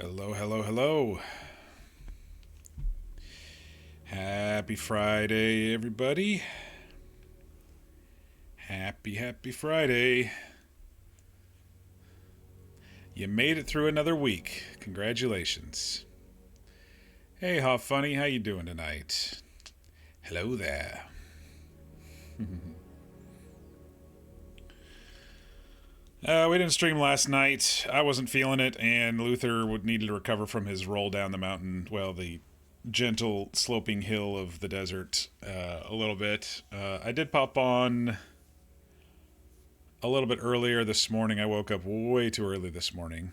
Hello, hello, hello. Happy Friday, everybody. Happy Friday. You made it through another week. Congratulations. Hey, How Funny, how you doing tonight? Hello there. We didn't stream last night. I wasn't feeling it, and Luther would need to recover from his roll down the mountain. Well, the gentle sloping hill of the desert a little bit. I did pop on a little bit earlier this morning. I woke up way too early this morning.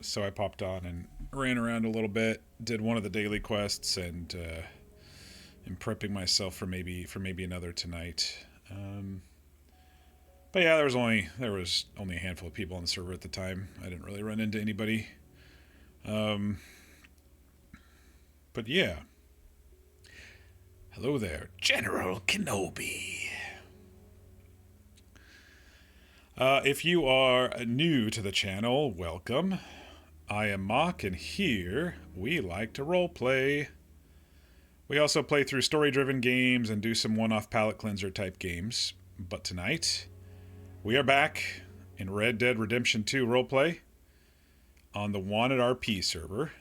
So I popped on and ran around a little bit, did one of the daily quests, and am prepping myself for maybe another tonight. But yeah, there was only a handful of people on the server at the time. I didn't really run into anybody. But yeah. Hello there, General Kenobi. If you are new to the channel, welcome. I am Mock, and here we like to roleplay. We also play through story-driven games and do some one-off palate cleanser type games. But tonight, we are back in Red Dead Redemption 2 roleplay on the WantedRP server.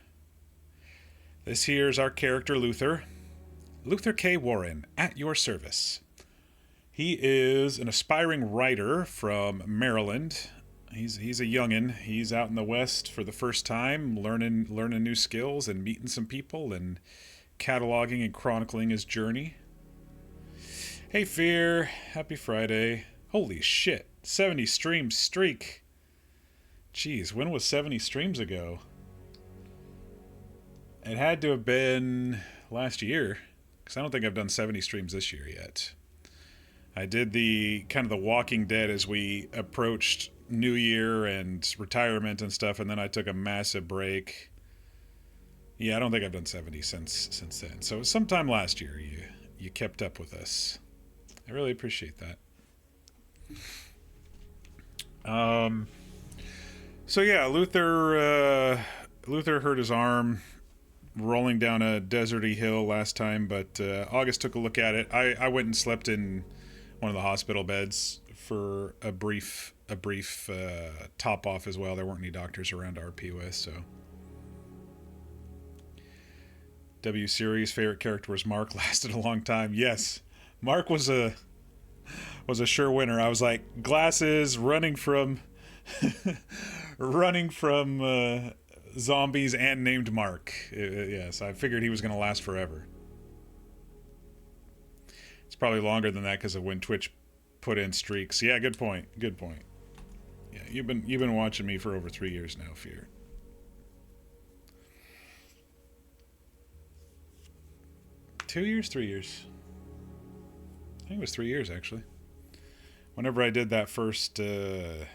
This here's our character, Luther. Luther K. Warren, at your service. He is an aspiring writer from Maryland. He's a youngin'. He's out in the West for the first time, learning new skills and meeting some people and cataloging and chronicling his journey. Hey, Fear. Happy Friday. Holy shit. 70 stream streak. Jeez, when was 70 streams ago? It had to have been last year, because I don't think I've done 70 streams this year yet. I did the kind of the Walking Dead as we approached New Year and retirement and stuff, and then I took a massive break. Yeah, I don't think I've done 70 since then. So sometime last year you kept up with us. I really appreciate that. So yeah, Luther hurt his arm rolling down a deserty hill last time, but August took a look at it. I went and slept in one of the hospital beds for a brief top off as well. There weren't any doctors around to RP with, so. W series favorite character was Mark. Lasted a long time. Yes, Mark was a sure winner. I was like, glasses, running from zombies, and named Mark. Yes, I figured he was going to last forever. It's probably longer than that because of when Twitch put in streaks. Yeah, good point. Yeah, you've been watching me for over 3 years now, Fear. Two years, 3 years. I think it was 3 years actually. Whenever I did that first. Did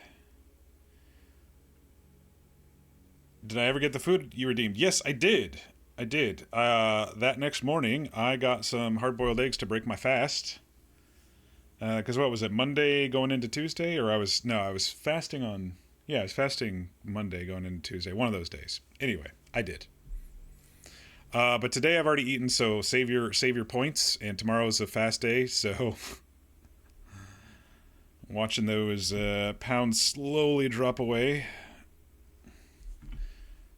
I ever get the food you redeemed? Yes, I did. That next morning, I got some hard-boiled eggs to break my fast. Because what was it, Monday going into Tuesday? Or I was fasting on... Yeah, I was fasting Monday going into Tuesday. One of those days. Anyway, I did. But today I've already eaten, so save your points. And tomorrow's a fast day, so... watching those pounds slowly drop away.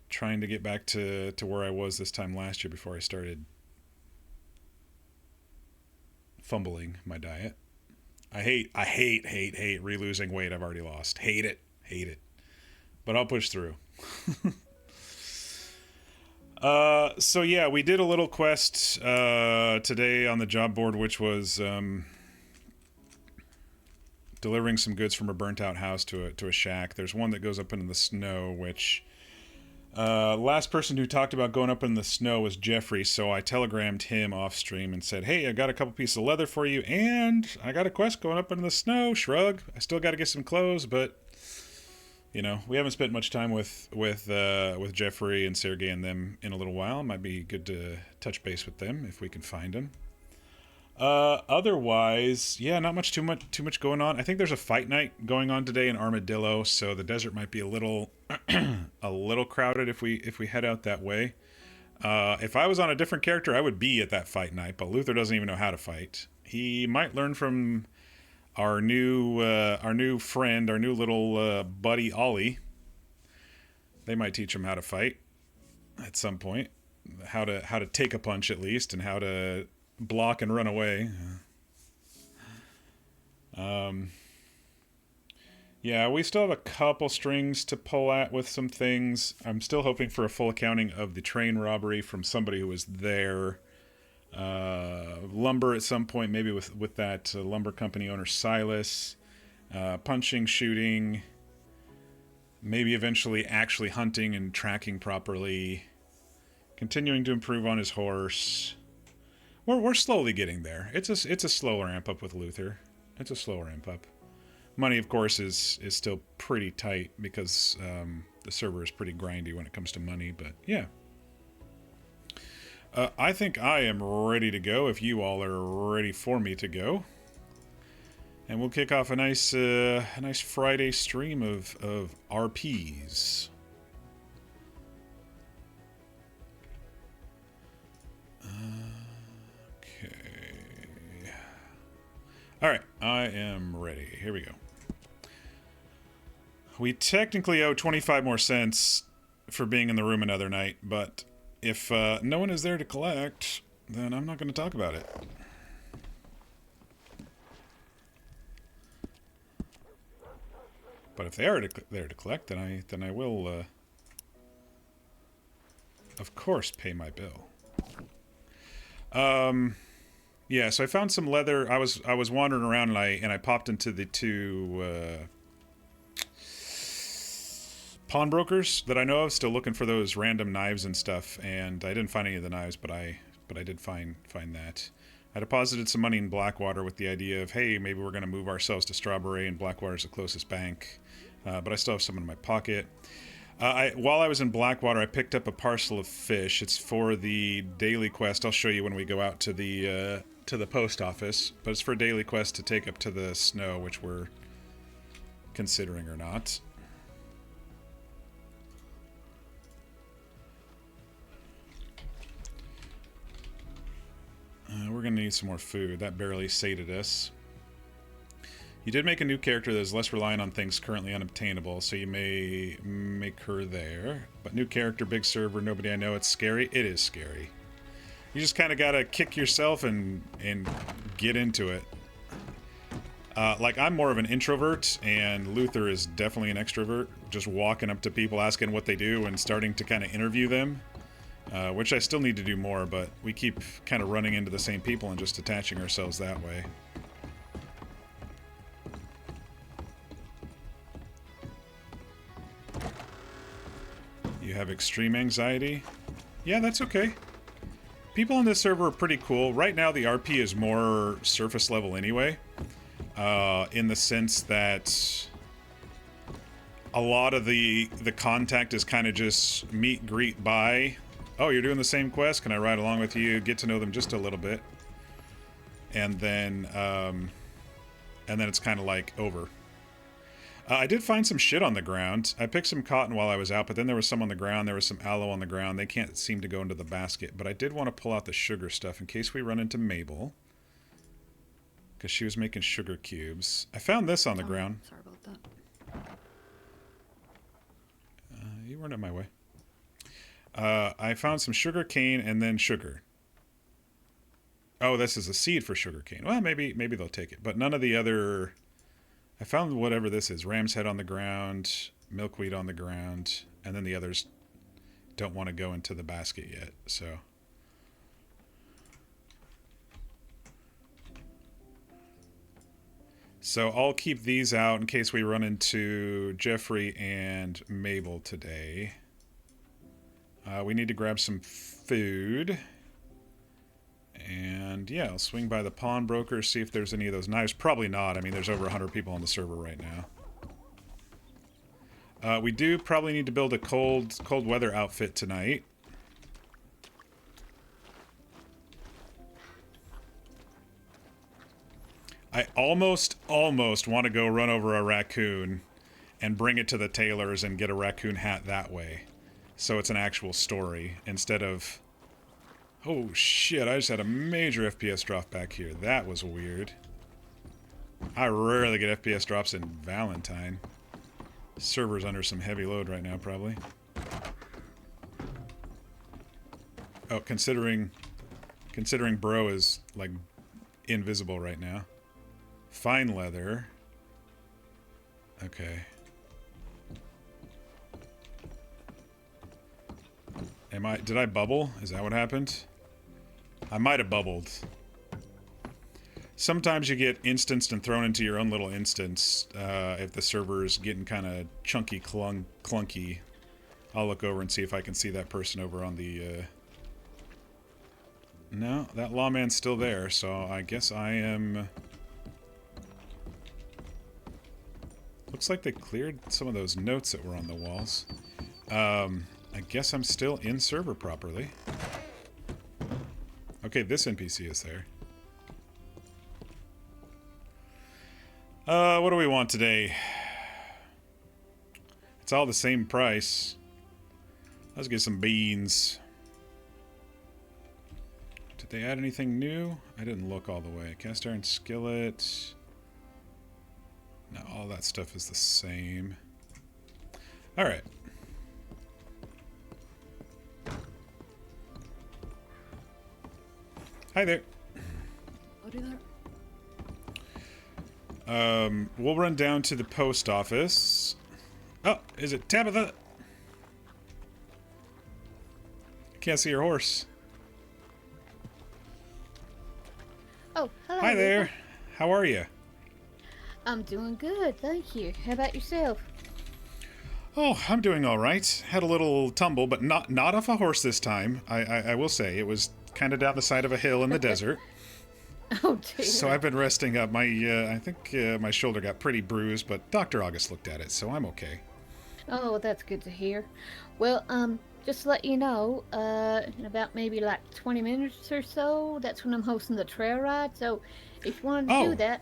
Trying to get back to where I was this time last year before I started fumbling my diet. I hate re-losing weight I've already lost. Hate it. But I'll push through. So yeah, we did a little quest today on the job board, which was delivering some goods from a burnt out house to a shack. There's one that goes up into the snow, which... last person who talked about going up in the snow was Jeffrey, so I telegrammed him off stream and said, hey, I got a couple pieces of leather for you, and I got a quest going up in the snow. Shrug. I still got to get some clothes, but you know, we haven't spent much time with Jeffrey and Sergey and them in a little while. It might be good to touch base with them if we can find them. Otherwise, yeah, not too much going on. I think there's a fight night going on today in Armadillo, so the desert might be a little a little crowded if we head out that way. If I was on a different character, I would be at that fight night, but Luther doesn't even know how to fight. He might learn from our new friend, our new little buddy Ollie. They might teach him how to fight at some point, how to take a punch at least, and how to block and run away. Yeah, we still have a couple strings to pull at with some things. I'm still hoping for a full accounting of the train robbery from somebody who was there. Lumber at some point, maybe with that lumber company owner Silas. Punching, shooting. Maybe eventually actually hunting and tracking properly. Continuing to improve on his horse. We're slowly getting there. It's a slow ramp up with Luther. It's a slow ramp up. Money, of course, is still pretty tight because the server is pretty grindy when it comes to money, but yeah. I think I am ready to go if you all are ready for me to go. And we'll kick off a nice Friday stream of RPs. Okay. Alright, I am ready. Here we go. We technically owe 25 more cents for being in the room another night, but if no one is there to collect, then I'm not going to talk about it. But if they are there to collect, then I will, of course, pay my bill. Yeah. So I found some leather. I was wandering around and I popped into the two pawnbrokers that I know of, still looking for those random knives and stuff. And I didn't find any of the knives, but I did find that. I deposited some money in Blackwater with the idea of, hey, maybe we're going to move ourselves to Strawberry, and Blackwater's the closest bank. But I still have some in my pocket. While I was in Blackwater, I picked up a parcel of fish. It's for the daily quest. I'll show you when we go out to the post office. But it's for a daily quest to take up to the snow, which we're considering or not. We're going to need some more food. That barely sated us. You did make a new character that is less reliant on things currently unobtainable, so you may make her there. But new character, big server, nobody I know. It's scary. It is scary. You just kind of got to kick yourself and get into it. Like, I'm more of an introvert, and Luther is definitely an extrovert. Just walking up to people, asking what they do, and starting to kind of interview them. Which I still need to do more, but we keep kind of running into the same people and just attaching ourselves that way. You have extreme anxiety? Yeah, that's okay. People on this server are pretty cool. Right now, the RP is more surface level anyway. In the sense that a lot of the contact is kind of just meet, greet, bye. Oh, you're doing the same quest? Can I ride along with you? Get to know them just a little bit. And then it's kind of like over. I did find some shit on the ground. I picked some cotton while I was out, but then there was some on the ground. There was some aloe on the ground. They can't seem to go into the basket. But I did want to pull out the sugar stuff in case we run into Mabel. Because she was making sugar cubes. I found this on the ground. Sorry about that. You weren't in my way. I found some sugar cane and then sugar. Oh, this is a seed for sugar cane. Well, maybe they'll take it. But none of the other... I found whatever this is. Ram's head on the ground, milkweed on the ground, and then the others don't want to go into the basket yet, so... So I'll keep these out in case we run into Jeffrey and Mabel today. We need to grab some food. And yeah, I'll swing by the pawnbroker, see if there's any of those knives. Probably not. I mean, there's over 100 people on the server right now. We do probably need to build a cold weather outfit tonight. I almost want to go run over a raccoon and bring it to the tailor's and get a raccoon hat that way. So it's an actual story instead of... Oh shit, I just had a major FPS drop back here. That was weird. I rarely get FPS drops in Valentine. Server's under some heavy load right now, probably. Oh, considering bro is, like, invisible right now. Fine leather. Okay. Did I bubble? Is that what happened? I might have bubbled. Sometimes you get instanced and thrown into your own little instance if the server's getting kind of chunky clunky. I'll look over and see if I can see that person over on the... No, that lawman's still there, so I guess I am... Looks like they cleared some of those notes that were on the walls. I guess I'm still in server properly. Okay, this NPC is there. What do we want today? It's all the same price. Let's get some beans. Did they add anything new? I didn't look all the way. Cast iron skillet. No, all that stuff is the same. Alright. Hi there. I'll do that. We'll run down to the post office. Oh, is it Tabitha? Can't see your horse. Oh, hello. Hi there. How are you? I'm doing good, thank you. How about yourself? Oh, I'm doing all right. Had a little tumble, but not off a horse this time. I will say it was kind of down the side of a hill in the desert. Oh dear. So I've been resting up. I think my shoulder got pretty bruised, but Dr. August looked at it, so I'm okay. Oh, that's good to hear. Well, just to let you know, in about maybe like 20 minutes or so, that's when I'm hosting the trail ride. So if you want to do that,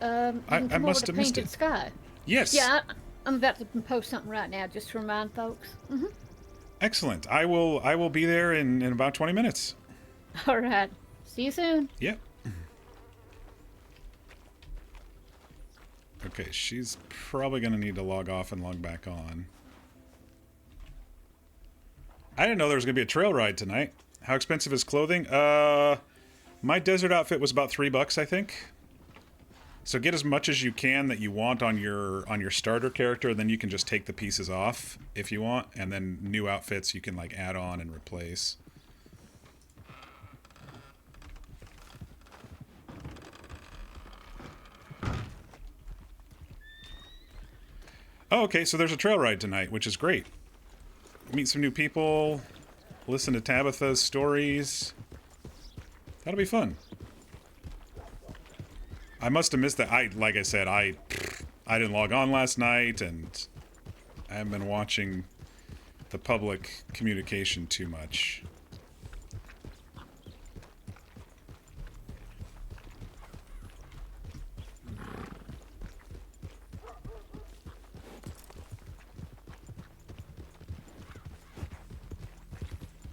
you can come over to Painted Sky. Yes. Yeah, I'm about to post something right now just to remind folks. Excellent. I will be there in about 20 minutes. All right. See you soon. Yep. Okay, she's probably going to need to log off and log back on. I didn't know there was going to be a trail ride tonight. How expensive is clothing? My desert outfit was about $3, I think. So get as much as you can that you want on your starter character, then you can just take the pieces off if you want, and then new outfits you can like add on and replace. Oh, okay, so there's a trail ride tonight, which is great. Meet some new people, listen to Tabitha's stories. That'll be fun. I must have missed that. Like I said, I didn't log on last night, and I haven't been watching the public communication too much.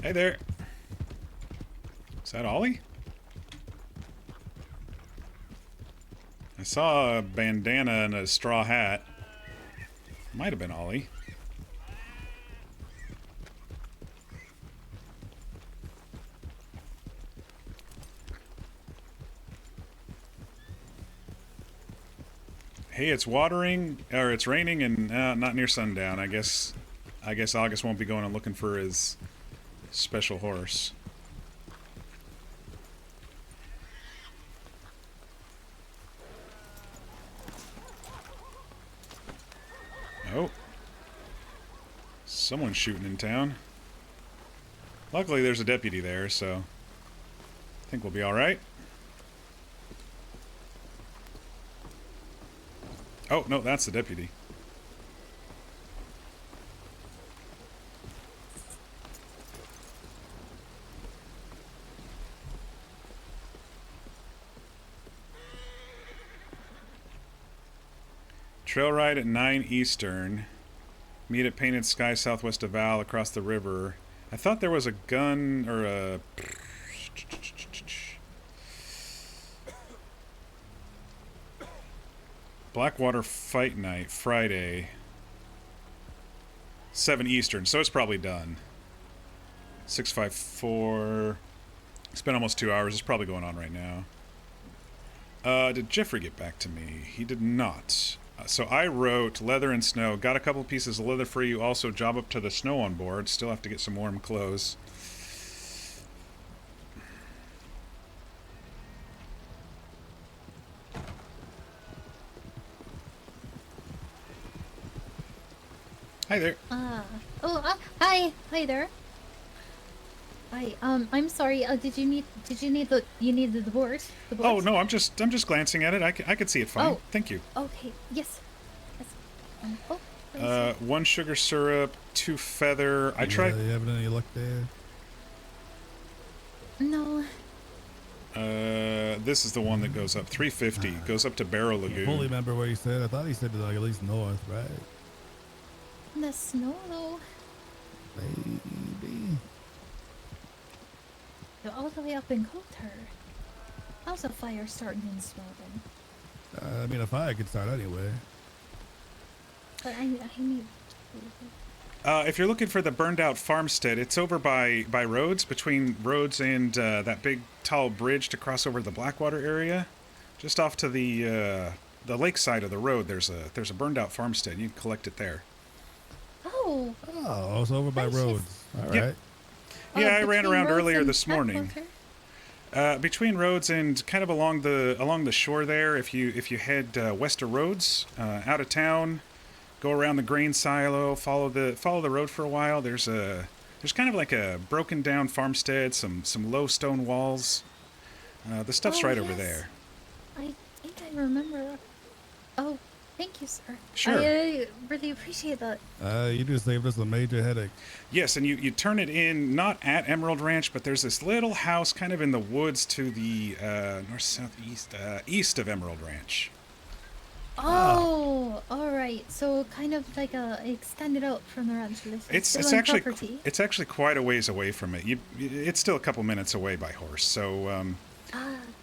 Hey there. Is that Ollie? I saw a bandana and a straw hat. Might have been Ollie. Hey, it's watering, or it's raining and not near sundown. I guess August won't be going and looking for his special horse. Oh. Someone's shooting in town. Luckily there's a deputy there, so I think we'll be alright. Oh, no, that's the deputy. Trail ride at 9 Eastern. Meet at Painted Sky southwest of Val across the river. I thought there was a gun or a... Blackwater Fight Night, Friday. 7 Eastern, so it's probably done. 654. It's been almost 2 hours. It's probably going on right now. Did Jeffrey get back to me? He did not. So I wrote leather and snow. Got a couple pieces of leather for you. Also, job up to the snow on board. Still have to get some warm clothes. Hi there. Hi there. Hi. I'm sorry. Did you need the board? The board? Oh no, I'm just glancing at it. I could see it fine. Oh. Thank you. Okay. Yes. One sugar syrup, 2 feather. I tried. You having any luck there? No. This is the one that goes up 350. Goes up to Barrow Lagoon. I fully remember what he said. I thought he said like at least north, right? The snow, though. Maybe. You're all the way up in Coulter. How's a fire starting in Snowbound? I mean, a fire could start anyway. But I need. If you're looking for the burned out farmstead, it's over by Rhodes, between Rhodes and that big tall bridge to cross over the Blackwater area. Just off to the lake side of the road, there's a burned out farmstead. You can collect it there. Oh. Oh, it's over by Rhodes. All right. Yep. Yeah, I ran around Rhodes earlier and this morning. Blackwater? Between Rhodes and kind of along the shore there, if you head west of Rhodes, out of town, go around the grain silo, follow the road for a while. There's kind of like a broken down farmstead, some low stone walls. The stuff's right over there. I think I remember. Oh, thank you, sir. Sure. I really appreciate that. You just saved us a major headache. Yes, and you turn it in, not at Emerald Ranch, but there's this little house kind of in the woods to the north-southeast, east of Emerald Ranch. Oh, all right. So kind of like extended out from the ranch. It's actually quite a ways away from it. It's still a couple minutes away by horse. So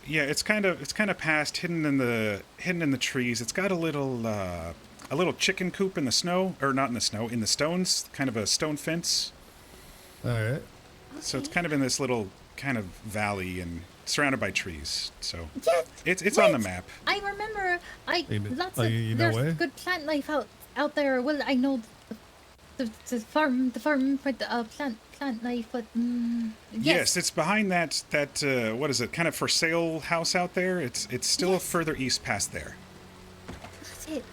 yeah, it's kind of past, hidden in the trees. It's got a little chicken coop in the snow, or not in the snow, in the stones, kind of a stone fence. All right. Okay. So it's kind of in this little kind of valley and surrounded by trees. So Yeah, it's on the map. I remember. You know There's where? good plant life out there. Well, I know the farm for the plant life, but Yes, it's behind that what is it? Kind of for sale house out there. It's still Yes. further east past there. That's it.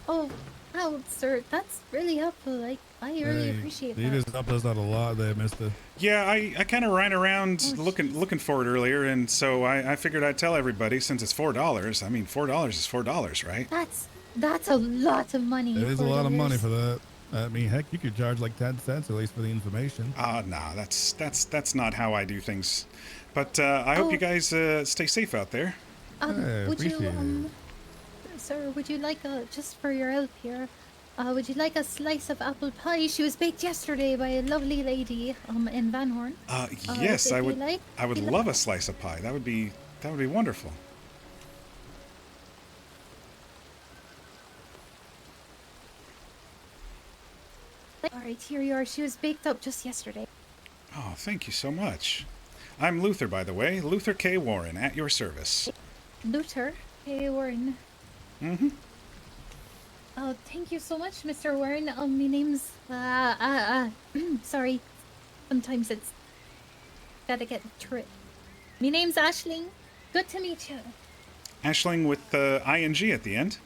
Oh, wow, sir, that's really helpful. I really appreciate You that. just helped us out a lot there, mister. Yeah, I kind of ran around Oh, looking for it earlier, and so I figured I'd tell everybody since it's $4. I mean, $4 is $4, right? That's a lot of money. It is a lot of money $4. for that. I mean, heck, you could charge like 10 cents at least for the information. Nah, that's not how I do things. But I hope you guys stay safe out there. I Would you, appreciate it. sir, would you like just for your help here, would you like a slice of apple pie? She was baked yesterday by a lovely lady in Van Horn. Yes, if I you would. like, I would if you love like. a slice of pie. That would be wonderful. All right, here you are. She was baked up just yesterday. Oh, thank you so much. I'm Luther, by the way. Luther K. Warren, at your service. Luther, hey Warren. Mm-hmm. Oh, thank you so much, Mr. Warren. My name's sorry. Sometimes it's gotta get through it. My name's Aisling. Good to meet you. Ashling with the ing at the end.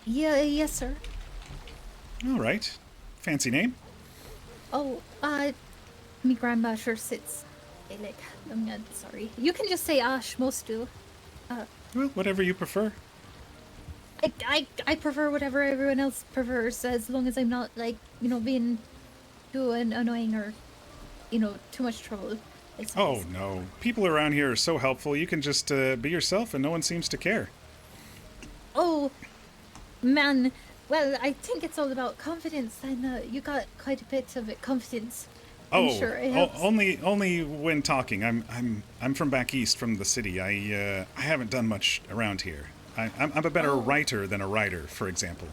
Yeah, yes, sir. All right. Fancy name. Oh, me grandma sure sits. Like, I'm not sorry. You can just say Ash. Most do. Well, whatever you prefer. I prefer whatever everyone else prefers, as long as I'm not like being too annoying or too much trouble. I Oh suppose. no, people around here are so helpful. You can just be yourself, and no one seems to care. Oh, man, Well, I think it's all about confidence, and you got quite a bit of confidence. I'm Oh, sure it helps. only when talking. I'm from back east, from the city. I haven't done much around here. I'm a better writer than a writer, for example.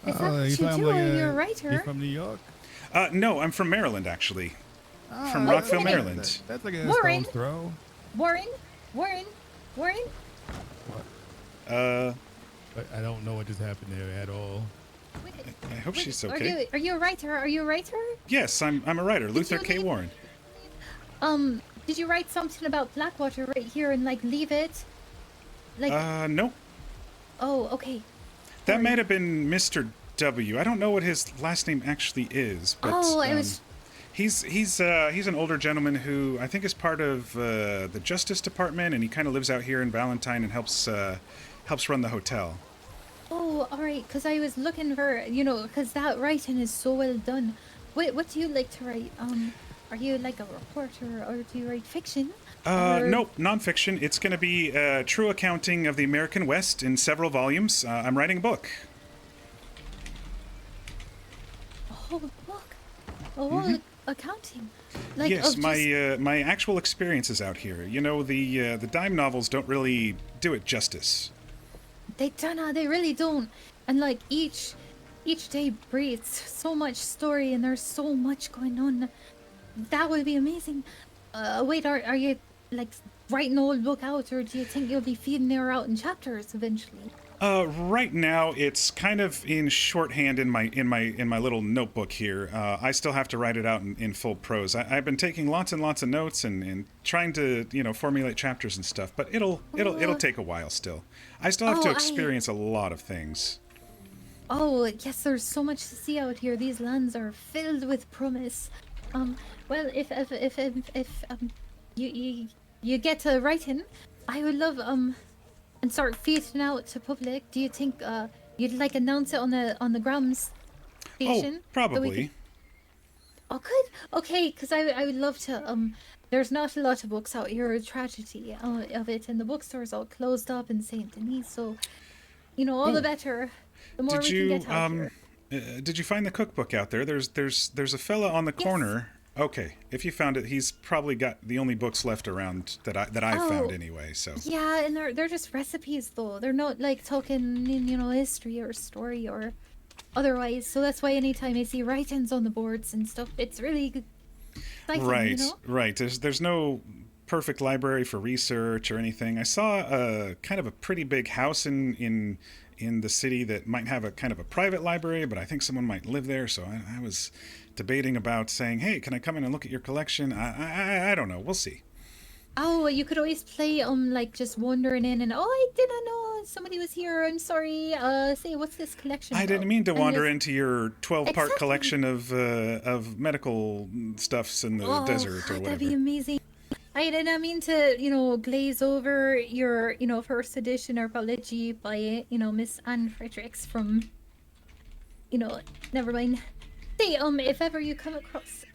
Is that what you you sound do? like Are you a you writer? from New York? No, I'm from Maryland, actually. From Oh, Rockville, minute. Maryland. That's like a Warren? stone's throw. Warren? Warren? Warren? Uh, But I don't know what just happened there at all. Wait, I hope she's Are okay. you a writer? Are you a writer? Yes, I'm a writer, Luther you K. leave- Warren. Did you write something about Blackwater right here and like leave it? Like, No. oh, okay. That Sorry. might have been Mr. W. I don't know what his last name actually is, but Oh, I was. he's an older gentleman who I think is part of the Justice Department, and he kind of lives out here in Valentine and helps run the hotel. Oh, all right. Because I was looking for, because that writing is so well done. What do you like to write? Are you like a reporter, or do you write fiction? Nope, nonfiction. It's going to be a true accounting of the American West in several volumes. I'm writing a book. A whole book, a whole accounting. Like, Yes, of my actual experiences out here. You know, the dime novels don't really do it justice. They don't. They really don't. And like each day breathes so much story, and there's so much going on. That would be amazing. Wait, are you like writing the whole book out, or do you think you'll be feeding her out in chapters eventually? Right now it's kind of in shorthand in my little notebook here. I still have to write it out in full prose. I've been taking lots and lots of notes and trying to formulate chapters and stuff, but it'll take a while still. I still have to experience a lot of things. Oh yes, there's so much to see out here. These lands are filled with promise. Well, if you get to writing, I would love and start feeding out to public. Do you think you'd like announce it on the Grams station? Oh, probably. Oh, good. Okay, because I would love to. There's not a lot of books out here. A tragedy of it, and the bookstore's all closed up in Saint Denis. So, all the better. The more we can get out here. Did you find the cookbook out there? There's a fella on the corner. Okay, if you found it, he's probably got the only books left around that I've found anyway. So yeah, and they're just recipes though. They're not like talking history or story or otherwise. So that's why anytime I see writings on the boards and stuff, it's really exciting, right, right. There's no perfect library for research or anything. I saw a kind of a pretty big house in the city that might have a kind of a private library, but I think someone might live there. So I was debating about saying, hey, can I come in and look at your collection? I don't know. We'll see. Oh, you could always play like just wandering in and I didn't know somebody was here. I'm sorry. Say, what's this collection? I didn't mean to And wander just- into your 12-part Exactly. collection of medical stuffs in the desert or God, whatever. that'd be amazing. I did not mean to, glaze over your, first edition herbology by, Miss Anne Fredericks from, never mind. Say, if ever you come across,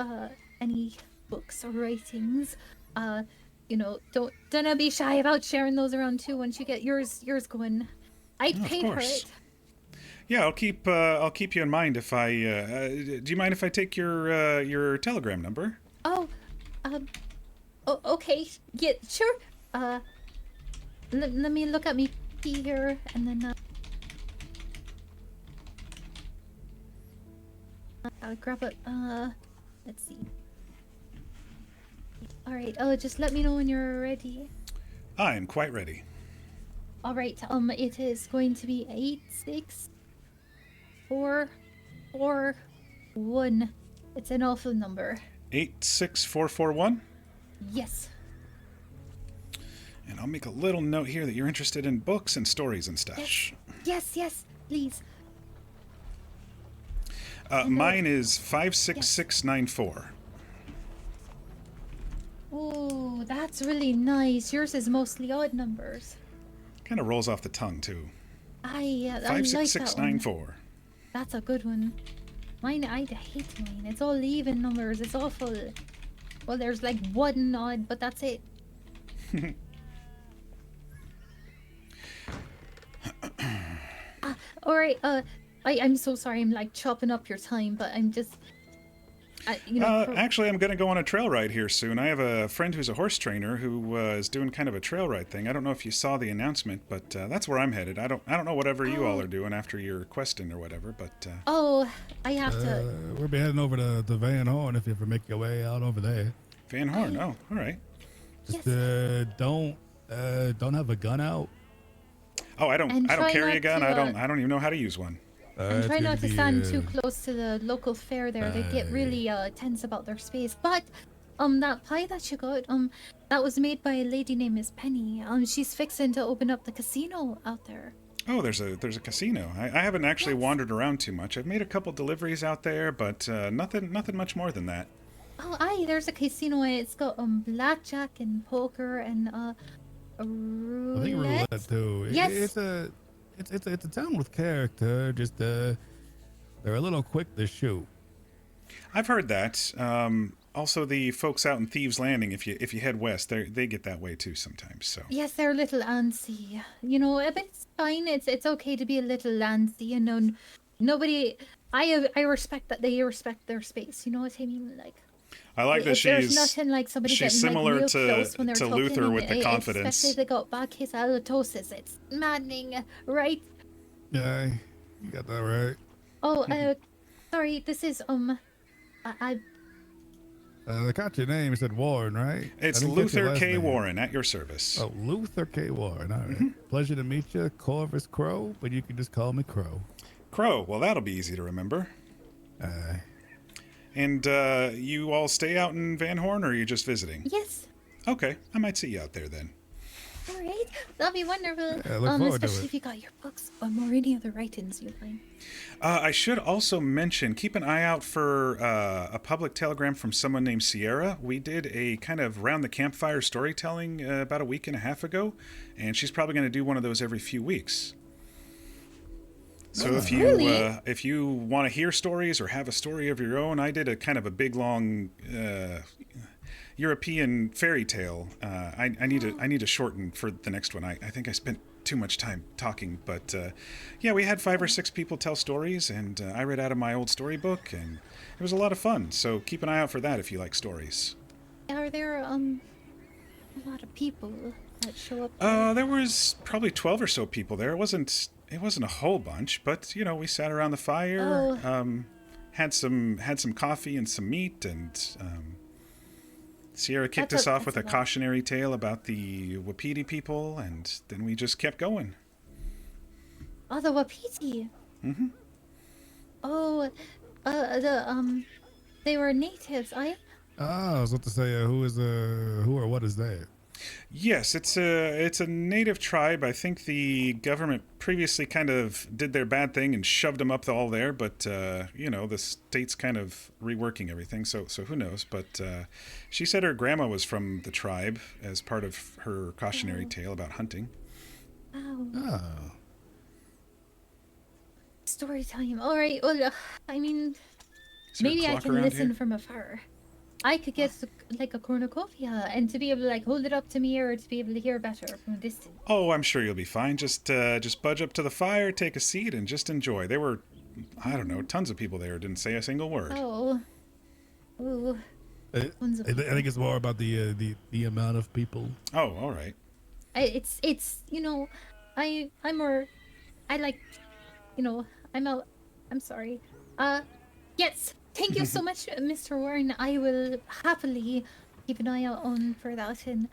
any books or writings, don't be shy about sharing those around too once you get yours going. I'd Of pay for course. it. Yeah, I'll keep you in mind if I. Do you mind if I take your telegram number? Oh, okay. Yeah, sure. Let me look at me here, and then I'll grab it. Let's see. All right. Oh, just let me know when you're ready. I am quite ready. All right. It is going to be 86441. It's an awful number. 86441. Yes. And I'll make a little note here that you're interested in books and stories and stuff. Yes, please. Mine is 56694. Oh, that's really nice. Yours is mostly odd numbers. Kind of rolls off the tongue too. I like that one. 56694. That's a good one. Mine, I hate mine. It's all even numbers. It's awful. Well, there's like one odd, but that's it. All right. I'm so sorry. I'm like chopping up your time, but I'm just, you know. Actually, I'm going to go on a trail ride here soon. I have a friend who's a horse trainer who is doing kind of a trail ride thing. I don't know if you saw the announcement, but that's where I'm headed. I don't know whatever you all are doing after your questing or whatever, but. Oh, I have to. We'll be heading over to Van Horn if you ever make your way out over there. Van Horn. Oh, all right. Just don't have a gun out. Oh, I don't carry a gun. To, I don't even know how to use one. And try not to stand too close to the local fair there. They get really tense about their space. But that pie that you got, that was made by a lady named Miss Penny. She's fixing to open up the casino out there. Oh, there's a casino. I haven't actually wandered around too much. I've made a couple deliveries out there, but nothing much more than that. Oh, aye, there's a casino. It's got blackjack and poker and roulette. I think roulette too. Yes. It's a town with character. Just they're a little quick to shoot. I've heard that. Also, the folks out in Thieves Landing, if you head west, they get that way too sometimes. So yes, they're a little antsy. You know, but it's fine. It's okay to be a little antsy. You know, nobody. I respect that they respect their space. You know what I mean? Like. I like that there's nothing like somebody she's getting similar like real close when they're to talking, Luther with the confidence. Especially if they got bad case halitosis. It's maddening, right? Yeah, you got that right. Oh, sorry. This is I got your name. You said Warren, right? It's Luther K. Warren, at your service. Oh, Luther K. Warren. All right. Pleasure to meet you, Corvus Crow, but you can just call me Crow. Crow. Well, that'll be easy to remember. And you all stay out in Van Horn, or are you just visiting? Yes. Okay, I might see you out there then. All right, that'll be wonderful. Yeah, look forward to especially it. if you got your books or any other writings you find. I should also mention, keep an eye out for a public telegram from someone named Sierra. We did a kind of round the campfire storytelling about a week and a half ago, and she's probably going to do one of those every few weeks. So if you want to hear stories or have a story of your own, I did a kind of a big long European fairy tale. I need to shorten for the next one. I think I spent too much time talking, but yeah, we had 5 or 6 people tell stories, and I read out of my old storybook, and it was a lot of fun. So keep an eye out for that if you like stories. Are there a lot of people that show up? There was probably 12 or so people there. It wasn't a whole bunch, but you know, we sat around the fire, had some coffee and some meat, and Sierra kicked us off with a cautionary tale about the Wapiti people, and then we just kept going. Oh, the Wapiti. Mm-hmm. Oh, they were natives, I was about to say, who or what is that? Yes, it's a native tribe. I think the government previously kind of did their bad thing and shoved them up all there, but you know, the state's kind of reworking everything, so who knows? But she said her grandma was from the tribe as part of her cautionary tale about hunting. Oh. Story time. All right. Well, I mean, maybe I can listen from afar. I could get like a cornucopia, and to be able to like hold it up to me, or to be able to hear better from a distance. Oh, I'm sure you'll be fine. Just budge up to the fire, take a seat, and just enjoy. There were, I don't know, tons of people there. Didn't say a single word. Oh. Ooh. I think it's more about the amount of people. Oh, all right. It's you know, I'm like, you know, I'm sorry. Yes. Thank you so much, Mr. Warren. I will happily keep an eye out on for that, and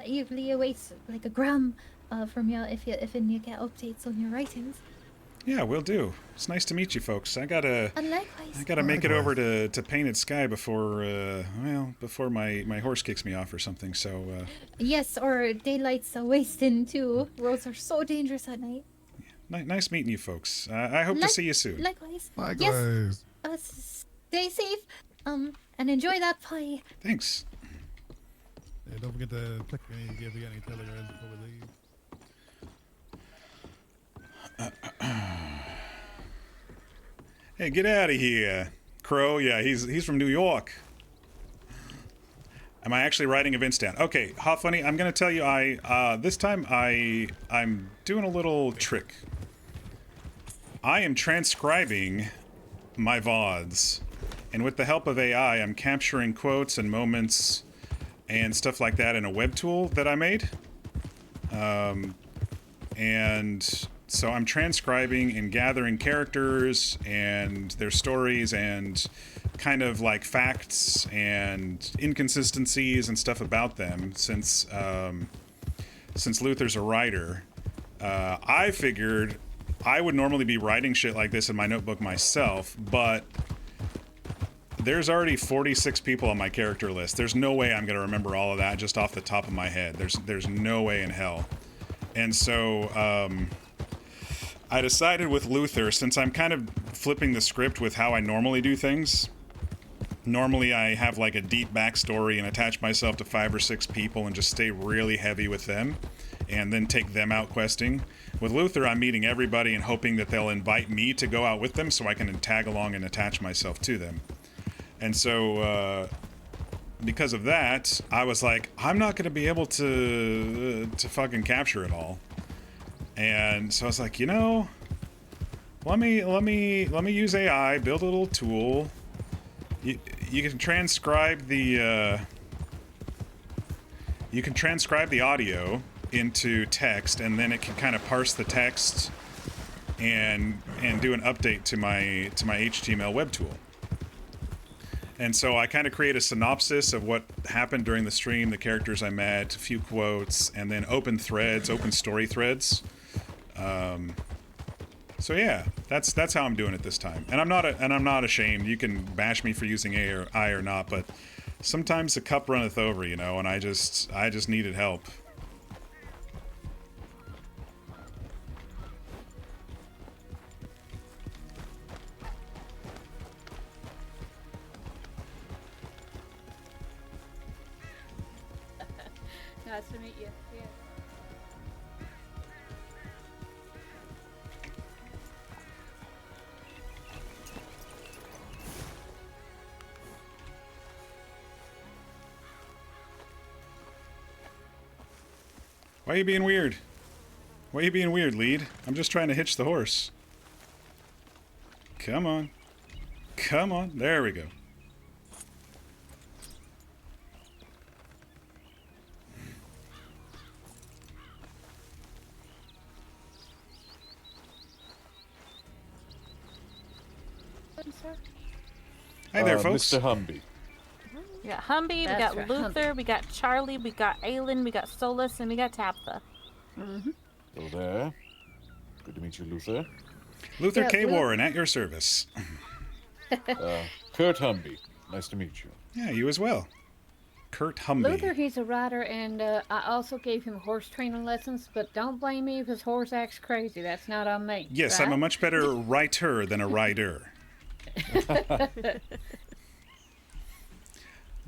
eagerly await like a gram from you if you get updates on your writings. Yeah, will do. It's nice to meet you, folks. I gotta make it over to Painted Sky before my horse kicks me off or something. So. Yes, or daylight's wasting too. Roads are so dangerous at night. Yeah. Nice meeting you, folks. I hope to see you soon. Likewise. Likewise. Yes. Stay safe. And enjoy that pie. Thanks. Yeah, don't forget to click me if you got any telegrams before we leave. Hey, get out of here, Crow. Yeah, he's from New York. Am I actually writing events down? Okay, Hot Funny, I'm gonna tell you this time I'm doing a little trick. I am transcribing my VODs, and with the help of AI, I'm capturing quotes and moments and stuff like that in a web tool that I made. And so I'm transcribing and gathering characters and their stories and kind of like facts and inconsistencies and stuff about them since Luther's a writer. I figured I would normally be writing shit like this in my notebook myself, but there's already 46 people on my character list. There's no way I'm going to remember all of that just off the top of my head. There's no way in hell. And so I decided with Luther, since I'm kind of flipping the script with how I normally do things, normally I have like a deep backstory and attach myself to 5 or 6 people and just stay really heavy with them and then take them out questing. With Luther, I'm meeting everybody and hoping that they'll invite me to go out with them so I can tag along and attach myself to them. And so, because of that, I was like, I'm not going to be able to fucking capture it all. And so I was like, you know, let me use AI, build a little tool. You can transcribe the audio into text, and then it can kind of parse the text and do an update to my HTML web tool. And so I kind of create a synopsis of what happened during the stream, the characters I met, a few quotes, and then open story threads. So yeah, that's how I'm doing it this time. And I'm not ashamed. You can bash me for using AI or not, but sometimes the cup runneth over, you know, and I just needed help. Nice to meet you. Yeah. Why are you being weird? Why are you being weird, lead? I'm just trying to hitch the horse. Come on. Come on. There we go. Hi there, folks. Mr. Humby. We got Humby, we That's got right, Luther, Humby. we got Charlie, we got Aylin, we got Solus, and we got Tabitha. Hello there. Good to meet you, Luther. Luther Yeah, K. Warren at your service. Kurt Humby. Nice to meet you. Yeah, you as well. Kurt Humby. Luther, he's a rider, and I also gave him horse training lessons, but don't blame me if his horse acts crazy. That's not on me. Yes, right? I'm a much better writer than a rider.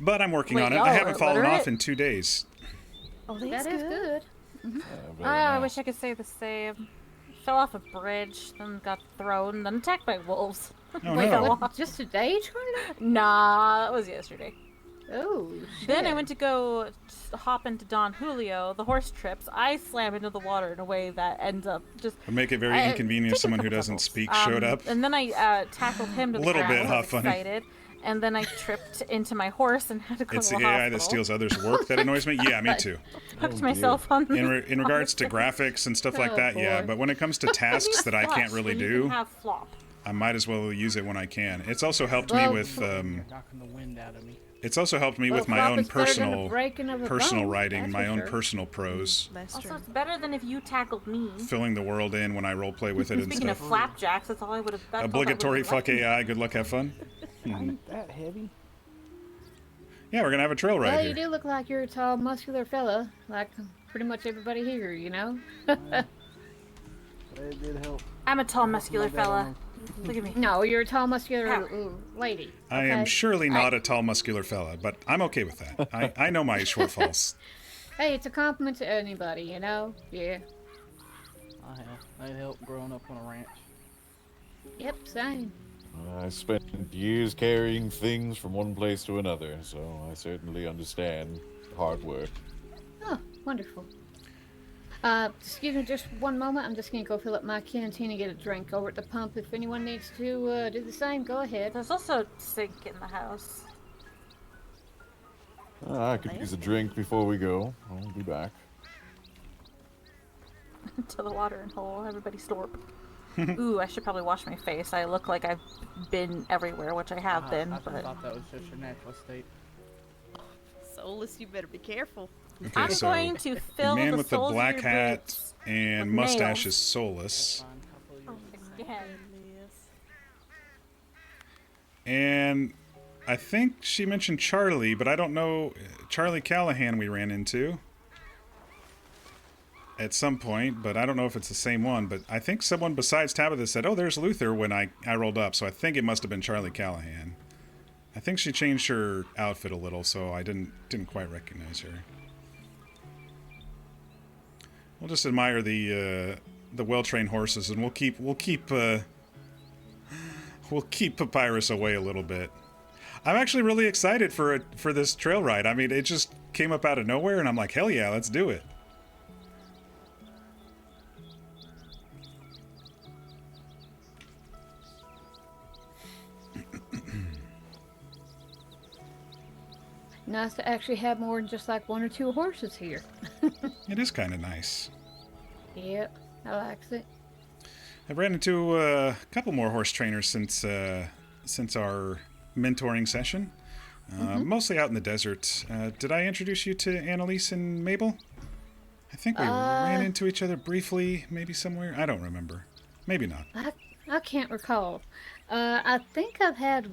But I'm working Wait, on it. y'all I are haven't fallen illiterate? off in 2 days. Oh, That is good. Very I nice. wish I could say the same. Fell off a bridge, then got thrown, then attacked by wolves. Oh, Wait, no. what, just today, Charlie? Nah, that was yesterday. Oh, Then I shit. went to go hop into Don Julio. The horse trips. I slam into the water in a way that ends up just. It'll make it very I- inconvenient if take a someone who couple doesn't doubles. speak showed up. And then I tackled him to the Little ground. bit, I huh, was funny? excited. And then I tripped into my horse and had to go It's to the the AI hospital. that steals others' work that annoys me. Yeah, me too. Hooked myself on. In regards to graphics and stuff like Oh, that, yeah. boy. But when it comes to tasks that I can't really You do, can have flop. I might as well use it when I can. It's also helped me Well, with Knocking the wind out of me. it's also helped me Well, with my flop own is better than a personal breaking of a personal bone, writing, that's my for own sure. personal prose, Also, it's better than if you tackled me. filling the world in when I roleplay with it and Speaking of stuff. flapjacks, that's all I would have. Obligatory fuck AI. Good luck, have fun. I ain't that heavy. Yeah, we're gonna have a trail ride Well, you here. do look like you're a tall, muscular fella, like pretty much everybody here, you know? But it did help. I'm a tall, muscular Like that fella. on Look at me. No, you're a tall, muscular How? lady. I am okay? surely not a tall, muscular fella, but I'm okay with that. I know my shortfalls. Hey, it's a compliment to anybody, you know? Yeah. It helped growing up on a ranch. Yep, same. I spent years carrying things from one place to another, so I certainly understand hard work. Oh, wonderful. Excuse me just one moment. I'm just gonna go fill up my canteen and get a drink over at the pump. If anyone needs to do the same, go ahead. There's also a sink in the house. I could use a drink before we go. I'll be back. To the watering hole. Everybody slurp. Ooh, I should probably wash my face. I look like I've been everywhere, which I have been, I but... thought that was just your natural state. Solus, you better be careful. Okay, I'm so going to fill man the with the soles black of your hat boots and with mustache nails. is Solus. Fine, I'll fill you Again. And I think she mentioned Charlie, but I don't know. Charlie Callahan we ran into at some point, but I don't know if it's the same one. But I think someone besides Tabitha said, oh, there's Luther when I rolled up. So I think it must have been Charlie Callahan. I think she changed her outfit a little, so I didn't quite recognize her. We'll just admire the well-trained horses, and we'll keep Papyrus away a little bit. I'm actually really excited for this trail ride. I mean, it just came up out of nowhere, and I'm like, hell yeah, let's do it. Nice to actually have more than just like one or two horses here. It is kind of nice. Yep, I likes it. I've ran into a couple more horse trainers since our mentoring session. Mostly out in the desert. Did I introduce you to Annalise and Mabel? I think we ran into each other briefly, maybe somewhere. I don't remember. Maybe not. I can't recall. I think I've had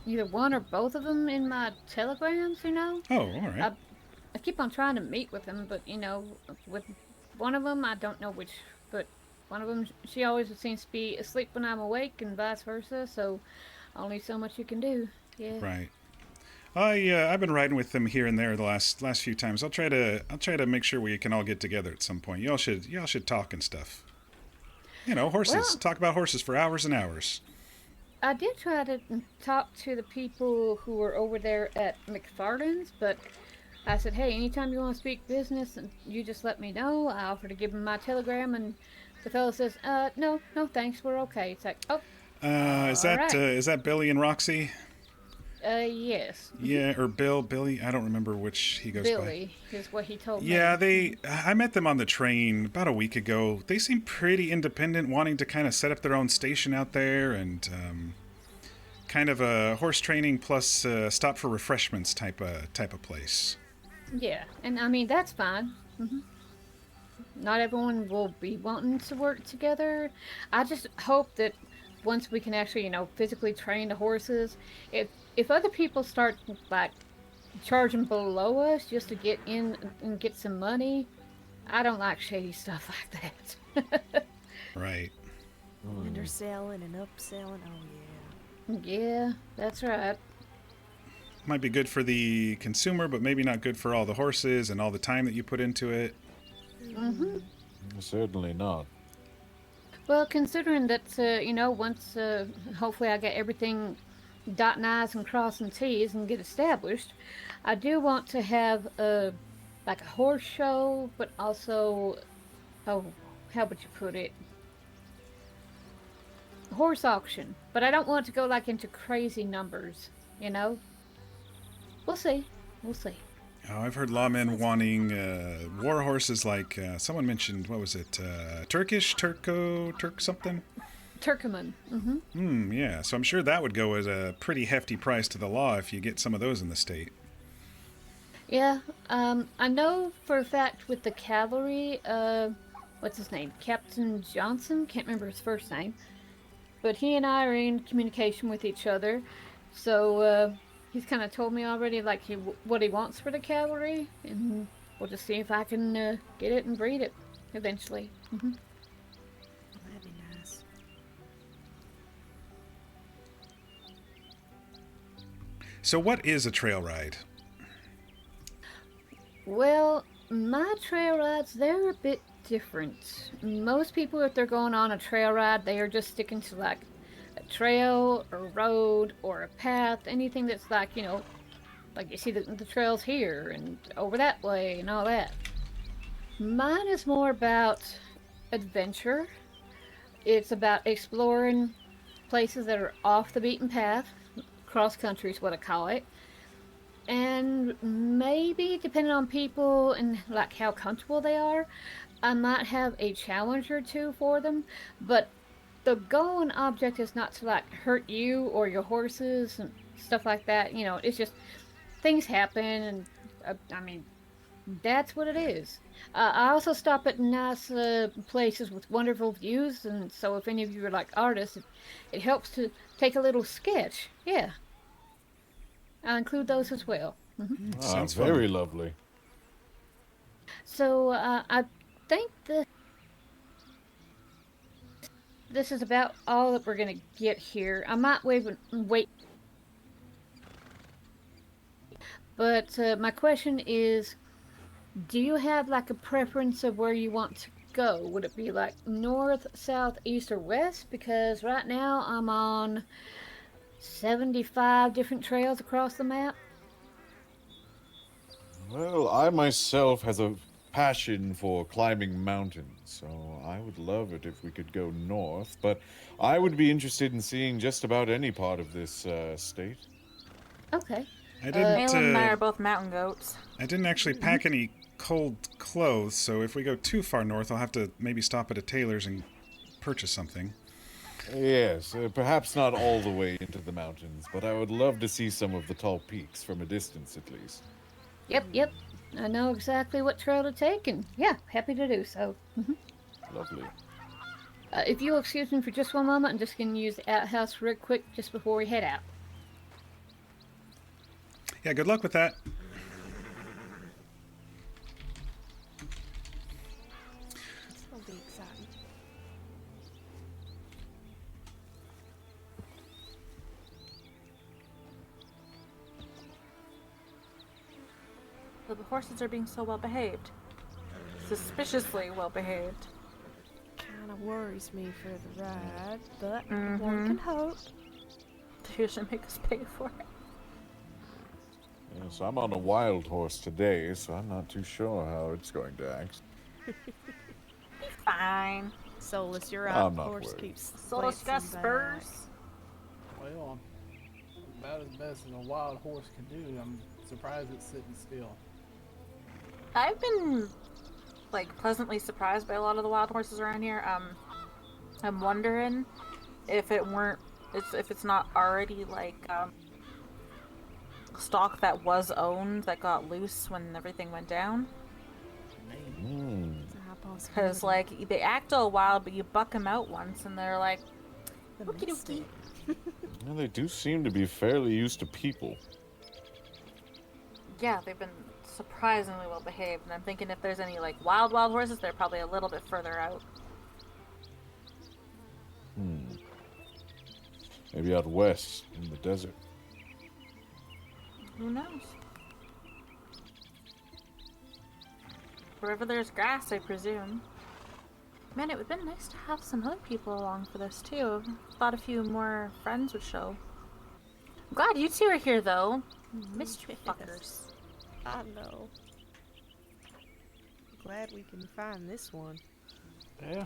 either one or both of them in my telegrams, you know? Oh, all right. I keep on trying to meet with them, but, you know, with one of them, I don't know which, but one of them, she always seems to be asleep when I'm awake and vice versa, so only so much you can do. Yeah. Right. I've been riding with them here and there the last few times. I'll try to make sure we can all get together at some point. Y'all should talk and stuff. You know, horses. Well, talk about horses for hours and hours. I did try to talk to the people who were over there at McFarland's, but I said, hey, anytime you want to speak business, you just let me know. I offered to give him my telegram, and the fellow says, no, thanks, we're okay. It's like, oh. Is that Billy and Roxy? Yes. Yeah, or Billy. I don't remember which he goes by. Billy is what he told me. Yeah, I met them on the train about a week ago. They seem pretty independent, wanting to kind of set up their own station out there, and kind of a horse training plus stop for refreshments type of place. Yeah, and I mean, that's fine. Not everyone will be wanting to work together. I just hope that once we can actually, you know, physically train the horses, if other people start, like, charging below us just to get in and get some money, I don't like shady stuff like that. Right. Underselling and upselling, oh yeah. Yeah, that's right. Might be good for the consumer, but maybe not good for all the horses and all the time that you put into it. Certainly not. Well, considering that, you know, once hopefully I get everything dotting I's and crossing T's and get established, I do want to have like a horse show, but also, oh, how would you put it? Horse auction. But I don't want to go like into crazy numbers, you know? We'll see. We'll see. Oh, I've heard lawmen wanting war horses like someone mentioned, what was it? Turk something? Turkoman. Yeah, so I'm sure that would go as a pretty hefty price to the law if you get some of those in the state. Yeah, I know for a fact with the cavalry, what's his name? Captain Johnson? Can't remember his first name. But he and I are in communication with each other, so he's kind of told me already like what he wants for the cavalry, and we'll just see if I can get it and breed it eventually. That'd be nice. So what is a trail ride? Well, my trail rides, they're a bit different. Most people, if they're going on a trail ride, they are just sticking to like a trail or road or a path, anything that's like, you know, like you see the trails here and over that way and all that. Mine is more about adventure. It's about exploring places that are off the beaten path. Cross country is what I call it. And maybe, depending on people and like how comfortable they are, I might have a challenge or two for them. But the goal and object is not to like hurt you or your horses and stuff like that. You know, it's just things happen, and I mean, that's what it is. I also stop at nice places with wonderful views, and so if any of you are like artists, it helps to take a little sketch. Yeah, I'll include those as well. Sounds very lovely. So I think this is about all that we're gonna get here. I might wait. But my question is, do you have like a preference of where you want to go? Would it be like north, south, east, or west? Because right now I'm on 75 different trails across the map. Well, I myself has a passion for climbing mountains, so I would love it if we could go north, but I would be interested in seeing just about any part of this state. Okay. Malin and I are both mountain goats. I didn't actually pack any cold clothes, so if we go too far north, I'll have to maybe stop at a tailor's and purchase something. Yes, perhaps not all the way into the mountains, but I would love to see some of the tall peaks from a distance at least. Yep. I know exactly what trail to take, and yeah, happy to do so. Lovely. If you'll excuse me for just one moment, I'm just going to use the outhouse real quick just before we head out. Yeah, good luck with that. This will be exciting. The horses are being so well behaved. Suspiciously well behaved. Kind of worries me for the ride, but one can hope. They should make us pay for it. Yes, I'm on a wild horse today, so I'm not too sure how it's going to act. Fine. Solus, you're I'm out. not Horse worried. keeps Solus got glancing spurs. Well, I'm about as best as a wild horse can do. I'm surprised it's sitting still. I've been like pleasantly surprised by a lot of the wild horses around here. I'm wondering if it's not already like stock that was owned that got loose when everything went down. Because like they act all wild, but you buck them out once, and they're like, "Okie dokie." Well, they do seem to be fairly used to people. Yeah, they've been surprisingly well behaved, and I'm thinking if there's any like wild horses, they're probably a little bit further out. Maybe out west in the desert. Who knows? Wherever there's grass, I presume. Man, it would have been nice to have some other people along for this too. Thought a few more friends would show. I'm glad you two are here though. Mystery fuckers. I know. Glad we can find this one. Yeah.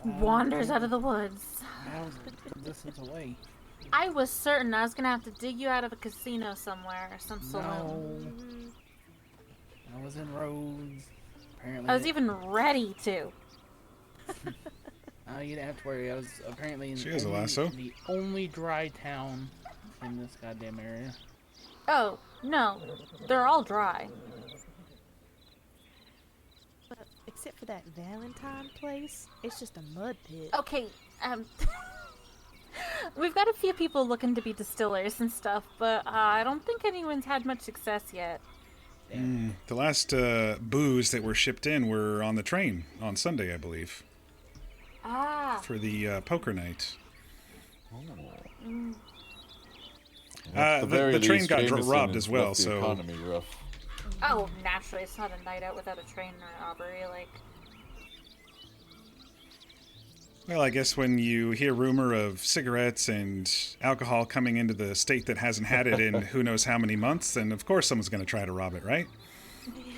Wanders out of the woods. Miles a distance away. I was certain I was gonna have to dig you out of a casino somewhere or some saloon. I was in Rhodes. Apparently. I was even ready to. You didn't have to worry. I was apparently in She has a lasso. the only dry town in this goddamn area. Oh, no. They're all dry. But except for that Valentine place, it's just a mud pit. Okay, we've got a few people looking to be distillers and stuff, but I don't think anyone's had much success yet. The last booze that were shipped in were on the train on Sunday, I believe. For the poker night. The train got robbed as well, so... Economy rough. Oh, naturally, it's not a night out without a train robbery, like... Well, I guess when you hear rumor of cigarettes and alcohol coming into the state that hasn't had it in who knows how many months, then of course someone's going to try to rob it, right?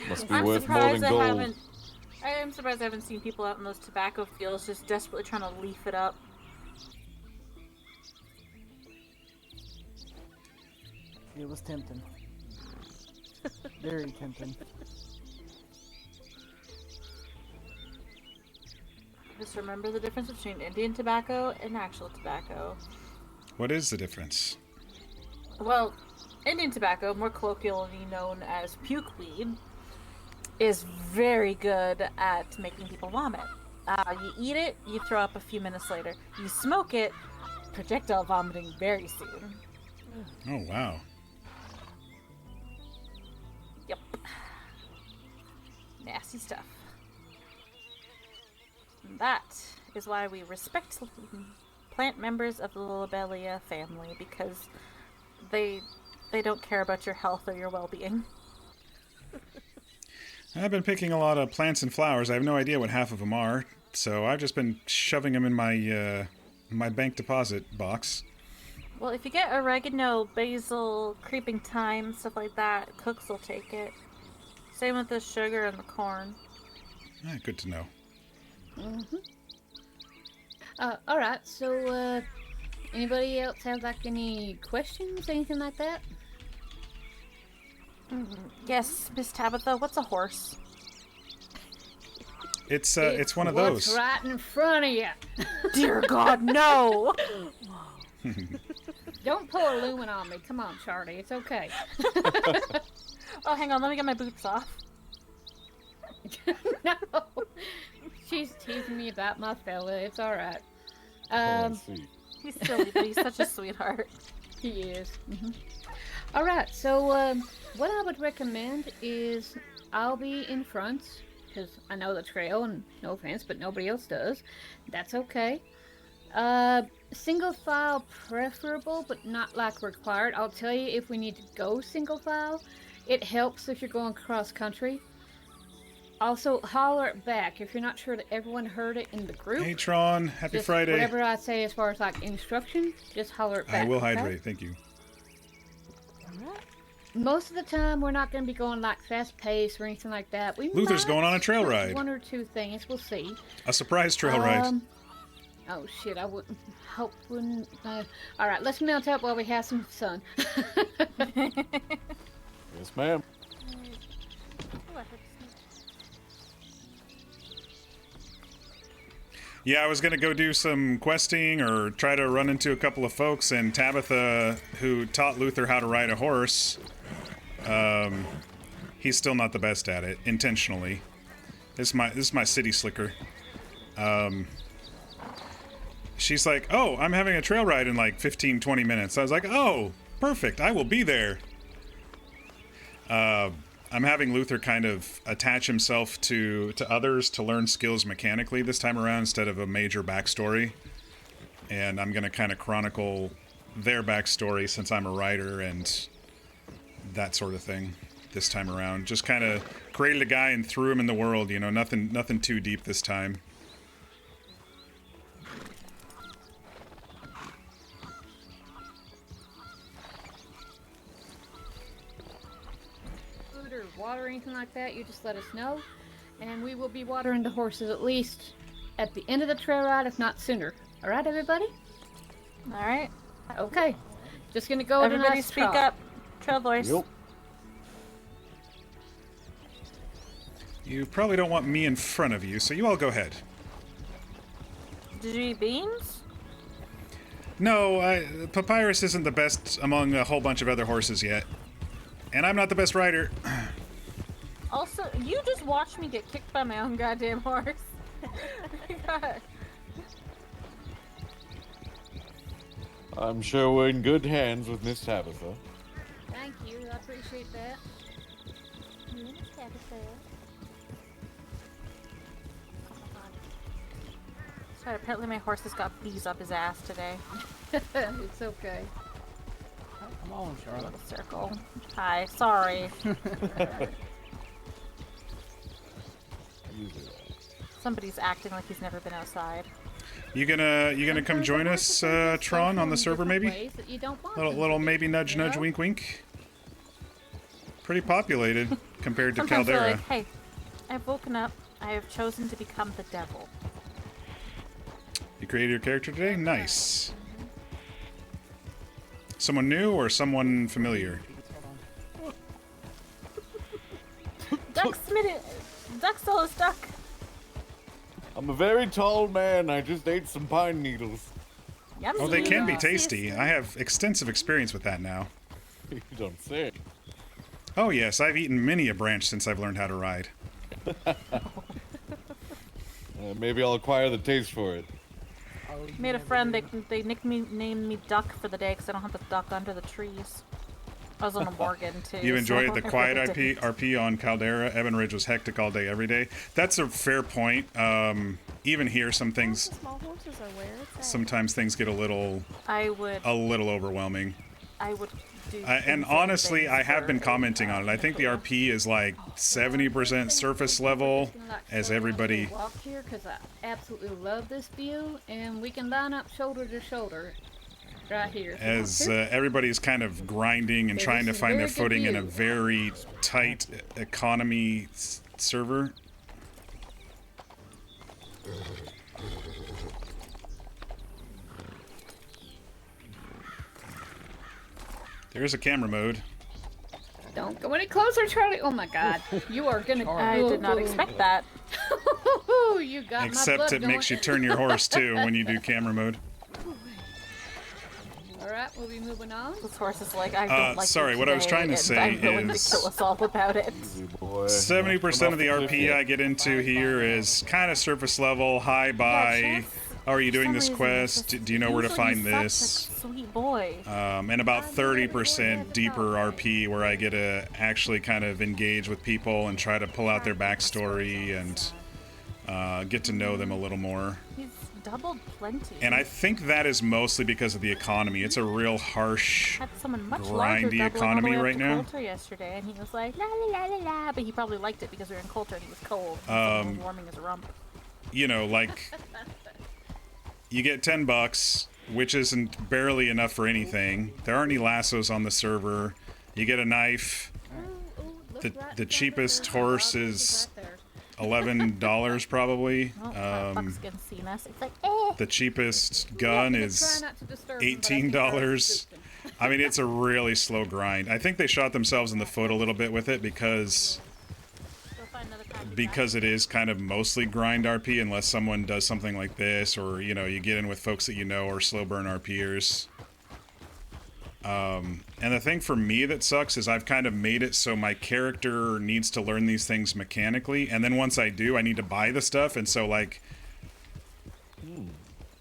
Must be I'm worth more than surprised I gold. haven't I am surprised I haven't seen people out in those tobacco fields just desperately trying to leaf it up. It was tempting. Very tempting. Just remember the difference between Indian tobacco and actual tobacco. What is the difference? Well, Indian tobacco, more colloquially known as puke weed, is very good at making people vomit. You eat it, you throw up a few minutes later. You smoke it, projectile vomiting very soon. Oh, wow. Yep. Nasty stuff. And that is why we respect plant members of the Lobelia family, because they don't care about your health or your well-being. I've been picking a lot of plants and flowers. I have no idea what half of them are, so I've just been shoving them in my bank deposit box. Well, if you get oregano, basil, creeping thyme, stuff like that, cooks will take it. Same with the sugar and the corn. Good to know. Mm-hmm. Alright, so, anybody else have, like, any questions, anything like that? Yes, Miss Tabitha, what's a horse? It's one of those. What's right in front of you? Dear God, no! Don't pull a lumen on me. Come on, Charlie. It's okay. Oh, hang on. Let me get my boots off. No. She's teasing me about my fella. It's alright. Sweet. He's silly, but he's such a sweetheart. He is. Mm-hmm. Alright, so what I would recommend is I'll be in front, because I know the trail, and no offense, but nobody else does. That's okay. Single file preferable, but not like required. I'll tell you if we need to go single file. It helps if you're going cross country. Also, holler it back if you're not sure that everyone heard it in the group. Hey Tron, happy Just Friday. whatever I say as far as like instruction, just holler it back. I will okay? hydrate, thank you. Most of the time, we're not going to be going like fast pace or anything like that. We Luther's might going on a trail do ride. One or two things, we'll see. A surprise trail ride. Oh shit! I wouldn't. Hope wouldn't. All right, let's mount up while we have some sun. Yes, ma'am. Yeah, I was gonna go do some questing or try to run into a couple of folks, and Tabitha, who taught Luther how to ride a horse, he's still not the best at it, intentionally. This is my city slicker. She's like, oh, I'm having a trail ride in like 15, 20 minutes. I was like, oh, perfect, I will be there. I'm having Luther kind of attach himself to others to learn skills mechanically this time around instead of a major backstory. And I'm going to kind of chronicle their backstory since I'm a writer and that sort of thing this time around. Just kind of created a guy and threw him in the world, you know, nothing too deep this time. Or water or anything like that, you just let us know, and we will be watering the horses at least at the end of the trail ride, if not sooner. All right, everybody? All right. Okay. Just gonna go. Everybody, with a nice speak trot. up. Trail voice. Yep. You probably don't want me in front of you, so you all go ahead. Did you eat beans? No, Papyrus isn't the best among a whole bunch of other horses yet. And I'm not the best rider. Also, you just watched me get kicked by my own goddamn horse. Oh my God. I'm sure we're in good hands with Miss Tabitha. Thank you. I appreciate that. Sorry, apparently my horse has got bees up his ass today. It's okay. Come on, Charlotte. Little circle. Hi, sorry. Somebody's acting like he's never been outside. You gonna come join us, Tron, on the server maybe? Little maybe nudge nudge wink wink. Pretty populated compared to Sometimes they're Caldera. like, hey, I've woken up I have chosen to become the devil. You created your character today? Nice. Someone new or someone familiar? Duck Smitty! Duck Soul is stuck! I'm a very tall man. I just ate some pine needles. Yummy. Oh, they can be tasty. I have extensive experience with that now. You don't say. Oh yes, I've eaten many a branch since I've learned how to ride. Maybe I'll acquire the taste for it. Made a friend. They named me Duck for the day because I don't have to duck under the trees. I was on a Morgan too. You enjoyed the so quiet I really RP on Caldera. Ebon Ridge was hectic all day, every day. That's a fair point. Even here, some things, Small horses are where it's at. sometimes things get a little overwhelming. I would do. And insane honestly, things I have for been a commenting on it. I think the RP is like 70% surface level, as everybody. Walk here because I absolutely love this view, and we can line up shoulder to shoulder, right here. if you want As to. everybody's kind of grinding and Okay, trying to this is find their very good footing in a view. very tight economy server. There is a camera mode. Don't go any closer, Charlie. Oh my God, you are gonna. I did not expect that. You got my Except blood it makes you going. turn your horse too when you do camera mode. All right, we'll be moving on. This horse is like, I don't like sorry, you what I was today, trying to and say I'm willing is- to kill us all about it. Easy boy. 70% of the I'm off RP cliff I get into here is kind of surface level, hi, bye. Chance, Oh, are you for doing some this reason, quest? just Do you know where to usually find he's such a this? Sweet boy. And about 30% deeper RP where I get to actually kind of engage with people and try to pull out their backstory and get to know them a little more. He's doubled plenty. And I think that is mostly because of the economy. It's a real harsh. had someone much larger grindy doubling economy all the way right up to now. Coulter yesterday, and he was like, la la la la la, but he probably liked it because we were in Coulter and he was cold. And he was warming his rump. You know, like, you get $10, which isn't barely enough for anything. There aren't any lassos on the server. You get a knife. The cheapest horse is $11 probably. Oh, Buckskin seen us. It's like, eh. The cheapest gun is $18. I mean, it's a really slow grind. I think they shot themselves in the foot a little bit with it because Go find another copy. it is kind of mostly grind RP unless someone does something like this, or you know, you get in with folks that you know are slow burn RPers. And the thing for me that sucks is I've kind of made it so my character needs to learn these things mechanically, and then once I do, I need to buy the stuff, and so like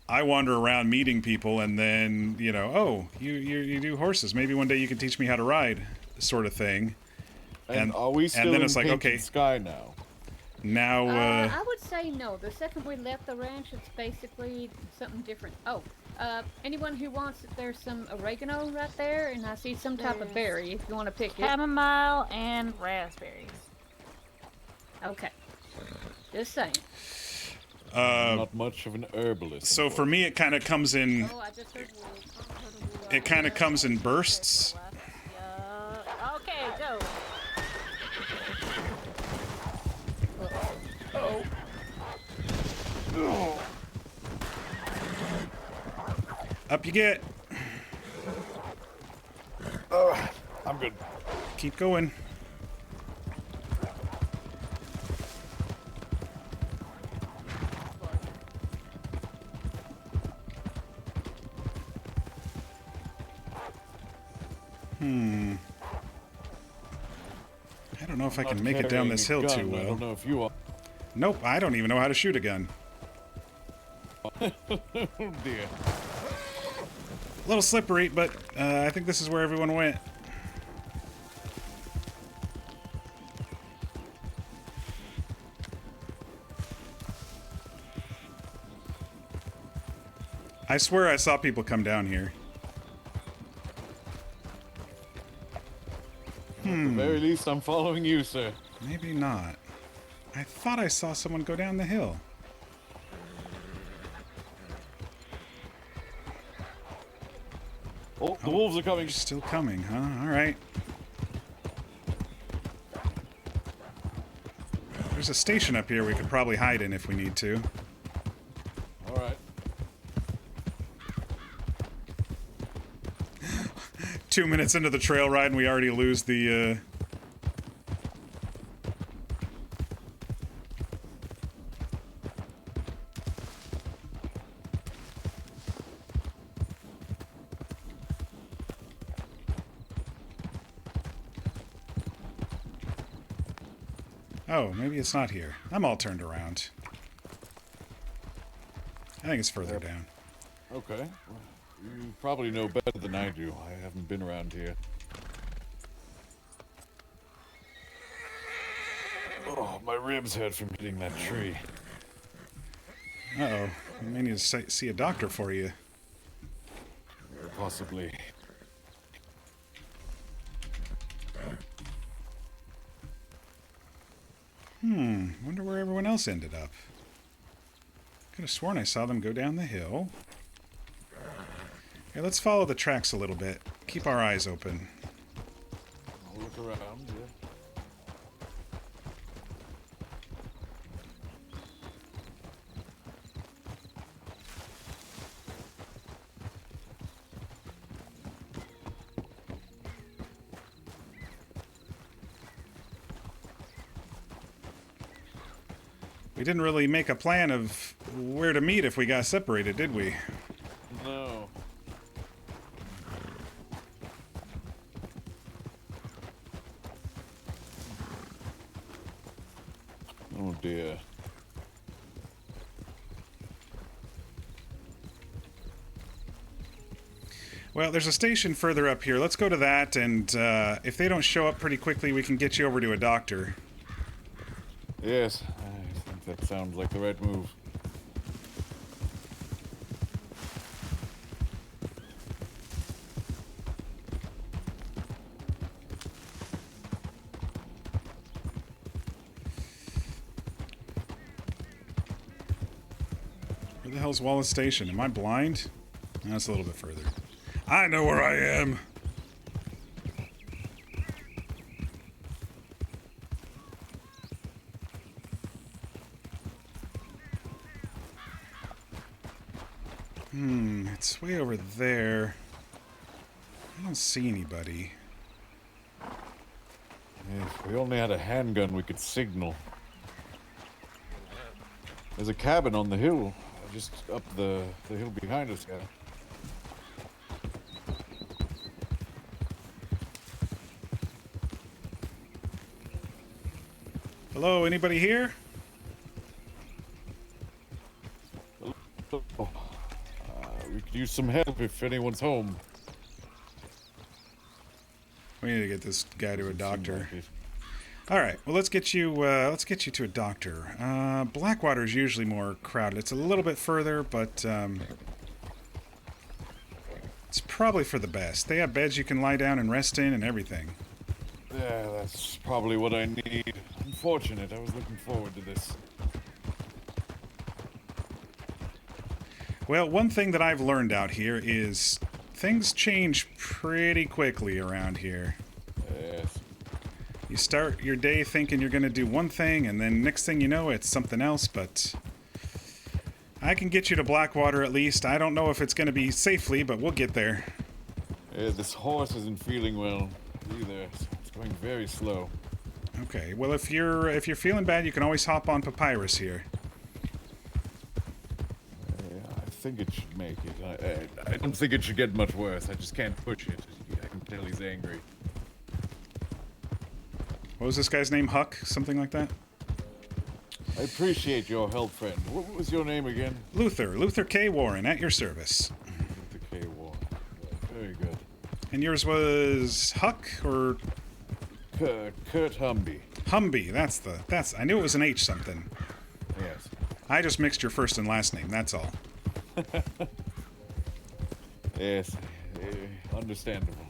I wander around meeting people, and then you know, oh, you do horses. Maybe one day you can teach me how to ride, sort of thing. And are we still then in it's like, Painted okay, Sky now? now I would say no. The second we left the ranch, it's basically something different. Oh, anyone who wants it, there's some oregano right there, and I see some type of berry if you want to pick it. Chamomile and raspberries. Okay. Just saying. Not much of an herbalist. so for me, it kind of comes in. Oh, I just heard wolves. It kind of comes in bursts. Yeah. Okay, go. Up you get. I'm good. Keep going. I don't know if I can make it down this hill too I don't well. know if you are. Nope, I don't even know how to shoot a gun. Oh dear. A little slippery, but I think this is where everyone went. I swear I saw people come down here. At the very least, I'm following you, sir. Maybe not. I thought I saw someone go down the hill. Oh, the wolves are coming. They're still coming, huh? All right. There's a station up here we could probably hide in if we need to. All right. 2 minutes into the trail ride and we already lose the, Oh, maybe it's not here. I'm all turned around. I think it's further down. Okay. You probably know better than I do. I haven't been around here. Oh, my ribs hurt from hitting that tree. Uh-oh. We may need to see a doctor for you. Possibly. Wonder where everyone else ended up. Could have sworn I saw them go down the hill. Okay, let's follow the tracks a little bit. Keep our eyes open. I'll look around, yeah. We didn't really make a plan of where to meet if we got separated, did we? No. Oh dear. Well, there's a station further up here. Let's go to that, and if they don't show up pretty quickly, we can get you over to a doctor. Yes, I think that sounds like the right move. Where the hell's Wallace Station? Am I blind? No, that's a little bit further. I know where I am! It's way over there. I don't see anybody. If we only had a handgun, we could signal. There's a cabin on the hill, just up the hill behind us, yeah. Hello, anybody here? We could use some help if anyone's home. We need to get this guy to a doctor. All right, well, let's get you to a doctor. Blackwater is usually more crowded. It's a little bit further, but it's probably for the best. They have beds you can lie down and rest in and everything. Yeah, that's probably what I need. Unfortunate, I was looking forward to this. Well, one thing that I've learned out here is things change pretty quickly around here. Yes. You start your day thinking you're going to do one thing, and then next thing you know, it's something else, but I can get you to Blackwater at least. I don't know if it's going to be safely, but we'll get there. Yeah, this horse isn't feeling well either. It's going very slow. Okay, well, if you're feeling bad, you can always hop on Papyrus here. I think it should make it. I don't think it should get much worse. I just can't push it. I can tell he's angry. What was this guy's name? Huck? Something like that? I appreciate your help, friend. What was your name again? Luther K. Warren, at your service. Luther K. Warren. Very good. And yours was Huck, or? Kurt Humby. Humby, I knew it was an H something. Yes. I just mixed your first and last name, that's all. Yes, understandable.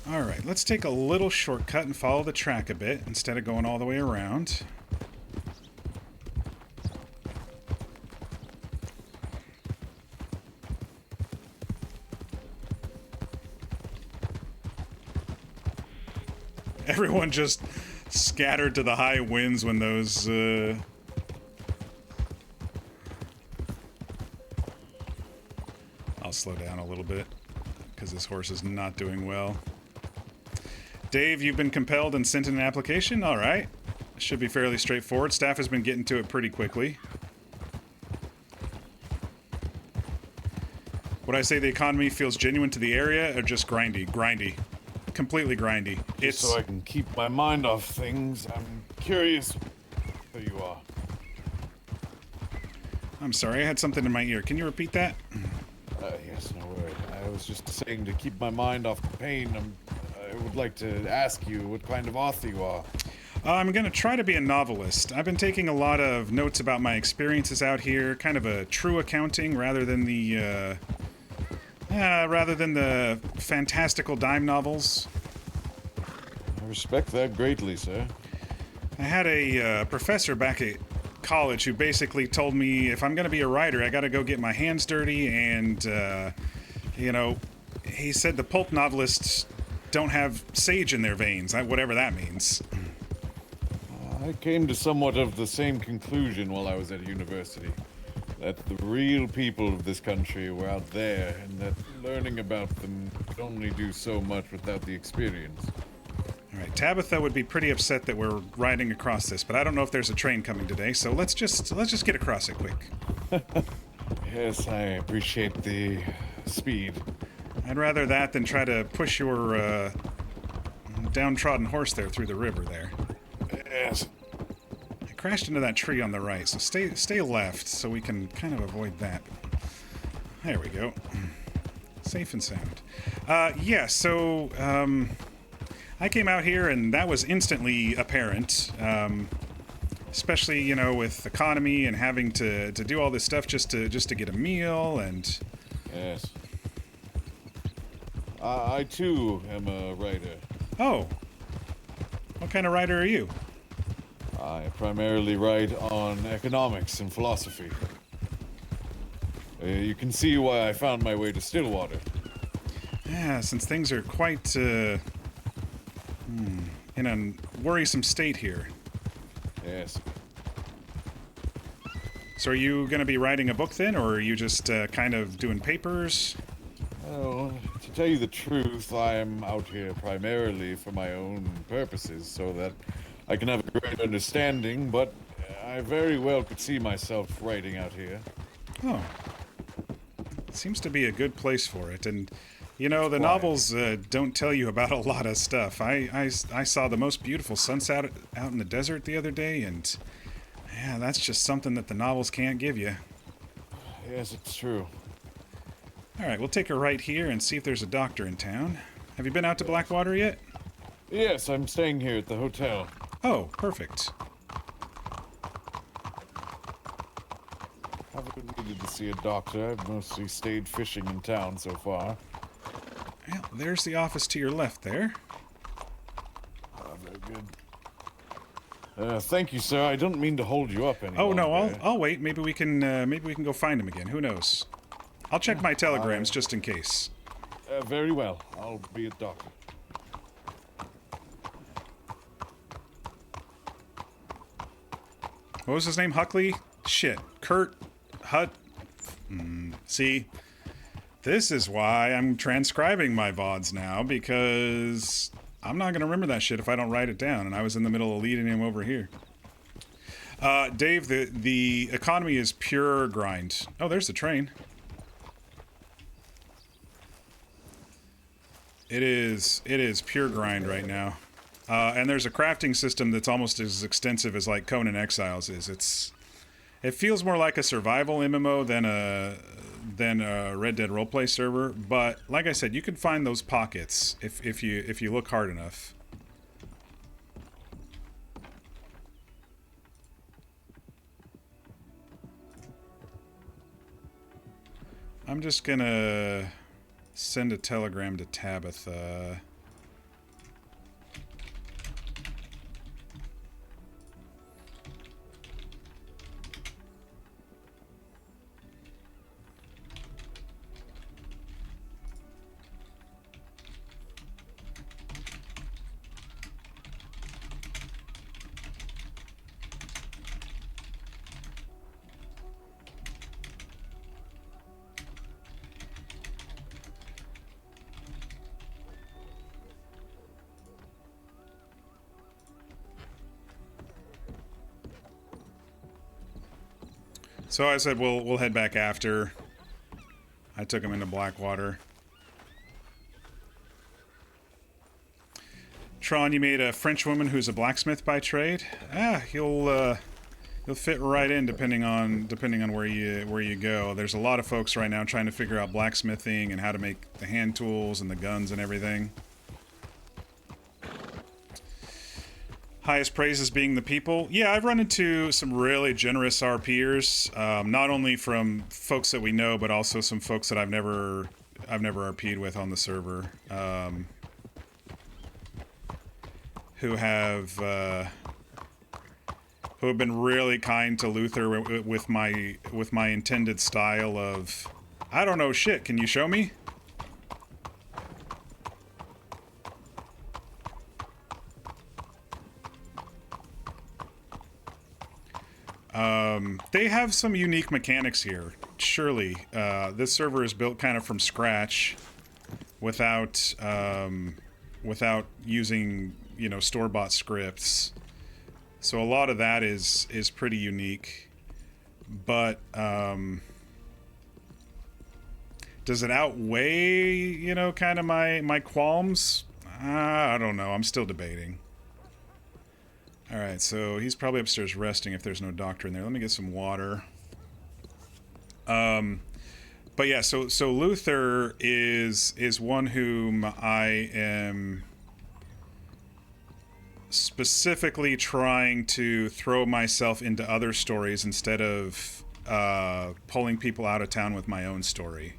Alright, let's take a little shortcut and follow the track a bit, instead of going all the way around. Everyone just scattered to the high winds when those, I'll slow down a little bit, because this horse is not doing well. Dave, you've been compelled and sent in an application? All right. Should be fairly straightforward. Staff has been getting to it pretty quickly. Would I say the economy feels genuine to the area, or just grindy? Grindy. Completely grindy. Just so I can keep my mind off things, I'm curious who you are. I'm sorry, I had something in my ear. Can you repeat that? Yes, no worry. I was just saying to keep my mind off the pain, I would like to ask you what kind of author you are. I'm going to try to be a novelist. I've been taking a lot of notes about my experiences out here, kind of a true accounting rather than the fantastical dime novels. I respect that greatly, sir. I had a professor back at college who basically told me if I'm going to be a writer, I got to go get my hands dirty, and, you know, he said the pulp novelists don't have sage in their veins, whatever that means. I came to somewhat of the same conclusion while I was at university. That the real people of this country were out there, and that learning about them could only do so much without the experience. All right, Tabitha would be pretty upset that we're riding across this, but I don't know if there's a train coming today, so let's just get across it quick. Yes, I appreciate the speed. I'd rather that than try to push your downtrodden horse there through the river there. Yes. I crashed into that tree on the right, so stay left so we can kind of avoid that. There we go. Safe and sound. Yeah, so I came out here and that was instantly apparent. Especially, you know, with economy and having to do all this stuff just to get a meal and... Yes. I too am a writer. Oh. What kind of writer are you? I primarily write on economics and philosophy. You can see why I found my way to Stillwater. Yeah, since things are quite in a worrisome state here. Yes. So are you going to be writing a book then, or are you just kind of doing papers? Well, to tell you the truth, I'm out here primarily for my own purposes, so that I can have a great understanding, but I very well could see myself writing out here. Oh. It seems to be a good place for it, and, you know, the novels don't tell you about a lot of stuff. I saw the most beautiful sunset out in the desert the other day, and, yeah, that's just something that the novels can't give you. Yes, it's true. All right, we'll take a right here and see if there's a doctor in town. Have you been out to Blackwater yet? Yes, I'm staying here at the hotel. Oh, perfect. Haven't needed to see a doctor. I've mostly stayed fishing in town so far. Well, there's the office to your left there. Oh, very good. Thank you, sir. I don't mean to hold you up any longer. Oh no, I'll wait. Maybe we can go find him again. Who knows? I'll check my telegrams just in case. Very well. I'll be a doctor. What was his name? Huckley? Shit. Kurt Hut. See, this is why I'm transcribing my VODs now, because I'm not going to remember that shit if I don't write it down, and I was in the middle of leading him over here. Dave, the economy is pure grind. Oh, there's the train. It is pure grind right now. And there's a crafting system that's almost as extensive as like Conan Exiles is. It feels more like a survival MMO than a Red Dead Roleplay server, but like I said, you can find those pockets if you look hard enough. I'm just gonna send a telegram to Tabitha. So I said we'll head back after. I took him into Blackwater. Tron, you made a French woman who's a blacksmith by trade. You'll fit right in depending on where you go. There's a lot of folks right now trying to figure out blacksmithing and how to make the hand tools and the guns and everything. Highest praises being the people. Yeah, I've run into some really generous RPers, not only from folks that we know, but also some folks that I've never RP'd with on the server, who have been really kind to Luther with my intended style of, I don't know shit. Can you show me? They have some unique mechanics here. Surely, this server is built kind of from scratch, without using, you know, store-bought scripts. So a lot of that is pretty unique. But does it outweigh, you know, kind of my qualms? I don't know. I'm still debating. Alright, so he's probably upstairs resting if there's no doctor in there. Let me get some water. But yeah, so Luther is one whom I am specifically trying to throw myself into other stories instead of pulling people out of town with my own story.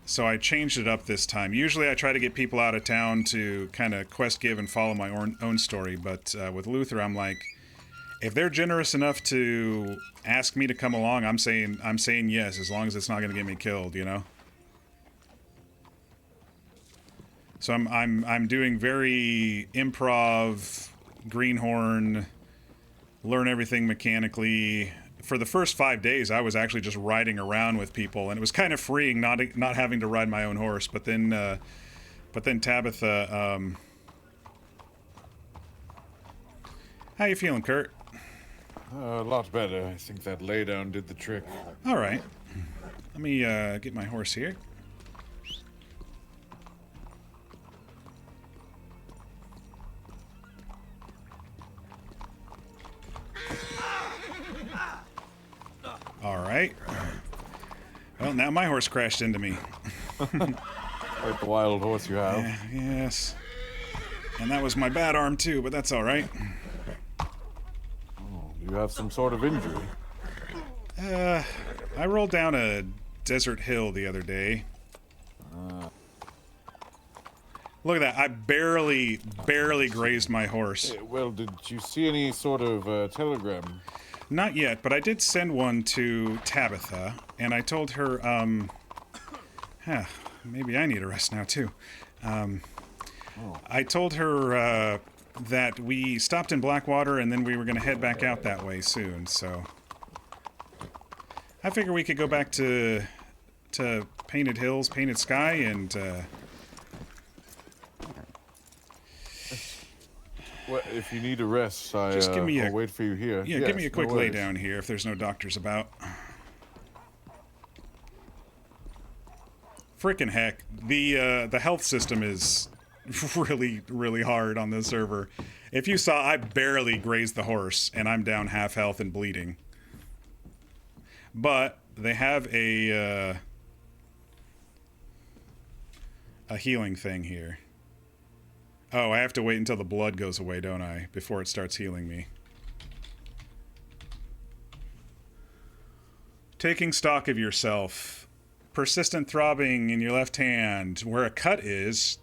So I changed it up this time. Usually I try to get people out of town to kind of quest give and follow my own story, but with Luther I'm like, if they're generous enough to ask me to come along, I'm saying yes, as long as it's not going to get me killed, you know? So I'm doing very improv, greenhorn, learn everything mechanically. For the first 5 days, I was actually just riding around with people, and it was kind of freeing not having to ride my own horse. But then Tabitha, how you feeling, Kurt? A lot better. I think that laydown did the trick. All right. Let me get my horse here. All right. Well, now my horse crashed into me. Quite the wild horse you have. Yes. And that was my bad arm too, but that's all right. Oh, you have some sort of injury. I rolled down a desert hill the other day. Look at that. I barely grazed my horse. Well, did you see any sort of telegram? Not yet, but I did send one to Tabitha, and I told her, maybe I need a rest now, too. I told her that we stopped in Blackwater, and then we were going to head back out that way soon, so... I figure we could go back to Painted Hills, Painted Sky, and, Well, if you need a rest, I'll wait for you here. Yeah, yes, give me a quick no lay worries. down here if there's no doctors about. Frickin' heck. The health system is really hard on this server. If you saw, I barely grazed the horse, and I'm down half health and bleeding. But they have a healing thing here. Oh, I have to wait until the blood goes away, don't I? Before it starts healing me. Taking stock of yourself. Persistent throbbing in your left hand. Where a cut is,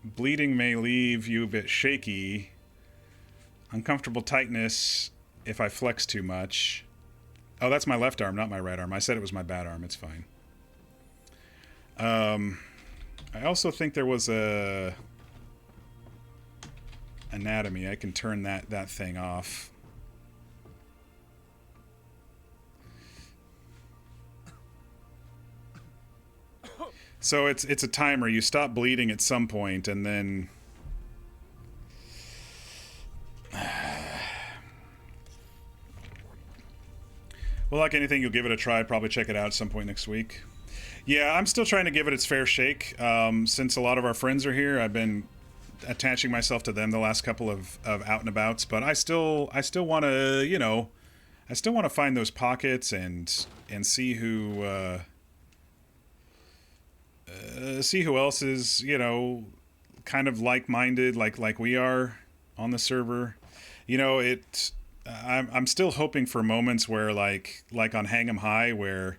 bleeding may leave you a bit shaky. Uncomfortable tightness if I flex too much. Oh, that's my left arm, not my right arm. I said it was my bad arm. It's fine. I also think there was a... anatomy. I can turn that thing off. So it's a timer. You stop bleeding at some point, and then Well, like anything, you'll give it a try. Probably check it out at some point next week. Yeah, I'm still trying to give it its fair shake. Since a lot of our friends are here, I've been attaching myself to them the last couple of out and abouts. But I still want to, you know, I still want to find those pockets and see who else is, you know, kind of like-minded, like we are on the server. You know, I'm still hoping for moments where like on Hang 'em High, where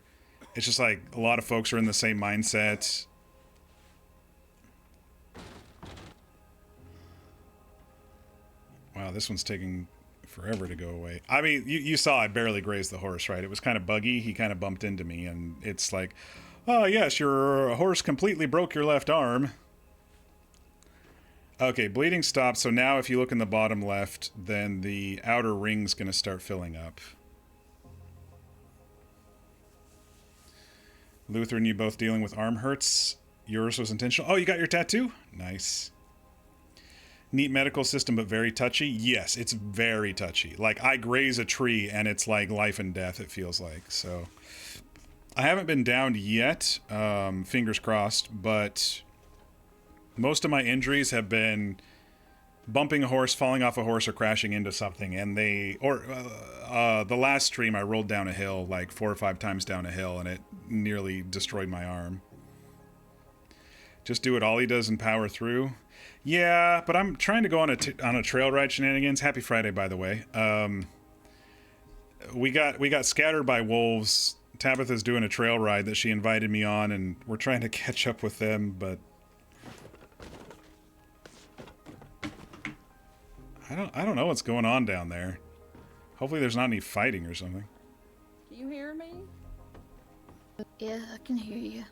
it's just like a lot of folks are in the same mindset. Wow, this one's taking forever to go away. I mean, you saw I barely grazed the horse, right? It was kind of buggy. He kind of bumped into me, and it's like, oh yes, your horse completely broke your left arm. Okay, bleeding stopped. So now if you look in the bottom left, then the outer ring's going to start filling up. Luther and you both dealing with arm hurts. Yours was intentional. Oh, you got your tattoo? Nice. Neat medical system, but very touchy. Yes, it's very touchy. Like, I graze a tree, and it's like life and death, it feels like. So, I haven't been downed yet, fingers crossed, but most of my injuries have been bumping a horse, falling off a horse, or crashing into something. And the last stream I rolled down a hill, like 4 or 5 times down a hill, and it nearly destroyed my arm. Just do what Ollie does and power through. Yeah, but I'm trying to go on a trail ride shenanigans. Happy Friday, by the way. We got scattered by wolves. Tabitha's doing a trail ride that she invited me on, and we're trying to catch up with them, but I don't know what's going on down there. Hopefully there's not any fighting or something. Can you hear me? Yeah, I can hear you.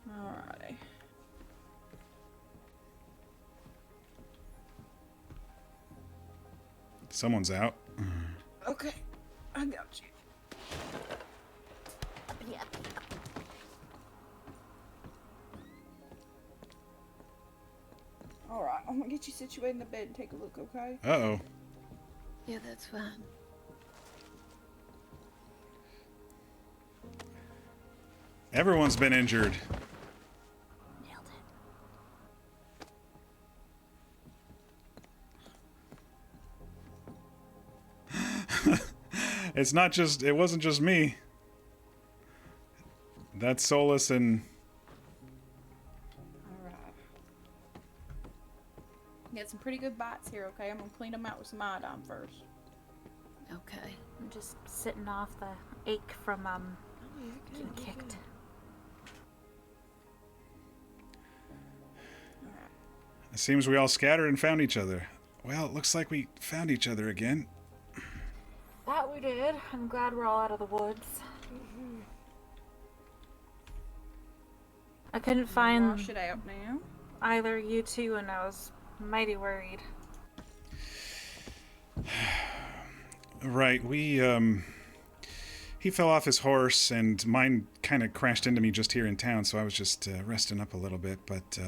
Alrighty. Someone's out. Okay, I got you. Yeah. Alright, I'm gonna get you situated in the bed and take a look, okay? Uh-oh. Yeah, that's fine. Everyone's been injured. Nailed it. It wasn't just me. That's Solus and... Alright. Got some pretty good bites here, okay? I'm gonna clean them out with some iodine first. Okay. I'm just sitting off the ache from getting kicked. It seems we all scattered and found each other. Well, it looks like we found each other again. That we did. I'm glad we're all out of the woods. I couldn't find Wash it out now. either you two, and I was mighty worried. Right, he fell off his horse, and mine kind of crashed into me just here in town, so I was just resting up a little bit, but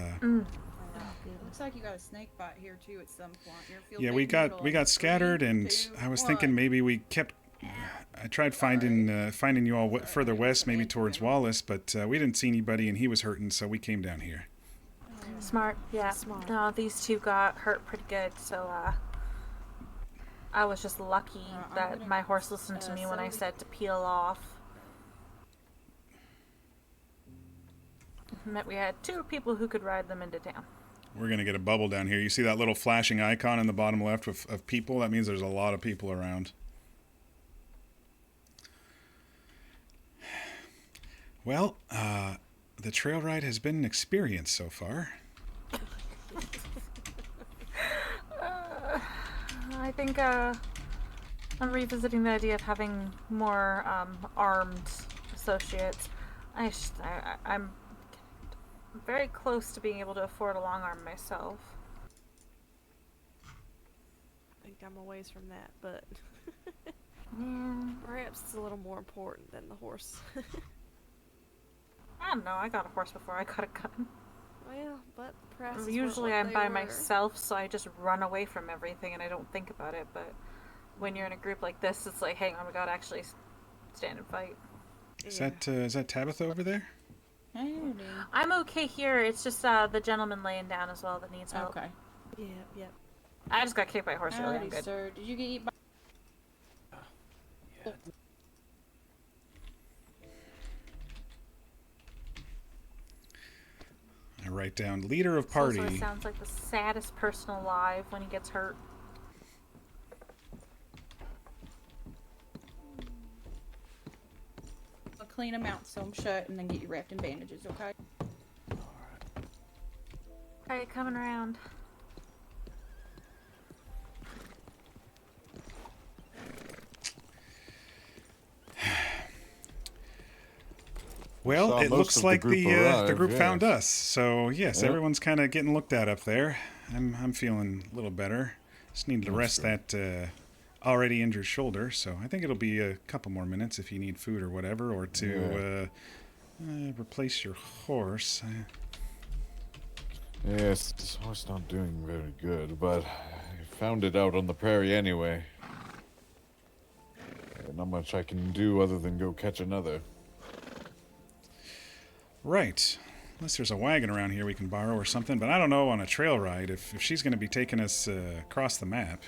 Looks like you got a snake bite here too at some point. Your field yeah, day we got scattered, 3, and 2, I was 1. thinking maybe we kept... I tried finding you all further west, maybe towards Wallace, but we didn't see anybody, and he was hurting, so we came down here. Smart, yeah. Smart. No, these two got hurt pretty good, so I was just lucky that my horse listened to me when I said to peel off. Meant we had 2 people who could ride them into town. We're going to get a bubble down here. You see that little flashing icon in the bottom left of people? That means there's a lot of people around. Well, the trail ride has been an experience so far. I think I'm revisiting the idea of having more armed associates. I'm very close to being able to afford a long arm myself. I think I'm a ways from that, but Yeah. perhaps it's a little more important than the horse. I don't know, I got a horse before I got a gun. Well, but perhaps Usually I'm by myself, so I just run away from everything and I don't think about it, but when you're in a group like this, it's like, hang on, we gotta actually stand and fight. Is that Tabitha over there? Howdy. I'm okay here. It's just the gentleman laying down as well that needs help. Okay. Yep. I just got kicked by a horse earlier. I'm Howdy, good. sir. Did you get eaten by... I write down leader of This party. also sounds like the saddest person alive when he gets hurt. I'll clean them out, sew them shut, and then get you wrapped in bandages, okay? Alright, coming around. Well, Saw it most looks of the like group the arrive, group yes. found us. So yes, Yep. everyone's kind of getting looked at up there. I'm feeling a little better. Just need to That's rest good. that already injured shoulder. So I think it'll be a couple more minutes if you need food or whatever, or to replace your horse. Yes, this horse not doing very good, but I found it out on the prairie anyway. Not much I can do other than go catch another. Right. Unless there's a wagon around here we can borrow or something, but I don't know on a trail ride if she's going to be taking us across the map.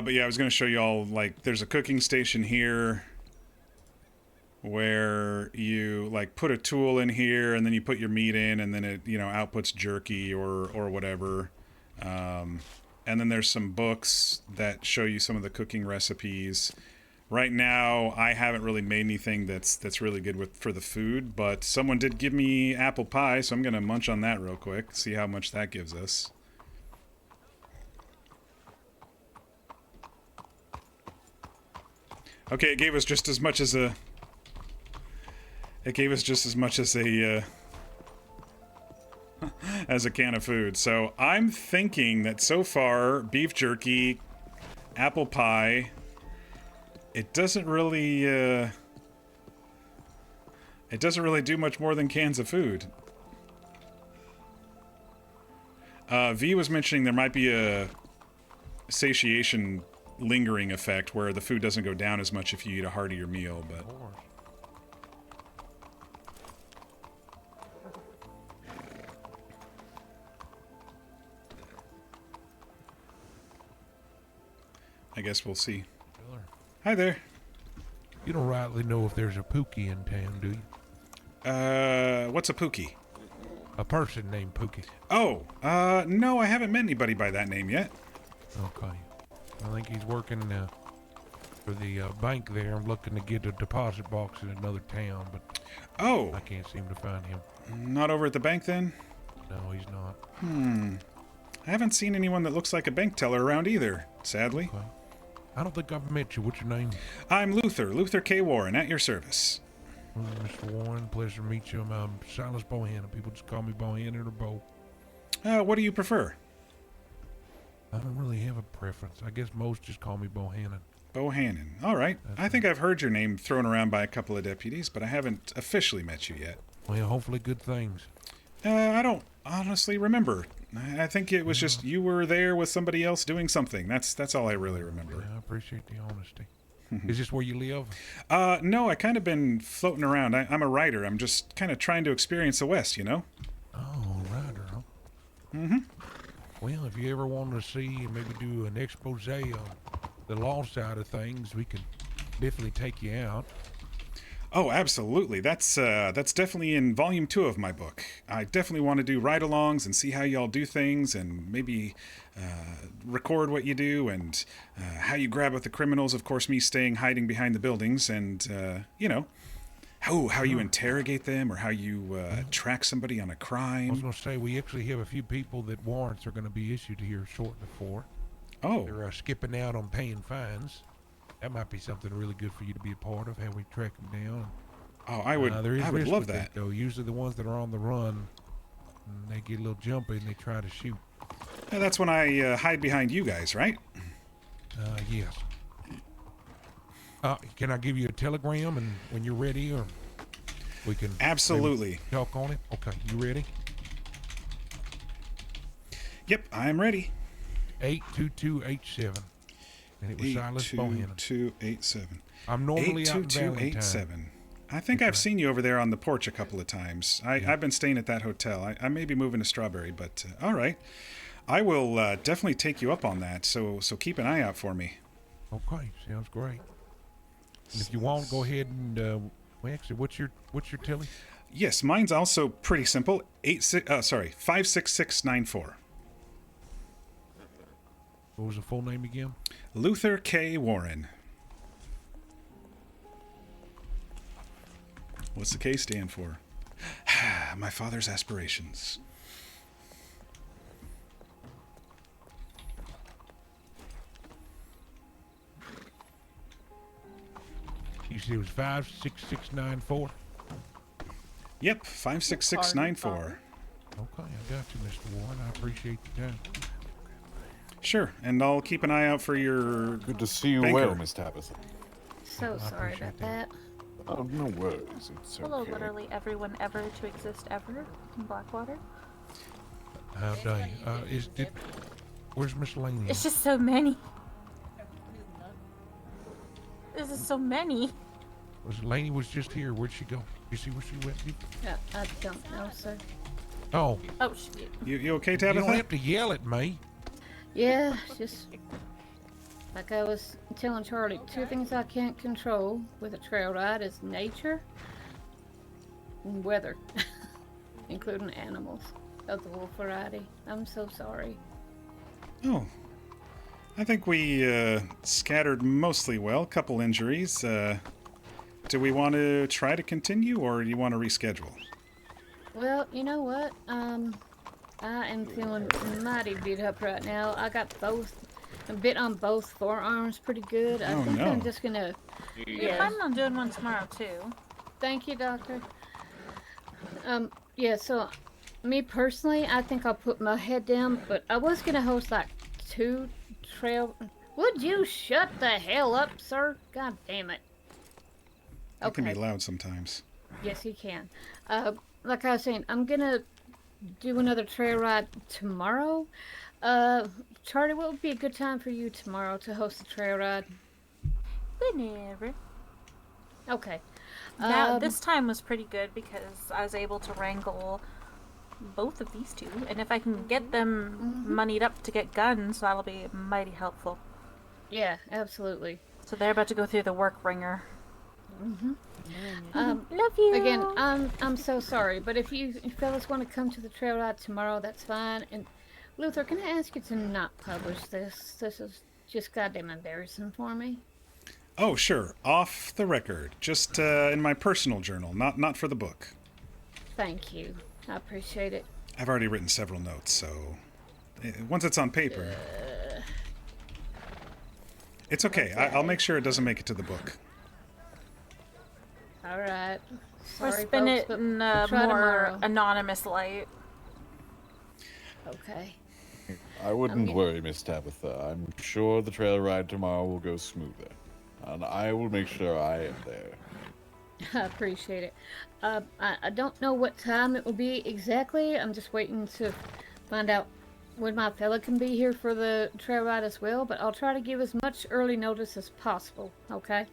But yeah, I was going to show you all, like, there's a cooking station here where you, like, put a tool in here and then you put your meat in and then it, you know, outputs jerky or whatever. And then there's some books that show you some of the cooking recipes. Right now, I haven't really made anything that's really good for the food, but someone did give me apple pie, so I'm going to munch on that real quick, see how much that gives us. Okay, it gave us just as much as a... It gave us just as much as a... as a can of food. So I'm thinking that so far, beef jerky, apple pie, it doesn't really do much more than cans of food. V was mentioning there might be a satiation lingering effect where the food doesn't go down as much if you eat a heartier meal, but I guess we'll see. Hi there. You don't rightly know if there's a Pookie in town, do you? What's a Pookie? A person named Pookie. Oh, no, I haven't met anybody by that name yet. Okay. I think he's working for the bank there. I'm looking to get a deposit box in another town, but Oh, I can't seem to find him. not over at the bank then? No, he's not. I haven't seen anyone that looks like a bank teller around either, sadly. Okay. I don't think I've met you. What's your name? I'm Luther K. Warren, at your service. Well, Mr. Warren, pleasure to meet you. I'm Silas Bohannon. People just call me Bohannon or Bo. What do you prefer? I don't really have a preference. I guess most just call me Bohannon. Bohannon. All right. That's I think I've heard your name thrown around by a couple of deputies, but I haven't officially met you yet. Well, hopefully good things. I don't honestly remember. I think it was just you were there with somebody else doing something. That's all I really remember. Yeah, I appreciate the honesty. Is this where you live? No, I kind of been floating around. I'm a writer. I'm just kind of trying to experience the West, you know? Oh, rider, huh? Mm-hmm. Well, if you ever wanted to see and maybe do an expose on the law side of things, we could definitely take you out. Oh, absolutely. That's definitely in volume 2 of my book. I definitely want to do ride-alongs and see how y'all do things and maybe record what you do and how you grab at the criminals. Of course, me hiding behind the buildings and, you know, how you interrogate them or how you track somebody on a I was crime. going to say, we actually have a few people that warrants are going to be issued here shortly for. Oh, They're skipping out on paying fines. That might be something really good for you to be a part of, how we track them down. oh, I would There is risk love with it, that. though. Usually the ones that are on the run, they get a little jumpy and they try to shoot. Yeah, that's when I hide behind you guys, right? Yes. Can I give you a telegram and when you're ready, or we can Absolutely talk on it? Okay, you ready? Yep, I'm ready. 82287. And it was Silas Bohannon. 82287. I'm normally out in 82287. I think I've seen you over there on the porch a couple of times. I've been staying at that hotel. I may be moving to Strawberry, but all right. I will definitely take you up on that, so keep an eye out for me. Okay, sounds great. And if you want, go ahead and well, actually, what's your Tilly? Yes, mine's also pretty simple. 56694. What was the full name again? Luther K. Warren. What's the K stand for? My father's aspirations. You said it was 56694. Yep, 56694. Okay, I got you, Mr. Warren. I appreciate the time. Sure, and I'll keep an eye out for your. Good to see you banker. well, Miss Tabitha. So sorry about that. Oh, no worries. It's Hello, okay. literally everyone ever to exist ever in Blackwater. How dare you? Where's Miss Laney? It's just so many. This is so many. Laney was just here. Where'd she go? You see where she went? I don't know, sir. Oh. Oh, shit. You okay, You Tabitha? don't have to yell at me. Yeah, just like I was telling Charlie, two things I can't control with a trail ride is nature and weather, including animals of the wolf variety. I'm so sorry. Oh, I think we scattered mostly well. Couple injuries. Do we want to try to continue, or do you want to reschedule? Well, you know what? I am feeling mighty beat up right now. I got a bit on both forearms pretty good. I think I'm just gonna. You're planning on doing one tomorrow too. Thank you, doctor. Yeah, so me personally, I think I'll put my head down, but I was gonna host like 2 trail. Would you shut the hell up, sir? God damn it. It can be loud sometimes. Yes, you can. Like I was saying, I'm gonna do another trail ride tomorrow. Charlie, what would be a good time for you tomorrow to host a trail ride? Whenever. Okay. Now, this time was pretty good because I was able to wrangle both of these two, and if I can get them moneyed up to get guns, that'll be mighty helpful. Yeah, absolutely. So they're about to go through the work ringer. Love you. Again, I'm so sorry, but if you fellas want to come to the trail ride tomorrow, that's fine. And Luther, can I ask you to not publish this? This is just goddamn embarrassing for me. Oh, sure. Off the record. Just in my personal journal, not for the book. Thank you. I appreciate it. I've already written several notes, so once it's on paper, it's okay. I'll make sure it doesn't make it to the book. All right. Or Sorry, spin folks, it but in we'll a try more tomorrow. anonymous light. Okay. I wouldn't worry, Miss Tabitha. I'm sure the trail ride tomorrow will go smoother. And I will make sure I am there. I appreciate it. I don't know what time it will be exactly. I'm just waiting to find out when my fella can be here for the trail ride as well, but I'll try to give as much early notice as possible, okay?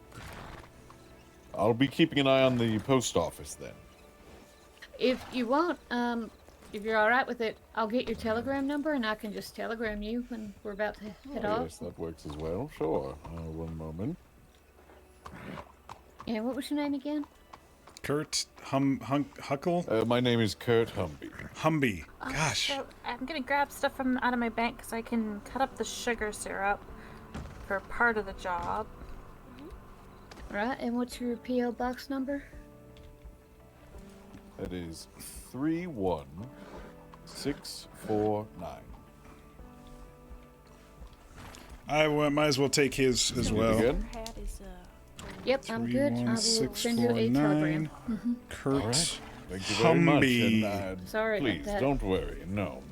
I'll be keeping an eye on the post office then. If you want, if you're alright with it, I'll get your telegram number and I can just telegram you when we're about to head off. Yes, that works as well. Sure. One moment. Yeah, what was your name again? Kurt Huckle? My name is Kurt Humby. Humby. Gosh. So I'm gonna grab stuff from out of my bank because I can cut up the sugar syrup for part of the job. Right, and what's your P.O. box number? That is 31649. I might as well take his as well. Good? Yep, I'm good. I will send you a telegram. 31649. Kurt All right. Thank you very much. Humby. And, Sorry about please, that. don't worry. No.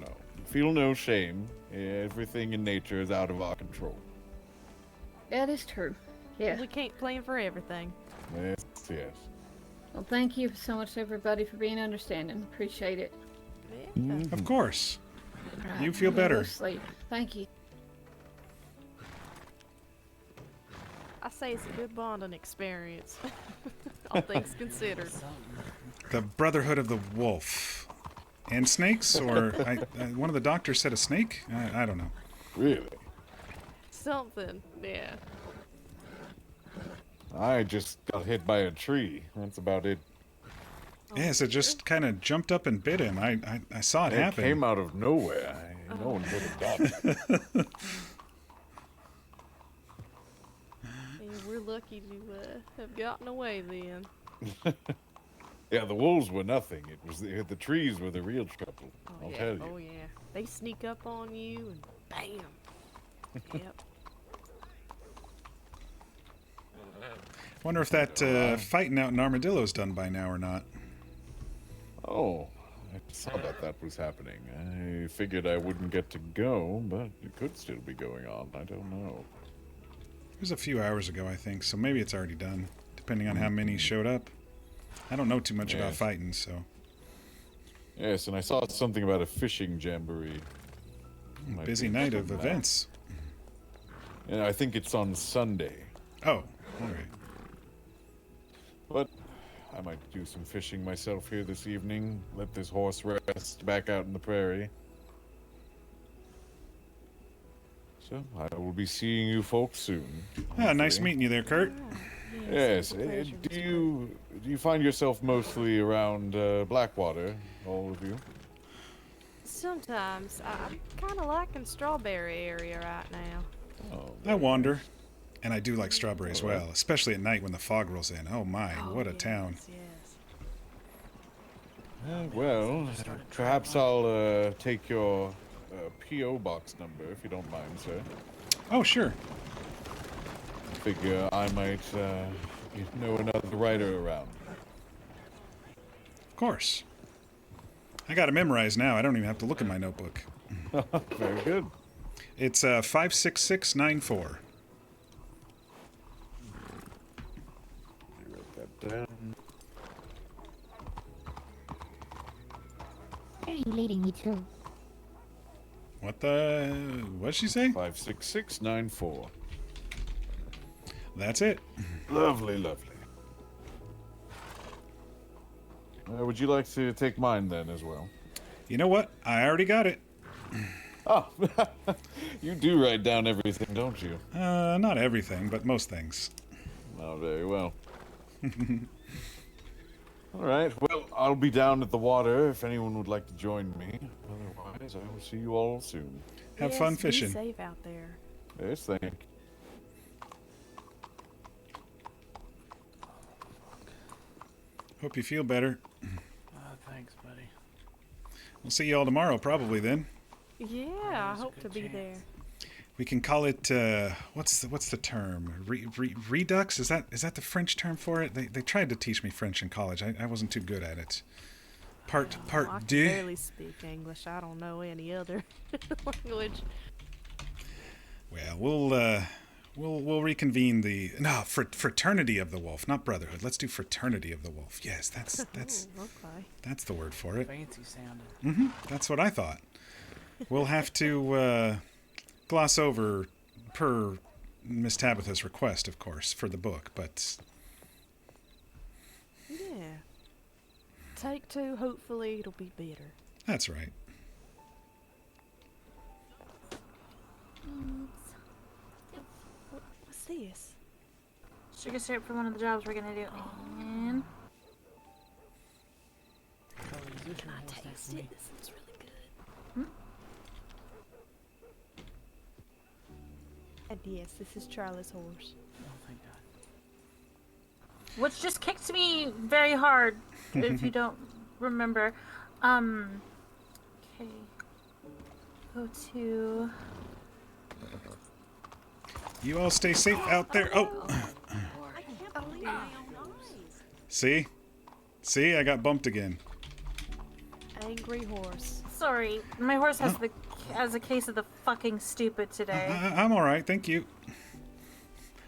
Feel no shame. Everything in nature is out of our control. That is true. Yeah. We can't plan for everything. Yes, yes. Well, thank you so much, everybody, for being understanding. Appreciate it. Yeah. Of course. Right, You feel I'm gonna go better. sleep. Thank you. I say it's a good bonding experience. All things considered. The Brotherhood of the Wolf. And snakes? Or one of the doctors said a snake? I don't know. Really? Something, yeah. I just got hit by a tree. That's about it. Yes, it just kind of jumped up and bit him. I saw it happen. It came out of nowhere. No one could have done it. Yeah, we're lucky to have gotten away then. Yeah, the wolves were nothing. It was the trees were the real trouble. I'll Yeah. tell you. Oh, yeah. They sneak up on you and bam. Yep. Wonder if that fighting out in Armadillo's done by now or not. Oh, I saw that was happening. I figured I wouldn't get to go, but it could still be going on. I don't know. It was a few hours ago, I think, so maybe it's already done, depending on how many showed up. I don't know too much about fighting, so... Yes, and I saw something about a fishing jamboree. Busy night of events. Yeah, I think it's on Sunday. Oh, alright. But I might do some fishing myself here this evening. Let this horse rest back out in the prairie. So I will be seeing you folks soon. Ah, nice meeting you there, Kurt. Yes. Do you find yourself mostly around Blackwater, all of you? Sometimes. I'm kind of liking Strawberry area right now. Oh, I wander. And I do like Strawberry as well, especially at night when the fog rolls in. Oh my, what a town. Yes. Well, perhaps I'll take your P.O. box number, if you don't mind, sir. Oh, sure. Figure I might know another writer around. Of course. I got it memorized now. I don't even have to look at my notebook. Very good. It's 56694. Down. Where are you leading me to? What'd she say? 56694. That's it. Lovely, lovely. Would you like to take mine then as well? You know what? I already got it. Oh, you do write down everything, don't you? Not everything, but most things. Oh, very well. All right. Well, I'll be down at the water if anyone would like to join me. Otherwise, I will see you all soon. Have fun fishing. Be safe out there. Yes, thank you. Hope you feel better. Thanks, buddy. We'll see you all tomorrow, probably then. Yeah, I hope to be there. We can call it what's the term? Redux? Is that the French term for it? They tried to teach me French in college. I wasn't too good at it. Part I can deux. barely speak English. I don't know any other language. Well, we'll reconvene fraternity of the wolf, not brotherhood. Let's do fraternity of the wolf. Yes, that's Okay. that's the word for it. Fancy sounding. That's what I thought. We'll have to gloss over per Miss Tabitha's request, of course, for the book, but Yeah. Take two. Hopefully, it'll be better. that's right. What's this? Sugar syrup for one of the jobs we're gonna do. And Musician I horse next taste to me. it. This looks really good. And yes, this is Charlie's horse. Oh, thank God. which just kicked me very hard, if you don't remember. Okay. Go to. You all stay safe out there. Oh. See? See? I got bumped again. Angry horse. Sorry, my horse has a case of the fucking stupid today. I'm all right, thank you.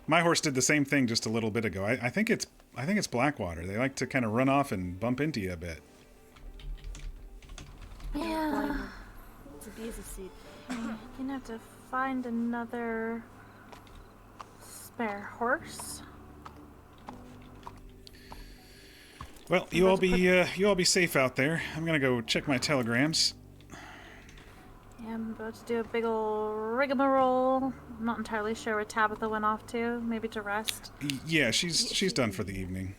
My horse did the same thing just a little bit ago. I think it's Blackwater. They like to kind of run off and bump into you a bit. Yeah. It's a busy city. You're gonna have to find another spare horse. Well, you all be safe out there. I'm gonna go check my telegrams. Yeah, I'm about to do a big ol' rigmarole. I'm not entirely sure where Tabitha went off to. Maybe to rest. Yeah, she's done for the evening.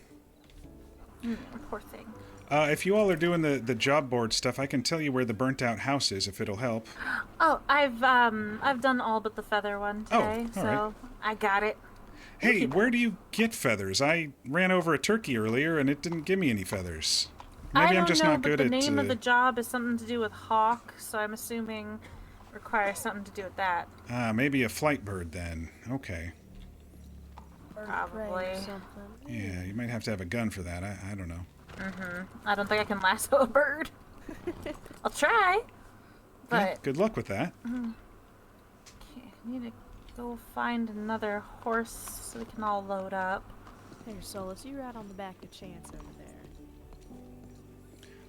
Poor thing. If you all are doing the job board stuff, I can tell you where the burnt out house is if it'll help. Oh, I've done all but the feather one today, all so right. I got it. Hey, where do you get feathers? I ran over a turkey earlier and it didn't give me any feathers. Maybe I'm just not good at. The name of the job is something to do with hawk, so I'm assuming requires something to do with that. Maybe a flight bird then. Okay. Probably. Yeah, you might have to have a gun for that. I don't know. I don't think I can lasso a bird. I'll try, but Yeah, good luck with that. okay, I need to go find another horse so we can all load up. Here, Solus, you ride on the back of Chance over there.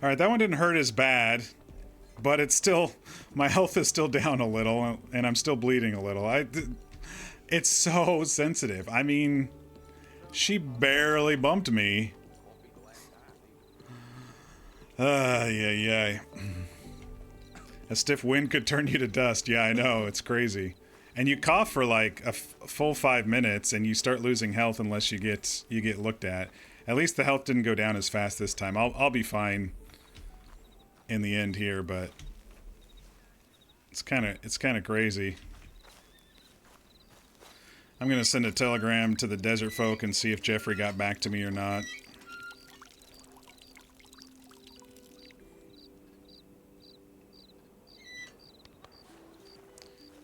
All right, that one didn't hurt as bad, but it's still, my health is still down a little, and I'm still bleeding a little. It's so sensitive. I mean, she barely bumped me. Yeah. A stiff wind could turn you to dust. Yeah, I know. It's crazy. And you cough for like a full 5 minutes, and you start losing health unless you get looked at. At least the health didn't go down as fast this time. I'll be fine in the end here, but it's kind of crazy. I'm gonna send a telegram to the desert folk and see if Jeffrey got back to me or not.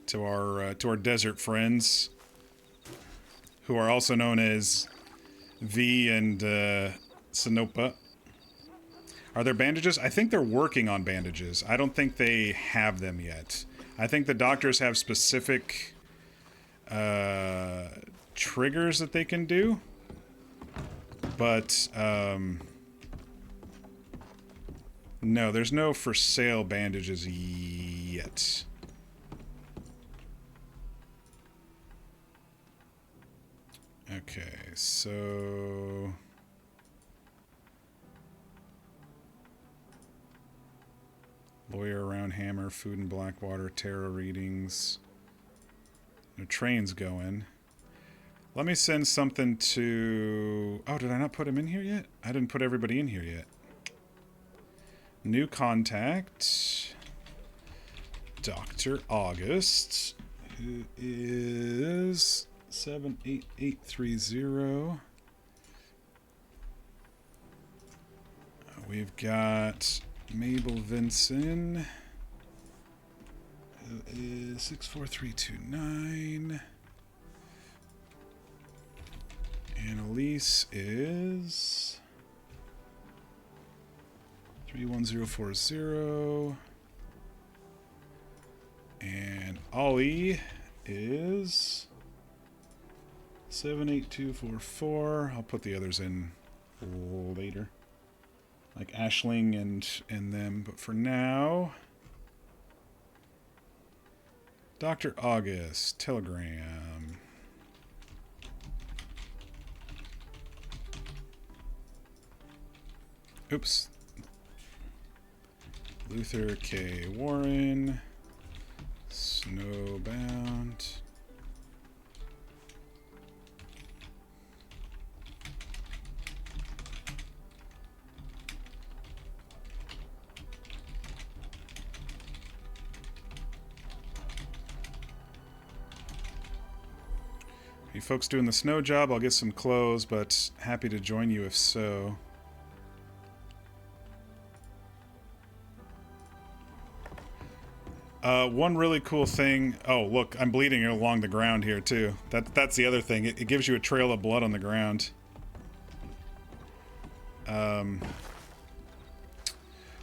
To our desert friends, who are also known as V and Sinopa. Are there bandages? I think they're working on bandages. I don't think they have them yet. I think the doctors have specific triggers that they can do, but no, there's no for sale bandages yet. Okay, so lawyer around Hammer, food and Blackwater, tarot readings. No trains going. Let me send something to... Oh, did I not put him in here yet? I didn't put everybody in here yet. New contact. Dr. August, who is 78830. We've got Mabel Vinson, who is 64329. And Elise is 31040. And Ollie is 78244. I'll put the others in later. Like Ashling and them. But for now, Dr. August, telegram. Oops. Luther K. Warren. Snowbound. You folks doing the snow job, I'll get some clothes, but happy to join you if so. One really cool thing. Oh, look, I'm bleeding along the ground here too. That's the other thing. It gives you a trail of blood on the ground.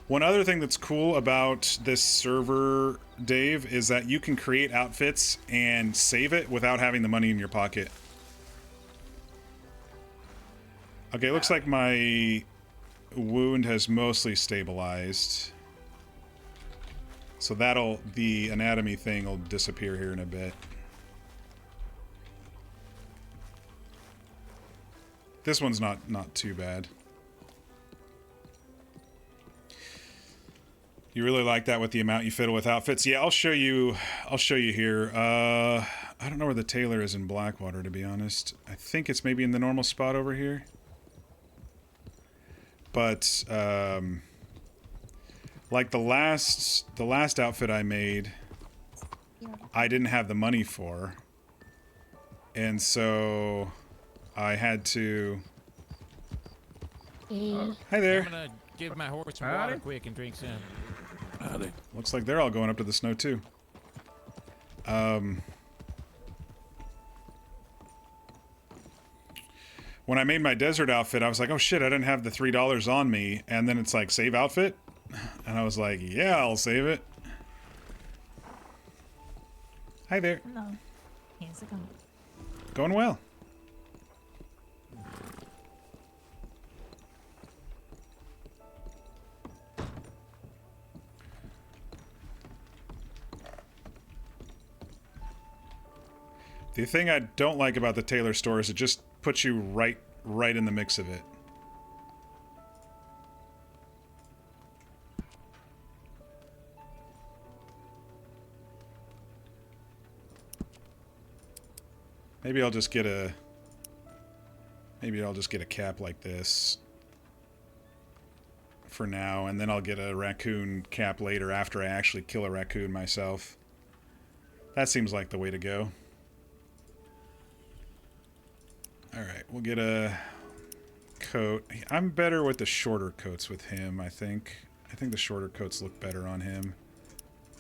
One other thing that's cool about this server, Dave, is that you can create outfits and save it without having the money in your pocket. Okay, looks like my wound has mostly stabilized. So the anatomy thing will disappear here in a bit. This one's not too bad. You really like that with the amount you fiddle with outfits? Yeah, I'll show you here. I don't know where the tailor is in Blackwater, to be honest. I think it's maybe in the normal spot over here. But like the last outfit I made, I didn't have the money for. And so I had to... Hi there. I'm gonna give my horse some water quick and drink some. Looks like they're all going up to the snow too. When I made my desert outfit, I was like, oh shit, I didn't have the $3 on me. And then it's like, save outfit? And I was like, yeah, I'll save it. Hi there. Hello. How's it going? Going well. The thing I don't like about the tailor store is it just puts you right in the mix of it. Maybe I'll just get a cap like this for now, and then I'll get a raccoon cap later after I actually kill a raccoon myself. That seems like the way to go. Alright, we'll get a coat. I'm better with the shorter coats with him, I think. I think the shorter coats look better on him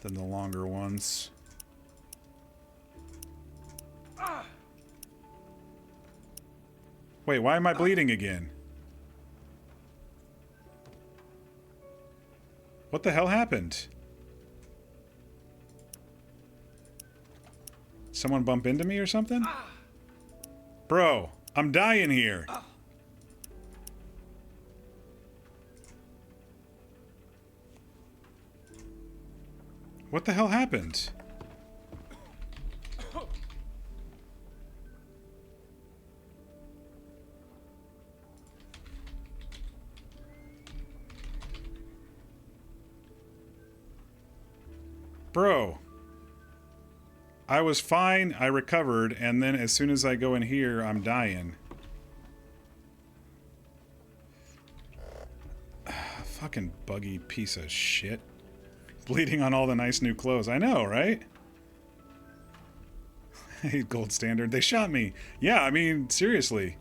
than the longer ones. Wait, why am I bleeding again? What the hell happened? Someone bump into me or something? Bro, I'm dying here. What the hell happened? Bro. I was fine, I recovered, and then as soon as I go in here, I'm dying. Fucking buggy piece of shit. Bleeding on all the nice new clothes. I know, right? Hey, gold standard. They shot me. Yeah, I mean, seriously.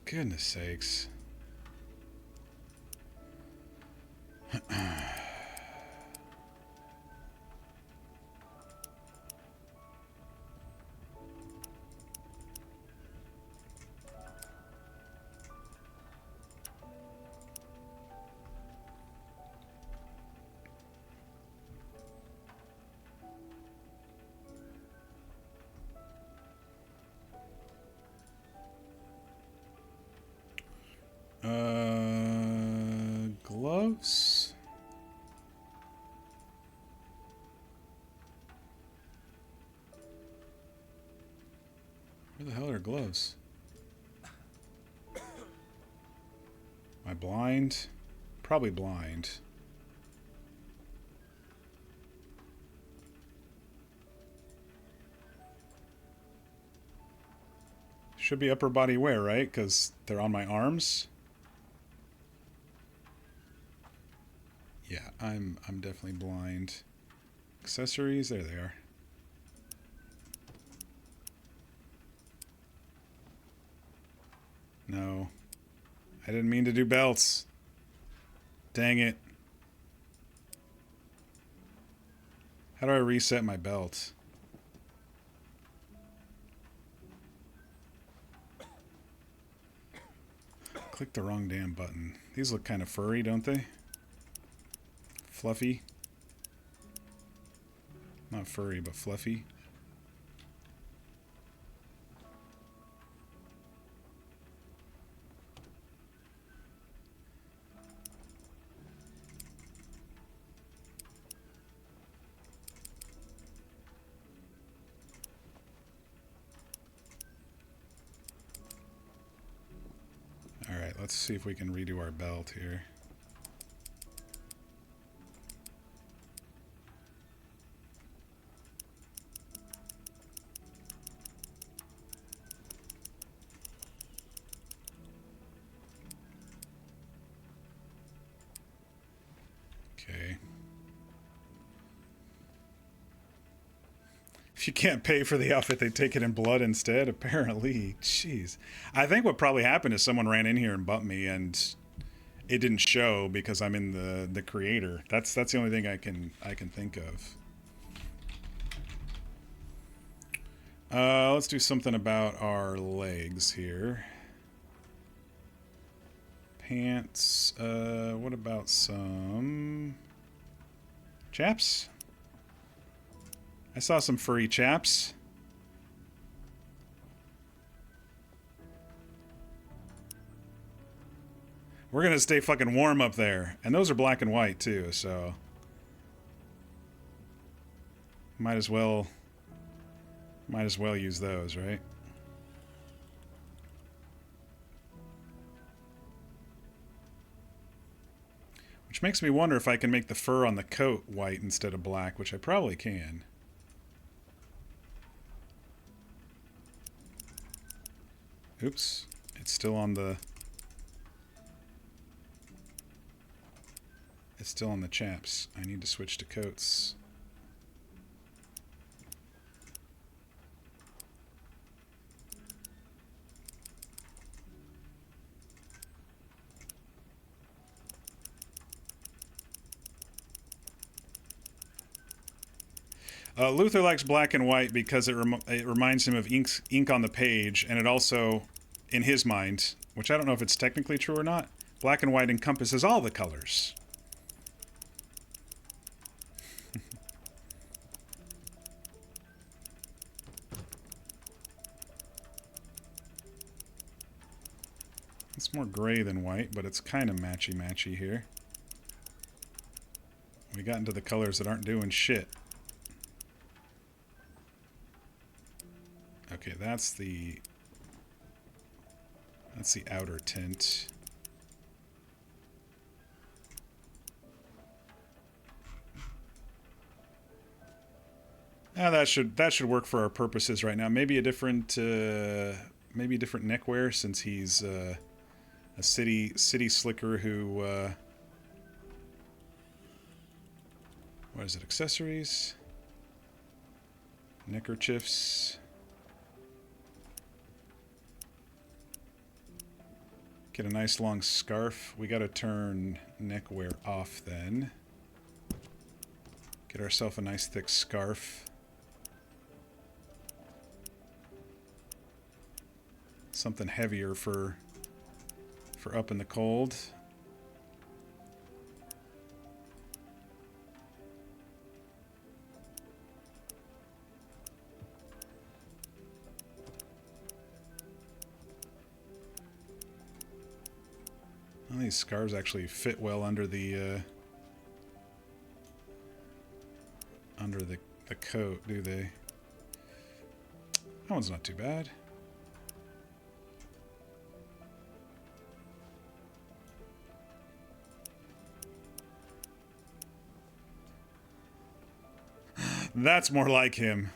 Goodness sakes. Gloves? Where the hell are gloves? Am I blind? Probably blind. Should be upper body wear, right? Because they're on my arms. Yeah, I'm definitely blind. Accessories, there they are. No. I didn't mean to do belts. Dang it. How do I reset my belt? Click the wrong damn button. These look kind of furry, don't they? Fluffy. Not furry, but fluffy. Alright, let's see if we can redo our belt here. Okay. If you can't pay for the outfit, they take it in blood instead, apparently. Jeez. I think what probably happened is someone ran in here and bumped me, and it didn't show because I'm in the creator. That's the only thing I can think of. Let's do something about our legs here. Pants. What about some chaps? I saw some furry chaps. We're gonna stay fucking warm up there. And those are black and white too, so might as well use those, right? Which makes me wonder if I can make the fur on the coat white instead of black, which I probably can. Oops, it's still on the... It's still on the chaps. I need to switch to coats. Luther likes black and white because it reminds him of ink on the page, and it also, in his mind, which I don't know if it's technically true or not, black and white encompasses all the colors. It's more gray than white, but it's kind of matchy-matchy here. We got into the colors that aren't doing shit. Okay, that's the outer tint. That should work for our purposes right now. Maybe a different neckwear, since he's a city slicker who what is it? Accessories, neckerchiefs. Get a nice long scarf. We got to turn neckwear off then. Get ourselves a nice thick scarf. Something heavier for up in the cold. Well, these scarves actually fit well under the coat, do they? That one's not too bad. That's more like him.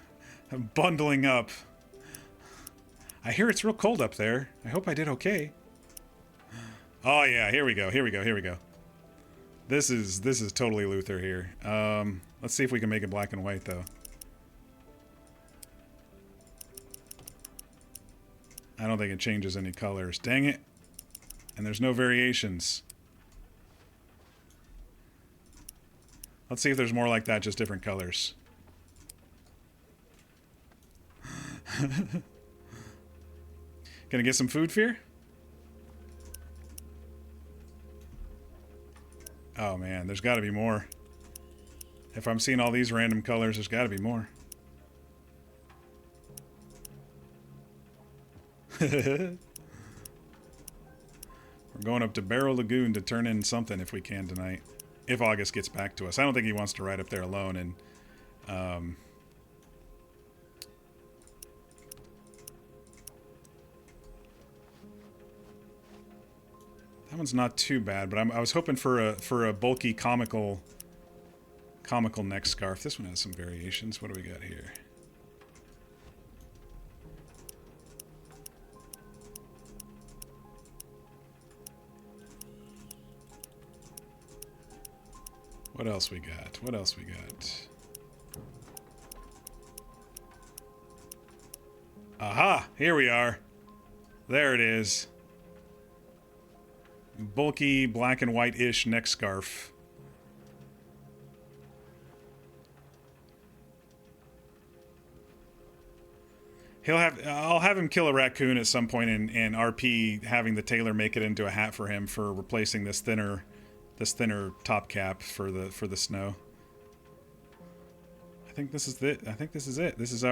Bundling up. I hear it's real cold up there. I hope I did okay. Oh yeah, here we go. This is totally Luther here. Let's see if we can make it black and white though. I don't think it changes any colors. Dang it. And there's no variations. Let's see if there's more like that, just different colors. Gonna get some food fear? Oh man, there's gotta be more. If I'm seeing all these random colors, there's got to be more. We're going up to Barrow Lagoon to turn in something if we can tonight. If August gets back to us. I don't think he wants to ride up there alone, and that one's not too bad, but I was hoping for a bulky comical neck scarf. This one has some variations. What do we got here? What else we got? What else we got? Aha! Here we are. There it is. Bulky, black and white-ish neck scarf. I'll have him kill a raccoon at some point, and RP having the tailor make it into a hat for him for replacing this thinner top cap for the snow. I think this is it. I think this is it. This is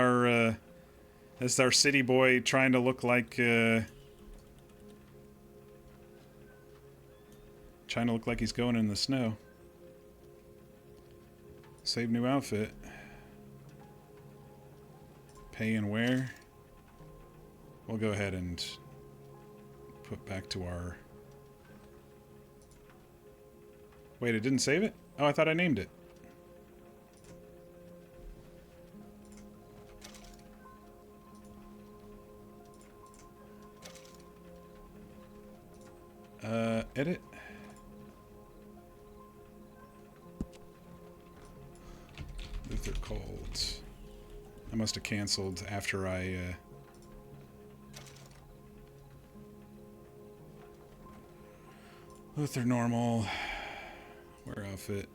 our city boy trying to look like he's going in the snow. Save new outfit. Pay and wear. We'll go ahead and put back to our... Wait, it didn't save it? Oh, I thought I named it. Edit. Luther called. I must have canceled after I Luther normal. Wear outfit.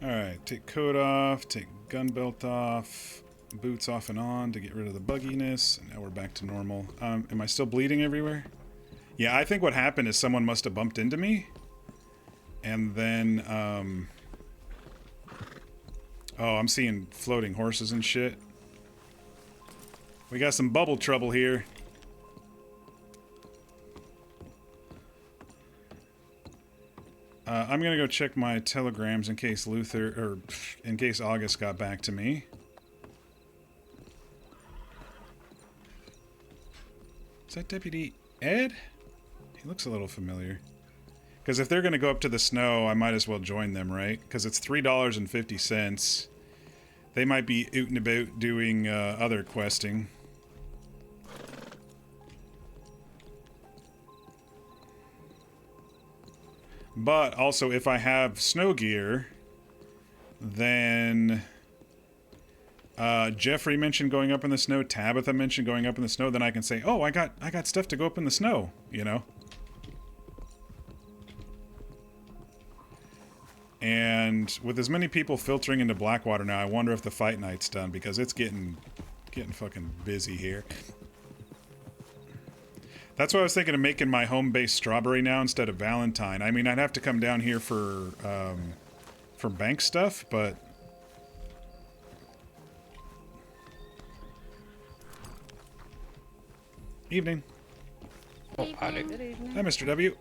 Alright, take coat off, take gun belt off, boots off and on to get rid of the bugginess, and now we're back to normal. Am I still bleeding everywhere? Yeah, I think what happened is someone must have bumped into me, and then, oh, I'm seeing floating horses and shit. We got some bubble trouble here. I'm gonna go check my telegrams in case in case August got back to me. Is that Deputy Ed? He looks a little familiar. Because if they're gonna go up to the snow, I might as well join them, right? Because it's $3.50. They might be out and about doing other questing. But also, if I have snow gear, then Jeffrey mentioned going up in the snow, Tabitha mentioned going up in the snow, then I can say, oh, I got stuff to go up in the snow, you know? And with as many people filtering into Blackwater now, I wonder if the fight night's done, because it's getting fucking busy here. That's why I was thinking of making my home base Strawberry now instead of Valentine. I mean, I'd have to come down here for bank stuff, but... Evening. Good evening. Good evening. Hi, Mr. W.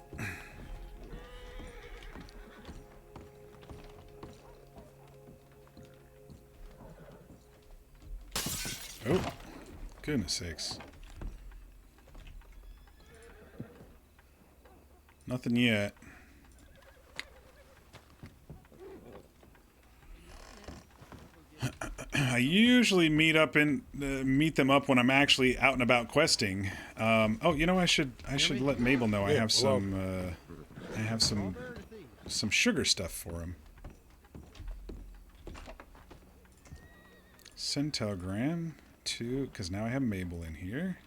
Oh, goodness sakes. Nothing yet. I usually meet them up when I'm actually out and about questing. Oh, you know, I should let Mabel know I have some sugar stuff for him. Send telegram to, because now I have Mabel in here.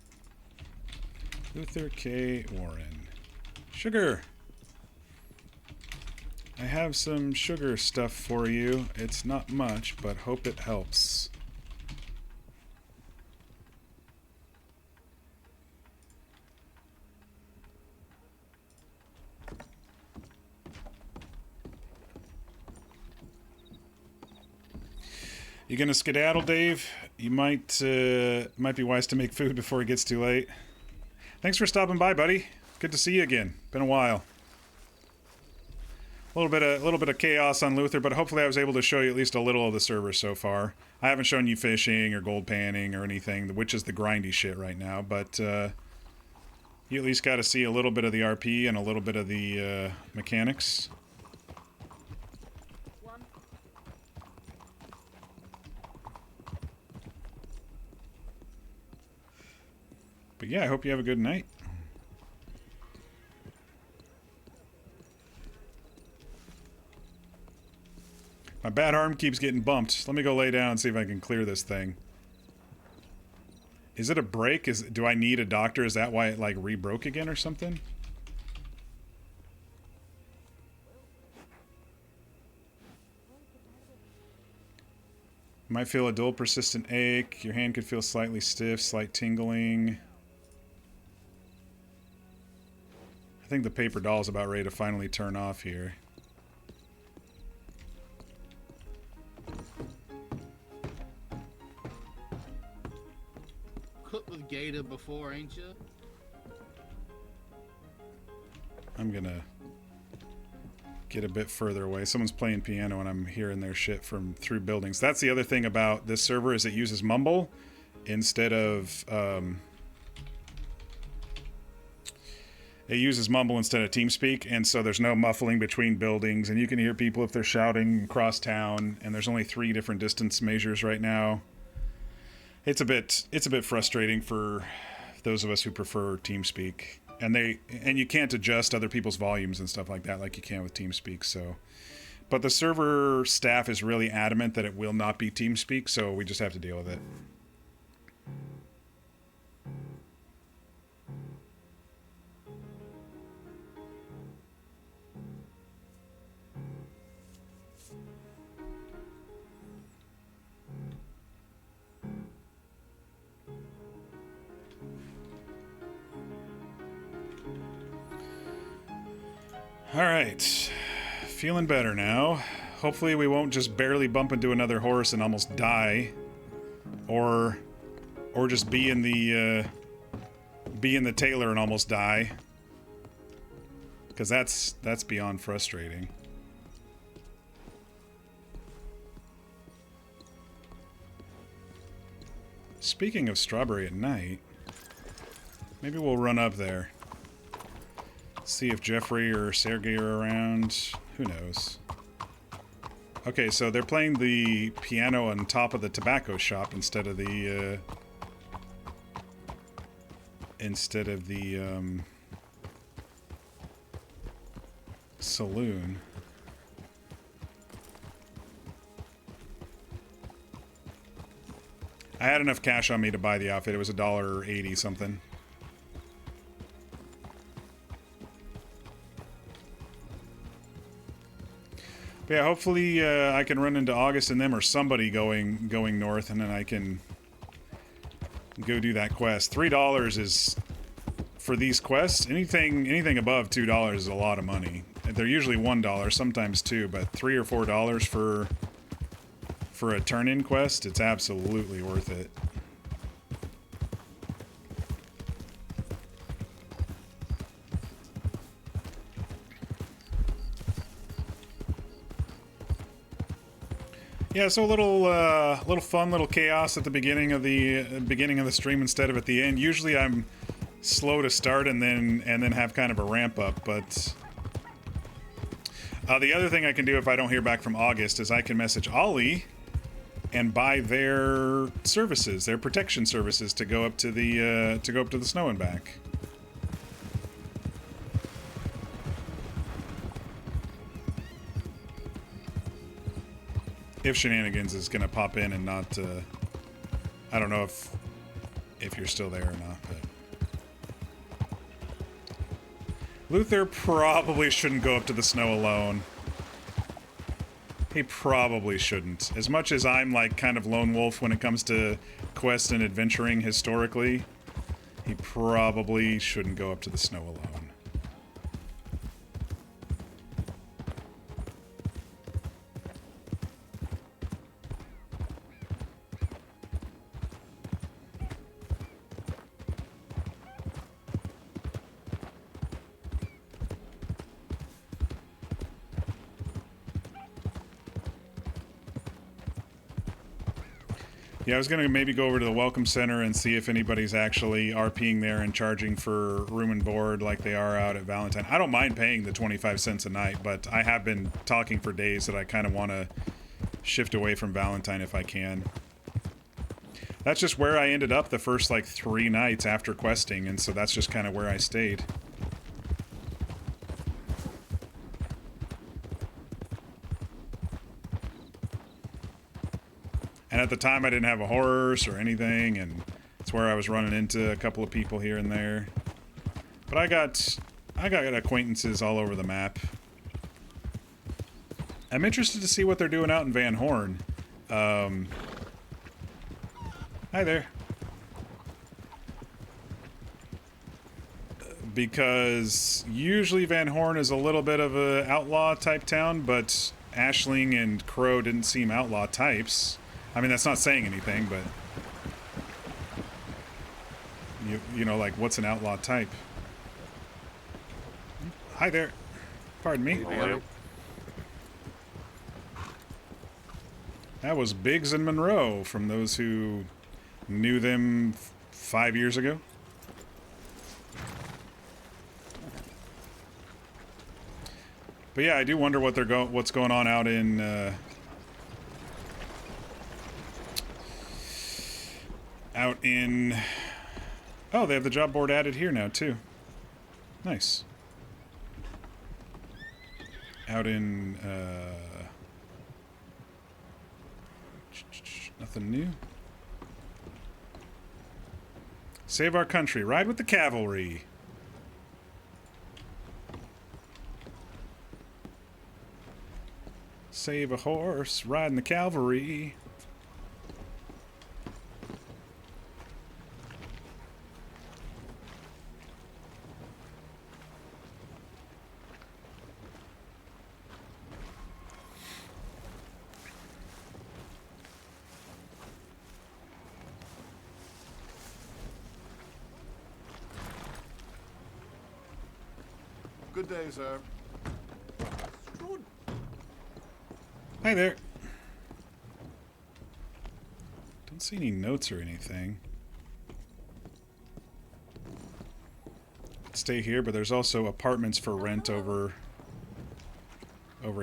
Luther K. Warren. Sugar! I have some sugar stuff for you. It's not much, but hope it helps. You gonna skedaddle, Dave? You might be wise to make food before it gets too late. Thanks for stopping by, buddy. Good to see you again. Been a while. A little bit of chaos on Luther, but hopefully I was able to show you at least a little of the server so far. I haven't shown you fishing or gold panning or anything, which is the grindy shit right now, but you at least got to see a little bit of the RP and a little bit of the mechanics. But yeah, I hope you have a good night. My bad arm keeps getting bumped. Let me go lay down and see if I can clear this thing. Is it a break? Do I need a doctor? Is that why it like re-broke again or something? Might feel a dull persistent ache. Your hand could feel slightly stiff, slight tingling. I think the paper doll's about ready to finally turn off here. Cooked with gator before, ain't you? I'm gonna get a bit further away. Someone's playing piano and I'm hearing their shit from through buildings. That's the other thing about this server is it uses Mumble instead of it uses Mumble instead of TeamSpeak, and so there's no muffling between buildings, and you can hear people if they're shouting across town, and there's only 3 different distance measures right now. It's a bit frustrating for those of us who prefer TeamSpeak, and you can't adjust other people's volumes and stuff like that like you can with TeamSpeak. So, but the server staff is really adamant that it will not be TeamSpeak, so we just have to deal with it. Alright, feeling better now. Hopefully we won't just barely bump into another horse and almost die. Or just be in the tailor and almost die. Because that's beyond frustrating. Speaking of strawberry at night, maybe we'll run up there. See if Jeffrey or Sergey are around. Who knows? Okay, so they're playing the piano on top of the tobacco shop instead of the saloon. I had enough cash on me to buy the outfit. It was $1.80 something. But yeah, hopefully I can run into August and them or somebody going north, and then I can go do that quest. $3 is for these quests. Anything above $2 is a lot of money. They're usually $1, sometimes $2, but $3 or $4 for a turn-in quest, it's absolutely worth it. Yeah, so a little fun, little chaos at the beginning of the stream instead of at the end. Usually I'm slow to start and then have kind of a ramp up, but the other thing I can do if I don't hear back from August is I can message Ollie and buy their services, their protection services, to go up to the snow and back. If Shenanigans is gonna pop in and not, I don't know if you're still there or not, but Luther probably shouldn't go up to the snow alone. He probably shouldn't. As much as I'm like kind of lone wolf when it comes to quest and adventuring historically, he probably shouldn't go up to the snow alone. Yeah, I was going to maybe go over to the Welcome Center and see if anybody's actually RPing there and charging for room and board like they are out at Valentine. I don't mind paying the 25 cents a night, but I have been talking for days that I kind of want to shift away from Valentine if I can. That's just where I ended up the first, like, 3 nights after questing, and so that's just kind of where I stayed. And at the time, I didn't have a horse or anything, and it's where I was running into a couple of people here and there. But I got acquaintances all over the map. I'm interested to see what they're doing out in Van Horn. Hi there. Because usually Van Horn is a little bit of a outlaw type town, but Ashling and Crow didn't seem outlaw types. I mean, that's not saying anything, but you know, like, what's an outlaw type? Hi there. Pardon me. Hello. That was Biggs and Monroe, from those who knew them 5 years ago. But yeah, I do wonder what what's going on out in oh, they have the job board added here now too. Nice. Out in nothing new. Save our country. Ride with the cavalry. Save a horse. Ride in the cavalry. Good day, sir. Hi there. Don't see any notes or anything. Stay here, but there's also apartments for rent over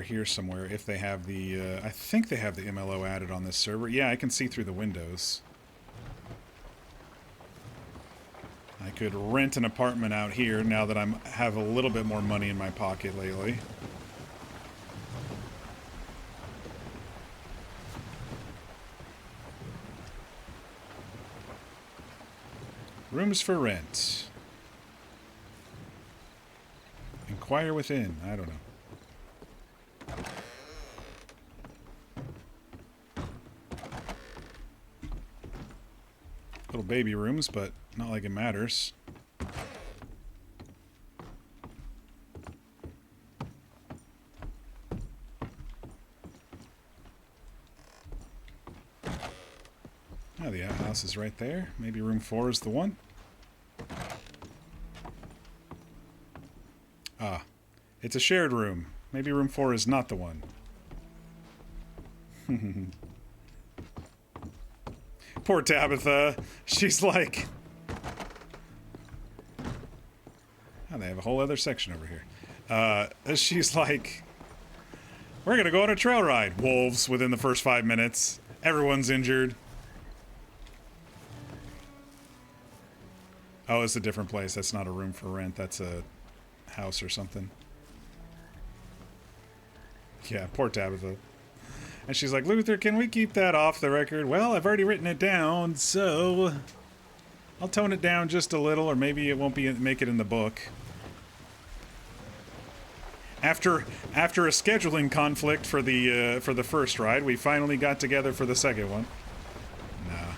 here somewhere if they have the I think they have the MLO added on this server. Yeah, I can see through the windows. I could rent an apartment out here now that I have a little bit more money in my pocket lately. Rooms for rent. Inquire within. I don't know. Little baby rooms, but not like it matters. Oh, the outhouse is right there. Maybe room 4 is the one. Ah, it's a shared room. Maybe room 4 is not the one. Poor Tabitha. She's like... Oh, they have a whole other section over here. She's like... We're gonna go on a trail ride. Wolves within the first 5 minutes. Everyone's injured. Oh, it's a different place. That's not a room for rent. That's a house or something. Yeah, poor Tabitha. And she's like, Luther, can we keep that off the record? Well, I've already written it down, so I'll tone it down just a little, or maybe it won't make it in the book. After a scheduling conflict for the first ride, we finally got together for the second one. Nah.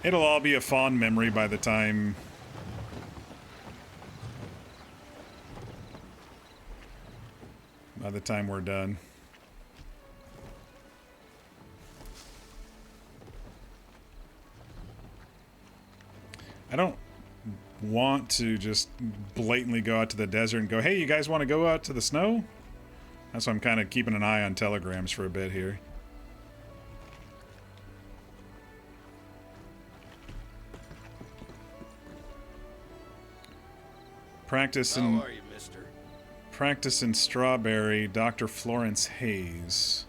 It'll all be a fond memory by the time... we're done. I don't want to just blatantly go out to the desert and go, hey, you guys want to go out to the snow? That's why I'm kind of keeping an eye on telegrams for a bit here. Practice in... How are you, mister? Practice in Strawberry, Dr. Florence Hayes.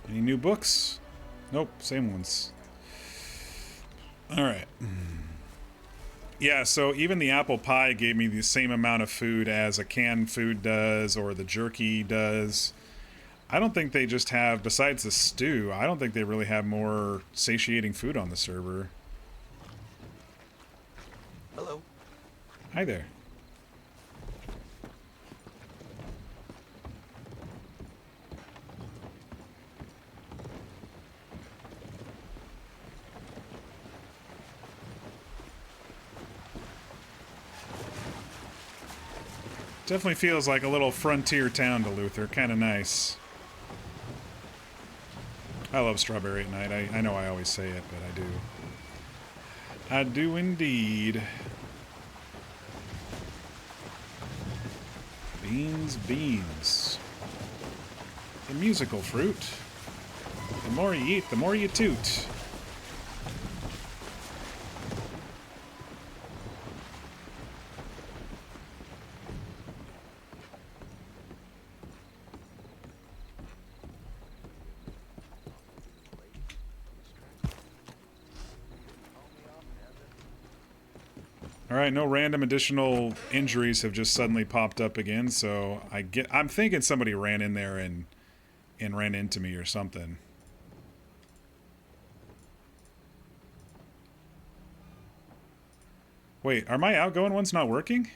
Any new books? Nope, same ones. Alright. Yeah, so even the apple pie gave me the same amount of food as a canned food does or the jerky does. I don't think they just have, besides the stew, I don't think they really have more satiating food on the server. Hello. Hi there. Definitely feels like a little frontier town to Luther. Kind of nice. I love Strawberry at Night. I know I always say it, but I do. I do indeed. Beans, beans. The musical fruit. The more you eat, the more you toot. Alright, no random additional injuries have just suddenly popped up again, so I'm thinking somebody ran in there and ran into me or something. Wait, are my outgoing ones not working?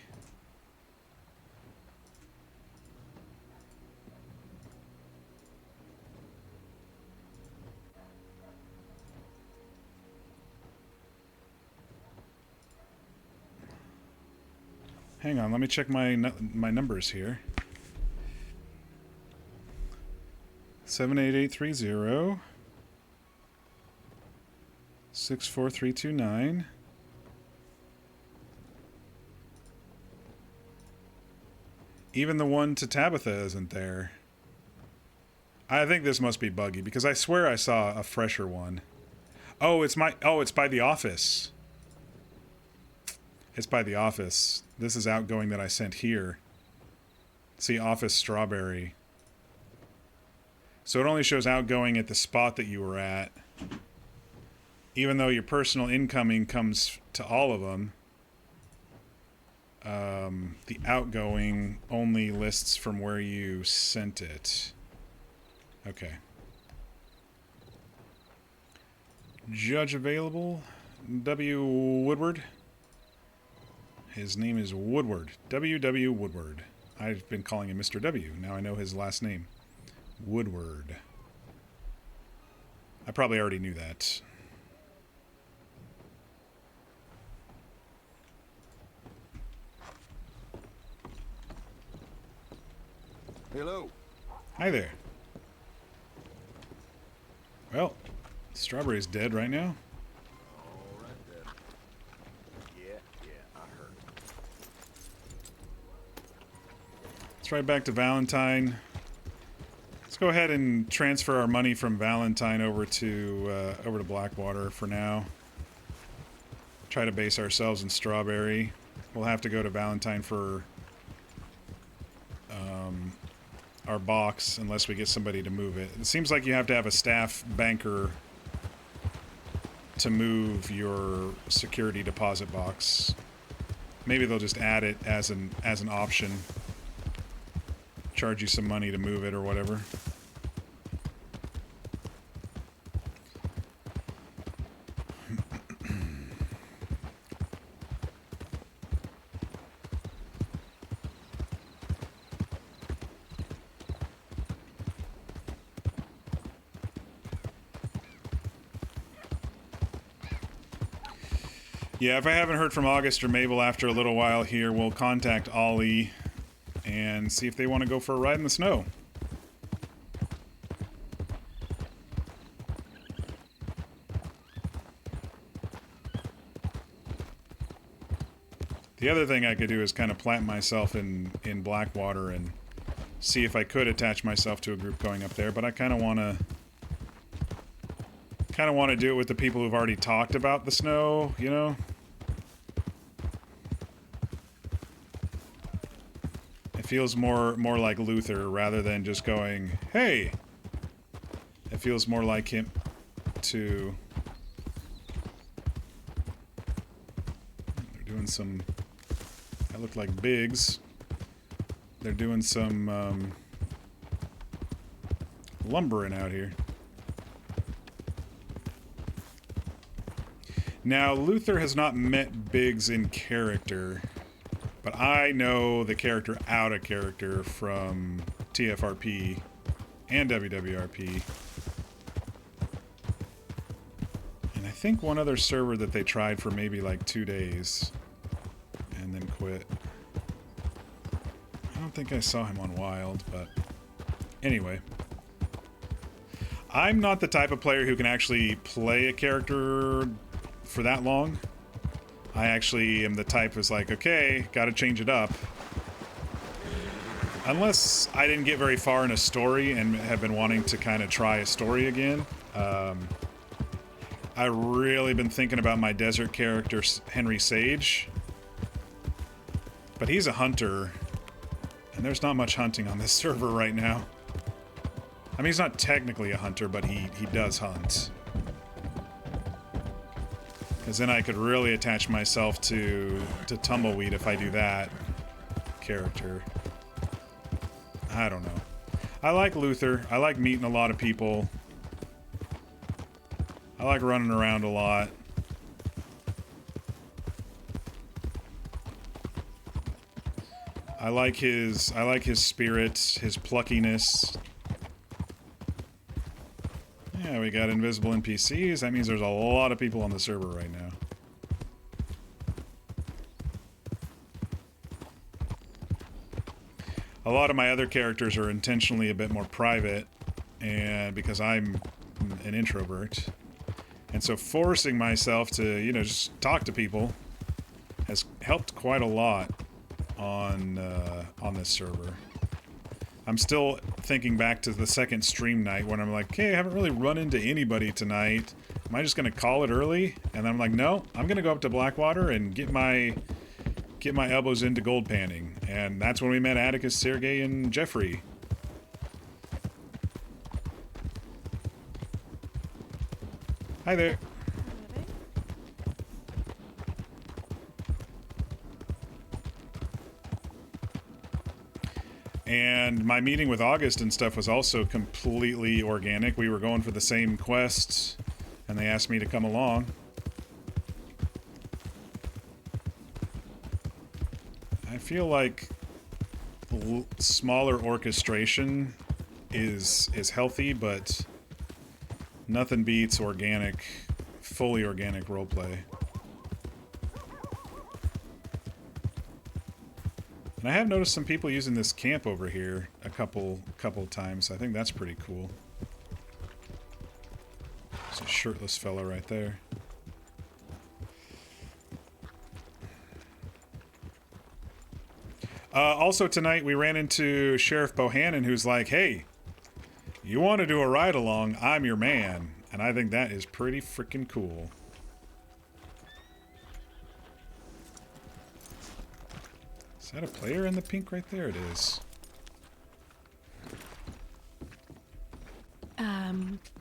Hang on, let me check my numbers here. 78830 64329. Even the one to Tabitha isn't there. I think this must be buggy because I swear I saw a fresher one. Oh, it's by the office. It's by the office. This is outgoing that I sent here. See, office Strawberry. So it only shows outgoing at the spot that you were at. Even though your personal incoming comes to all of them. The outgoing only lists from where you sent it. Okay. Judge available. W. Woodward. His name is Woodward. W. Woodward. I've been calling him Mr. W. Now I know his last name. Woodward. I probably already knew that. Hello. Hi there. Well, Strawberry's dead right now. Right back to Valentine. Let's go ahead and transfer our money from Valentine over to Blackwater for now. Try to base ourselves in Strawberry. We'll have to go to Valentine for our box unless we get somebody to move it. It seems like you have to have a staff banker to move your security deposit box. Maybe they'll just add it as an option. Charge you some money to move it or whatever. Yeah, if I haven't heard from August or Mabel after a little while here, we'll contact Ollie and see if they want to go for a ride in the snow. The other thing I could do is kind of plant myself in Blackwater and see if I could attach myself to a group going up there, but I kind of want to do it with the people who've already talked about the snow, you know? It feels more like Luther rather than just going, hey! It feels more like him to... They're doing some... That look like Biggs. They're doing some lumbering out here. Now, Luther has not met Biggs in character, but I know the character out of character from TFRP and WWRP. And I think one other server that they tried for maybe like 2 days and then quit. I don't think I saw him on Wild, but anyway. I'm not the type of player who can actually play a character for that long. I actually am the type who's like, okay, gotta change it up. Unless I didn't get very far in a story and have been wanting to kind of try a story again. I've really been thinking about my desert character, Henry Sage. But he's a hunter, and there's not much hunting on this server right now. I mean, he's not technically a hunter, but he does hunt. Because then I could really attach myself to Tumbleweed if I do that character. I don't know. I like Luther. I like meeting a lot of people. I like running around a lot. I like his spirit, his pluckiness. Yeah, we got invisible NPCs. That means there's a lot of people on the server right now. A lot of my other characters are intentionally a bit more private, and because I'm an introvert. And so forcing myself to, you know, just talk to people has helped quite a lot on this server. I'm still thinking back to the second stream night when I'm like, hey, I haven't really run into anybody tonight. Am I just going to call it early? And I'm like, no, I'm going to go up to Blackwater and get my elbows into gold panning. And that's when we met Atticus, Sergey, and Jeffrey. Hi there. And my meeting with August and stuff was also completely organic. We were going for the same quests, and they asked me to come along. I feel like smaller orchestration is healthy, but nothing beats organic, fully organic roleplay. And I have noticed some people using this camp over here a couple times. I think that's pretty cool. There's a shirtless fella right there. Also tonight we ran into Sheriff Bohannon, who's like, hey, you want to do a ride-along, I'm your man. And I think that is pretty freaking cool. Is that a player in the pink right there? It is.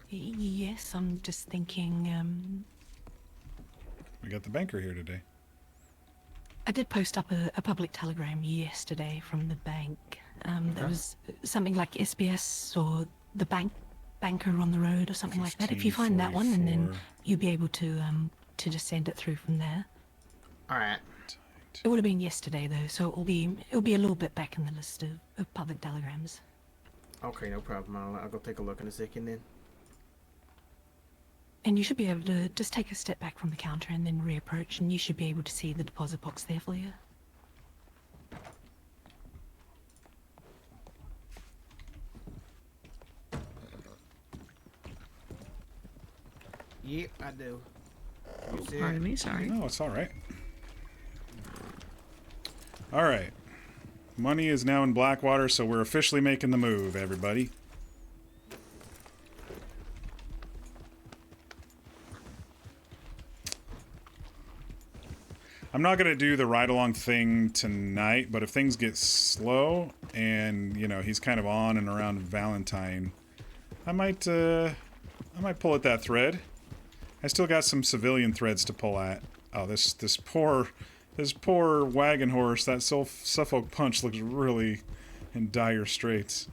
Yes, I'm just thinking, We got the banker here today. I did post up a public telegram yesterday from the bank. There was something like SBS or the banker on the road or something like that. If you find that one, and then you'll be able to just send it through from there. All right. It would have been yesterday though, so it'll be a little bit back in the list of public telegrams. Okay, no problem. I'll go take a look in a second then. And you should be able to just take a step back from the counter and then reapproach, and you should be able to see the deposit box there for you. Yep, I do. Pardon me, sorry. No, it's all right. All right. Money is now in Blackwater, so we're officially making the move, everybody. I'm not going to do the ride-along thing tonight, but if things get slow and, you know, he's kind of on and around Valentine, I might pull at that thread. I still got some civilian threads to pull at. Oh, this poor wagon horse, that Suffolk Punch looks really in dire straits.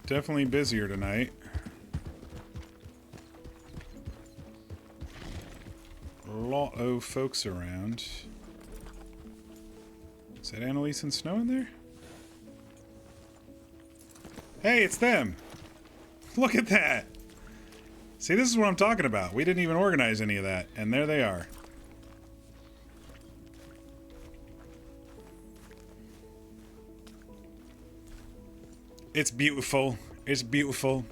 Definitely busier tonight. A lot of folks around. Is that Annalise and Snow in there? Hey, it's them! Look at that! See, this is what I'm talking about. We didn't even organize any of that, and there they are. It's beautiful. It's beautiful.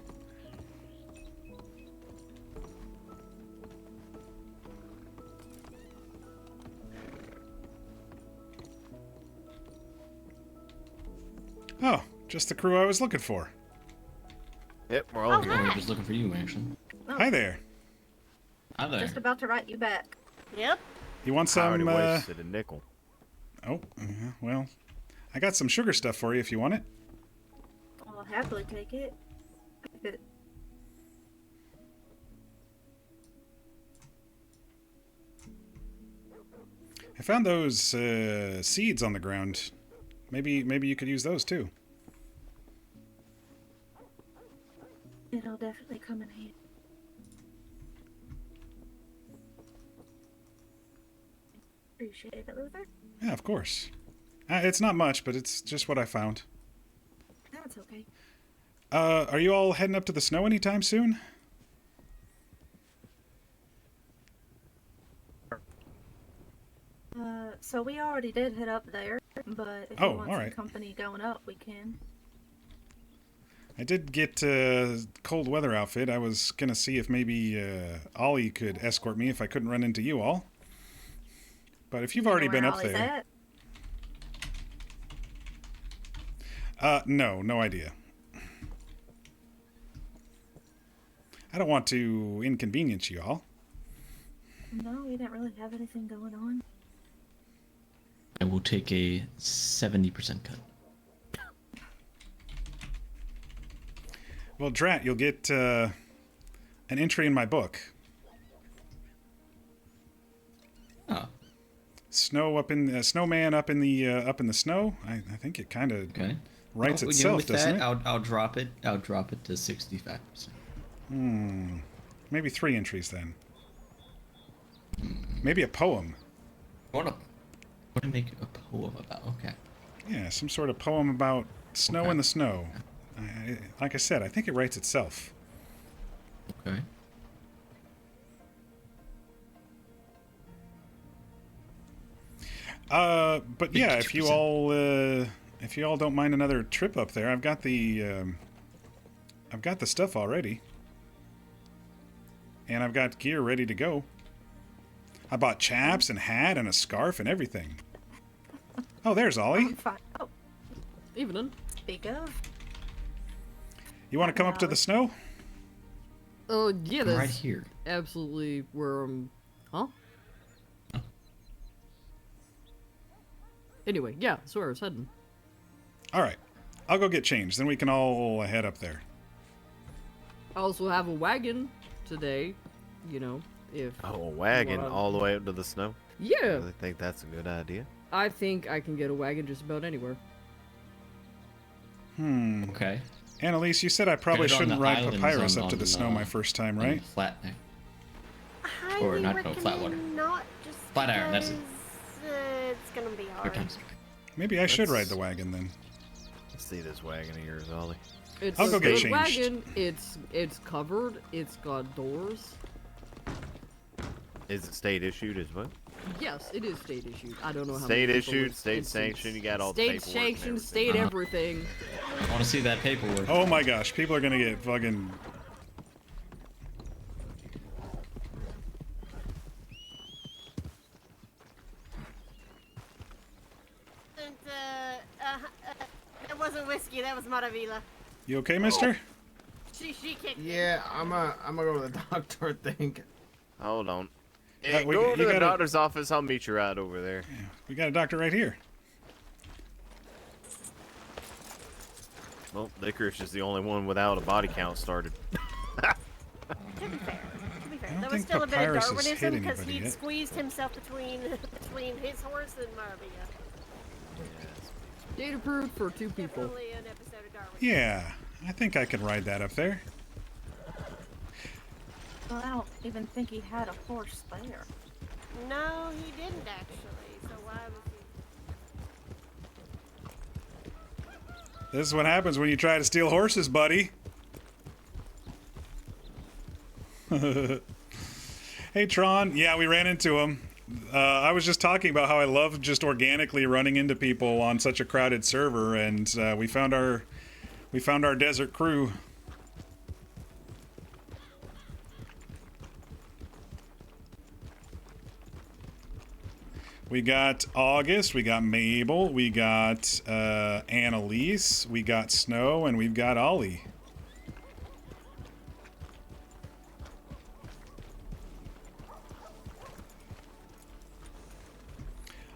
Oh, just the crew I was looking for. Yep, we're all here. We're just looking for you, actually. Hi there. Hi there. Just about to write you back. Yep. You want I already some, wasted a nickel. Oh, well, I got some sugar stuff for you if you want it. I'll happily take it. I found those seeds on the ground. Maybe you could use those too. It'll definitely come in handy. Appreciate it, Luther. Yeah, of course. It's not much, but it's just what I found. That's okay. Are you all heading up to the snow anytime soon? So we already did hit up there, but if Oh, you want all some right. company going up, we can. I did get a cold weather outfit. I was gonna see if maybe Ollie could escort me if I couldn't run into you all. But if you've already been up there, no idea. I don't want to inconvenience you all. No, we didn't really have anything going on. I will take a 70% cut. Well, Drat, you'll get an entry in my book. Oh. Snow up in snowman up in the snow. I think it kind of writes Oh, itself, with doesn't that, it? I'll drop it. I'll drop it to 65%. Maybe 3 entries then. Maybe a poem. What to make a poem about? Okay. Yeah, some sort of poem about snow in the snow. Like I said, I think it writes itself. Okay. But yeah, if you all don't mind another trip up there, I've got the stuff already, and I've got gear ready to go. I bought chaps and hat and a scarf and everything. Oh, there's Ollie. Oh, Evening. speak of. You want to come up to the snow? Oh, yeah, that's right here. Absolutely where huh? Anyway, yeah, that's where I was heading. All right, I'll go get changed. Then we can all head up there. I also have a wagon today, you know, if... Oh, a wagon all the way up to the snow? Yeah. I really think that's a good idea. I think I can get a wagon just about anywhere. Okay. Annalise, you said I probably Get it on shouldn't the ride islands Papyrus on- up to the on, snow my first time, right? Flat I Or not, no, flat water. Not just Flat iron, that's it. because, it's gonna be hard. Maybe I should ride the wagon then. Let's see this wagon of yours, Ollie. It's I'll a go get good changed. wagon. It's covered. It's got doors. Is it state issued as well? Yes, it is state issued. I don't know how State many people issued, it's- state it's- sanctioned. You got all the state paperwork. and sanctioned, everything. state everything. I want to see that paperwork. Oh my gosh, people are gonna get fucking. That wasn't whiskey. That was Maravilla. You okay, mister? She kicked. Yeah, I'm gonna go to the doctor, I think. Hold on. we- Go to you the gotta- doctor's office. I'll meet you right over there. We got a doctor right here. Well, Licorice is the only one without a body count started. To be fair, don't there was think still a bit of Papyrus has Darwinism hit because anybody he'd yet. squeezed himself between his horse and Maravilla. State approved for 2 people. Definitely an episode of Darwin. Yeah, I think I could ride that up there. Well, I don't even think he had a horse there. No, he didn't actually. So why was he? This is what happens when you try to steal horses, buddy. Hey, Tron. Yeah, we ran into him. I was just talking about how I love just organically running into people on such a crowded server, and we found our desert crew. We got August, we got Mabel, we got Annalise, we got Snow, and we've got Ollie.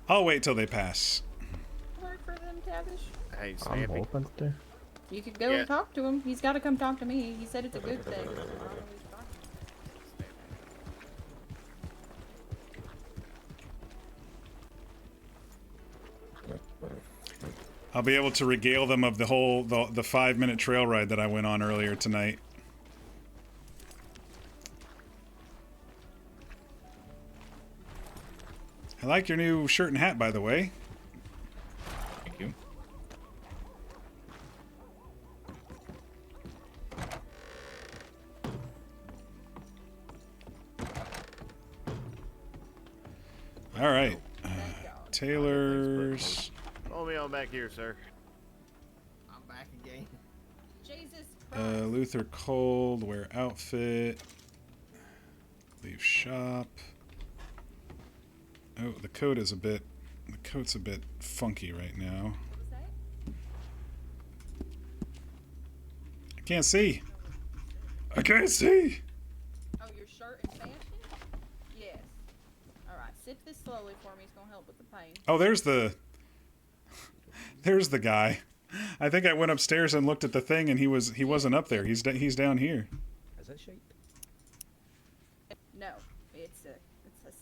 I'll wait till they pass. Work for them, Tavish. Hey, I'm Snappy. open to. You could go Yeah. and talk to him. He's got to come talk to me. He said it's a good thing. I'll be able to regale them of the 5-minute trail ride that I went on earlier tonight. I like your new shirt and hat, by the way. Thank you. All right. Taylor's. Follow me on back here, sir. I'm back again. Jesus Luther Cold, wear outfit. Leave shop. Oh, the coat's a bit funky right now. I can't see. I can't see. Oh, your shirt and fashion? Yes. Alright, sip this slowly for me. It's going to help with the pain. Oh, there's the guy. I think I went upstairs and looked at the thing, and he wasn't up there. He's down here. Has that shape? No, it's a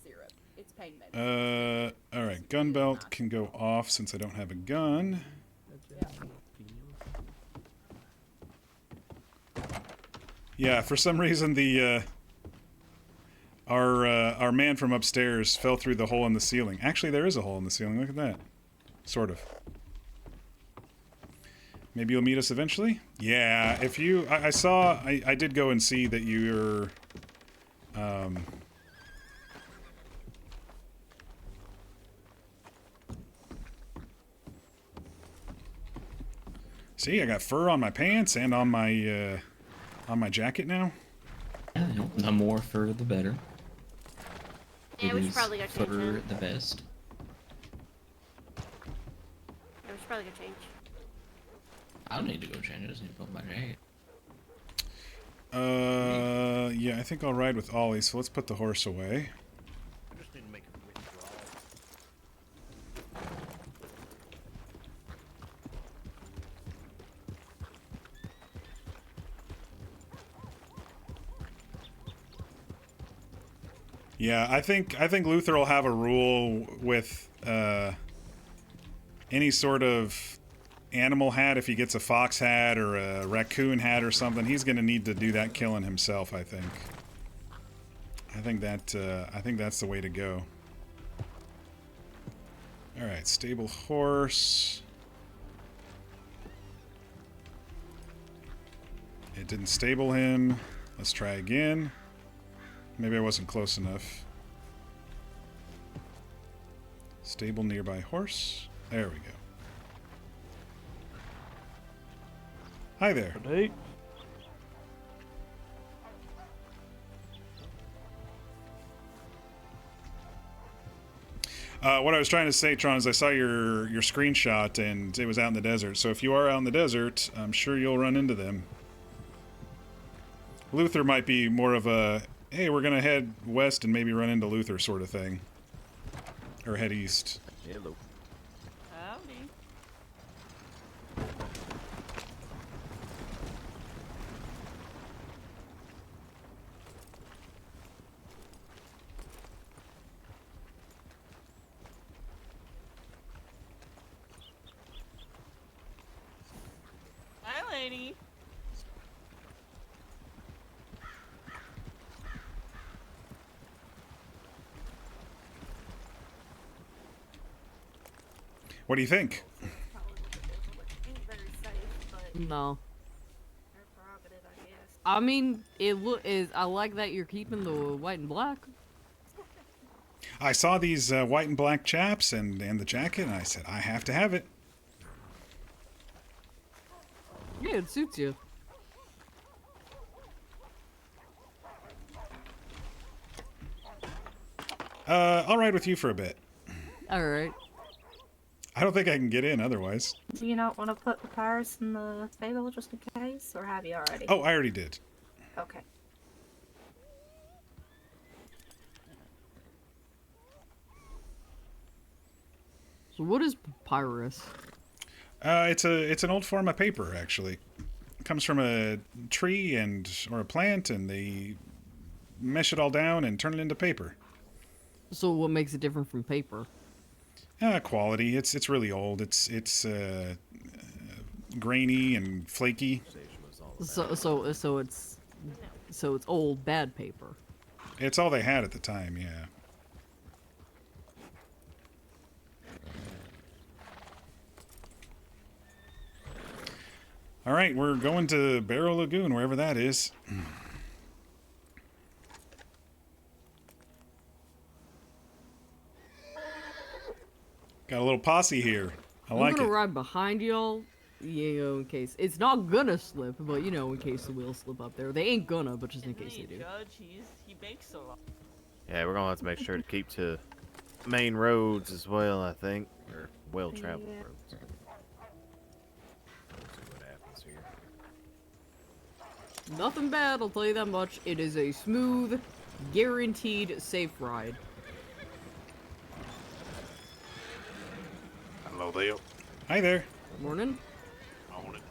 syrup. It's pain medicine. All right. Gun belt can go off since I don't have a gun. Yeah, for some reason the our man from upstairs fell through the hole in the ceiling. Actually, there is a hole in the ceiling. Look at that. Sort of. Maybe you'll meet us eventually? Yeah, if you... I did go and see that you're... See, I got fur on my pants and on my jacket now. Yeah, the more fur, the better. Yeah, It we should is probably go change fur that. the best. Yeah, we should probably go change. I don't need to go change. I just need to put my jacket. Yeah, I think I'll ride with Ollie, so let's put the horse away. I just need to make a withdrawal. Yeah, I think Luther will have a rule with any sort of animal hat. If he gets a fox hat or a raccoon hat or something, he's going to need to do that killing himself. I think that's the way to go. Alright, stable horse. It didn't stable him. Let's try again. Maybe I wasn't close enough. Stable nearby horse. There we go. Hi there. Hey. What I was trying to say, Tron, is I saw your screenshot and it was out in the desert. So if you are out in the desert, I'm sure you'll run into them. Luther might be more of a, hey, we're going to head west and maybe run into Luther sort of thing. Or head east. Hello. Howdy. Hi, lady. What do you think? No. I mean, I like that you're keeping the white and black. I saw these white and black chaps and the jacket, and I said, I have to have it. Yeah, it suits you. I'll ride with you for a bit. Alright. I don't think I can get in otherwise. Do you not want to put Papyrus in the stable just in case, or have you already? Oh, I already did. Okay. So what is papyrus? It's an old form of paper, actually. It comes from a tree or a plant, and they mesh it all down and turn it into paper. So what makes it different from paper? Quality. It's really old. It's grainy and flaky. So it's old bad paper. It's all they had at the time, yeah. All right, we're going to Barrow Lagoon, wherever that is. Got a little posse here. I like it. I'm gonna ride behind y'all, you know, in case it's not gonna slip, but you know, in case the wheels slip up there. They ain't gonna, but just in case they do. Judge, he bakes a lot. Yeah, we're gonna have to make sure to keep to main roads as well, I think, or well-traveled roads. Let's see what happens here. Nothing bad, I'll tell you that much. It is a smooth, guaranteed safe ride. Hello there. Hi there. Morning. Morning.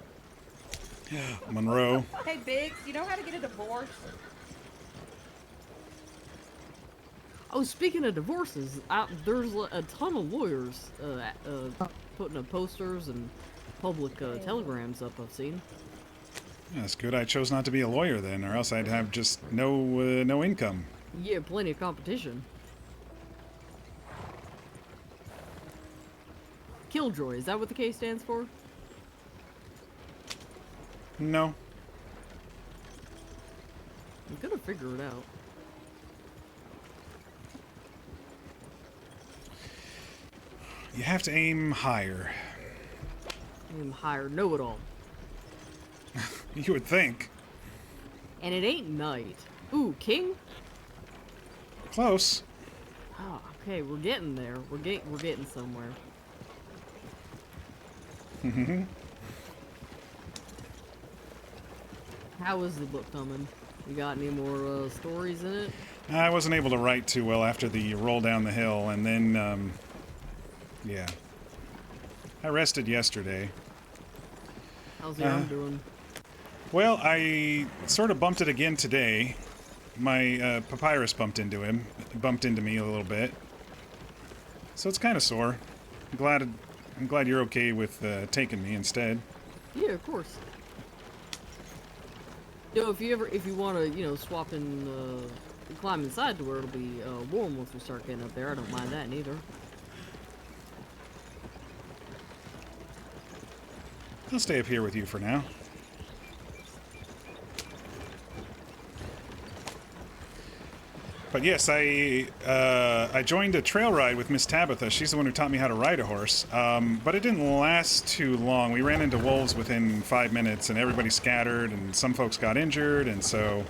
Monroe. Hey, Biggs, you know how to get a divorce? Oh, speaking of divorces, there's a ton of lawyers putting up posters and public telegrams up, I've seen. That's good. I chose not to be a lawyer then, or else I'd have just no income. Yeah, plenty of competition. Killjoy, is that what the K stands for? No. I'm gonna figure it out. You have to aim higher. Aim higher, know-it-all. You would think. And it ain't night. Ooh, king? Close. Oh, okay, we're getting there. We're getting somewhere. How is the book coming? You got any more stories in it? I wasn't able to write too well after the roll down the hill, and then, yeah. I rested yesterday. How's the arm doing? Well, I sort of bumped it again today. My Papyrus bumped into him. He bumped into me a little bit. So it's kind of sore. I'm glad you're okay with taking me instead. Yeah, of course. You know, if you want to, you know, swap in, climb inside to where it'll be warm once we start getting up there, I don't mind that neither. I'll stay up here with you for now. But yes, I joined a trail ride with Miss Tabitha. She's the one who taught me how to ride a horse. But it didn't last too long. We ran into wolves within 5 minutes, and everybody scattered, and some folks got injured, and so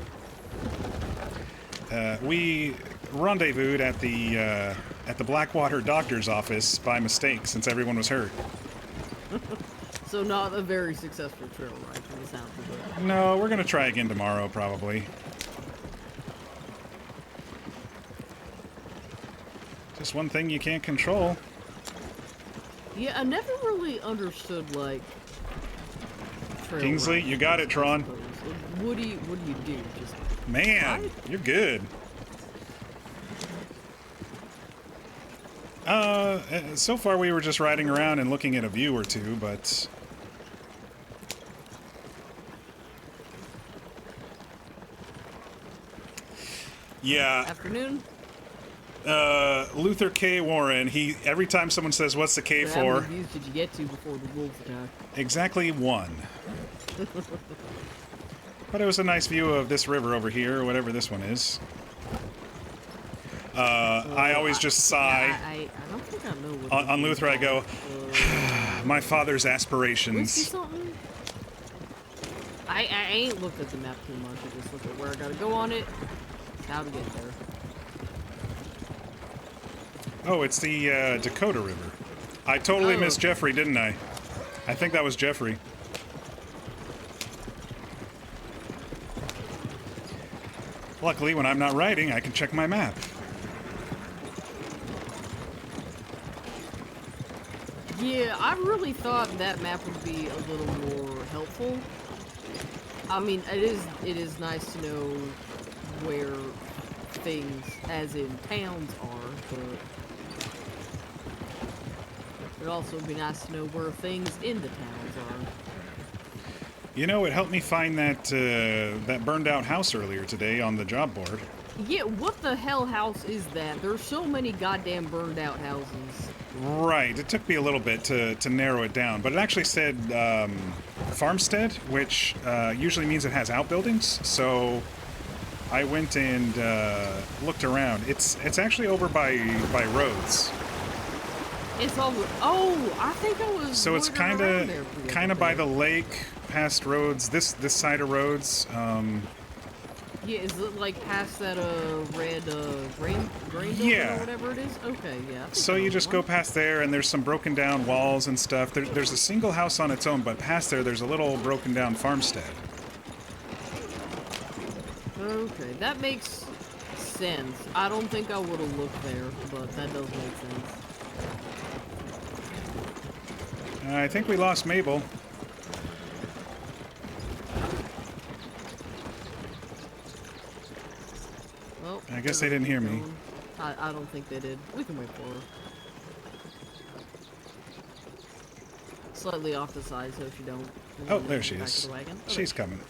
we rendezvoused at the Blackwater doctor's office by mistake, since everyone was hurt. So not a very successful trail ride from the sound of it. No, we're gonna try again tomorrow, probably. Just one thing you can't control. Yeah, I never really understood, like, trail Kingsley, rides, you got it, Tron. What do you do? Just Man, ride? you're good. So far we were just riding around and looking at a view or two, but... Yeah. Afternoon? Luther K. Warren, every time someone says, what's the K How for? many views did you get to before the wolves attack? Exactly 1. But it was a nice view of this river over here, or whatever this one is. I always just sigh. I don't think I know what On Luther, I go, my father's aspirations. Whiskey something? I ain't looked at the map too much. I just looked at where I gotta go on it, how to get there. Oh, it's the Dakota River. I totally missed Jeffrey, didn't I? I think that was Jeffrey. Luckily, when I'm not riding, I can check my map. Yeah, I really thought that map would be a little more helpful. I mean, it is nice to know where things, as in towns, are, but it'd also be nice to know where things in the towns are. You know, it helped me find that that burned out house earlier today on the job board. Yeah, what the hell house is that? There's so many goddamn burned out houses. Right, it took me a little bit to narrow it down, but it actually said farmstead, which usually means it has outbuildings, so I went and looked around. It's actually over by roads. It's all. Oh, I think I was. So it's kind of by the lake, past roads. This side of roads. Yeah, is it like past that red grain building or whatever it is? Okay, yeah. So you just go past there, and there's some broken down walls and stuff. There's a single house on its own, but past there's a little broken down farmstead. Okay, that makes sense. I don't think I would have looked there, but that does make sense. I think we lost Mabel. Well, I guess they didn't hear me. I don't think they did. We can wait for her. Slightly off the side, so if you don't... Oh, there she back is. to the wagon. Okay. She's coming.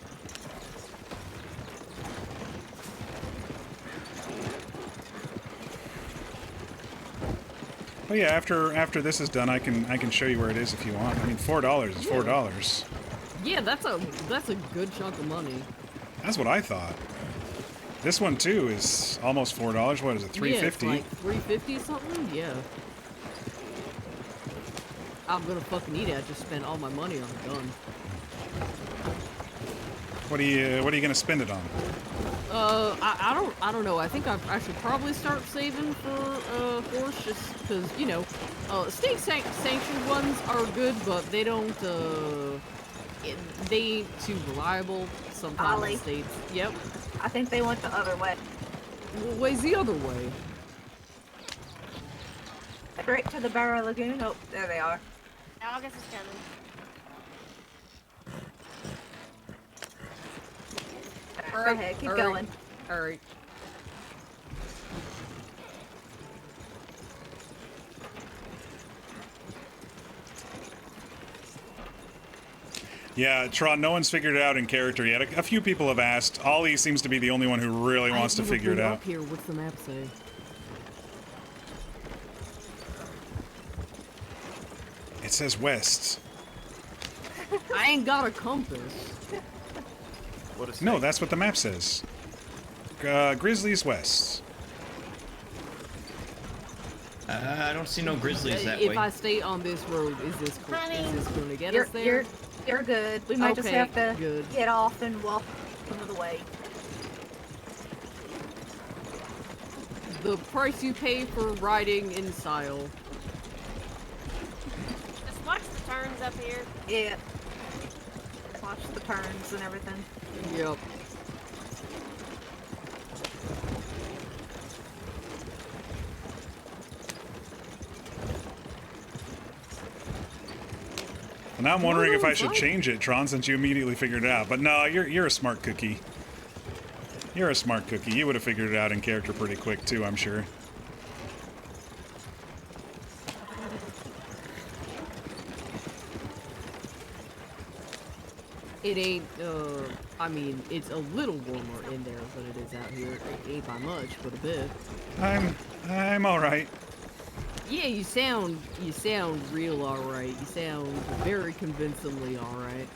Oh yeah, after this is done, I can show you where it is if you want. I mean, $4 is $4. Yeah, that's a good chunk of money. That's what I thought. This one too is almost $4. What is it? $3.50? Yeah, it's like $3.50 something. Yeah. I'm gonna fucking eat it. I just spent all my money on a gun. What are you gonna spend it on? I don't know. I think I should probably start saving for horse, just because, you know, state sanctioned ones are good, but they don't they ain't too reliable sometimes. Ollie. In states. Yep. I think they went the other way. What way's the other way? Straight to the Barrow Lagoon. Oh, there they are. August is coming. Go ahead, keep going. Alright. Yeah, Tron, no one's figured it out in character yet. A few people have asked. Ollie seems to be the only one who really wants to figure it out. Up here. What's the map say? It says west. I ain't got a compass. What is No, that's what the map says. Grizzlies west. I don't see no grizzlies that if way. I stay on this road, is this going to get us there? You're good. We might just Okay, have to good. get off and walk some of the way. The price you pay for riding in style. Just watch the turns up here. Yeah. Watch the turns and everything. Yep. And now I'm wondering if I should change it, Tron, since you immediately figured it out. But no, you're a smart cookie. You're a smart cookie. You would have figured it out in character pretty quick too, I'm sure. It ain't, I mean, it's a little warmer in there than it is out here. It ain't by much, but a bit. I'm alright. Yeah, you sound real alright. You sound very convincingly alright.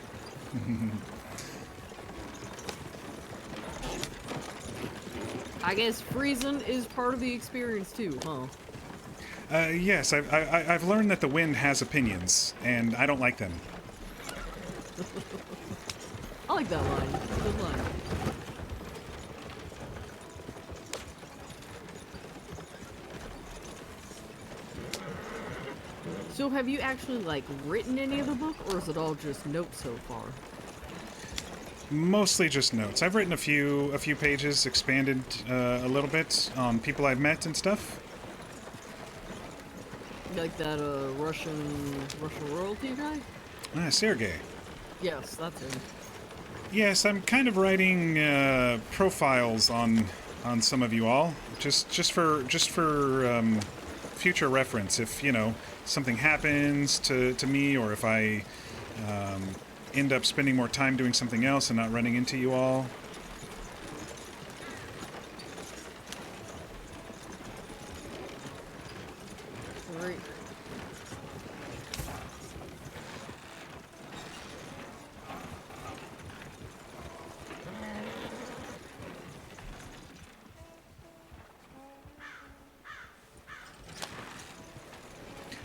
I guess freezing is part of the experience too, huh? Yes, I've learned that the wind has opinions, and I don't like them. I like that line. It's a good line. So have you actually, like, written any of the book, or is it all just notes so far? Mostly just notes. I've written a few pages, expanded a little bit on people I've met and stuff. Like that, Russian royalty guy? Sergey. Yes, that's him. Yes, I'm kind of writing profiles on some of you all, just for future reference. If you know something happens to me, or if I end up spending more time doing something else and not running into you all. Great.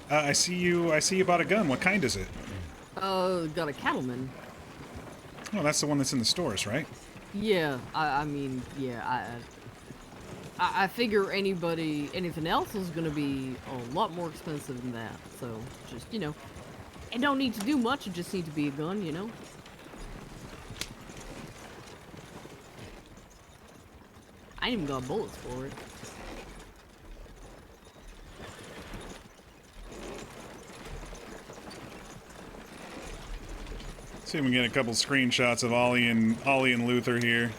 I see you bought a gun. What kind is it? Got a cattleman. Oh, that's the one that's in the stores, right? Yeah, I mean, yeah, I figure anything else is gonna be a lot more expensive than that. So, just, you know, it don't need to do much, it just need to be a gun, you know? I ain't even got bullets for it. See if we can get a couple screenshots of Ollie and Luther here.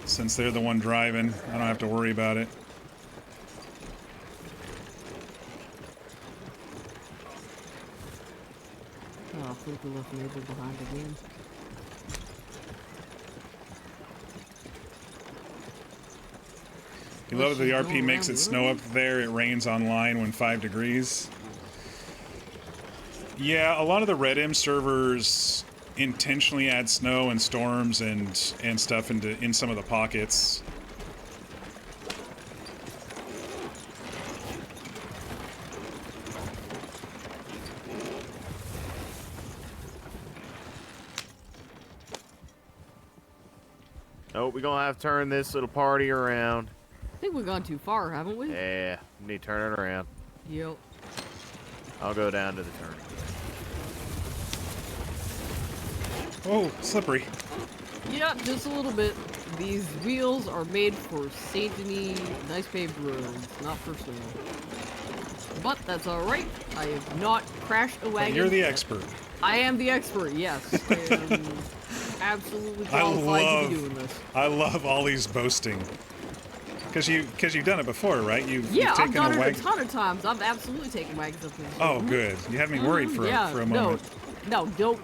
Since they're the one driving, I don't have to worry about it. Oh, Fluker left Mabel behind again. You love that the RP makes it snow up there. It rains online when 5 degrees. Yeah, a lot of the Red servers intentionally add snow and storms and stuff in some of the pockets. Oh, we're gonna have to turn this little party around. I think we've gone too far, haven't we? Yeah, need to turn it around. Yep. I'll go down to the turn. Oh, slippery. Yeah, just a little bit. These wheels are made for Saint Denis nice paved roads, not for snow. But that's alright. I have not crashed a wagon. You're the expert. I am the expert, yes. I am absolutely qualified to be doing this. I love Ollie's boasting. Because you've done it before, right? You've I've taken done a it wagon. a ton of times. I've absolutely taken wagons up here. Oh, good. You had me worried for a moment. No, don't,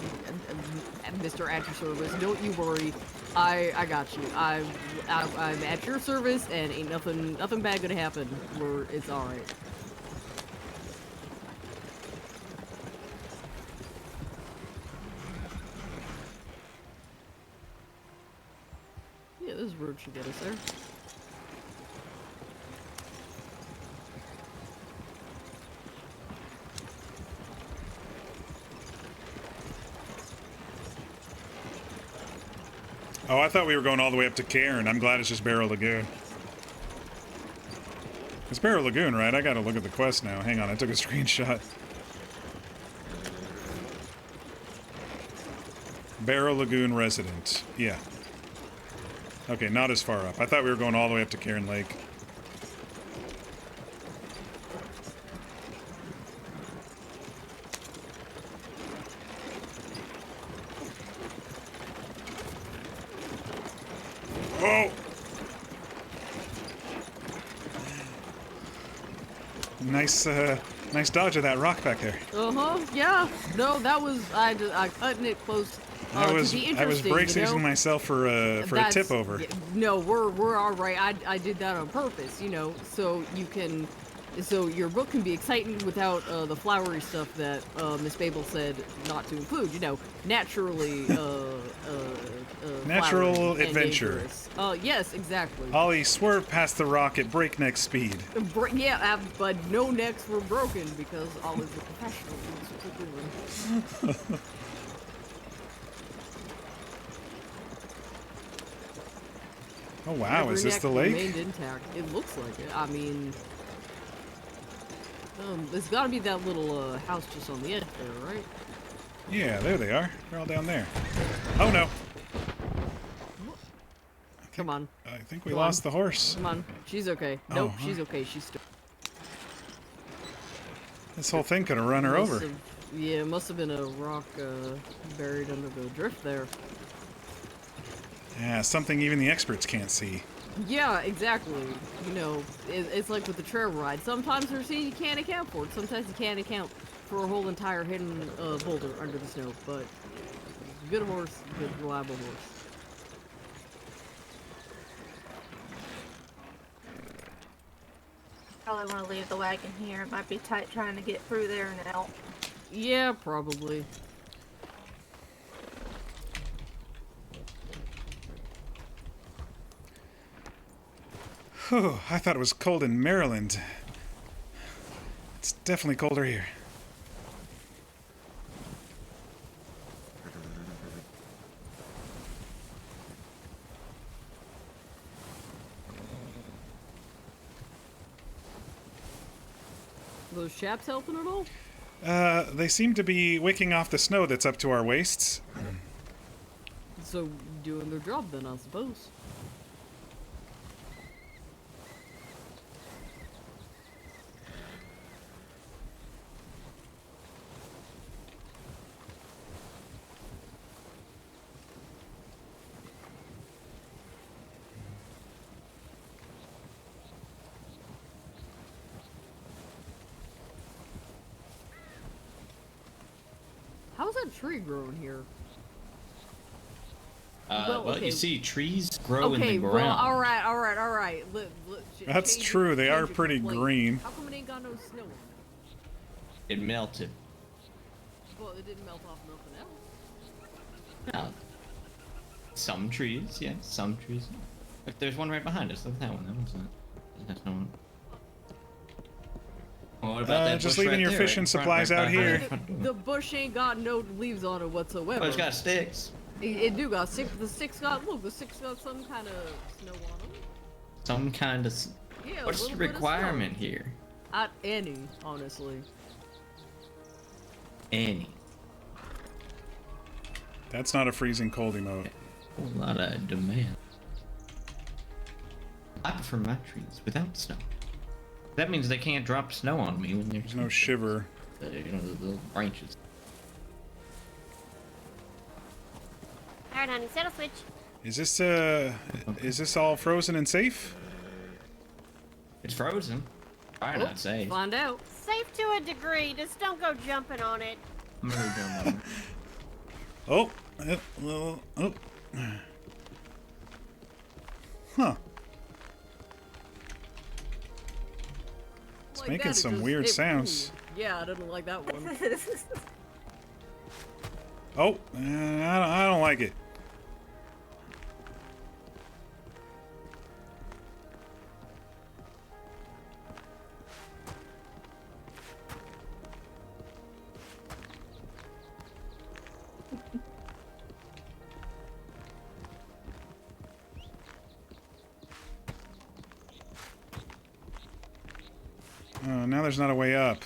Mr. At Your Service. Don't you worry. I got you. I'm at your service, and ain't nothing bad gonna happen. It's all right. This road should get us there. Oh, I thought we were going all the way up to Cairn. I'm glad it's just Barrow Lagoon. It's Barrow Lagoon, right? I gotta look at the quest now. Hang on, I took a screenshot. Barrow Lagoon resident. Yeah. Okay, not as far up. I thought we were going all the way up to Cairn Lake. Oh! Nice dodge of that rock back there. Yeah. No, that was I cutting it close. I was bracing myself for a tip over. Yeah, no, we're all right. I did that on purpose, you know, so you can, so your book can be exciting without the flowery stuff that Miss Babel said not to include. You know, naturally. Natural adventure. Yes, exactly. Ollie, swerve past the rock at breakneck speed. Yeah, but no necks were broken because Ollie's a professional. That's what we're doing. Oh wow, Every is this neck the lake? remained intact. It looks like it. I mean, there's got to be that little house just on the edge there, right? Yeah, there they are. They're all down there. Oh no! Come on. I think we lost the horse. Come on. She's okay. Oh, Nope, huh. she's okay. She's still. This whole thing could have run her over. Yeah, it must have been a rock buried under the drift there. Yeah, something even the experts can't see. Yeah, exactly. You know, it's like with the trail ride. Sometimes there's things you can't account for. Sometimes you can't account for a whole entire hidden boulder under the snow. But good horse, good reliable horse. Probably want to leave the wagon here. It might be tight trying to get through there and out. Yeah, probably. Whew, I thought it was cold in Maryland. It's definitely colder here. Those chaps helping at all? They seem to be wicking off the snow that's up to our waists. So, doing their job then, I suppose. How's that tree growing here? Well, okay. you see, trees grow in the ground. Well, all right. That's true. They are pretty green. How come it ain't got no snow on it? It melted. Well, it didn't melt off nothing else. No. Some trees, yeah, some trees. Look, there's one right behind us. Look at that one. That one's not. That's no one. Well, what about that just bush leaving right your there, fishing right in front, supplies right out behind here. the front door? The bush ain't got no leaves on it whatsoever. Well, it's got sticks. It do got sticks. The sticks got some kind of snow on them. Some kind of. Yeah, What's a the little bit of requirement snow. here? At any, honestly. Any. That's not a freezing cold emote. A whole lot of demand. I prefer my trees without snow. That means they can't drop snow on me when there's no shiver. You know, the little branches. Alright, honey, settle switch. Is this all frozen and safe? It's frozen. Probably not safe. Find out. Safe to a degree, just don't go jumping on it. I'm gonna go jump Oh. Huh. It's Like making that, some just- weird sounds. Yeah, I didn't like that one. Oh, I don't like it. Now there's not a way up.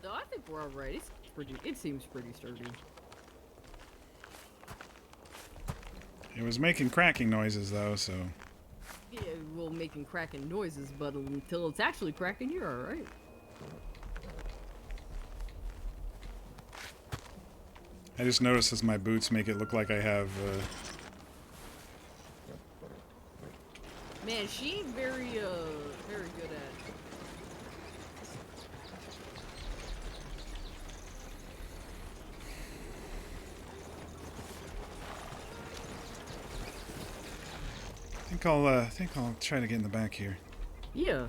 No, I think we're alright. It seems pretty sturdy. It was making cracking noises though, so. Yeah, well, making cracking noises, but until it's actually cracking, you're alright. I just noticed as my boots make it look like I have. Man, she ain't very good at. I think I'll try to get in the back here. Yeah,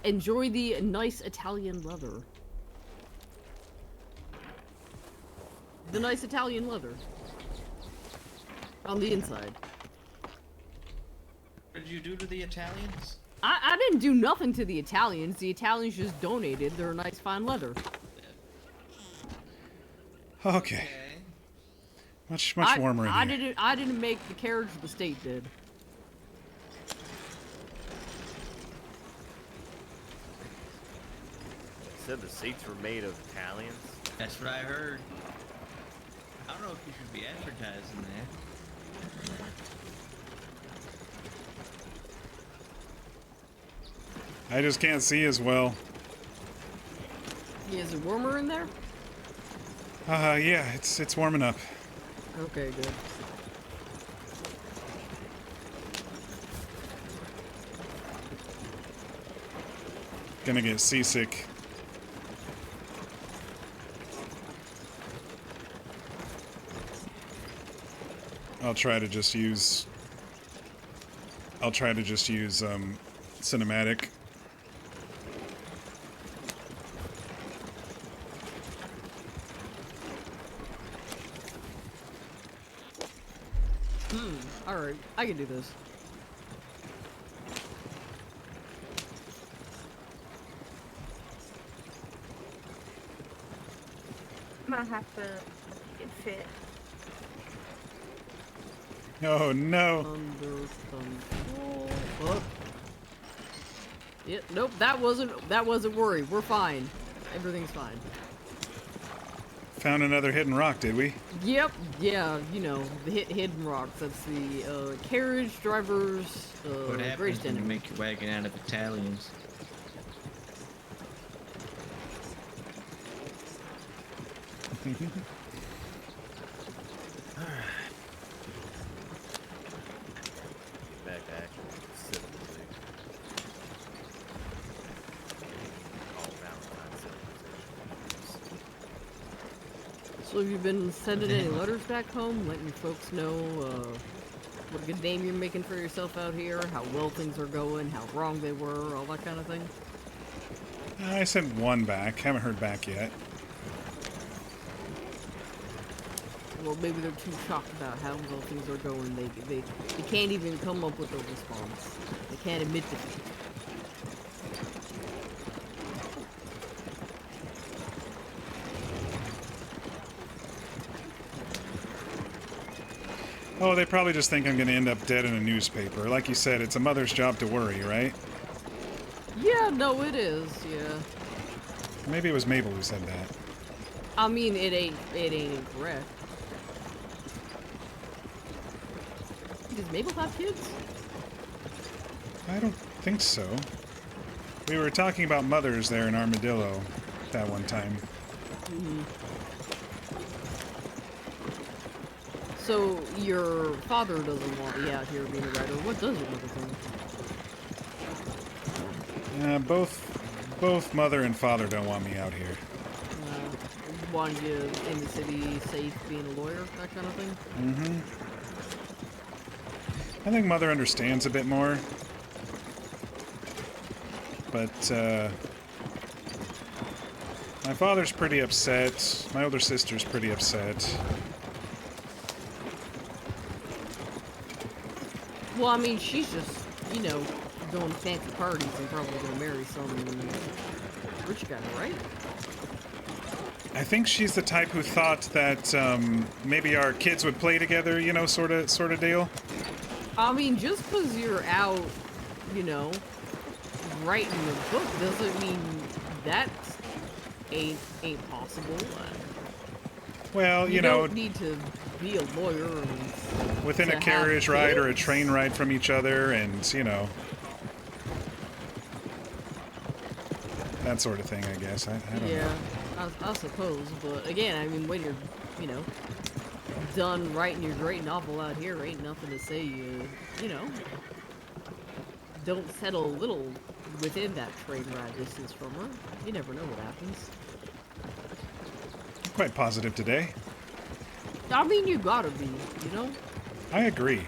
enjoy the nice Italian leather. The nice Italian leather. On the inside. What did you do to the Italians? I didn't do nothing to the Italians. The Italians just donated their nice fine leather. Okay. Much warmer in here. I didn't make the carriage, the state did. Said the seats were made of Italians. That's what I heard. I don't know if you should be advertising that. I just can't see as well. Yeah, is it warmer in there? Yeah, it's warming up. Okay, good. Gonna get seasick. I'll try to just use cinematic. Alright, I can do this. Might have to get fit. Oh no. Under control. Oh. Yeah, nope, that wasn't worry. We're fine. Everything's fine. Found another hidden rock, did we? Yep, yeah, you know, the hidden rocks. That's the carriage driver's What happens when you make your wagon out of Italians? Back to actual civilization. All Valentine's civilization. So have you been sending any letters back home, letting folks know what a good name you're making for yourself out here, how well things are going, how wrong they were, all that kind of thing? I sent one back. Haven't heard back yet. Well, maybe they're too shocked about how well things are going. They can't even come up with a response. They can't admit defeat. Oh, they probably just think I'm going to end up dead in a newspaper. Like you said, it's a mother's job to worry, right? Yeah, no, it is, yeah. Maybe it was Mabel who said that. I mean, it ain't incorrect. Does Mabel have kids? I don't think so. We were talking about mothers there in Armadillo that one time. Mm-hmm. So, your father doesn't want you out here being a writer. What does your mother think? Both mother and father don't want me out here. Want you in the city, safe, being a lawyer, that kind of thing? Mm-hmm. I think mother understands a bit more. But, my father's pretty upset. My older sister's pretty upset. Well, I mean, she's just, you know, going to fancy parties and probably gonna marry some rich guy, right? I think she's the type who thought that maybe our kids would play together, you know, sort of deal. I mean, just because you're out, you know, writing a book doesn't mean that ain't possible. Well, you don't know, need to be a lawyer. And within to a carriage have ride or a kids. train ride from each other, and you know, that sort of thing. I guess I don't know. Yeah, I suppose. But again, I mean, when you're, you know, done writing your great novel out here, ain't nothing to say you know, don't settle a little within that train ride distance from her. You never know what happens. Quite positive today. I mean, you gotta be, you know? I agree.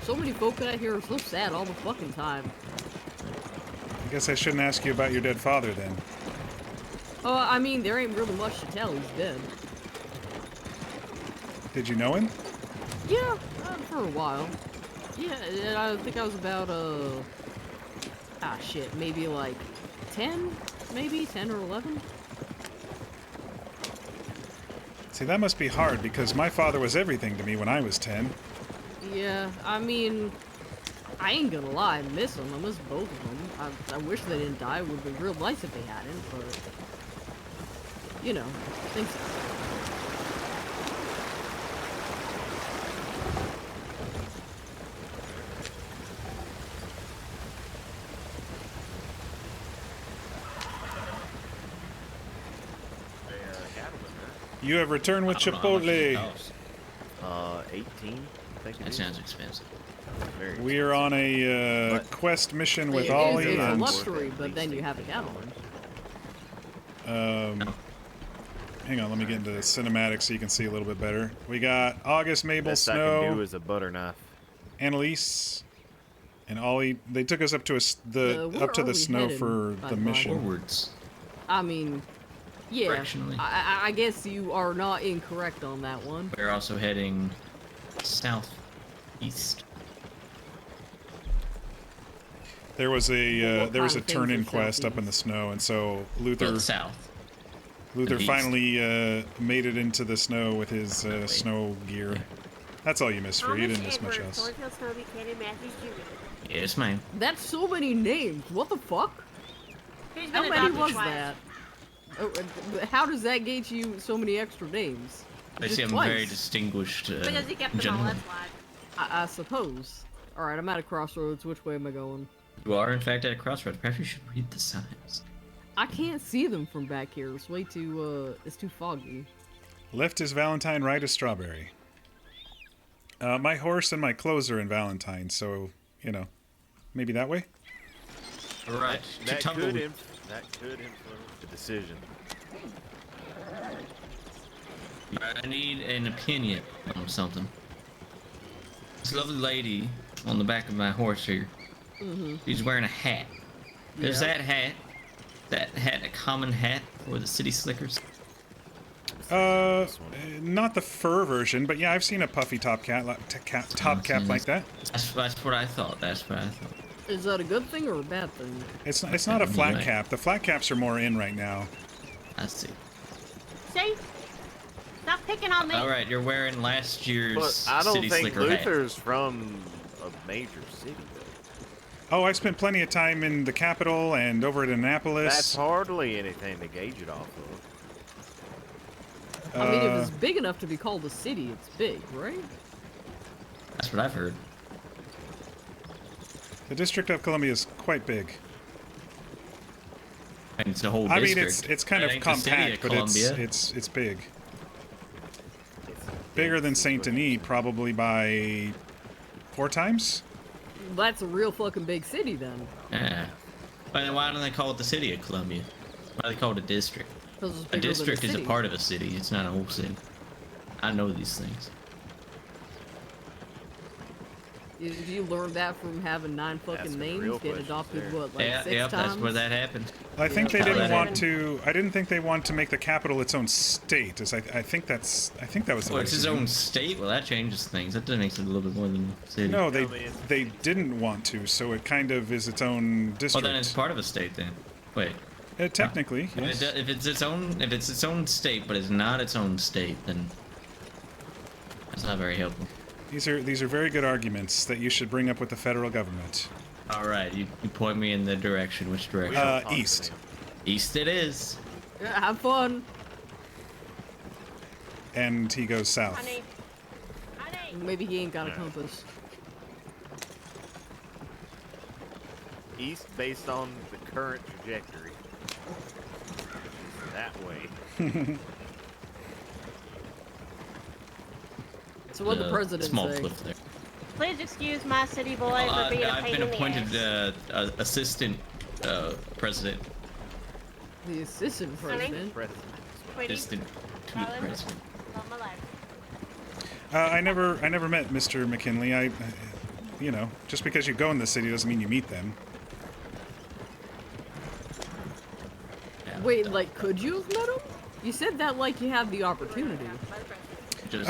So many folk out here are so sad all the fucking time. I guess I shouldn't ask you about your dead father then. Oh, I mean, there ain't really much to tell. He's dead. Did you know him? Yeah, for a while. Yeah, and I think I was about, shit, maybe like 10? Maybe 10 or 11? See, that must be hard because my father was everything to me when I was 10. Yeah, I mean, I ain't gonna lie, I miss them. I miss both of them. I wish they didn't die. It would be real nice if they hadn't, but, you know, things happen. You have returned with Chipotle. 18, I think. That sounds expensive. Very We are on a quest mission with Ollie It's a and luxury, but then you have a cattle one. hang on, let me get into the cinematic so you can see a little bit better. We got August, Mabel, Best I can do Snow, is a butter knife. Annalise, and Ollie. They took us up to Where up to are the we snow headed, for by the the way? mission. Forwards. I mean, yeah, Directionally. I guess you are not incorrect on that one. We're also heading southeast. There was a What there was a kind of things turn-in are quest up in the snow, and so Luther Well, south. Luther east. finally made it into the snow with his snow gear. That's all you missed for. You didn't miss much else. Thornhill, Snow Buchanan, Matthews Jr. Yes, ma'am. That's so many names. What the fuck? He's How been many adopted was twice. that? Oh, how does that get you so many extra names? I Just see I'm twice. very distinguished Because he kept them all, gentleman. that's why. I suppose. Alright, I'm at a crossroads. Which way am I going? You are, in fact, at a crossroads. Perhaps you should read the signs. I can't see them from back here. It's way too, it's too foggy. Left is Valentine, right is Strawberry. My horse and my clothes are in Valentine, so, you know, maybe that way? Right. That could influence the decision. I need an opinion on something. This lovely lady on the back of my horse here, she's wearing a hat. Is Yeah. that hat a common hat for the city slickers? Not the fur version, but yeah, I've seen a puffy top cap like that. That's what I thought. That's what I thought. Is that a good thing or a bad thing? It's not a flat Right. cap. The flat caps are more in right now. I see. See? Stop picking on me. All right, you're wearing last year's But I don't city think slicker hat. Luther's from a major city, though. Oh, I spent plenty of time in the capital and over at Annapolis. That's hardly anything to gauge it off of. I mean, if it's big enough to be called a city, it's big, right? That's what I've heard. The District of Columbia is quite big. And it's a whole I district. mean, it's kind That of ain't the city compact, of but Columbia. it's big. Bigger than Saint Denis, probably by 4 times. That's a real fucking big city then. Yeah. But then why don't they call it the city of Columbia? Why do they call it a district? 'Cause it's A bigger than district is a city. part of a city. It's not a whole city. I know these things. Did you learn that from having 9 fucking names? Get adopted, what, like 6 yeah, times? that's where that happened. I think they How didn't that want happened. to. I didn't think they want to make the capital its own state. As I think that was the Well, it's his reasoning. own state. Well, that changes things. That makes it a little bit more than a city. No, they didn't want to. So it kind of is its own district. Well, then it's part of a state then. Wait. Technically, No. yes. If it's its own state, but it's not its own state, then that's not very helpful. These are very good arguments that you should bring up with the federal government. All right, you point me in the direction. Which direction? East. East it is. Yeah, have fun. And he goes south. Honey. Maybe he ain't got a compass. East based on the current trajectory. That way. So what the president small say? cliff there. Please excuse my city boy for being a I've pain been in the appointed ass. assistant president. The assistant president. Sweetie, Assistant to the darling, president. love my life. I never met Mr. McKinley. You know, just because you go in the city doesn't mean you meet them. Wait, like, could you have met him? You said that like you had the opportunity. Just,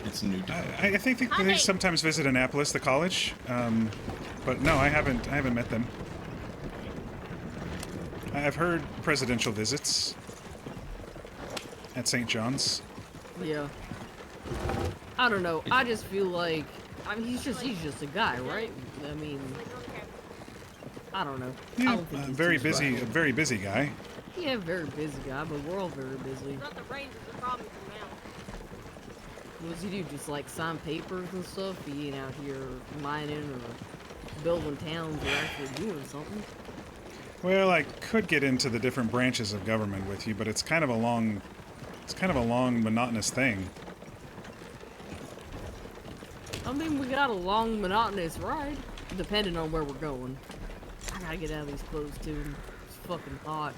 it's new to me. I think they sometimes visit Annapolis, the college. But no, I haven't met them. I've heard presidential visits at St. John's. Yeah. I don't know. I just feel like, I mean, he's just a guy, right? I mean, I don't know. I Yeah, don't think he's very too busy, a special. very busy guy. Yeah, very busy guy, but we're all very busy. Not the range is the problem for now. What does he do? Just like sign papers and stuff? He ain't out here mining or building towns or actually doing something. Well, I could get into the different branches of government with you, but it's kind of a long, monotonous thing. I mean, we got a long, monotonous ride, depending on where we're going. I gotta get out of these clothes too. It's fucking hot.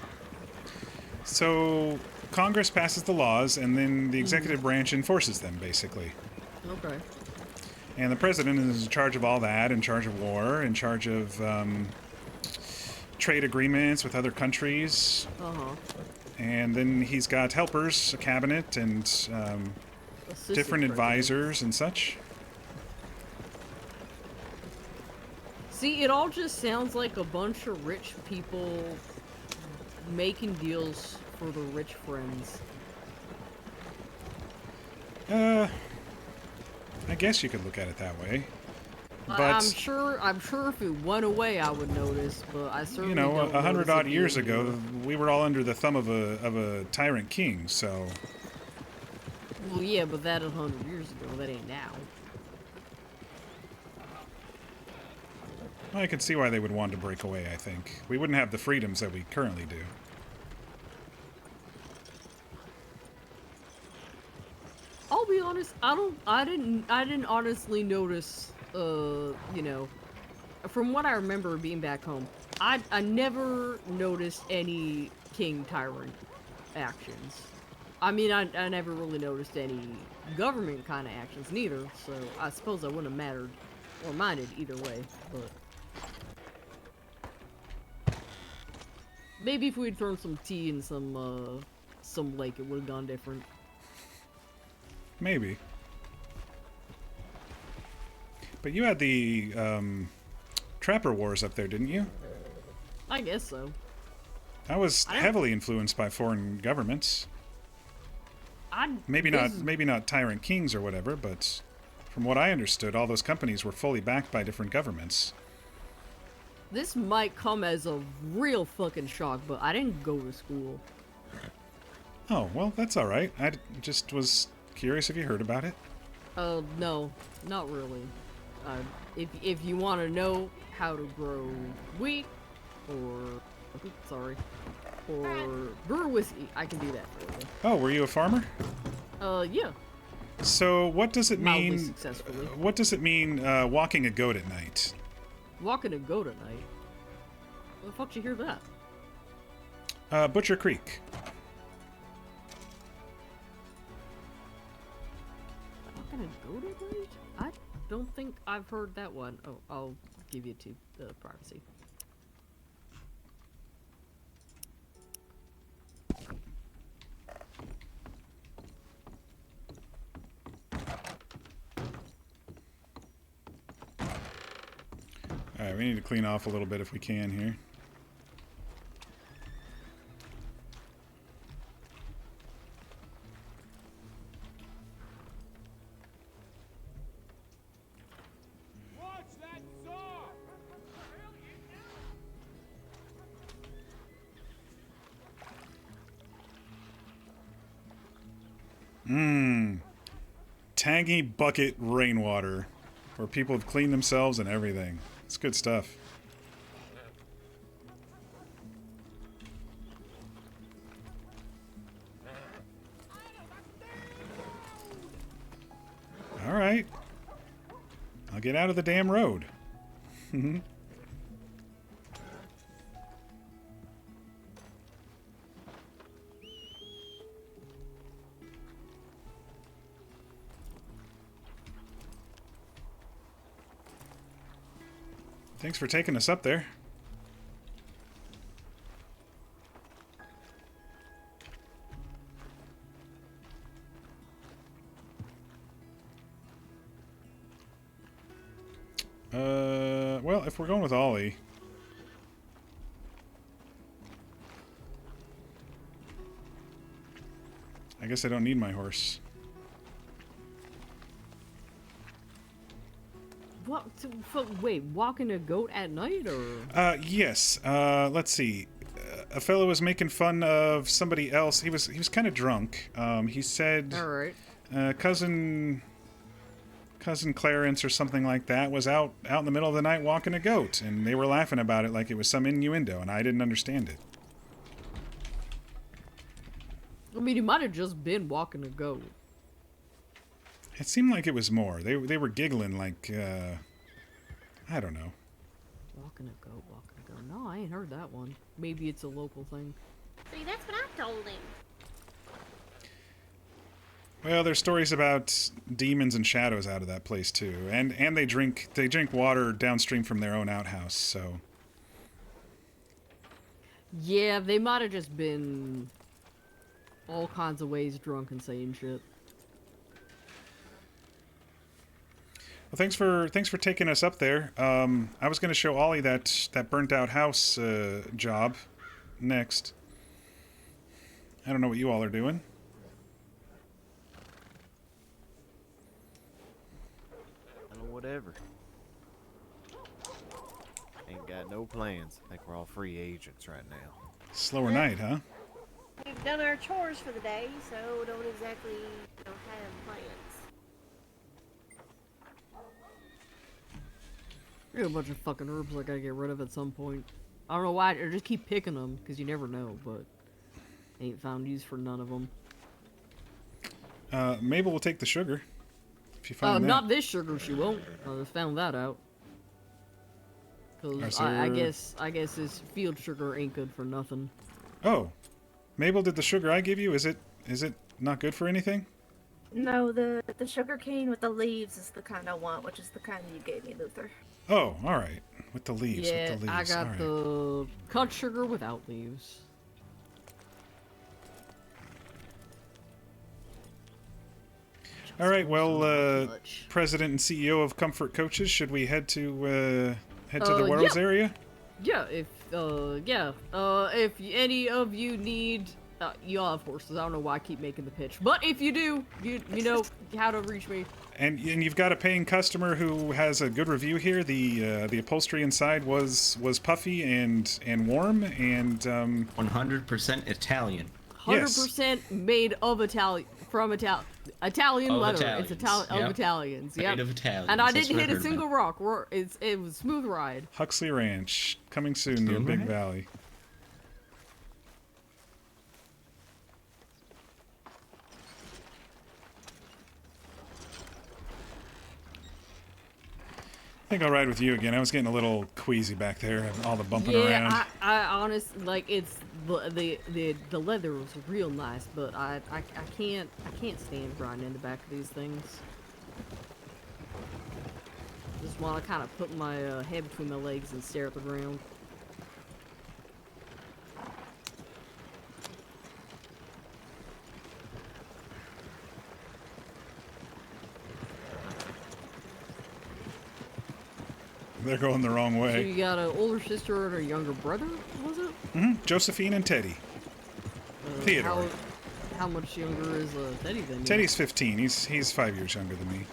So, Congress passes the laws, and then the executive branch enforces them, basically. Okay. And the president is in charge of all that, in charge of war, in charge of trade agreements with other countries. Uh-huh. And then he's got helpers, a cabinet, and different advisors and such. See, it all just sounds like a bunch of rich people making deals for the rich friends. I guess you could look at it that way. But I'm sure if it went away, I would notice, but I certainly you know, don't 100 notice odd it years being ago, here. we were all under the thumb of a tyrant king. So Well, yeah, but that 100 years ago, that ain't now. I can see why they would want to break away. I think we wouldn't have the freedoms that we currently do. I'll be honest, I didn't honestly notice, you know, from what I remember being back home, I never noticed any king tyrant actions. I mean, I never really noticed any government kind of actions neither, so I suppose I wouldn't have mattered or minded either way, but maybe if we'd thrown some tea in some lake, it would have gone different. Maybe. But you had the Trapper Wars up there, didn't you? I guess so. That was heavily influenced by foreign governments. Maybe not tyrant kings or whatever, but from what I understood, all those companies were fully backed by different governments. This might come as a real fucking shock, but I didn't go to school. Oh, well, that's all right. I just was curious if you heard about it. No, not really. If you want to know how to grow wheat, or brew whiskey, I can do that for you. Oh, were you a farmer? Yeah. So what does it Mildly mean? successfully. What does it mean walking a goat at night? Walking a goat at night? Where the fuck did you hear that? Butcher Creek. Walking a goat at night? I don't think I've heard that one. Oh, I'll give you to the privacy. Alright, we need to clean off a little bit if we can here. Tangy bucket rainwater, where people have cleaned themselves and everything. It's good stuff. All right. I'll get out of the damn road. Thanks for taking us up there. Well, if we're going with Ollie... I guess I don't need my horse. What? Wait, walking a goat at night, or? Yes. Let's see. A fellow was making fun of somebody else. He was kind of drunk. He said, all right. Cousin Clarence or something like that was out in the middle of the night walking a goat, and they were laughing about it like it was some innuendo, and I didn't understand it. I mean, he might have just been walking a goat. It seemed like it was more. They were giggling like, I don't know. Walking a goat. No, I ain't heard that one. Maybe it's a local thing. See, that's what I told him. Well, there's stories about demons and shadows out of that place too, and they drink water downstream from their own outhouse. So yeah, they might have just been all kinds of ways drunk and saying shit. Well, thanks for taking us up there. I was going to show Ollie that burnt out house job next. I don't know what you all are doing. Whatever. Ain't got no plans. I think we're all free agents right now. Slower night, huh? We've done our chores for the day, so don't exactly have plans. There's a bunch of fucking herbs I gotta get rid of at some point. I don't know why, or just keep picking them, because you never know, but ain't found use for none of them. Mabel will take the sugar. If you find that. Not this sugar, she won't. I just found that out. Because I guess this field sugar ain't good for nothing. Oh. Mabel, did the sugar I give you, is it not good for anything? No, the sugar cane with the leaves is the kind I want, which is the kind you gave me, Luther. Oh, alright. With the leaves, yeah, I got the cut sugar without leaves. Alright, well, President and CEO of Comfort Coaches, should we head to the Wells area? Yeah, if any of you need... you all have horses, I don't know why I keep making the pitch. But if you do, you know how to reach me. And you've got a paying customer who has a good review here. The upholstery inside was puffy and warm and 100% Italian. 100% made of Italian Italian leather. It's of Italians. Yep. Made of Italians. And I didn't hit a single rock. It was a smooth ride. Huxley Ranch coming soon near Big Valley. I think I'll ride with you again. I was getting a little queasy back there, all the bumping around. Yeah, I honestly, like, it's the leather was real nice, but I can't stand riding in the back of these things. while I kind of put my head between my legs and stare at the ground. They're going the wrong So way. you got an older sister and a younger brother, was it? Josephine and Teddy. Theodore. How much younger is Teddy than you? Teddy's 15. He's 5 years younger than me.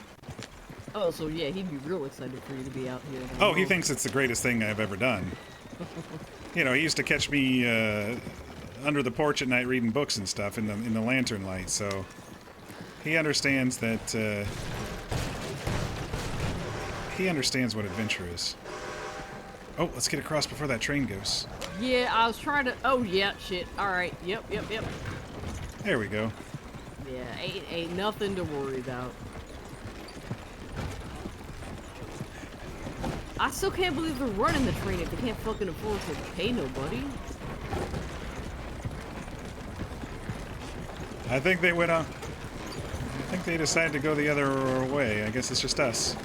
Oh, so yeah, he'd be real excited for you to be out here. Then. Oh, he thinks it's the greatest thing I've ever done. You know, he used to catch me under the porch at night reading books and stuff in the lantern light, so he understands that. He understands what adventure is. Oh, let's get across before that train goes. Yeah, I was trying to. Oh yeah, shit. All right. Yep. There we go. Yeah, ain't nothing to worry about. I still can't believe they're running the train if they can't fucking afford to pay nobody. I think they went on. I think they decided to go the other way. I guess it's just us.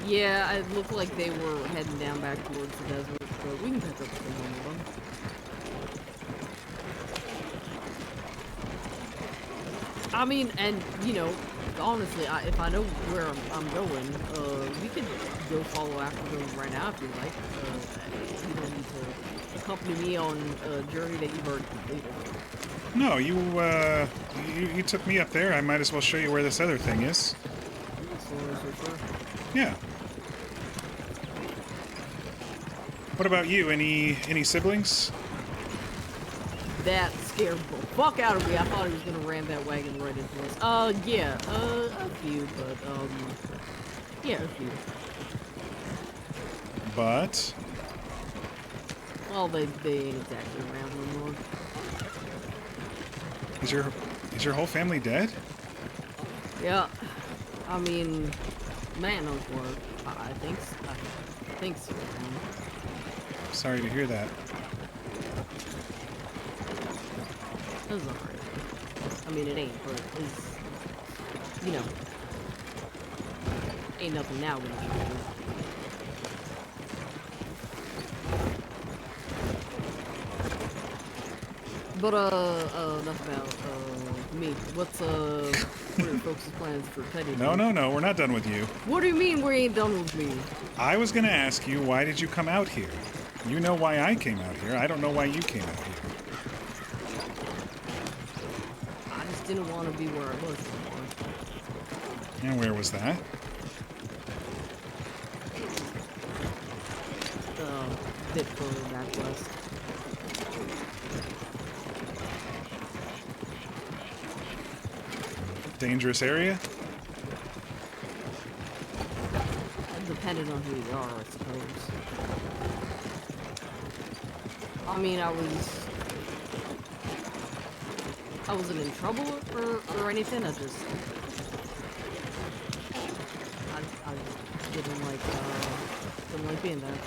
Yeah, it looked like they were heading down back towards the desert, but we can catch up with them on one. I mean, and, you know, honestly, if I know where I'm going, we could go follow after them right now if you like. You don't need to accompany me on a journey that you've already completed. No, you took me up there. I might as well show you where this other thing is. Yeah. What about you? Any siblings? That scared the fuck out of me. I thought he was gonna ram that wagon right into us. Yeah, a few, but, yeah, a few. But? Well, they ain't exactly around anymore. Is your whole family dead? Yeah. I mean, man knows what. I think so. Sorry to hear that. It's alright. I mean, it ain't, but it's, you know, ain't nothing now gonna change. But, enough about, me. What are your folks' plans for Teddy? No, we're not done with you. What do you mean we ain't done with me? I was gonna ask you, why did you come out here? You know why I came out here. I don't know why you came out here. I just didn't want to be where I was before. And where was that? A bit further back west. Dangerous area? Depending on who you are, I suppose. I mean, I wasn't in trouble or anything. I didn't like being there.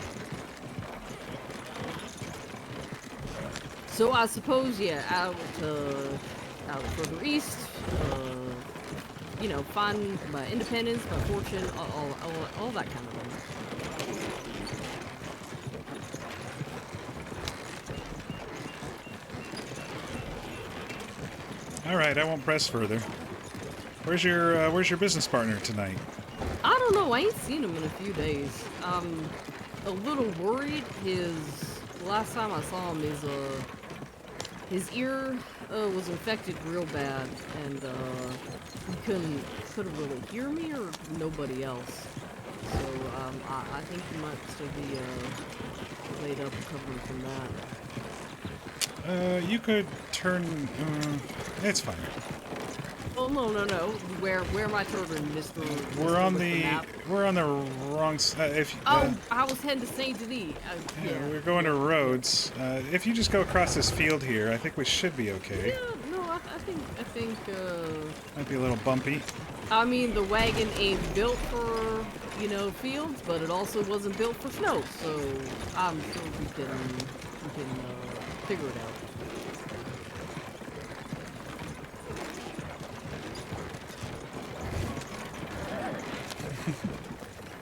So I suppose, yeah, out further east. You know, find my independence, my fortune, all that kind of thing. All right, I won't press further. Where's your business partner tonight? I don't know. I ain't seen him in a few days. I'm a little worried. Last time I saw him, his ear was infected real bad, and he couldn't really hear me or nobody else. So I think he might still be laid up recovering from that. You could turn. It's fine. Oh no. Where am I turning, Mr. We're on the wrong side. I was heading to Saint Denis. Yeah, we're going to Rhodes. If you just go across this field here, I think we should be okay. Yeah, no, I think. Might be a little bumpy. I mean, the wagon ain't built for, you know, fields, but it also wasn't built for snow, so I'm sure we can figure it out.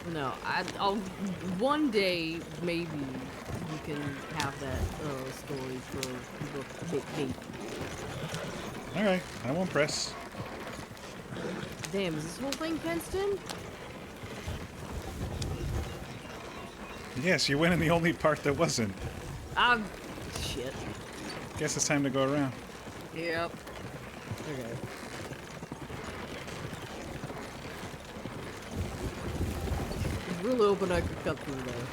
No, I'll one day maybe you can have that story for book bait. All right, I won't press. Damn, is this whole thing fenced in? Yes, you went in the only part that wasn't. Shit. Guess it's time to go around. Yep. Okay. It's really hoping I could cut through there.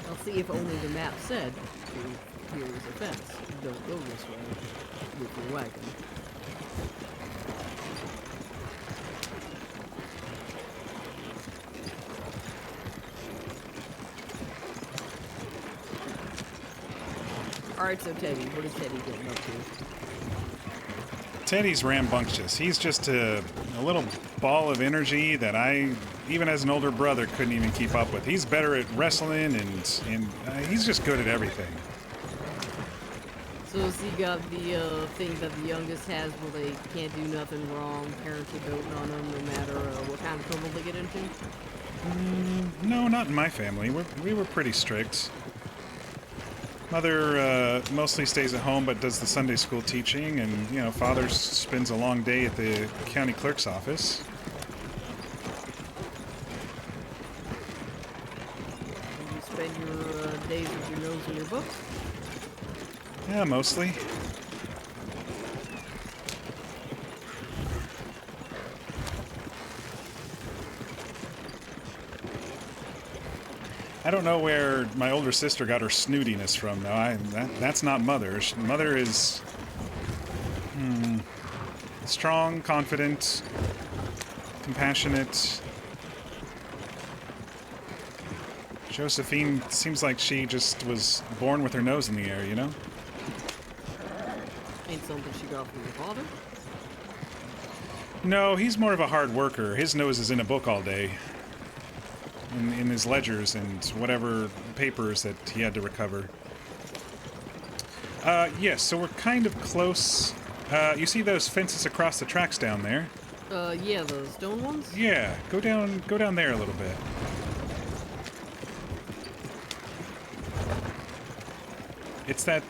I'll see if only the map said, here is a fence. Don't go this way with your wagon. Alright, so Teddy, what is Teddy getting up to? Teddy's rambunctious. He's just a little ball of energy that I, even as an older brother, couldn't even keep up with. He's better at wrestling, and he's just good at everything. So has he got the thing that the youngest has where they can't do nothing wrong, parents are doting on them no matter what kind of trouble they get into? No, not in my family. We were pretty strict. Mother mostly stays at home but does the Sunday school teaching, and, you know, father spends a long day at the county clerk's office. You spend your days with your nose in your books? Yeah, mostly. I don't know where my older sister got her snootiness from, though. That's not Mother. Mother is strong, confident, compassionate. Josephine seems like she just was born with her nose in the air, you know? Ain't something she got from your father? No, he's more of a hard worker. His nose is in a book all day. In his ledgers and whatever papers that he had to recover. Yes, so we're kind of close. You see those fences across the tracks down there? Yeah, the stone ones? Yeah, go down there a little bit. It's that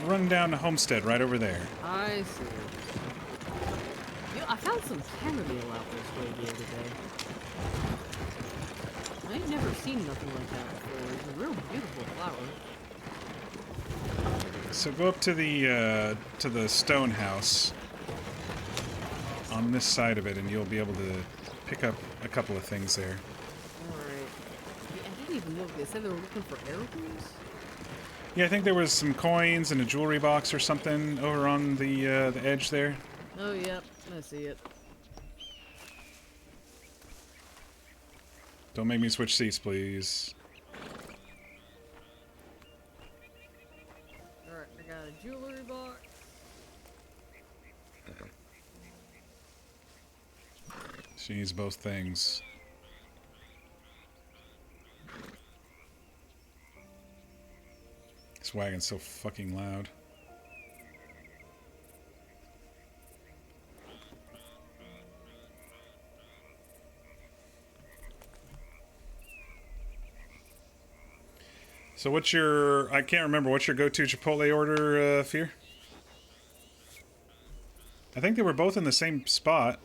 rundown homestead right over there. I see. You know, I found some chamomile out this way the other day. I've never seen nothing like that before. It's a real beautiful flower. So go up to the stone house on this side of it, and you'll be able to pick up a couple of things there. Alright. Yeah, I didn't even look. They said they were looking for heirlooms? Yeah, I think there was some coins and a jewelry box or something over on the edge there. Oh, yep. I see it. Don't make me switch seats, please. Alright, I got a jewelry box. She needs both things. This wagon's so fucking loud. So what's your... I can't remember. What's your go-to Chipotle order, Fear? I think they were both in the same spot.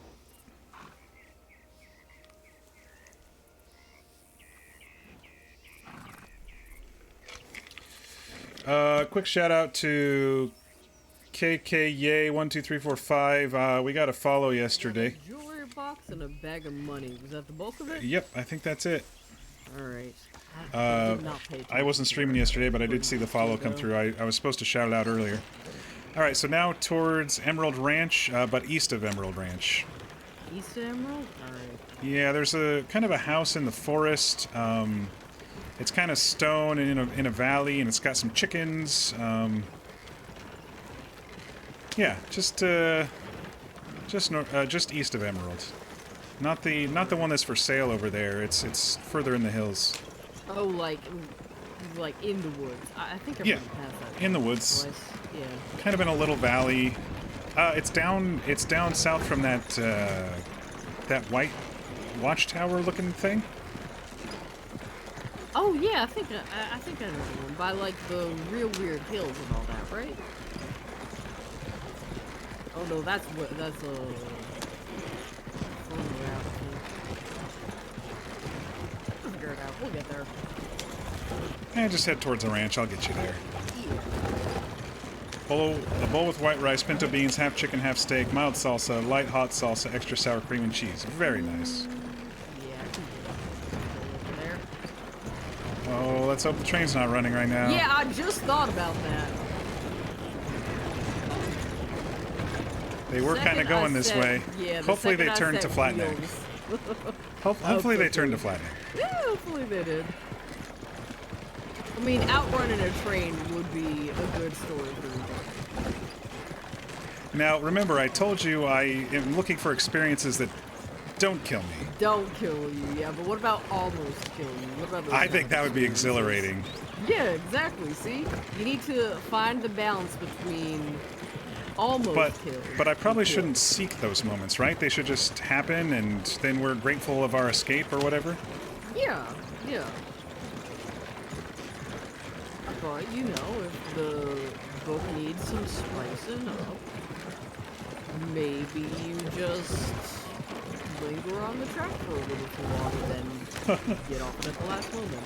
Quick shout out to KKYay12345. We got a follow yesterday. A jewelry box and a bag of money. Was that the bulk of it? Yep, I think that's it. Alright. I wasn't streaming yesterday, but I did see the follow come through. I was supposed to shout it out earlier. Alright, so now towards Emerald Ranch, but east of Emerald Ranch. East of Emerald? Alright. Yeah, there's a kind of a house in the forest. It's kind of stone and in a valley, and it's got some chickens. Yeah, just east of Emerald. Not the one that's for sale over there. It's further in the hills. Oh, like in the woods. I think I've Yeah, past that. in the woods. Twice. Yeah. Kind of in a little valley. It's down south from that that white watchtower-looking thing? Oh yeah, I think I know the one by like the real weird hills and all that, right? Oh no, that's further out. We'll figure it out. We'll get there. Just head towards the ranch. I'll get you there. A bowl with white rice, pinto beans, half chicken, half steak, mild salsa, light hot salsa, extra sour cream and cheese. Very nice. Oh, let's hope the train's not running right now. Yeah, I just thought about that. They were kind of going this way. Yeah, hopefully they turned to flattening. Hopefully they turned to flattening. Yeah, hopefully they did. I mean, outrunning a train would be a good story for me. Now, remember, I told you I am looking for experiences that don't kill me. Don't kill you, yeah, but what about almost kill you? What about those I think that would be exhilarating. Yeah, exactly, see? You need to find the balance between almost kill. But I probably shouldn't seek those moments, right? They should just happen and then we're grateful of our escape or whatever? Yeah, yeah. But, you know, if the book needs some spicing up, maybe you just linger on the track for a little too long and then get off it at the last moment.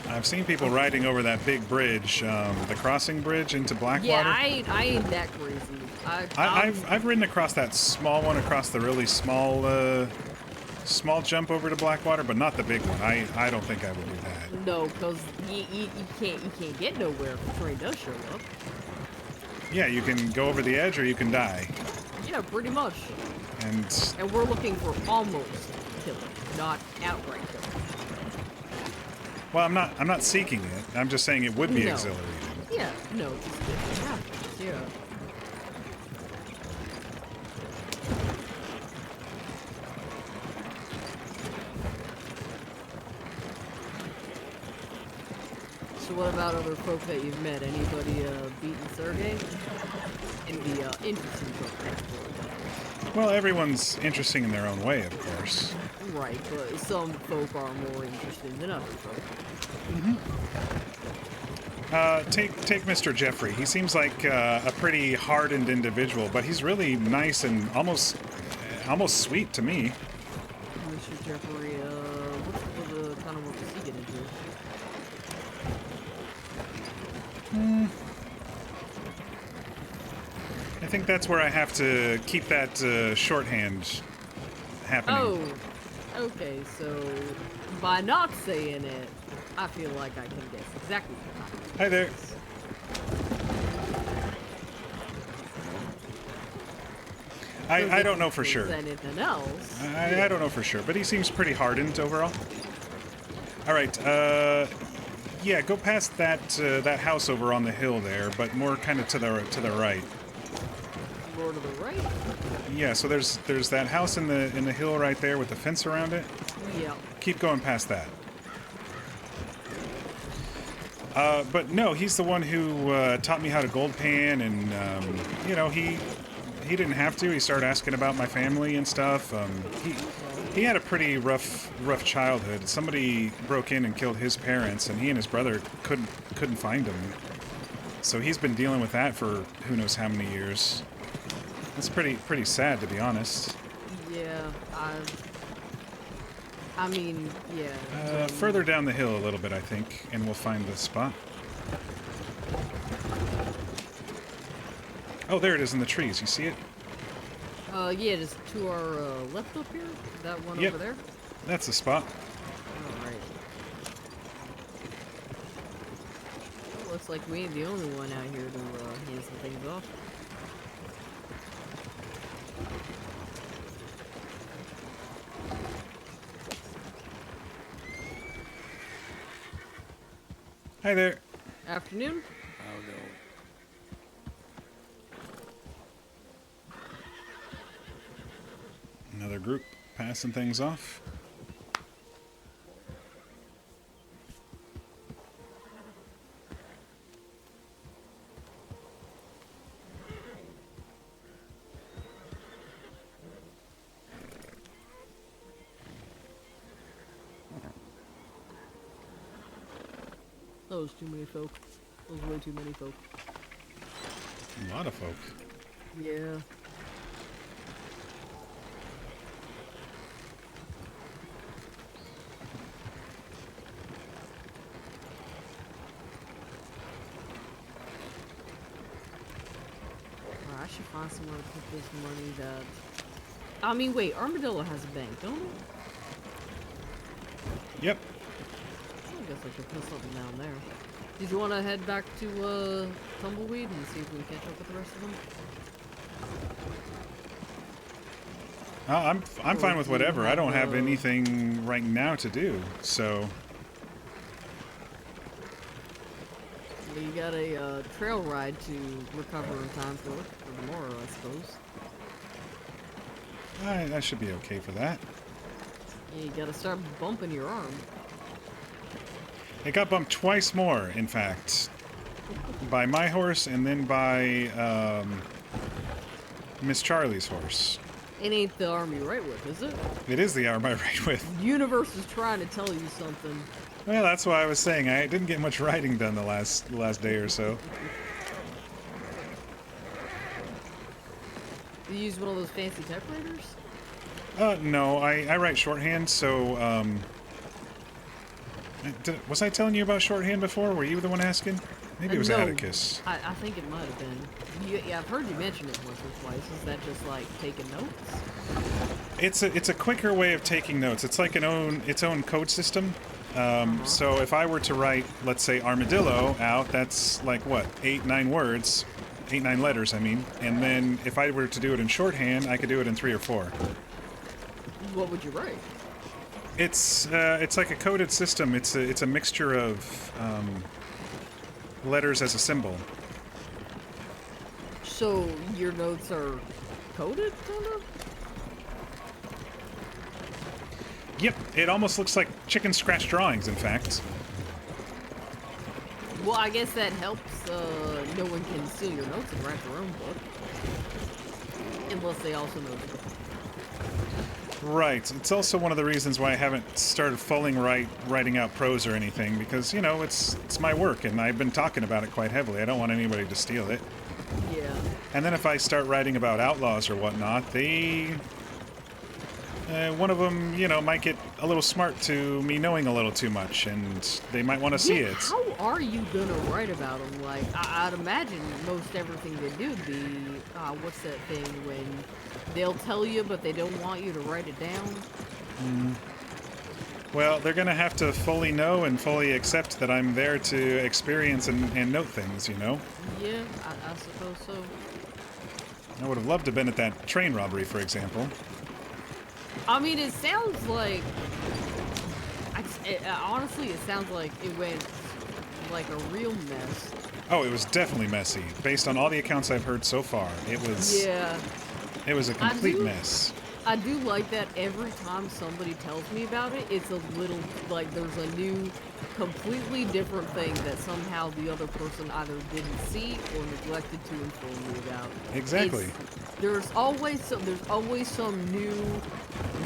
I've seen people riding over that big bridge, the crossing bridge into Blackwater. Yeah, I ain't that crazy. I've ridden across that small one, across the really small jump over to Blackwater, but not the big one. I don't think I would do that. No, because you can't get nowhere if the train does show up. Yeah, you can go over the edge or you can die. Yeah, pretty much. And we're looking for almost killing, not outright killing. Well, I'm not seeking it. I'm just saying it would be exhilarating. Yeah, no, it happens, yeah. So what about other folk that you've met? Anybody beaten Sergey? In the interesting folk. Well, everyone's interesting in their own way, of course. Right, but some folk are more interesting than other folk. Take Mr. Jeffrey. He seems like a pretty hardened individual, but he's really nice and almost sweet to me. Mr. Jeffrey, what the kind of work does he get into? I think that's where I have to keep that shorthand happening. Oh, okay, so by not saying it, I feel like I can guess exactly what Hi there. I don't know for sure. Anything else? I don't know for sure, but he seems pretty hardened overall. All right, yeah, go past that house over on the hill there, but more kind of to the right. More to the right? Yeah, so there's that house in the hill right there with the fence around it. Yeah. Keep going past that. But no, he's the one who taught me how to gold pan, and you know, he didn't have to. He started asking about my family and stuff. He had a pretty rough childhood. Somebody broke in and killed his parents, and he and his brother couldn't find him. So he's been dealing with that for who knows how many years. It's pretty sad, to be honest. Yeah, I mean, yeah. Further down the hill a little bit, I think, and we'll find the spot. Oh, there it is in the trees. You see it? Yeah, just to our left up here? That one Yep. over there? That's the spot. Alright. Well, looks like we ain't the only one out here to hand some things off. Hi there. Afternoon? Oh no. Another group passing things off. That was too many folk. That was way too many folk. A lot of folk. Yeah. I should find somewhere to put this money that... I mean, wait, Armadillo has a bank, don't it? Yep. I guess I could put something down there. Did you want to head back to Tumbleweed and see if we can catch up with the rest of them? I'm fine with whatever. I don't have anything right now to do, so... Well, you got a trail ride to recover in time for tomorrow, I suppose. I should be okay for that. Yeah, you gotta start bumping your arm. It got bumped twice more, in fact. By my horse and then by Miss Charlie's horse. It ain't the arm you ride with, is it? It is the arm I ride with. The universe is trying to tell you something. Well, that's why I was saying I didn't get much riding done the last day or so. You use one of those fancy typewriters? No, I write shorthand, so, was I telling you about shorthand before? Were you the one asking? Maybe it was No, Atticus. I think it might have been. Yeah, I've heard you mention it once or twice. Is that just like taking notes? It's a quicker way of taking notes. It's like its own code system. So if I were to write, let's say, armadillo out, that's like what, 8-9 words, 8-9 letters, I mean. And then if I were to do it in shorthand, I could do it in 3 or 4. What would you write? It's like a coded system. It's a mixture of letters as a symbol. So your notes are coded, kind of? Yep, it almost looks like chicken scratch drawings, in fact. Well, I guess that helps. No one can steal your notes and write their own book. Unless they also know the book. Right. It's also one of the reasons why I haven't started fully writing out prose or anything, because, you know, it's my work, and I've been talking about it quite heavily. I don't want anybody to steal it. Yeah. And then if I start writing about outlaws or whatnot, they... one of them, you know, might get a little smart to me knowing a little too much, and they might want to see it. How are you gonna write about them? Like, I'd imagine most everything they do would be, what's that thing when they'll tell you, but they don't want you to write it down? Well, they're gonna have to fully know and fully accept that I'm there to experience and note things, you know? Yeah, I suppose so. I would have loved to have been at that train robbery, for example. I mean, it sounds like... honestly, it sounds like it went like a real mess. Oh, it was definitely messy. Based on all the accounts I've heard so far, it was... Yeah. It was a complete mess. I do like that every time somebody tells me about it, it's a little, like, there's a new, completely different thing that somehow the other person either didn't see or neglected to inform me about. Exactly. There's always some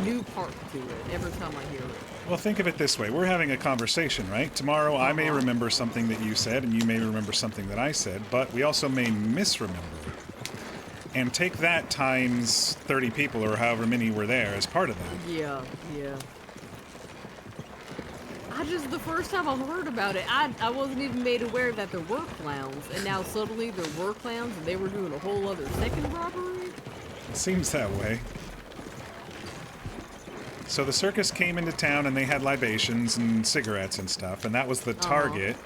new part to it every time I hear it. Well, think of it this way. We're having a conversation, right? Tomorrow I may remember something that you said, and you may remember something that I said, but we also may misremember. And take that times 30 people or however many were there as part of that. Yeah, yeah. The first time I heard about it, I wasn't even made aware that there were clowns, and now suddenly there were clowns and they were doing a whole other second robbery? It seems that way. So the circus came into town and they had libations and cigarettes and stuff, and that was the target.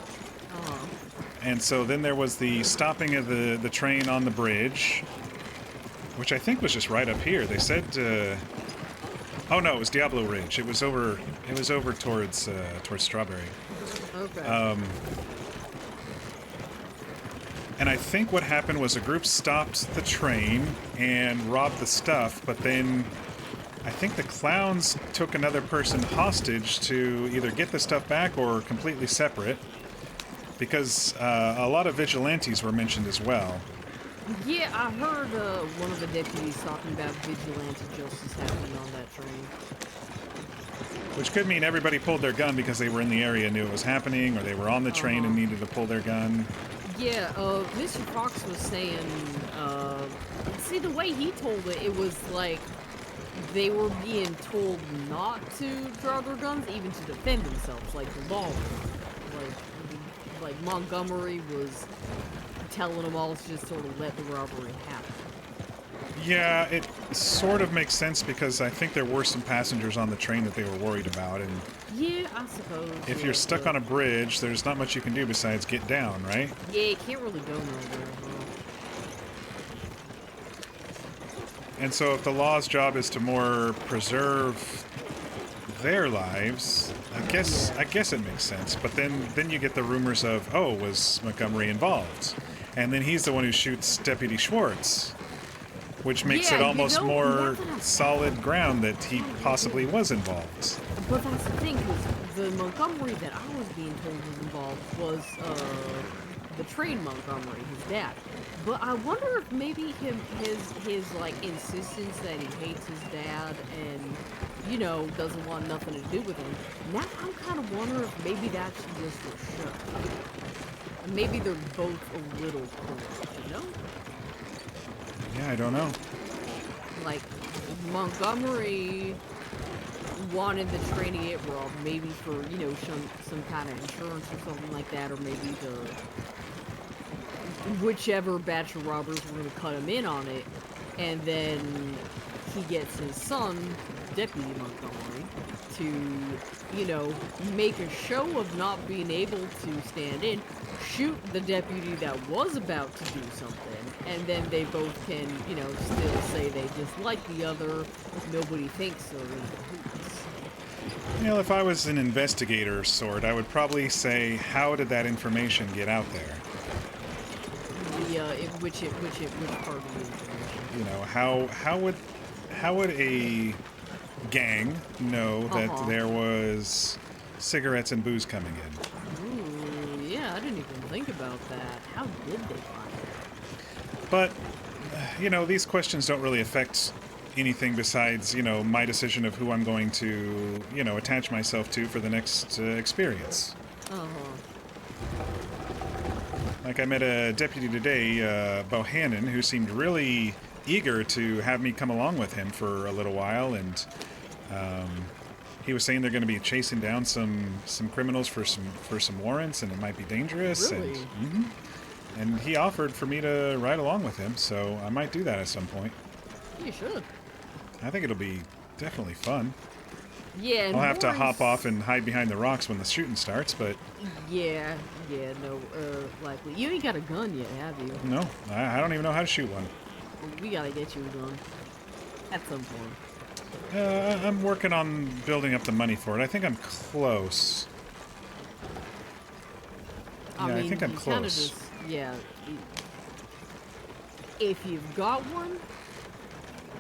And so then there was the stopping of the train on the bridge, which I think was just right up here. They said, oh no, it was Diablo Ridge. It was over towards Strawberry. Okay. And I think what happened was a group stopped the train and robbed the stuff, but then I think the clowns took another person hostage to either get the stuff back or completely separate, because a lot of vigilantes were mentioned as well. Yeah, I heard one of the deputies talking about vigilante justice happening on that train. Which could mean everybody pulled their gun because they were in the area and knew it was happening, or they were on the train and needed to pull their gun. Yeah, Mr. Fox was saying, see, the way he told it, it was like they were being told not to draw their guns, even to defend themselves, like the law. Like Montgomery was telling them all to just sort of let the robbery happen. Yeah, it sort of makes sense because I think there were some passengers on the train that they were worried about, and yeah, I suppose. If you're stuck on a bridge, there's not much you can do besides get down, right? Yeah, you can't really go nowhere. And so if the law's job is to more preserve their lives, I guess it makes sense. But then you get the rumors of, oh, was Montgomery involved? And then he's the one who shoots Deputy Schwartz, which makes it almost more solid ground that he possibly was involved. But that's the thing, because the Montgomery that I was being told was involved was the train Montgomery, his dad. But I wonder if maybe his like insistence that he hates his dad and, you know, doesn't want nothing to do with him. Now I'm kind of wondering if maybe that's just for show. And maybe they're both a little cool, you know? Yeah, I don't know. Like, Montgomery wanted the train to get robbed, maybe for, you know, some kind of insurance or something like that, or maybe whichever batch of robbers were going to cut him in on it, and then he gets his son, Deputy Montgomery, to, you know, make a show of not being able to stand in, shoot the deputy that was about to do something, and then they both can, you know, still say they dislike the other if nobody thinks they're in cahoots. You know, if I was an investigator sort, I would probably say, how did that information get out there? Which part of the information? You know, how would a gang know that there was cigarettes and booze coming in? Ooh, yeah, I didn't even think about that. How did they find it? But, you know, these questions don't really affect anything besides, you know, my decision of who I'm going to, you know, attach myself to for the next experience. Like, I met a deputy today, Bohannon, who seemed really eager to have me come along with him for a little while, and he was saying they're going to be chasing down some criminals for some warrants, and it might be dangerous. Really? And he offered for me to ride along with him, so I might do that at some point. You should. I think it'll be definitely fun. Yeah, I'll have to hop off and hide behind the rocks when the shooting starts, but... Yeah, no, likely. You ain't got a gun yet, have you? No, I don't even know how to shoot one. We gotta get you a gun. At some point. I'm working on building up the money for it. I think I'm close. I think I'm close. Yeah. If you've got one,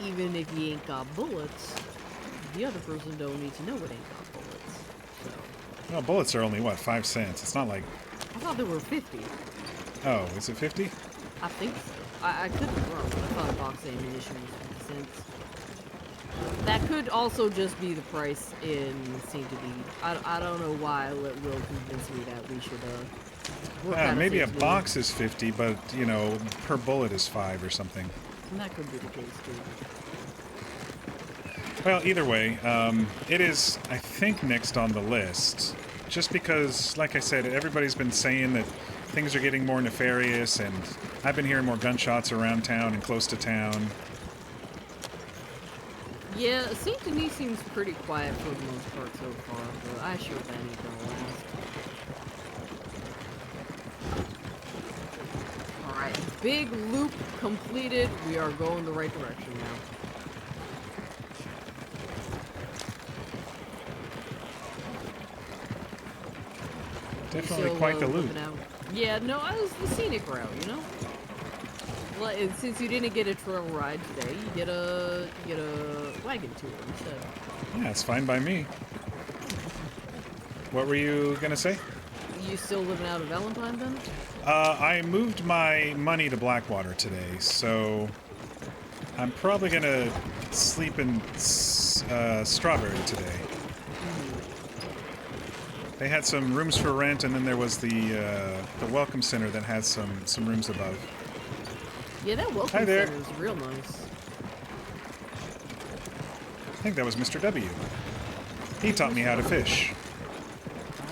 even if you ain't got bullets, the other person don't need to know it ain't got bullets. So. Well, bullets are only, what, 5 cents? It's not like... I thought they were 50. Oh, is it 50? I think so. I could be wrong, but I thought a box of ammunition was 50 cents. That could also just be the price in St. David. I don't know why Will convinced me that we should, maybe a box is 50, but, you know, per bullet is 5 or something. And that could be the case, too. Well, either way, it is, I think, next on the list. Just because, like I said, everybody's been saying that things are getting more nefarious, and I've been hearing more gunshots around town and close to town. Yeah, St. Denis seems pretty quiet for the most part so far, but I sure that ain't gonna last. Alright, big loop completed. We are going the right direction now. Definitely quite the loop. Yeah, no, it was the scenic route, you know? Well, since you didn't get a trail ride today, you get a wagon tour instead. Yeah, it's fine by me. What were you gonna say? You still living out of Valentine then? I moved my money to Blackwater today, so I'm probably gonna sleep in Strawberry today. They had some rooms for rent, and then there was the welcome center that had some rooms above. Yeah, that welcome Hi there. center is real nice. I think that was Mr. W. He taught me how to fish.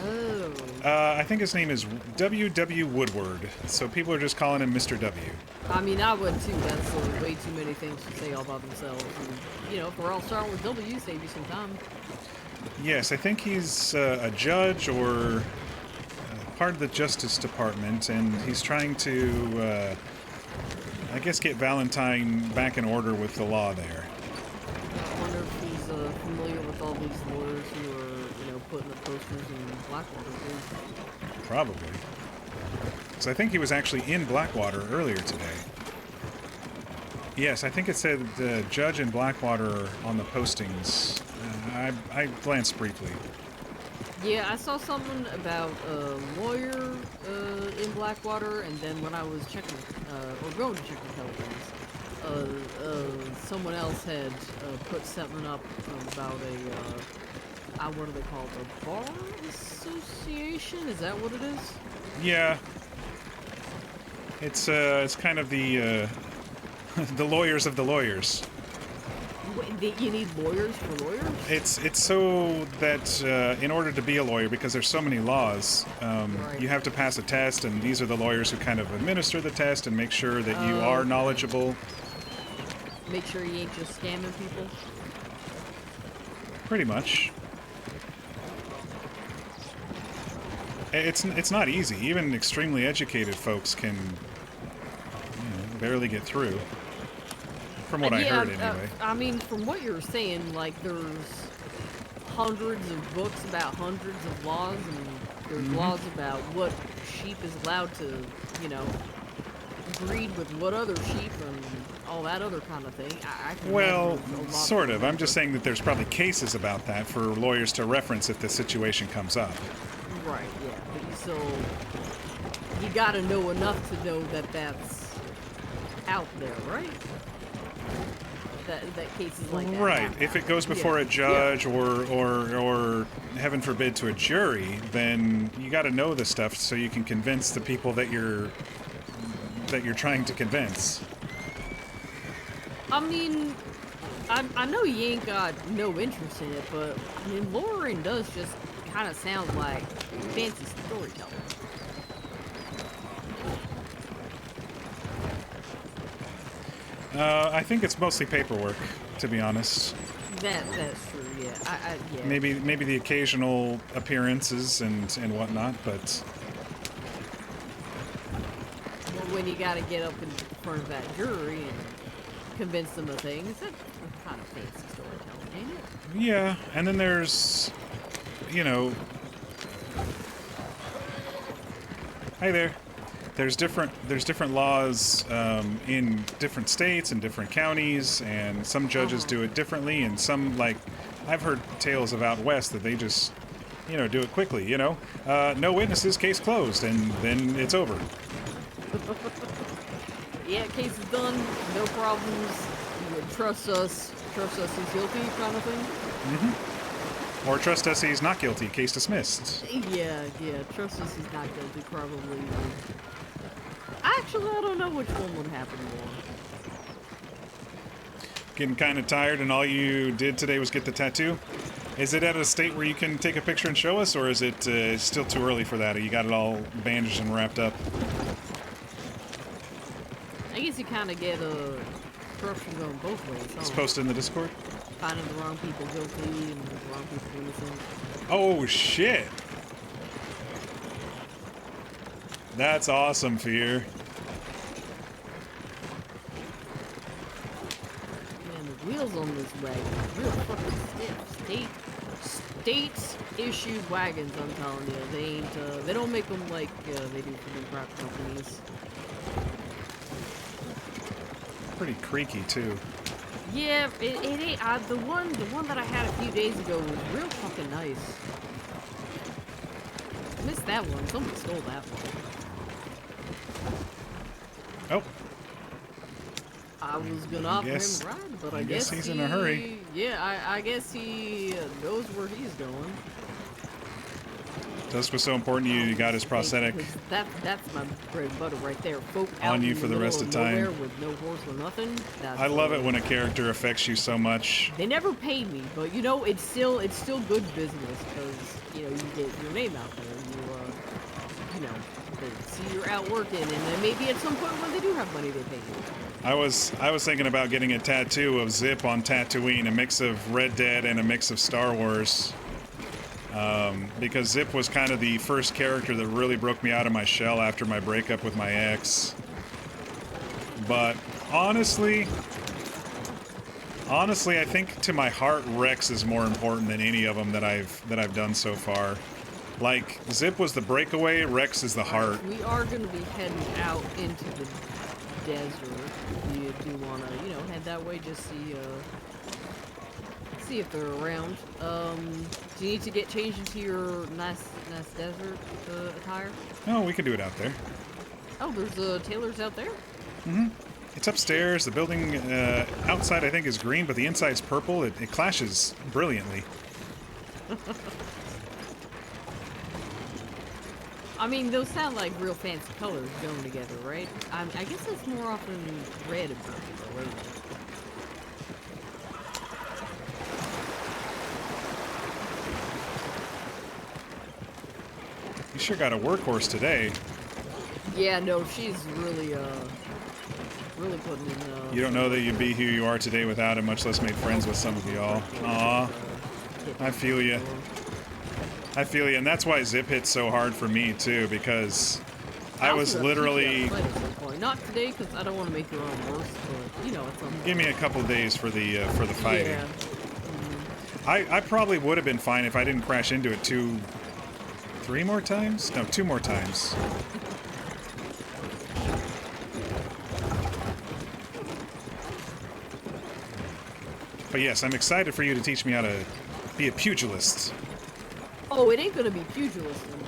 Oh. I think his name is W.W. Woodward, so people are just calling him Mr. W. I mean, I would too. That's way too many things to say all by themselves. And, you know, if we're all starting with W, save you some time. Yes, I think he's a judge or part of the Justice Department, and he's trying to, I guess, get Valentine back in order with the law there. I wonder if he's familiar with all these lawyers who are, you know, putting up posters in Blackwater too. Probably. Because I think he was actually in Blackwater earlier today. Yes, I think it said judge in Blackwater on the postings. I glanced briefly. Yeah, I saw something about a lawyer in Blackwater, and then when I was checking, or going to check the telegrams, someone else had put something up about a, what do they call it, a bar association? Is that what it is? Yeah. It's kind of the the lawyers of the lawyers. Wait, you need lawyers for lawyers? It's so that in order to be a lawyer, because there's so many laws, you have to pass a test, and these are the lawyers who kind of administer the test and make sure that you are knowledgeable. Make sure you ain't just scamming people? Pretty much. It's not easy. Even extremely educated folks can, you know, barely get through. From what I heard, anyway. I mean, from what you were saying, like, there's hundreds of books about hundreds of laws, and there's laws about what sheep is allowed to, you know, breed with what other sheep and all that other kind of thing. I can Well, sort of. I'm just saying that there's probably cases about that for lawyers to reference if the situation comes up. Right, yeah. But you still, you gotta know enough to know that that's out there, right? That cases like that. Right. If it goes before a judge or heaven forbid to a jury, then you got to know the stuff so you can convince the people that you're trying to convince. I mean, I know you ain't got no interest in it, but I mean, lawyering does just kind of sound like fancy storytelling. I think it's mostly paperwork, to be honest. That's true. Yeah. Yeah. Maybe the occasional appearances and whatnot, but when you got to get up in front of that jury and convince them of things, that's kind of fancy storytelling, ain't it? yeah. And then there's, you know, hi there. There's different laws in different states and different counties, and some judges do it differently, and some, like, I've heard tales of out west that they just, you know, do it quickly, you know? No witnesses, case closed, and then it's over. Yeah, case is done, no problems, you trust us he's guilty kind of thing. Or trust us he's not guilty, case dismissed. Yeah, trust us he's not guilty, probably. Actually, I don't know which one would happen more. Getting kind of tired and all you did today was get the tattoo? Is it at a state where you can take a picture and show us, or is it still too early for that? Or you got it all bandaged and wrapped up? I guess you kind of get corruption going both ways, huh? It's posted in the Discord? Finding the wrong people guilty and the wrong people innocent. Oh, shit! That's awesome, Fear. Man, the wheels on this wagon are real fucking stiff. States issued wagons, I'm telling you. They ain't, they don't make them like they do for the private companies. Pretty creaky, too. Yeah, it ain't. The one that I had a few days ago was real fucking nice. I missed that one. Someone stole that one. Oh. I was gonna offer him a ride, but I guess he's in a hurry. Yeah, I guess he knows where he's going. Tusk was so important to you, you got his prosthetic That's my bread and butter right there. Folk on out you in for the rest of time. nowhere with no horse or nothing. That's, I love it when a character affects you so much. They never paid me, but you know, it's still good business because you know you get your name out there. You know, they see you're out working, and then maybe at some point when they do have money, they pay you. I was thinking about getting a tattoo of Zip on Tatooine, a mix of Red Dead and a mix of Star Wars. Because Zip was kind of the first character that really broke me out of my shell after my breakup with my ex. But honestly, I think to my heart, Rex is more important than any of them that I've done so far. Like, Zip was the breakaway, Rex is the heart. We are going to be heading out into the desert. You do want to, you know, head that way, just see if they're around. Do you need to get changed into your nice desert attire? Oh, we can do it out there. Oh, there's tailors out there? Mm-hmm. It's upstairs. The building outside, I think, is green, but the inside's purple. It clashes brilliantly. I mean, those sound like real fancy colors going together, right? I guess it's more often red and purple, right? You sure got a workhorse today. Yeah, no, she's really putting in. You don't know that you'd be who you are today without him, much less made friends with some of y'all. Aw, I feel you. I feel you, and that's why Zip hit so hard for me too, because I was literally. Not today, because I don't want to make your own worse, but you know, it's something. Give me a couple days for the fighting. Yeah. I probably would have been fine if I didn't crash into it 3 more times? No, 2 more times. But yes, I'm excited for you to teach me how to be a pugilist. Oh, it ain't gonna be pugilism.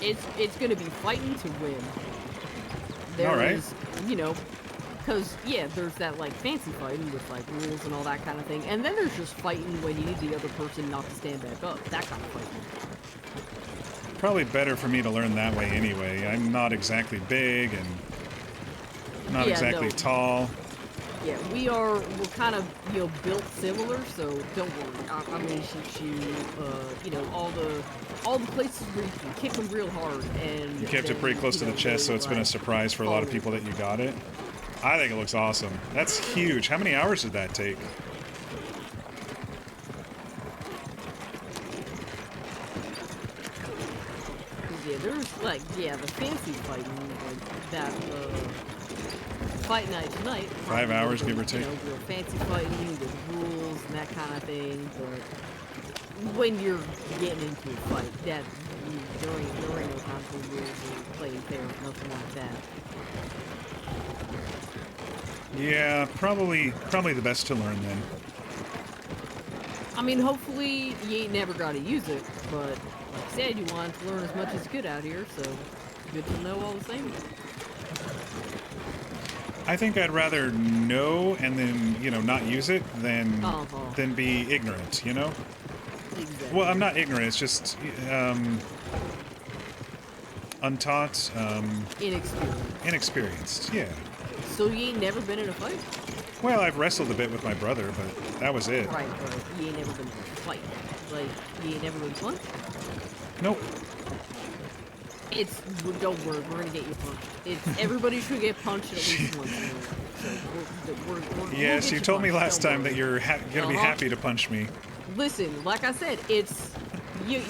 It's gonna be fighting to win. There's, you know, because yeah, there's that like fancy fighting with like rules and all that kind of thing, and then there's just fighting when you need the other person not to stand back up. That kind of fighting. Probably better for me to learn that way anyway. I'm not exactly big and not exactly tall. Yeah, we're kind of, you know, built similar, so don't worry. I'm gonna teach you, you know, all the places where you can kick them real hard, and you kept it pretty close to the chest, so it's been a surprise for a lot of people that you got it. I think it looks awesome. That's huge. How many hours did that take? Yeah, there's like, yeah, the fancy fighting, like that, fight night tonight. 5 hours, give or take. You know, real fancy fighting with rules and that kind of thing, but when you're getting into a fight, that there ain't no time for rules or playing fair, nothing like that. Yeah, probably the best to learn then. I mean, hopefully you ain't never got to use it, but like I said, you wanted to learn as much as you could out here, so good to know all the same. I think I'd rather know and then, you know, not use it than be ignorant, you know? Exactly. Well, I'm not ignorant, it's just untaught, inexperienced, yeah. So you ain't never been in a fight? Well, I've wrestled a bit with my brother, but that was it. Right, but you ain't never been in a fight. Like, you ain't never been punched? Nope. Don't worry, we're gonna get you punched. Everybody should get punched at least once. So yes, you told me last time that you're gonna be happy to punch me. Listen, like I said, it's you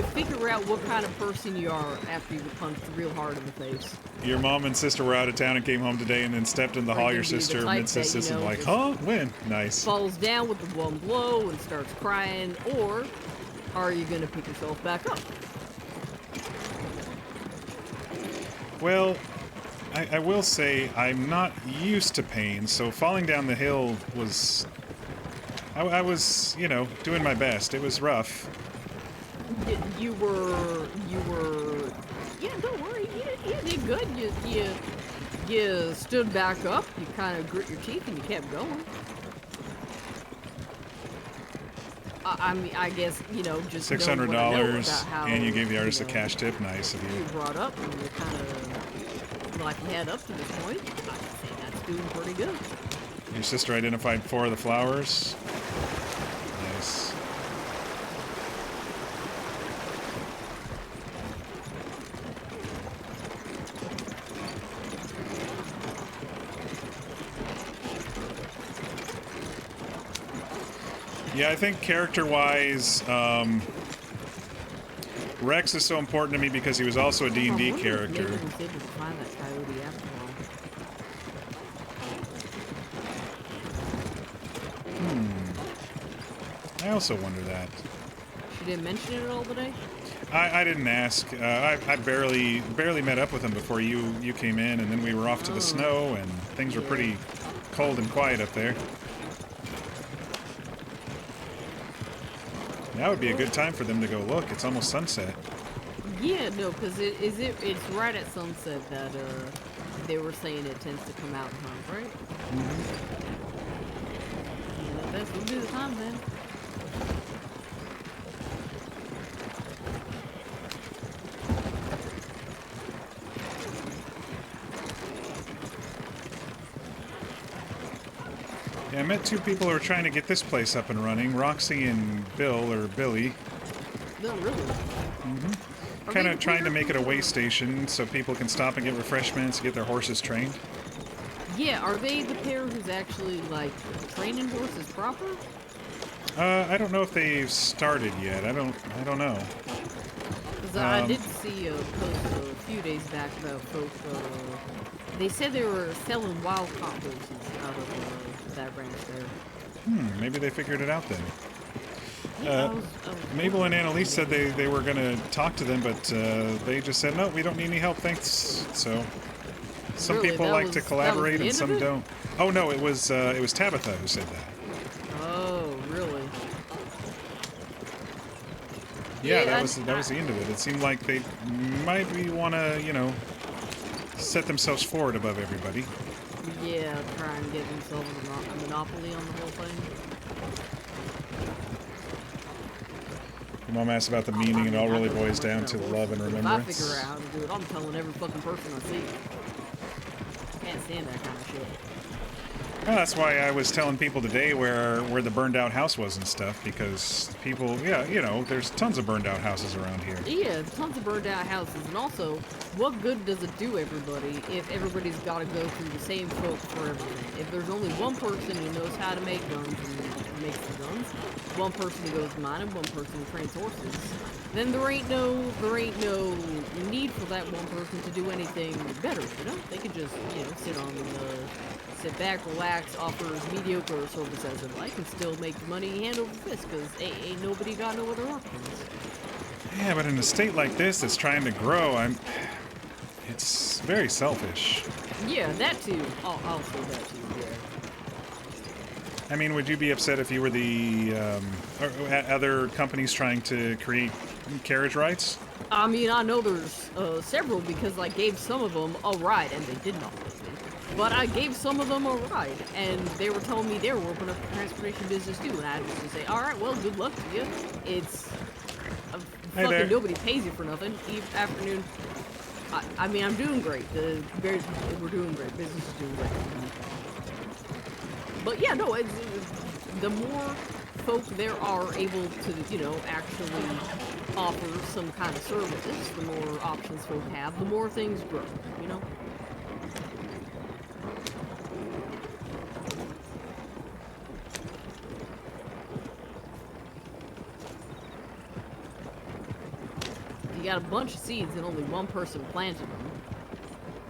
figure out what kind of person you are after you get punched real hard in the face. Your mom and sister were out of town and came home today, and then stepped in the hall. Your sister, mid-sister, and like, huh? When? Nice. Falls down with the one blow and starts crying, or are you gonna pick yourself back up? Well, I will say I'm not used to pain, so falling down the hill was... I was, you know, doing my best. It was rough. You were... Yeah, don't worry. You did good. You stood back up, you kind of grit your teeth, and you kept going. I mean, I guess, you know, just $600, and you gave the artist a cash tip. Nice of you you. brought up, and you're kind of like you had up to this point. I'd say that's doing pretty good. Your sister identified 4 of the flowers. Nice. Yeah, I think character-wise, Rex is so important to me because he was also a D&D character. I also wonder that. She didn't mention it at all today? I didn't ask. I barely met up with him before you came in, and then we were off to the snow, and things were pretty cold and quiet up there. Now would be a good time for them to go look. It's almost sunset. Yeah, no, because it's right at sunset that they were saying it tends to come out and hunt, right? Yeah, that would be the time then. Yeah, I met 2 people who are trying to get this place up and running. Roxy and Bill, or Billy. No, really? Kind of trying to make it a way station so people can stop and get refreshments, get their horses trained. Yeah, are they the pair who's actually, like, training horses proper? I don't know if they've started yet. I don't know. Because I did see a post a few days back about folks, they said they were selling wild caught horses out of that ranch there. Maybe they figured it out then. Yeah, Mabel and Annalise said they were going to talk to them, but they just said, no, we don't need any help, thanks. So some Really? people like to collaborate and some don't. Oh, no, it was Tabitha who said that. Oh, really? Yeah, that was the end of it. It seemed like they might want to, you know, set themselves forward above everybody. Yeah, try and get themselves a monopoly on the whole thing. Your mom asked about the meaning, and it all really boils down to love and remembrance. If I figure out how to do it, I'm telling every fucking person I see. Can't stand that kind of shit. Well, that's why I was telling people today where the burned out house was and stuff, because people, yeah, you know, there's tons of burned out houses around here. Yeah, tons of burned out houses, and also, what good does it do everybody if everybody's got to go through the same folk for everything? If there's only one person who knows how to make guns and makes the guns, one person who goes mining, one person who trains horses, then there ain't no need for that one person to do anything better, you know? They could just, you know, sit back, relax, offer as mediocre a service as they like, and still make money hand over fist, because ain't nobody got no other options. Yeah, but in a state like this that's trying to grow, it's very selfish. Yeah, that too. I'll say that too, yeah. I mean, would you be upset if you were the other companies trying to create carriage rights? I mean, I know there's several because I gave some of them a ride and they did not like me. But I gave some of them a ride and they were telling me they were opening up a transportation business too. And I had to say, all right, well, good luck to you. It's fucking nobody pays you for nothing. Afternoon. I mean, I'm doing great. We're doing great. Business is doing great. But yeah, no, the more folk there are able to, you know, actually offer some kind of services, the more options folk have, the more things grow, you know? You got a bunch of seeds and only one person planted them,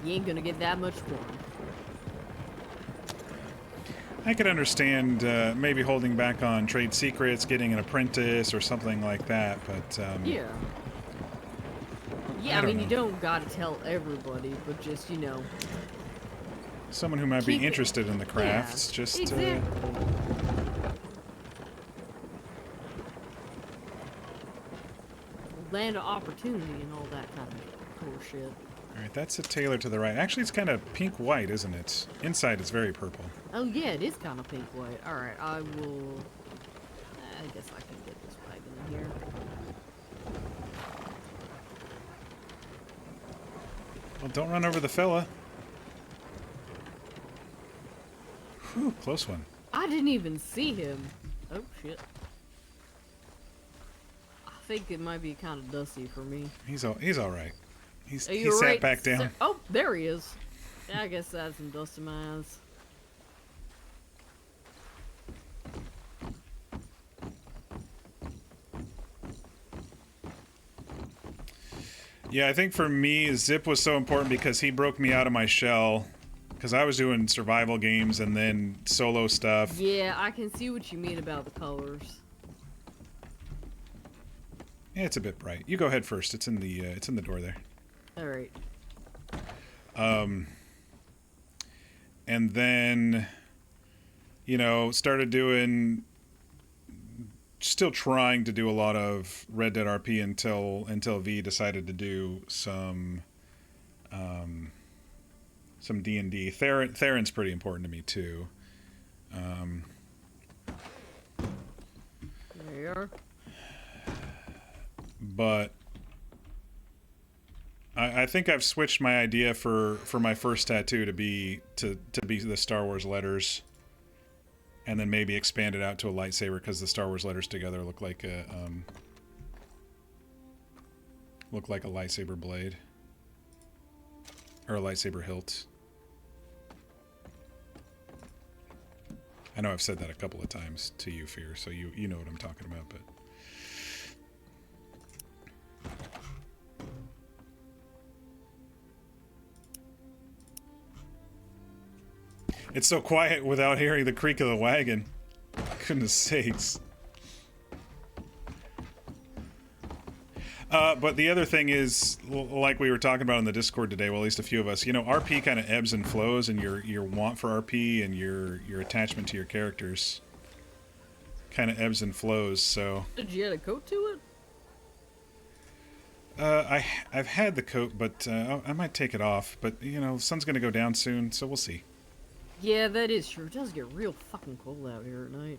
you ain't gonna get that much corn. I could understand maybe holding back on trade secrets, getting an apprentice or something like that, but... yeah. Yeah, I mean, you don't gotta tell everybody, but just, you know... Someone who might be interested in the crafts, just... Exactly. Land of opportunity and all that kind of cool shit. Alright, that's a tailor to the right. Actually, it's kind of pink-white, isn't it? Inside, it's very purple. Oh, yeah, it is kind of pink-white. Alright, I will... I guess I can get this wagon in here. Well, don't run over the fella. Whew, close one. I didn't even see him. Oh, shit. I think it might be kind of dusty for me. He's all right. He sat right, back down. Oh, there he is. Yeah, I guess I had some dust in my eyes. Yeah, I think for me, Zip was so important because he broke me out of my shell. Because I was doing survival games and then solo stuff. Yeah, I can see what you mean about the colors. Yeah, it's a bit bright. You go ahead first. It's in the door there. All right. And then, you know, started doing, still trying to do a lot of Red Dead RP until V decided to do some D&D. Theron's pretty important to me too. There you are. But I think I've switched my idea for my first tattoo to be the Star Wars letters, and then maybe expand it out to a lightsaber because the Star Wars letters together look like a lightsaber blade or a lightsaber hilt. I know I've said that a couple of times to you, Fear, so you know what I'm talking about, but. It's so quiet without hearing the creak of the wagon. Goodness sakes. But the other thing is, like we were talking about in the Discord today, well, at least a few of us, you know, RP kind of ebbs and flows, and your want for RP and your attachment to your characters kind of ebbs and flows, so... Did you add a coat to it? I've had the coat, but I might take it off. But, you know, the sun's going to go down soon, so we'll see. Yeah, that is true. It does get real fucking cold out here at night.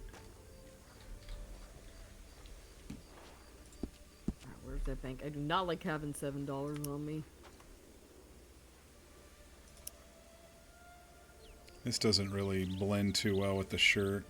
Alright, where's that bank? I do not like having $7 on me. This doesn't really blend too well with the shirt.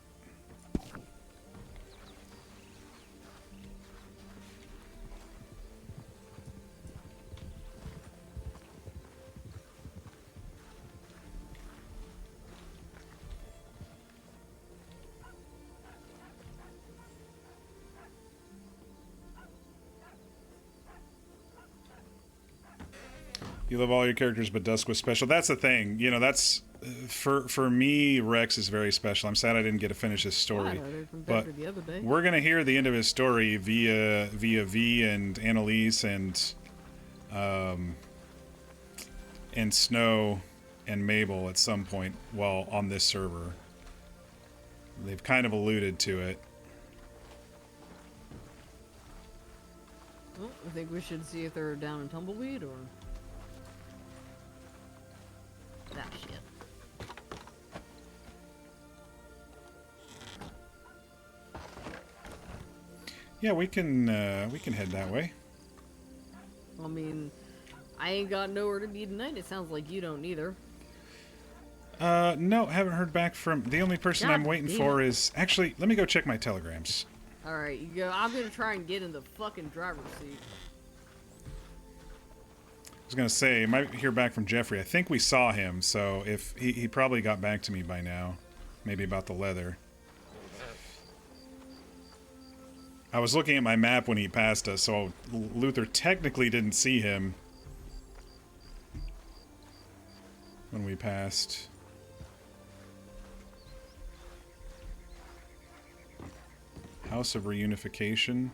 You love all your characters, but Dusk was special. That's the thing. You know, that's... For me, Rex is very special. I'm sad I didn't get to finish his story. But we're going to hear the end of his story via V and Annalise and Snow and Mabel at some point while on this server. They've kind of alluded to it. Well, I think we should see if they're down in Tumbleweed or... that shit. Yeah, we can head that way. I mean, I ain't got nowhere to be tonight. It sounds like you don't either. No, haven't heard back from... The only person I'm waiting for is... Actually, let me go check my telegrams. Alright, you go. I'm gonna try and get in the fucking driver's seat. I was gonna say, I might hear back from Jeffrey. I think we saw him, so if he probably got back to me by now. Maybe about the leather. I was looking at my map when he passed us, so Luther technically didn't see him when we passed. House of Reunification.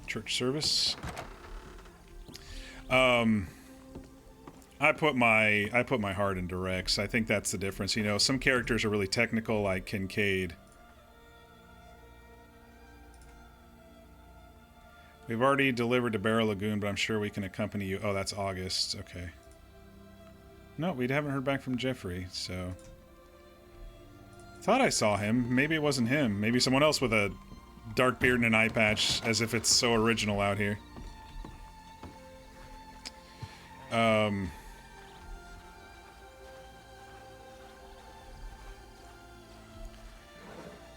Church service. I put my heart into Rex. I think that's the difference. You know, some characters are really technical, like Kincaid. We've already delivered to Barrow Lagoon, but I'm sure we can accompany you. Oh, that's August. Okay. No, we haven't heard back from Jeffrey, so... Thought I saw him. Maybe it wasn't him. Maybe someone else with a dark beard and an eye patch, as if it's so original out here.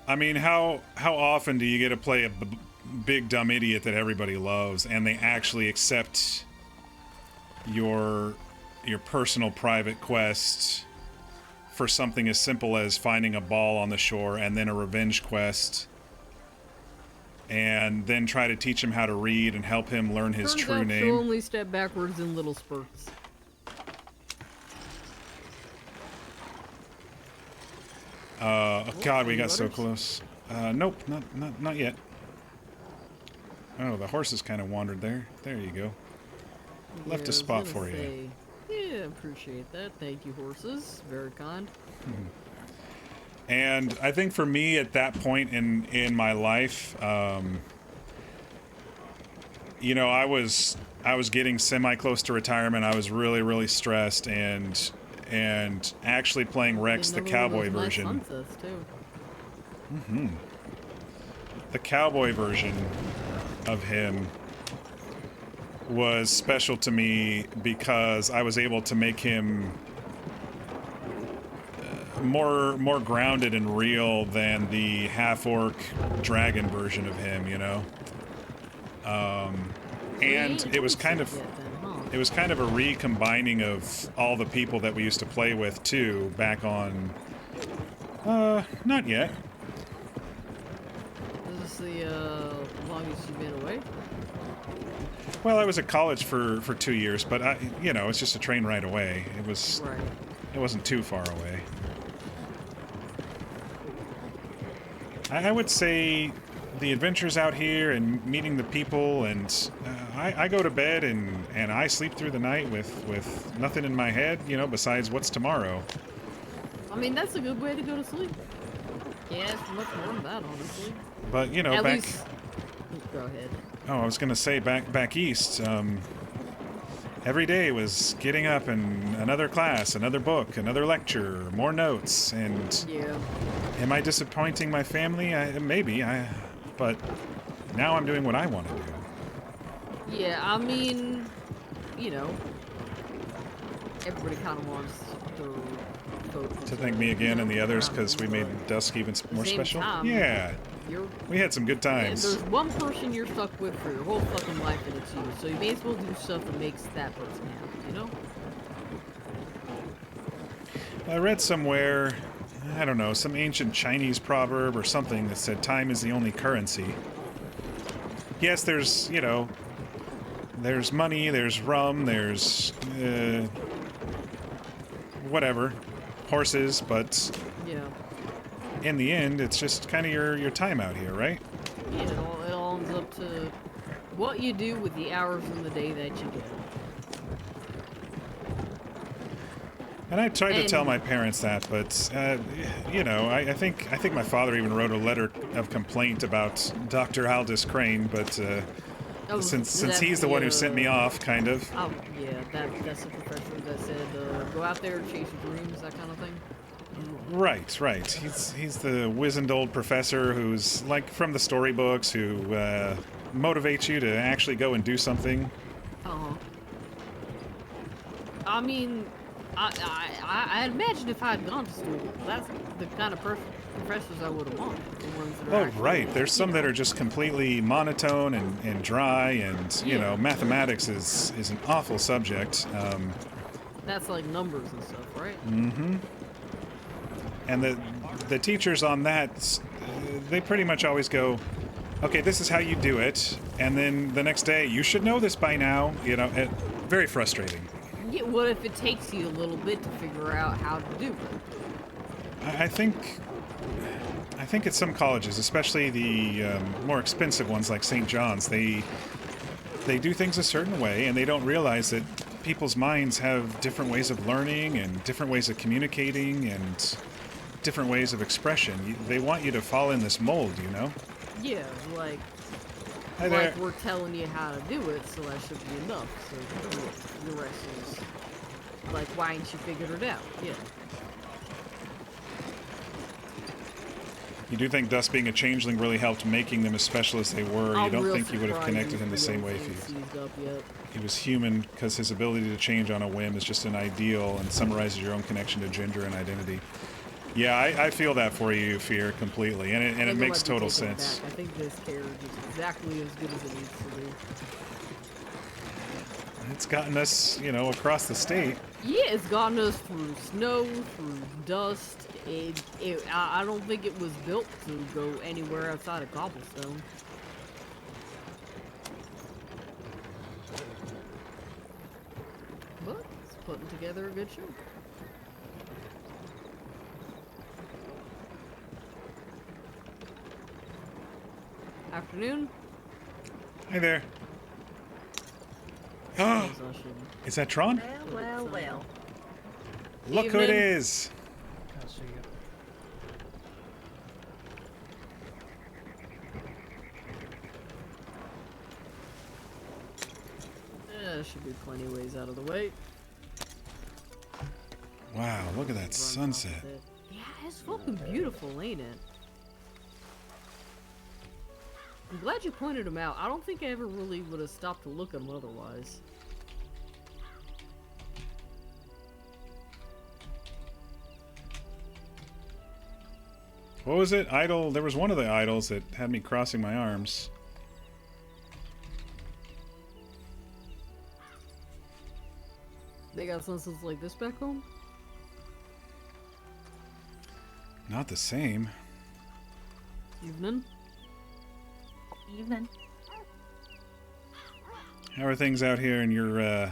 I mean, how often do you get to play a big dumb idiot that everybody loves, and they actually accept your personal private quest for something as simple as finding a ball on the shore, and then a revenge quest, and then try to teach him how to read and help him learn his Turns true out name. she'll only step backwards in little spurts. God, we got so close. Nope, not yet. Oh, the horses kind of wandered there. There you go. Left a spot for you. Yeah, appreciate that. Thank you, horses. Very kind. And I think for me at that point in my life, you know, I was getting semi close to retirement. I was really stressed, and actually playing Rex, the cowboy version. The cowboy version of him was special to me because I was able to make him more grounded and real than the half-orc dragon version of him, you know. And it was kind of a recombining of all the people that we used to play with too back on. Not yet. Is this the longest you've been away? Well, I was at college for 2 years, but you know, it's just a train ride away. It wasn't too far away. I would say the adventures out here and meeting the people, and I go to bed and I sleep through the night with nothing in my head, you know, besides what's tomorrow. I mean, that's a good way to go to sleep. Yeah, it's much more than that, honestly. But you know, At back. Least... Go ahead. Oh, I was gonna say back east. Every day was getting up and another class, another book, another lecture, more notes, and yeah. Am I disappointing my family? Maybe. But now I'm doing what I want to do. Yeah, I mean, you know, everybody kind of wants to thank me again and the others because we made dusk even more special. Yeah. We had some good times. And there's one person you're stuck with for your whole fucking life, and it's you. So you may as well do stuff that makes that person happy, you know? I read somewhere, I don't know, some ancient Chinese proverb or something that said time is the only currency. Yes, there's, you know, there's money, there's rum, there's, whatever, horses, but yeah. In the end, it's just kind of your time out here, right? Yeah, it all ends up to what you do with the hours in the day that you get. And I tried to tell my parents that, but you know, I think my father even wrote a letter of complaint about Dr. Aldous Crane, but since he's the one who sent me off, kind of. Oh yeah, that's the professor that said go out there, chase your dreams, that kind of thing. Right. He's the wizened old professor who's like from the storybooks who motivates you to actually go and do something. I mean, I imagine if I had gone to school, that's the kind of professors I would have wanted. The ones that are right. There's some that are just completely monotone and dry, and you know, mathematics is an awful subject. That's like numbers and stuff, right? Mm-hmm. And the teachers on that, they pretty much always go, okay, this is how you do it, and then the next day, you should know this by now. You know, very frustrating. Yeah, what if it takes you a little bit to figure out how to do it? I think at some colleges, especially the more expensive ones like St. John's, they do things a certain way, and they don't realize that people's minds have different ways of learning and different ways of communicating and different ways of expression. They want you to fall in this mold, you know? Yeah, like we're telling you how to do it, so that should be enough. So the rest is like, why ain't you figured it out? Yeah. You do think Dust being a changeling really helped making them as special as they were. You don't think you would have connected him the same way if he was human, because his ability to change on a whim is just an ideal and summarizes your own connection to gender and identity. Yeah, I feel that for you, Fear, completely, and it makes total sense. I think this carriage is exactly as good as it needs to be. It's gotten us, you know, across the state. Yeah, it's gotten us through snow, through dust. I don't think it was built to go anywhere outside of cobblestone. But it's putting together a good show. Afternoon. Hi there. Is that Tron? Well. Look who it is. There should be plenty of ways out of the way. Wow, look at that sunset. Yeah, it's fucking beautiful, ain't it? I'm glad you pointed them out. I don't think I ever really would have stopped to look at them otherwise. What was it? Idol? There was one of the idols that had me crossing my arms. They got sunsets like this back home? Not the same. Evening? Evening. How are things out here in your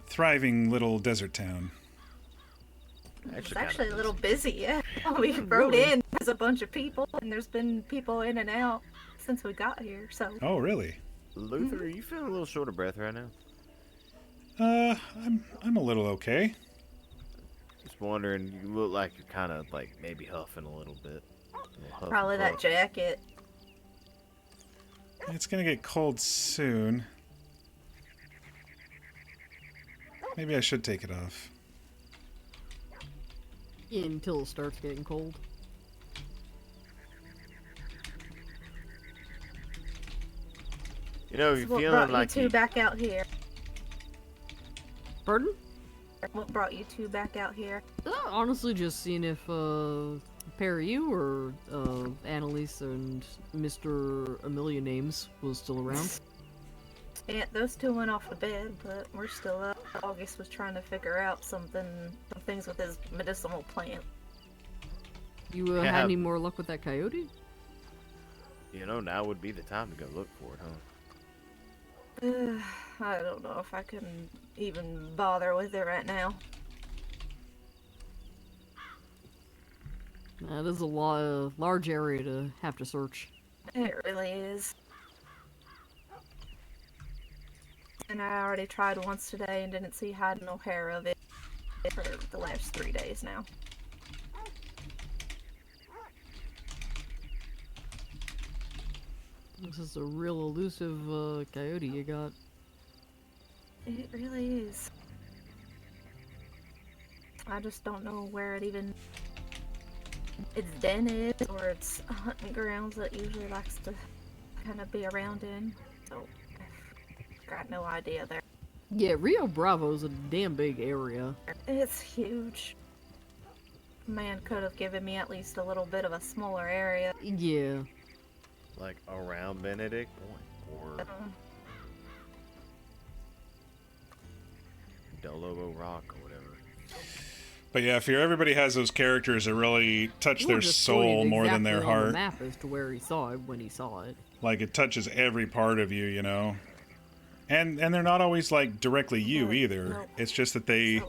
thriving little desert town? It's actually a little busy, yeah. We rode in, there's a bunch of people, and there's been people in and out since we got here, so... Oh, really? Luther, are you feeling a little short of breath right now? I'm a little okay. Just wondering, you look like you're kind of, like, maybe huffing a little bit. Probably that jacket. It's gonna get cold soon. Maybe I should take it off. Until it starts getting cold. You know, you're So what feeling brought like you two back out here? Pardon? What brought you two back out here? Honestly, just seeing if, pair you or, Annalise and Mr. A Million Names was still around. Yeah, those two went off to bed, but we're still up. August was trying to figure out some things with his medicinal plant. You, had any more luck with that coyote? You know, now would be the time to go look for it, huh? I don't know if I can even bother with it right now. That is a large area to have to search. It really is. And I already tried once today and didn't see hide no hair of it for the last 3 days now. This is a real elusive coyote you got. It really is. I just don't know where its den is, or its hunting grounds that usually likes to kind of be around in. So, I've got no idea there. Yeah, Rio Bravo's a damn big area. It's huge. Man could have given me at least a little bit of a smaller area. Yeah. Like around Benedict or Del Lobo Rock or whatever. But yeah, everybody has those characters that really touch their soul more than their heart. On the map as to where he saw it when he saw it. Like it touches every part of you, you know. And they're not always like directly you either. No. It's just that they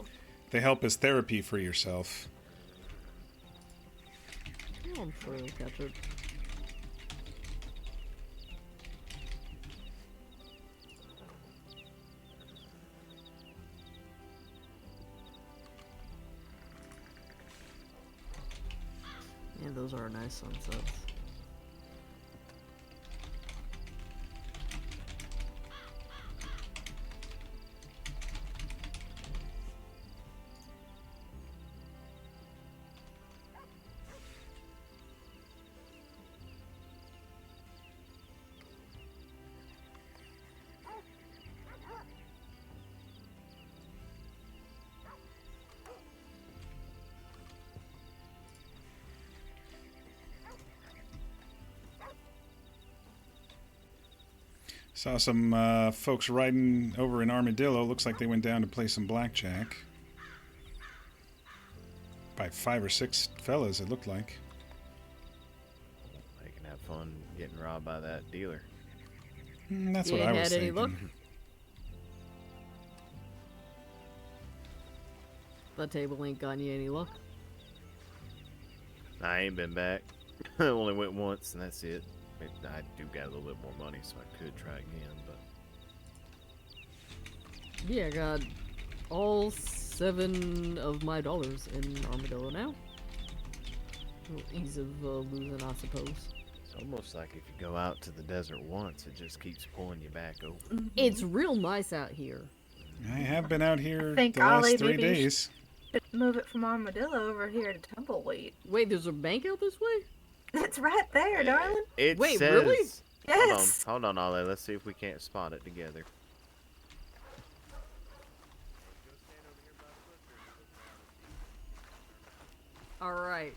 help as therapy for yourself. Yeah, I'm sure he'll catch it. Yeah, those are nice sunsets. Saw some folks riding over in Armadillo. Looks like they went down to play some blackjack. By 5 or 6 fellas, it looked like. They can have fun getting robbed by that dealer. That's what I was had any thinking. luck? That table ain't gotten you any luck. I ain't been back. I only went once, and that's it. I do got a little bit more money, so I could try again, but... Yeah, I got all 7 of my dollars in Armadillo now. Ease of losing, I suppose. It's almost like if you go out to the desert once, it just keeps pulling you back over. It's real nice out here. I have been out here I think the last Ollie, 3 maybe you days. should move it from Armadillo over here to Tumbleweed. Wait, there's a bank out this way? It's right there, darling. It Wait, says... really? Yes. Hold on, Ollie. Let's see if we can't spot it together. Alright.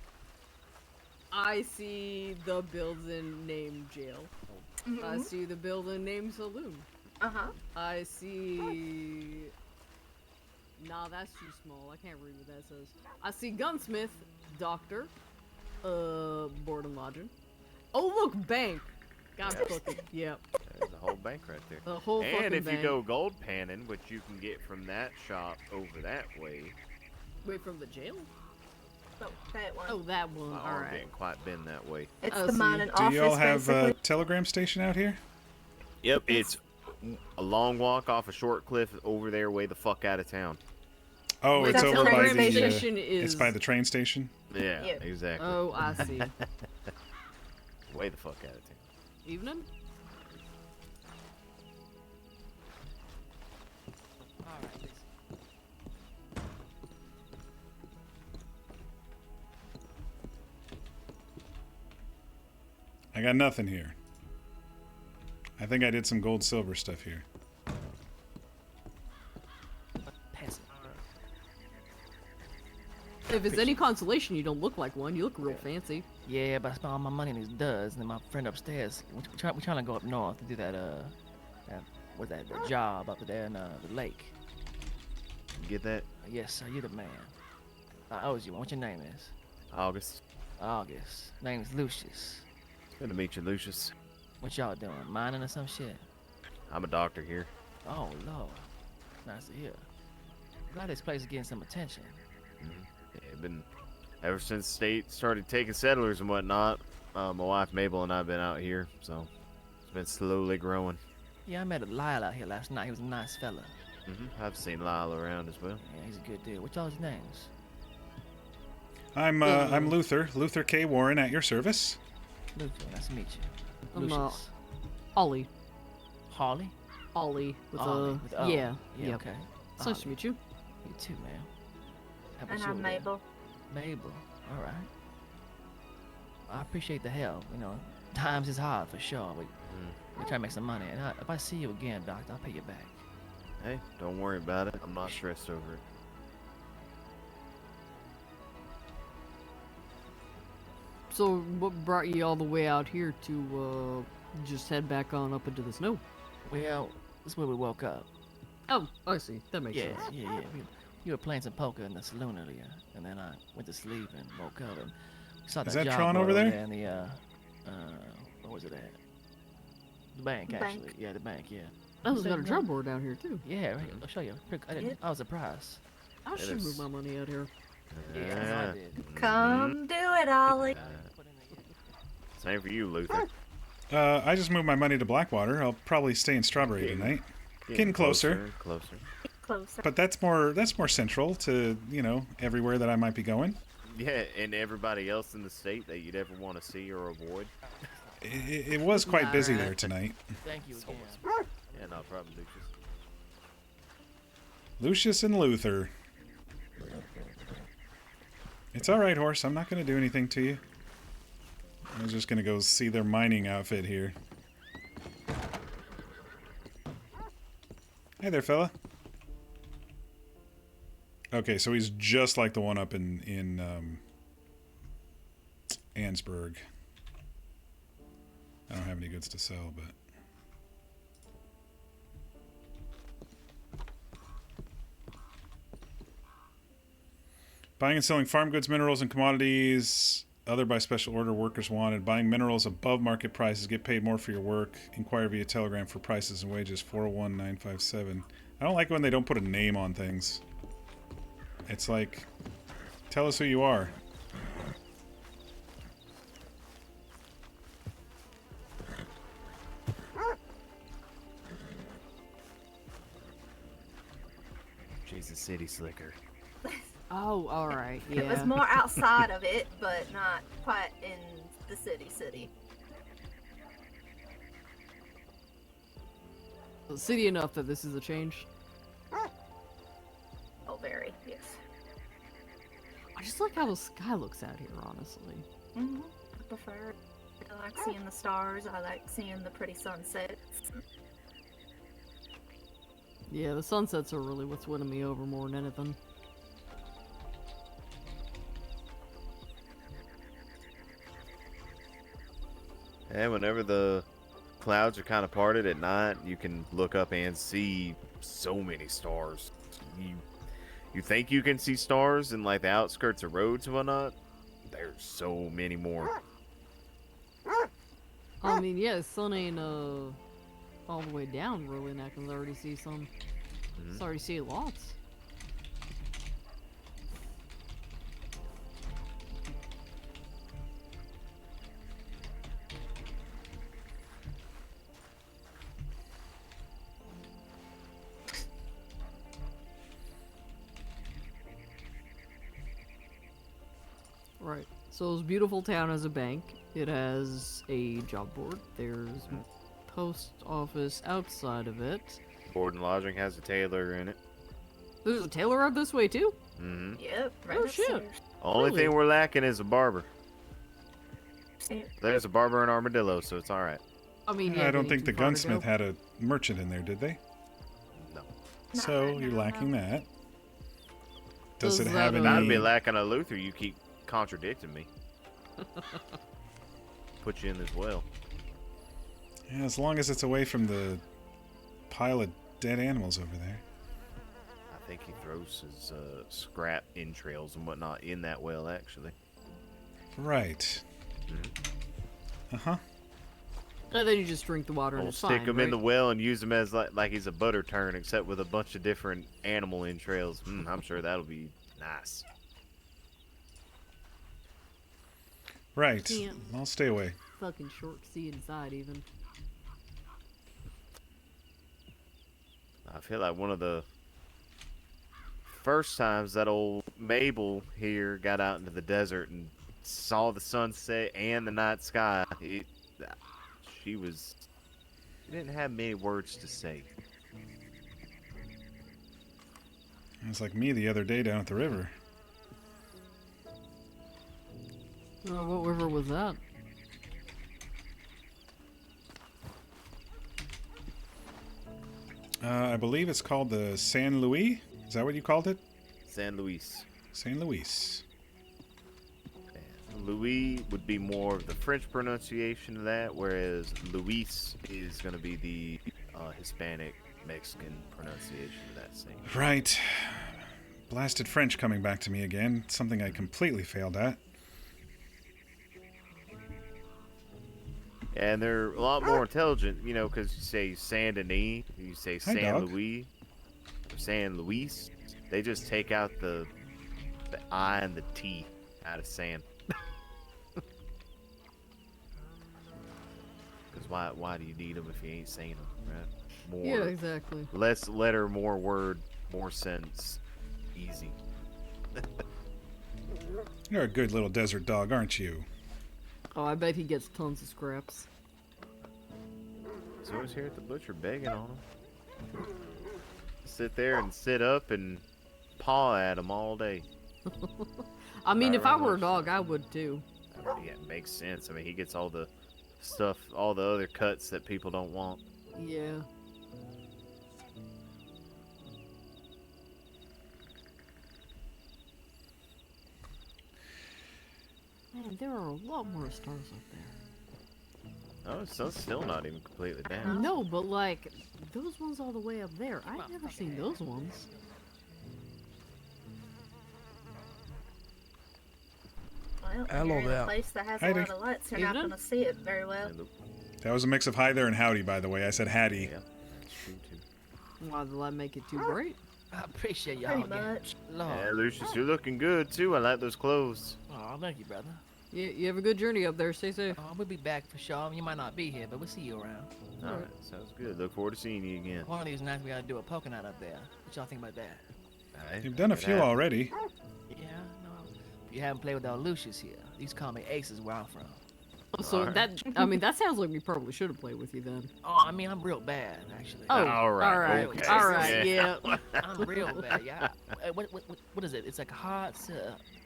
I see the building named jail. I see the building named saloon. Uh-huh. I see... Nah, that's too small. I can't read what that says. I see gunsmith, doctor, board and lodging. Oh, look, bank. God fucking, yep. There's a whole bank right there. The whole fucking And if bank. you go gold panning, which you can get from that shop over that way. Wait, from the jail? Oh, that one. Oh, that one. My All arm right. didn't quite bend that way. It's Oh, the see. mining Do office, y'all have a basically. telegram station out here? Yep, it's a long walk off a short cliff over there, way the fuck out of town. Oh, Wait, it's the over by telegram the. station It's is- by the train station. Yeah, Yeah. exactly. Oh, I see. Way the fuck out of town. Evening? I got nothing here. I think I did some gold silver stuff here. Pass it. If it's any consolation, you don't look like one. You look real fancy. Yeah, but I spent all my money in these duds, and then my friend upstairs, we're trying to go up north to do that, the job up there in the lake. You get that? Yes, sir, you're the man. I owes you one. What your name is? August. August. Name's Lucius. Good to meet you, Lucius. What y'all doing? Mining or some shit? I'm a doctor here. Oh, Lord. Nice to hear. Glad this place is getting some attention. Yeah, been ever since state started taking settlers and whatnot. My wife Mabel and I've been out here, so it's been slowly growing. Yeah, I met a Lyle out here last night. He was a nice fella. I've seen Lyle around as well. Yeah, he's a good dude. What y'all's names? I'm Luther. Luther K. Warren at your service. Luther, nice to meet you. I'm, Lucius. Ollie. Holly? Ollie with Ollie, a with O. yeah. Yeah, Yep. okay. It's nice to meet you. You too, man. How about And you I'm over there? Mabel. Mabel. All right. I appreciate the help. You know, times is hard for sure. We try to make some money, and if I see you again, Doctor, I'll pay you back. Hey, don't worry about it. I'm not stressed over it. So, what brought you all the way out here to just head back on up into the snow? Well, this is where we woke up. Oh, I see. That makes Yeah, sense. yeah. We were playing some poker in the saloon earlier, and then I went to sleep and woke up and saw Is that that job Tron board over there? in the what was it at? The bank, Bank. actually. Yeah, the bank. Yeah. Oh, there's got a drum board down here too. Yeah, right. I'll show you. I was surprised. I should move my money out here. Yeah, I did. Come do it, Ollie. Same for you, Luther. I just moved my money to Blackwater. I'll probably stay in Strawberry tonight. Getting closer. Closer. Closer. But that's more central to, everywhere that I might be going. Yeah, and everybody else in the state that you'd ever want to see or avoid. It was quite busy there tonight. Thank you again. Yeah, no problem, Lucius. Lucius and Luther. It's all right, horse. I'm not going to do anything to you. I was just going to go see their mining outfit here. Hey there, fella. Okay, so he's just like the one up in Ansburg. I don't have any goods to sell, but... Buying and selling farm goods, minerals, and commodities. Other by special order workers wanted. Buying minerals above market prices. Get paid more for your work. Inquire via telegram for prices and wages. 401957. I don't like when they don't put a name on things. It's like, tell us who you are. She's a city slicker. Oh, all right. Yeah. It was more outside of it, but not quite in the city. City enough that this is a change. Oh, very, yes. I just like how the sky looks out here, honestly. I prefer it. I like seeing the stars. I like seeing the pretty sunsets. Yeah, the sunsets are really what's winning me over more than anything. And whenever the clouds are kind of parted at night, you can look up and see so many stars. You think you can see stars in like the outskirts of roads and whatnot? There's so many more. I mean, yeah, the sun ain't all the way down really, and I can already see some. Already see lots. Right. So this beautiful town has a bank. It has a job board. There's post office outside of it. Board and lodging has a tailor in it. There's a tailor out this way too? Yep, right Oh shit. upstairs. Only Really? thing we're lacking is a barber. Yeah. There's a barber in Armadillo, so it's alright. I mean, I don't think the gunsmith had a merchant in there, did they? No. So you're lacking that. Does it have I'd any? be lacking a Luther. You keep contradicting me. Put you in as well. Yeah, as long as it's away from the pile of dead animals over there. I think he throws his scrap entrails and whatnot in that well, actually. Right. Uh-huh. And then you just drink the water and We'll it's stick fine, him in right? the well and use him as like he's a butter turn, except with a bunch of different animal entrails. I'm sure that'll be nice. Right. Can't I'll stay away. fucking short see inside even. I feel like one of the first times that old Mabel here got out into the desert and saw the sunset and the night sky, she didn't have many words to say. It was like me the other day down at the river. What river was that? I believe it's called the San Luis. Is that what you called it? San Luis. San Luis. Louis would be more of the French pronunciation of that, whereas Luis is going to be the Hispanic Mexican pronunciation of that same. Right. Blasted French coming back to me again. Something I completely failed at. And they're a lot more intelligent, you know, because you say Saint Denis, you say Hi, San dog. Luis, or San Luis. They just take out the I and the T out of San. Because why do you need them if you ain't saying them, right? More, Yeah, exactly. Less letter, more word, more sense. Easy. You're a good little desert dog, aren't you? Oh, I bet he gets tons of scraps. So I was here at the butcher begging on him. Sit there and sit up and paw at him all day. I mean, Right if I around were a those- dog, I would too. Yeah, it makes sense. I mean, he gets all the stuff, all the other cuts that people don't want. Yeah. Man, there are a lot more stars up there. Oh, so it's still not even completely down. No, but like, those ones all the way up there, I've never seen those ones. Well, Hello when you're in there. a place that has Hi a there. lot of lights, you're not going to see it very well. That was a mix of hi there and howdy, by the way. I said Hattie. Yeah, that's true too. Why did I make it too bright? I appreciate y'all. Pretty much. Yeah, Lucius, you're looking good too. I like those clothes. Oh, thank you, brother. You have a good journey up there. Stay safe. We'll be back for sure. You might not be here, but we'll see you around. All right, sounds good. Look forward to seeing you again. One of these nights we gotta do a poking out up there. What y'all think about that? You've done a few already. Yeah, no. You haven't played with our Lucius here. These call me Aces where I'm from. So that, I mean, that sounds like we probably should have played with you then. Oh, I mean, I'm real bad, actually. Oh, all right, okay. all right, yeah. I'm real bad, yeah. What is it? It's like hearts,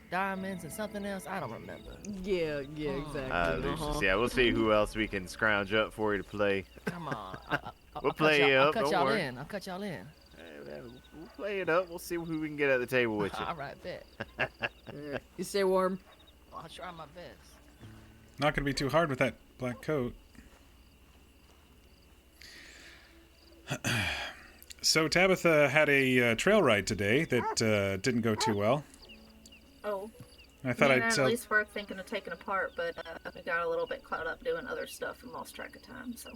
diamonds, and something else? I don't remember. Yeah, exactly. Lucius, yeah, we'll see who else we can scrounge up for you to play. Come on. We'll play you up, I'll cut don't y'all worry. in. I'll cut y'all in. We'll play it up. We'll see who we can get at the table with you. All right, bet. You stay warm. I'll try my best. Not going to be too hard with that black coat. So Tabitha had a trail ride today that didn't go too well. Oh. I thought I'd at tell. least we're thinking of taking apart, but we got a little bit caught up doing other stuff and lost track of time, so.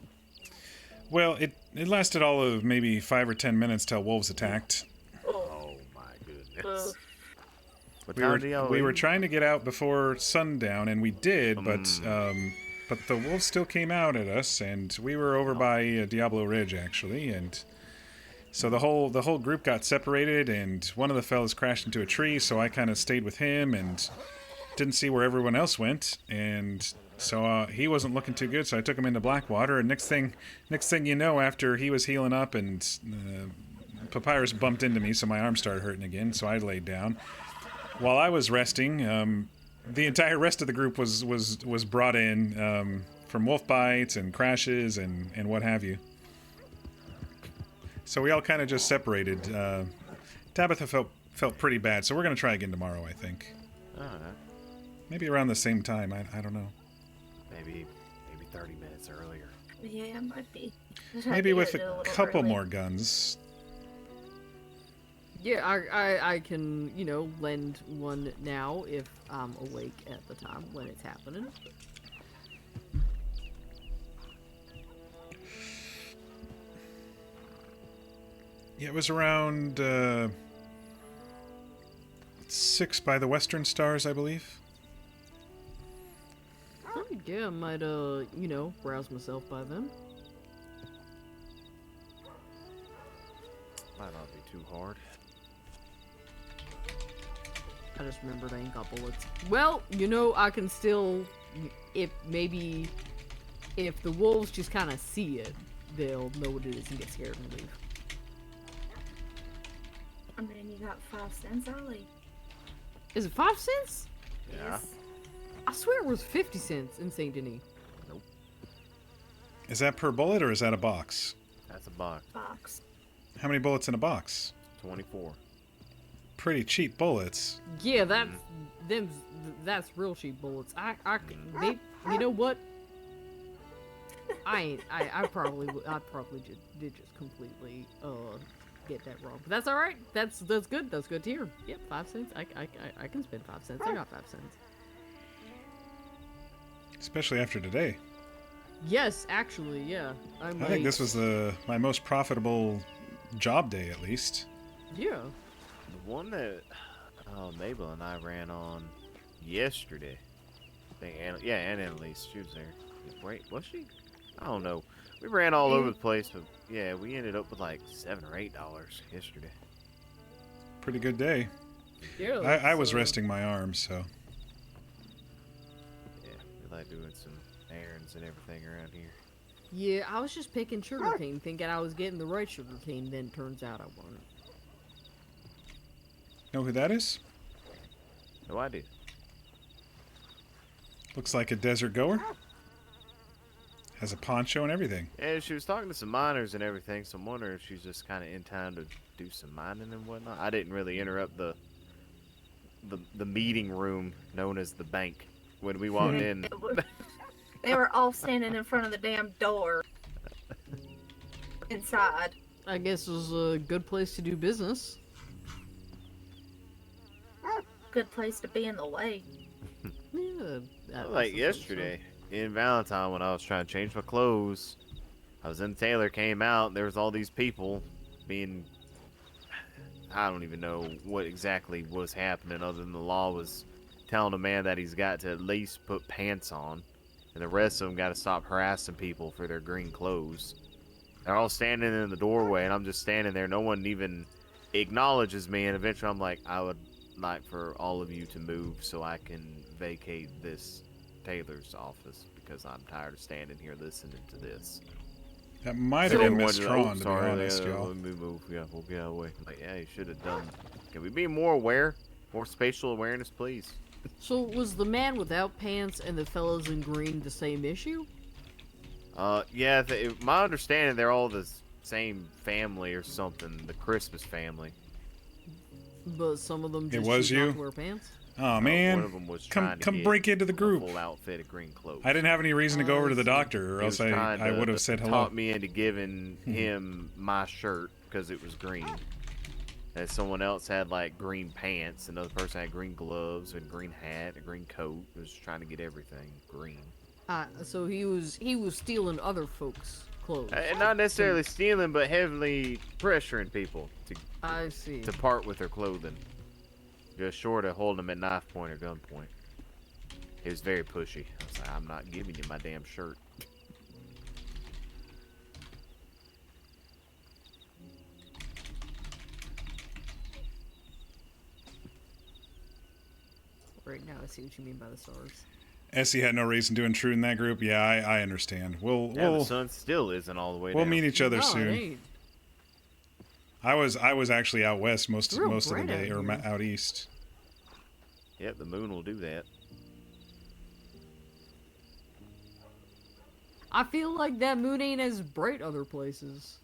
Well, it lasted all of maybe 5 or 10 minutes till wolves attacked. Oh my goodness. What We time were do y'all we were leave? trying to get out before sundown, and we did, but the wolves still came out at us, and we were over by Diablo Ridge actually, and so the whole group got separated, and one of the fellas crashed into a tree, so I kind of stayed with him and didn't see where everyone else went, and so he wasn't looking too good, so I took him into Blackwater, and next thing you know, after he was healing up, and Papyrus bumped into me, so my arm started hurting again, so I laid down. While I was resting, the entire rest of the group was brought in from wolf bites and crashes and what have you. So we all kind of just separated. Tabitha felt pretty bad, so we're going to try again tomorrow, I think. All right. Maybe around the same time. I don't know. Maybe 30 minutes earlier. Yeah, it might be. Maybe with Do a a little couple early. more guns. Yeah, I can, lend one now if I'm awake at the time when it's happening. Yeah, it was around 6 by the Western Stars, I believe. Yeah, I might, browse myself by then. Might not be too hard. I just remembered I ain't got bullets. Well, I can still, if the wolves just kind of see it, they'll know what it is and get scared and leave. I mean, you got 5 cents, Ollie. Is it 5 cents? Yeah. I swear it was 50 cents in St. Denis. Nope. Is that per bullet or is that a box? That's a box. Box. How many bullets in a box? 24. Pretty cheap bullets. Yeah, that's real cheap bullets. They, you know what? I probably did just completely get that wrong. But that's all right. That's good. That's good to hear. Yep, 5 cents. I can spend 5 cents. I got 5 cents. Especially after today. Yes, actually, yeah. I think this was my most profitable job day, at least. Yeah. The one that Mabel and I ran on yesterday. I think and Annalise, she was there. Wait, was she? I don't know. We ran all over the place, but yeah, we ended up with like $7 or $8 yesterday. Pretty good day. Yeah. I was resting my arm, so. Yeah, we like doing some errands and everything around here. Yeah, I was just picking sugarcane, thinking I was getting the right sugarcane. Then turns out I wasn't. Know who that is? No idea. Looks like a desert goer. Has a poncho and everything. Yeah, she was talking to some miners and everything, so I'm wondering if she's just kind of in town to do some mining and whatnot. I didn't really interrupt the meeting room known as the bank when we walked in. They were all standing in front of the damn door. Inside. I guess it was a good place to do business. Good place to be in the way. Yeah, Like yesterday in Valentine when I was trying to change my clothes, I was in the tailor, came out, and there was all these people being, I don't even know what exactly was happening other than the law was telling a man that he's got to at least put pants on, and the rest of them got to stop harassing people for their green clothes. They're all standing in the doorway, and I'm just standing there. No one even acknowledges me, and eventually I'm like, I would like for all of you to move so I can vacate this tailor's office because I'm tired of standing here listening to this. That might have been Miss Strawn, to be sorry, honest, y'all. Let me move. Yeah, we'll get out of the way. Like, yeah, you should have done. Can we be more aware? More spatial awareness, please. So was the man without pants and the fellows in green the same issue? Yeah. My understanding, they're all the same family or something. The Christmas family. But some of them just It was choose not you? to wear pants? Oh man, one of them was come break into the group. A full outfit of green clothes. I didn't have any reason to go over to the doctor, or He else was I trying would to have said hello. talk me into giving him my shirt because it was green. And someone else had like green pants, another person had green gloves and green hat, a green coat. He was trying to get everything green. So he was stealing other folks' clothes. And not necessarily stealing, but heavily pressuring people to I see. to part with their clothing. Just short of holding them at knife point or gun point. He was very pushy. I was like, I'm not giving you my damn shirt. Right now, I see what you mean by the stars. Essie had no reason to intrude in that group. Yeah, I understand. The sun still isn't all the way We'll down. meet each other No, it soon. ain't. I was actually out west most Real of the bright day, out or here. out east. Yep, the moon will do that. I feel like that moon ain't as bright other places.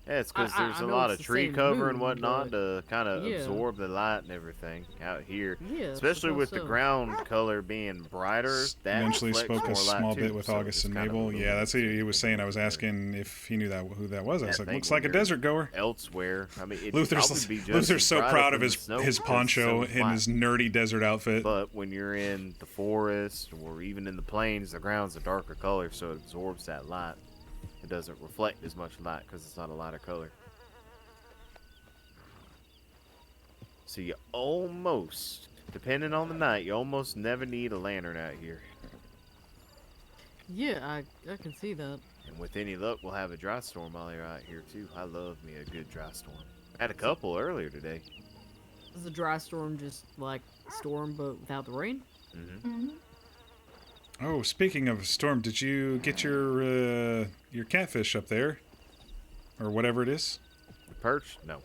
Yeah, it's because I there's a know lot it's of the tree same cover moon, and whatnot but- to kind of Yeah. absorb the light and everything out here. Yeah, Especially suppose with the so. ground color being brighter. That Eventually reflects spoke a more light small too, bit with so August it's and kind of Mabel. Yeah, illuminates that's what he was saying. I was asking if he knew who that was. I was that like, thing looks when like a you're desert goer. Elsewhere, I mean, it'd Luther's probably be just Luther's as so bright proud up of in the snow his because poncho it's so and flat. his nerdy desert outfit. But when you're in the forest or even in the plains, the ground's a darker color, so it absorbs that light. It doesn't reflect as much light because it's not a lighter color. So you almost, depending on the night, you almost never need a lantern out here. Yeah, I can see that. And with any luck, we'll have a dry storm while you're out here too. I love me a good dry storm. I had a couple earlier today. Is the dry storm just like storm but without the rain? Mm-hmm. Oh, speaking of storm, did you get your catfish up there, or whatever it is? The perch? No.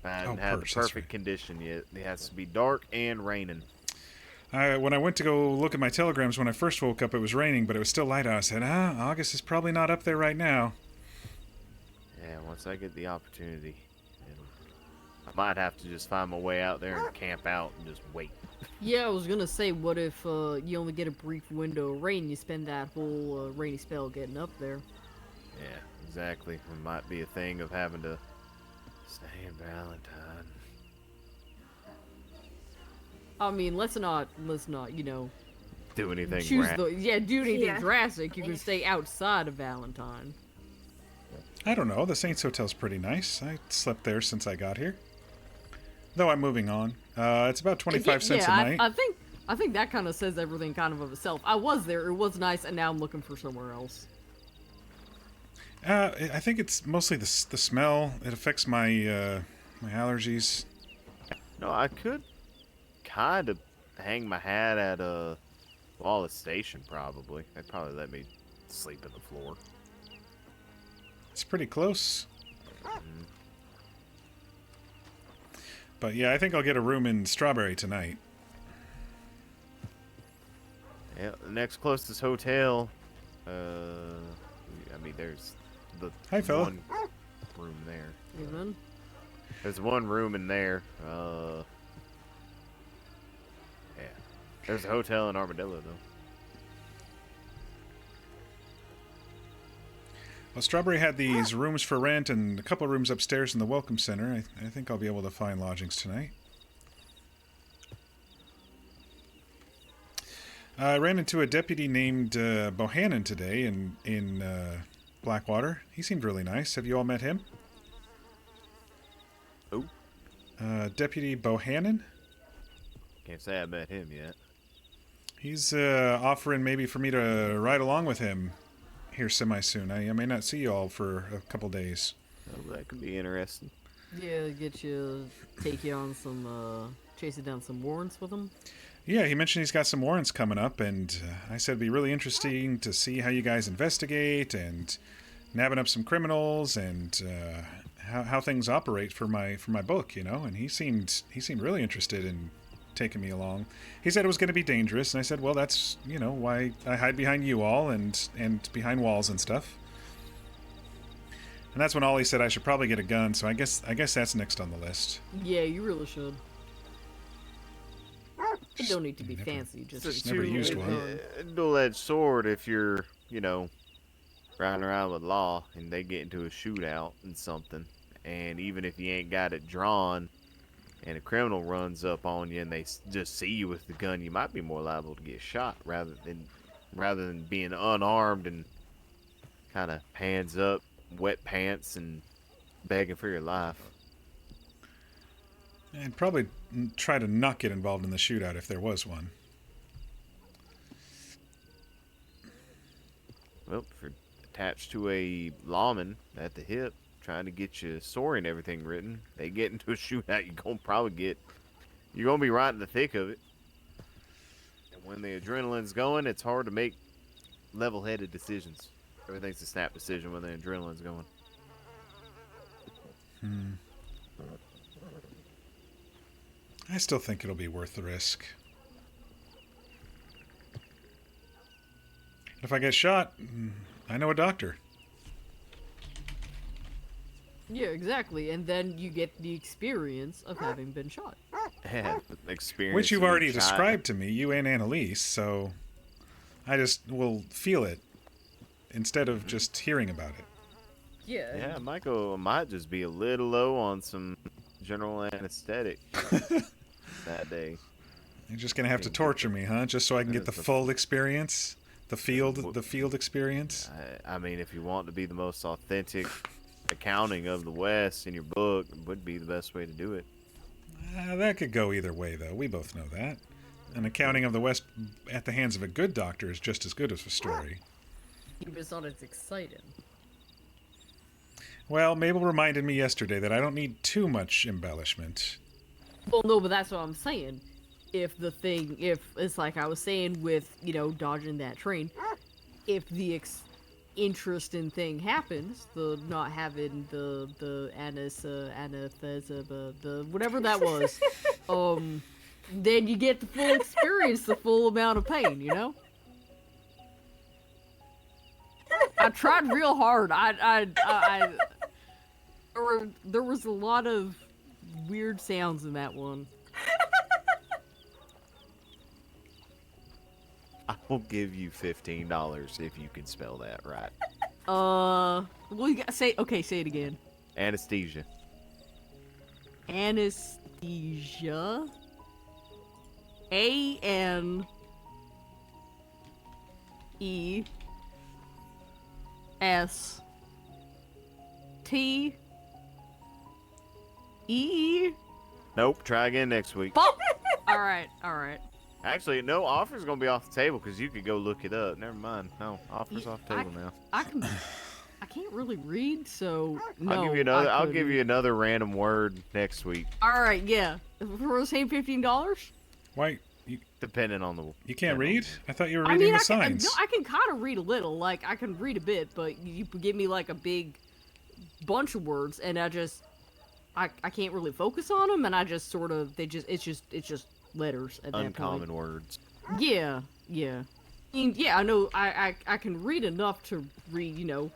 I haven't had perch, the that's perfect condition yet. It has to be dark and raining. When I went to go look at my telegrams when I first woke up, it was raining, but it was still light out. I said, August is probably not up there right now. Yeah, once I get the opportunity, I might have to just find my way out there and camp out and just wait. Yeah, I was gonna say, what if you only get a brief window of rain, you spend that whole rainy spell getting up there? Yeah, exactly. It might be a thing of having to stay in Valentine. I mean, let's not, you know, Do anything choose rat. do anything Yeah. drastic. You can stay outside of Valentine. I don't know. The Saints Hotel's pretty nice. I slept there since I got here. Though I'm moving on. It's about 25 cents a night. I think that kind of says everything kind of itself. I was there, it was nice, and now I'm looking for somewhere else. I think it's mostly the smell. It affects my my allergies. No, I could kind of hang my hat at Wallace Station, probably. They'd probably let me sleep on the floor. It's pretty close. But yeah, I think I'll get a room in Strawberry tonight. Yeah, the next closest hotel, I mean, there's the Hi, fella. one room there. Even? There's one room in there. Yeah. There's a hotel in Armadillo, though. Well, Strawberry had these rooms for rent and a couple of rooms upstairs in the Welcome Center. I think I'll be able to find lodgings tonight. I ran into a deputy named Bohannon today in Blackwater. He seemed really nice. Have you all met him? Who? Deputy Bohannon? Can't say I met him yet. He's offering maybe for me to ride along with him here semi-soon. I may not see you all for a couple days. Oh, that could be interesting. Yeah, take you on some, chasing down some warrants with him. Yeah, he mentioned he's got some warrants coming up, and I said it'd be really interesting to see how you guys investigate and nabbing up some criminals and how things operate for my book, you know. And he seemed really interested in taking me along. He said it was going to be dangerous, and I said, well, that's, you know, why I hide behind you all and behind walls and stuff. And that's when Ollie said I should probably get a gun, so I guess that's next on the list. Yeah, you really should. It don't need to be fancy, just never used one. Dual-edged sword if you're, you know, riding around with law and they get into a shootout and something, and even if you ain't got it drawn and a criminal runs up on you and they just see you with the gun, you might be more liable to get shot rather than being unarmed and kind of hands up, wet pants, and begging for your life. And probably try to not get involved in the shootout if there was one. Well, if you're attached to a lawman at the hip, trying to get your story and everything written, they get into a shootout, you're gonna be right in the thick of it. And when the adrenaline's going, it's hard to make level-headed decisions. Everything's a snap decision when the adrenaline's going. I still think it'll be worth the risk. If I get shot, I know a doctor. Yeah, exactly. And then you get the experience of having been shot. Yeah, the experience. Which you've already described to me, you and Annalise, so I just will feel it instead of just hearing about it. Yeah. Yeah, Michael might just be a little low on some general anesthetic that day. You're just gonna have to torture me, huh? Just so I can get the full experience, the field experience. I mean, if you want to be the most authentic accounting of the West in your book, it would be the best way to do it. That could go either way, though. We both know that. An accounting of the West at the hands of a good doctor is just as good as a story. It's not as exciting. Well, Mabel reminded me yesterday that I don't need too much embellishment. Well, no, but that's what I'm saying. If it's like I was saying with, you know, dodging that train, if the interesting thing happens, the not having the anesthesia, the whatever that was, then you get the full experience, the full amount of pain, you know? I tried real hard. There was a lot of weird sounds in that one. I will give you $15 if you can spell that right. Well, you gotta say it again. Anesthesia. Anesthesia. A-N-E-S-T-H-I-A. Nope, try again next week. Alright. Actually, no, offer's gonna be off the table because you could go look it up. Never mind. No, offer's off the table now. I can't really read, so no. I'll give you another random word next week. Alright, yeah. For the same $15? Why? Depending on the. You can't read? I thought you were reading the signs. I can kind of read a little. Like, I can read a bit, but you give me like a big bunch of words, and I can't really focus on them, and I just sort of it's just letters at that point. Uncommon words. Yeah. I mean, yeah, I know I can read enough to read, you know,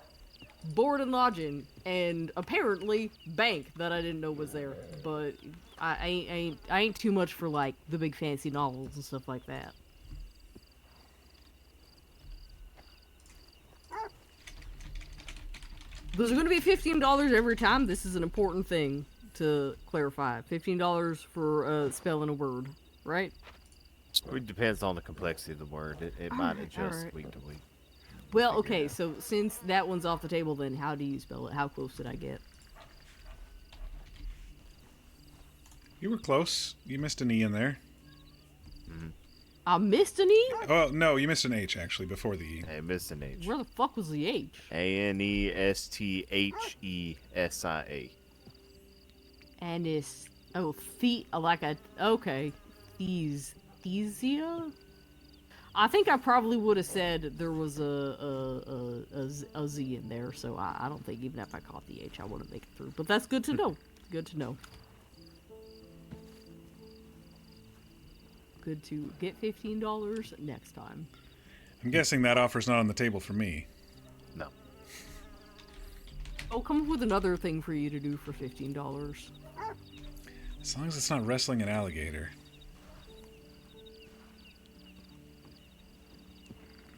board and lodging, and apparently bank that I didn't know was there, but I ain't too much for like the big fancy novels and stuff like that. There's going to be $15 every time. This is an important thing to clarify. $15 for spelling a word, right? It depends on the complexity of the word. It might adjust alright. week to week. Well, okay, so since that one's off the table, then how do you spell it? How close did I get? You were close. You missed an E in there. I missed an E? Oh, no, you missed an H, actually, before the E. I missed an H. Where the fuck was the H? Anesthesia. And it's... Oh, like a... Okay. Thesia? I think I probably would have said there was a Z in there, so I don't think even if I caught the H, I wouldn't make it through. But that's good to know. Good to know. Good to get $15 next time. I'm guessing that offer's not on the table for me. No. I'll come up with another thing for you to do for $15. As long as it's not wrestling an alligator.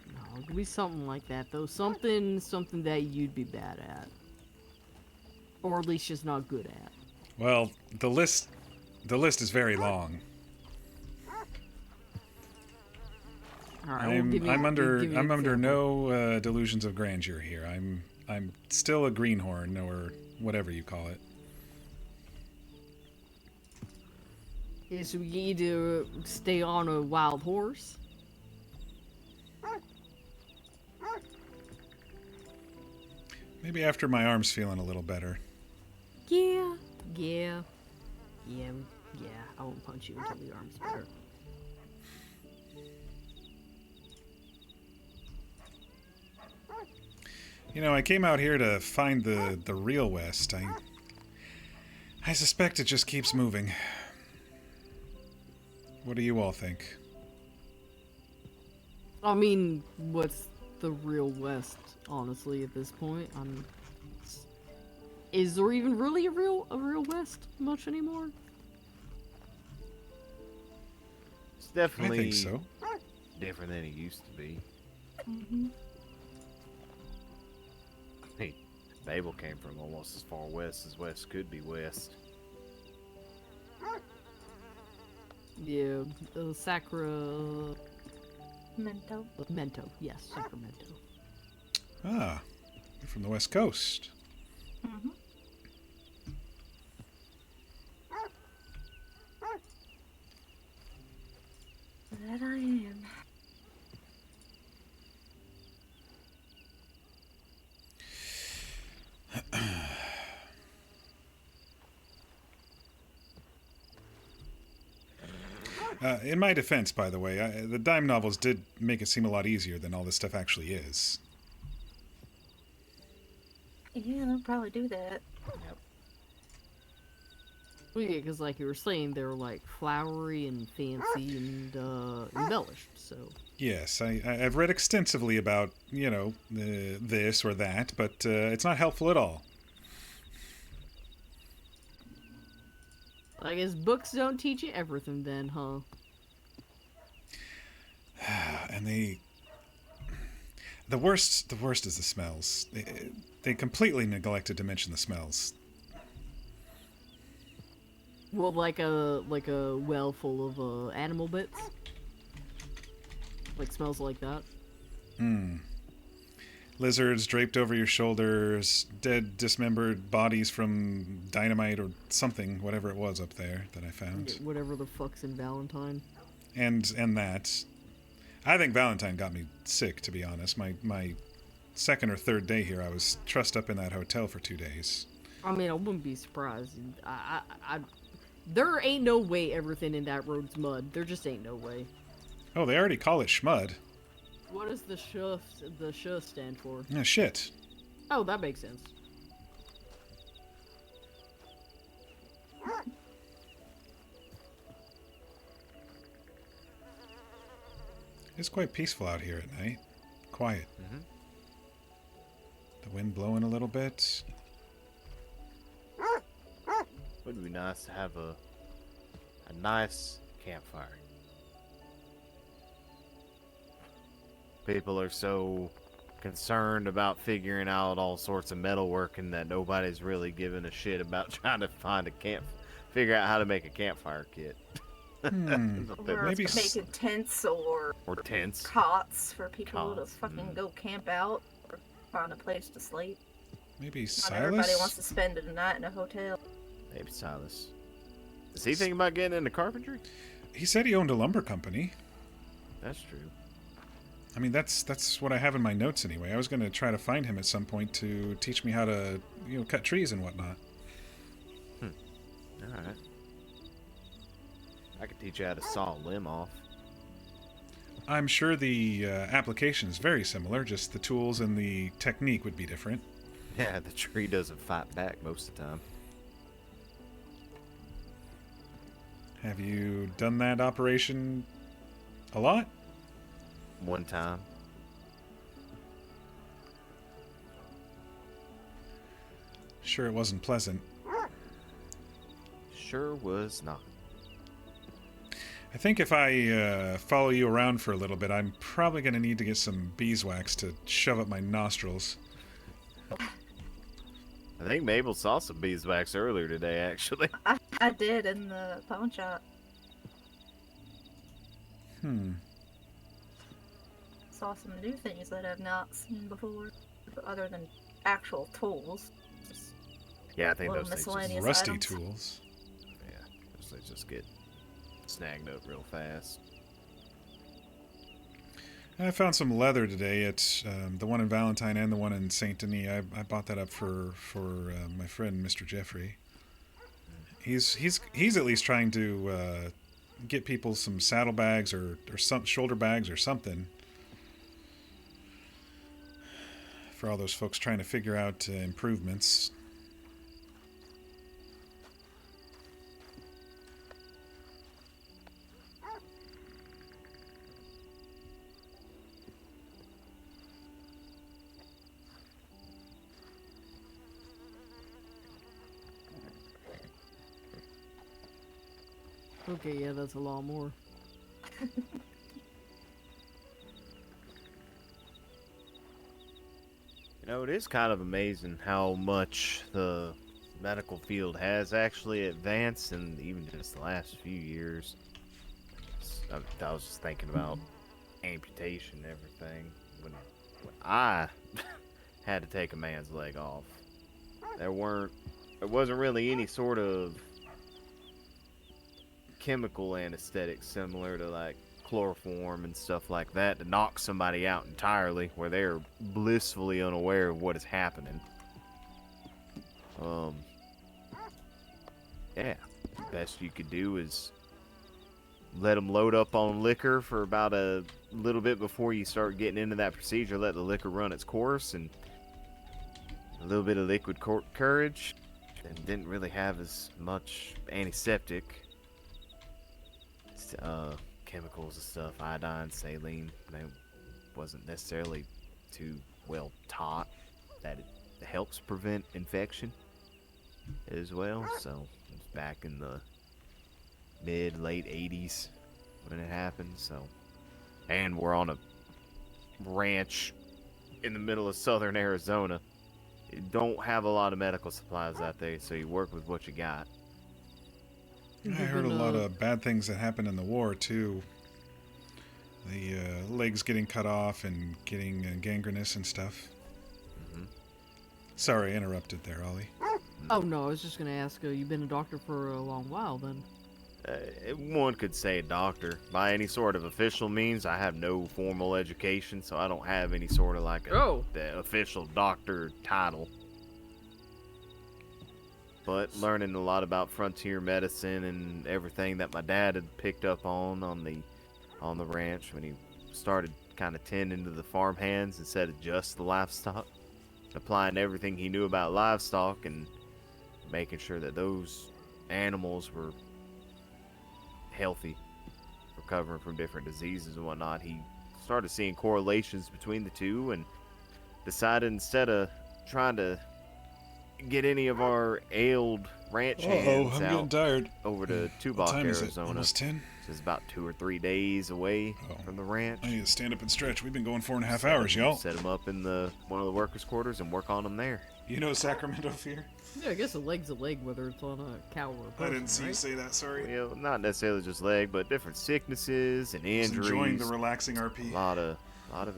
No, it'll be something like that, though. Something that you'd be bad at. Or at least just not good at. Well, the list is very long. Right, I'm under no delusions of grandeur here. I'm still a greenhorn or whatever you call it. Yeah, so we need to stay on a wild horse. Maybe after my arm's feeling a little better. Yeah. I won't punch you until the arm's better. You know, I came out here to find the real West. I suspect it just keeps moving. What do you all think? I mean, what's the real West, honestly, at this point? Is there even really a real West much anymore? It's definitely I think so. Different than it used to be. Hey, Babel came from almost as far west as west could be west. Yeah, Sacramento, yes, Sacramento. Ah, you're from the West Coast. That I am. In my defense, by the way, the dime novels did make it seem a lot easier than all this stuff actually is. Yeah, they'll probably do that. Yep. Well, yeah, because like you were saying, they're like flowery and fancy and embellished, so... Yes, I've read extensively about, you know, this or that, but it's not helpful at all. I guess books don't teach you everything then, huh? And the worst is the smells. They completely neglected to mention the smells. Well, like a well full of animal bits? Like smells like that? Lizards draped over your shoulders, dead, dismembered bodies from dynamite or something, whatever it was up there that I found. Whatever the fuck's in Valentine. And that. I think Valentine got me sick, to be honest. My second or third day here, I was trussed up in that hotel for 2 days. I mean, I wouldn't be surprised. There ain't no way everything in that road's mud. There just ain't no way. Oh, they already call it schmud. What does the sh stand for? Yeah, shit. Oh, that makes sense. It's quite peaceful out here at night. Quiet. The wind blowing a little bit. Would be nice to have a nice campfire. People are so concerned about figuring out all sorts of metalworking that nobody's really giving a shit about trying to figure out how to make a campfire kit. Or maybe making tents or tents, cots for people to Cots, fucking go camp out or find a place to sleep. Maybe Not everybody Silas? wants to spend a night in a hotel. Maybe Silas. Is he thinking about getting into carpentry? He said he owned a lumber company. That's true. I mean, that's what I have in my notes anyway. I was going to try to find him at some point to teach me how to, cut trees and whatnot. All right. I could teach you how to saw a limb off. I'm sure the application is very similar, just the tools and the technique would be different. Yeah, the tree doesn't fight back most of the time. Have you done that operation a lot? One time. Sure it wasn't pleasant. Sure was not. I think if I follow you around for a little bit, I'm probably going to need to get some beeswax to shove up my nostrils. I think Mabel saw some beeswax earlier today, actually. I did in the pawn shop. Saw some new things that I've not seen before, other than actual tools. Just Yeah, I think little those things miscellaneous Rusty items. tools. Yeah, those things just get snagged up real fast. I found some leather today at the one in Valentine and the one in Saint Denis. I bought that up for my friend Mr. Jeffrey. He's at least trying to get people some saddlebags or some shoulder bags or something for all those folks trying to figure out improvements. Okay, yeah, that's a lot more. It is kind of amazing how much the medical field has actually advanced in even just the last few years. I was just thinking about amputation and everything. When I had to take a man's leg off, there wasn't really any sort of chemical anesthetic similar to like chloroform and stuff like that to knock somebody out entirely where they're blissfully unaware of what is happening. Yeah, the best you could do is let them load up on liquor for about a little bit before you start getting into that procedure. Let the liquor run its course and a little bit of liquid courage, and didn't really have as much antiseptic chemicals and stuff, iodine, saline. They wasn't necessarily too well taught that it helps prevent infection as well. So it was back in the late 80s when it happened. So, and we're on a ranch in the middle of southern Arizona. You don't have a lot of medical supplies out there, so you work with what you got. I heard a lot of bad things that happened in the war, too. The legs getting cut off and getting gangrenous and stuff. Sorry, I interrupted there, Ollie. Oh no, I was just gonna ask, you've been a doctor for a long while then? One could say doctor. By any sort of official means, I have no formal education, so I don't have any sort of like the official doctor title. But learning a lot about frontier medicine and everything that my dad had picked up on the ranch when he started kind of tending to the farm hands instead of just the livestock, applying everything he knew about livestock and making sure that those animals were healthy, recovering from different diseases and whatnot. He started seeing correlations between the two and decided instead of trying to get any of our ailed ranch hands I'm getting out tired. over to What Tubac, time is it? Arizona, Almost 10? is about 2 or 3 days away from the ranch. I need to stand up and stretch. We've been going 4.5 hours, y'all. Set them up in one of the workers' quarters and work on them there. You know Sacramento Fear? Yeah, I guess a leg's a leg, whether it's on a cow or a person, I didn't see you right? say that, sorry. Well, not necessarily just leg, but different sicknesses and injuries. Enjoying the relaxing RP. A lot of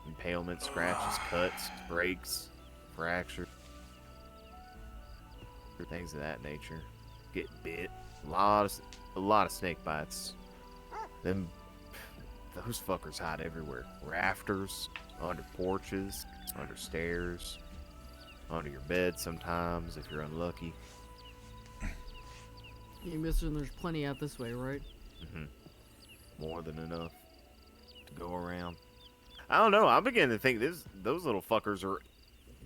impalements, scratches, cuts, breaks, fractures, things of that nature. Get bit. A lot of snake bites. Those fuckers hide everywhere. Rafters, under porches, under stairs, under your bed sometimes if you're unlucky. You mister, there's plenty out this way, right? More than enough to go around. I don't know. I'm beginning to think those little fuckers are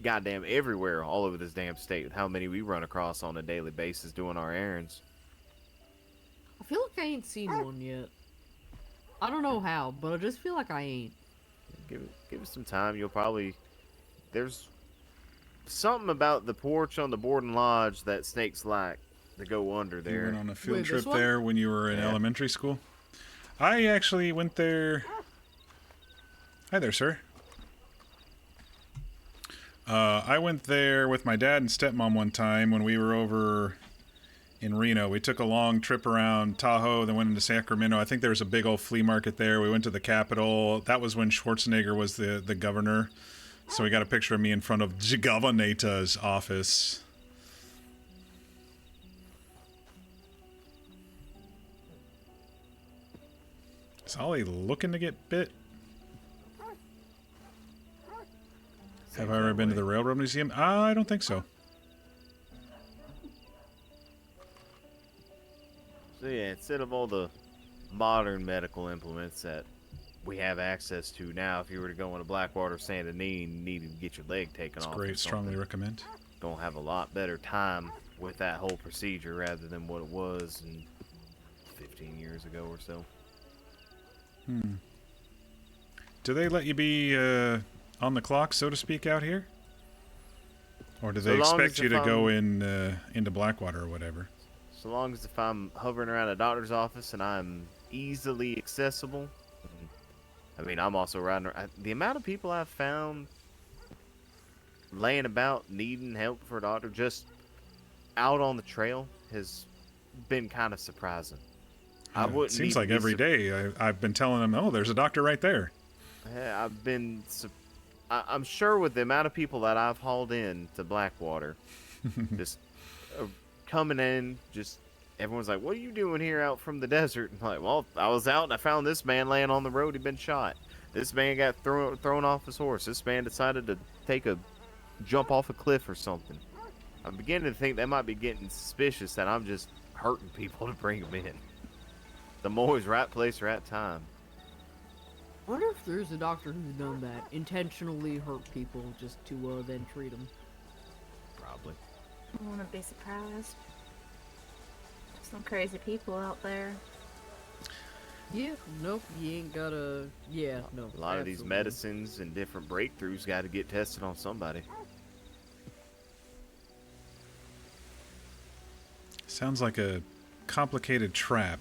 goddamn everywhere all over this damn state with how many we run across on a daily basis doing our errands. I feel like I ain't seen one yet. I don't know how, but I just feel like I ain't. Give it some time. You'll probably... There's something about the porch on the Borden Lodge that snakes like to go under there. You went on a field trip there when you were in elementary school? I actually went there... Hi there, sir. I went there with my dad and stepmom one time when we were over in Reno. We took a long trip around Tahoe, then went into Sacramento. I think there was a big old flea market there. We went to the Capitol. That was when Schwarzenegger was the governor. So we got a picture of me in front of the governor's office. Is Ollie looking to get bit? Have I ever been to the Railroad Museum? I don't think so. So yeah, instead of all the modern medical implements that we have access to now, if you were to go into Blackwater, Santa Anita, and needed to get your leg taken off, Great, strongly recommend. Gonna have a lot better time with that whole procedure rather than what it was 15 years ago or so. Do they let you be on the clock, so to speak, out here? Or do they expect you to go into Blackwater or whatever? So long as if I'm hovering around a doctor's office and I'm easily accessible. I mean, I'm also riding around. The amount of people I've found laying about needing help for a doctor just out on the trail has been kind of surprising. I wouldn't. Seems like every day I've been telling them, oh, there's a doctor right there. Yeah, I'm sure with the amount of people that I've hauled in to Blackwater, just coming in, just everyone's like, what are you doing here out from the desert? And I'm like, well, I was out and I found this man laying on the road. He'd been shot. This man got thrown off his horse. This man decided to jump off a cliff or something. I'm beginning to think they might be getting suspicious that I'm just hurting people to bring them in. I'm always right place, right time. I wonder if there's a doctor who's done that. Intentionally hurt people just to then treat them. Probably. I wouldn't be surprised. Some crazy people out there. Yeah, nope, you ain't gotta... Yeah, no. A lot of these medicines and different breakthroughs got to get tested on somebody. Sounds like a complicated trap.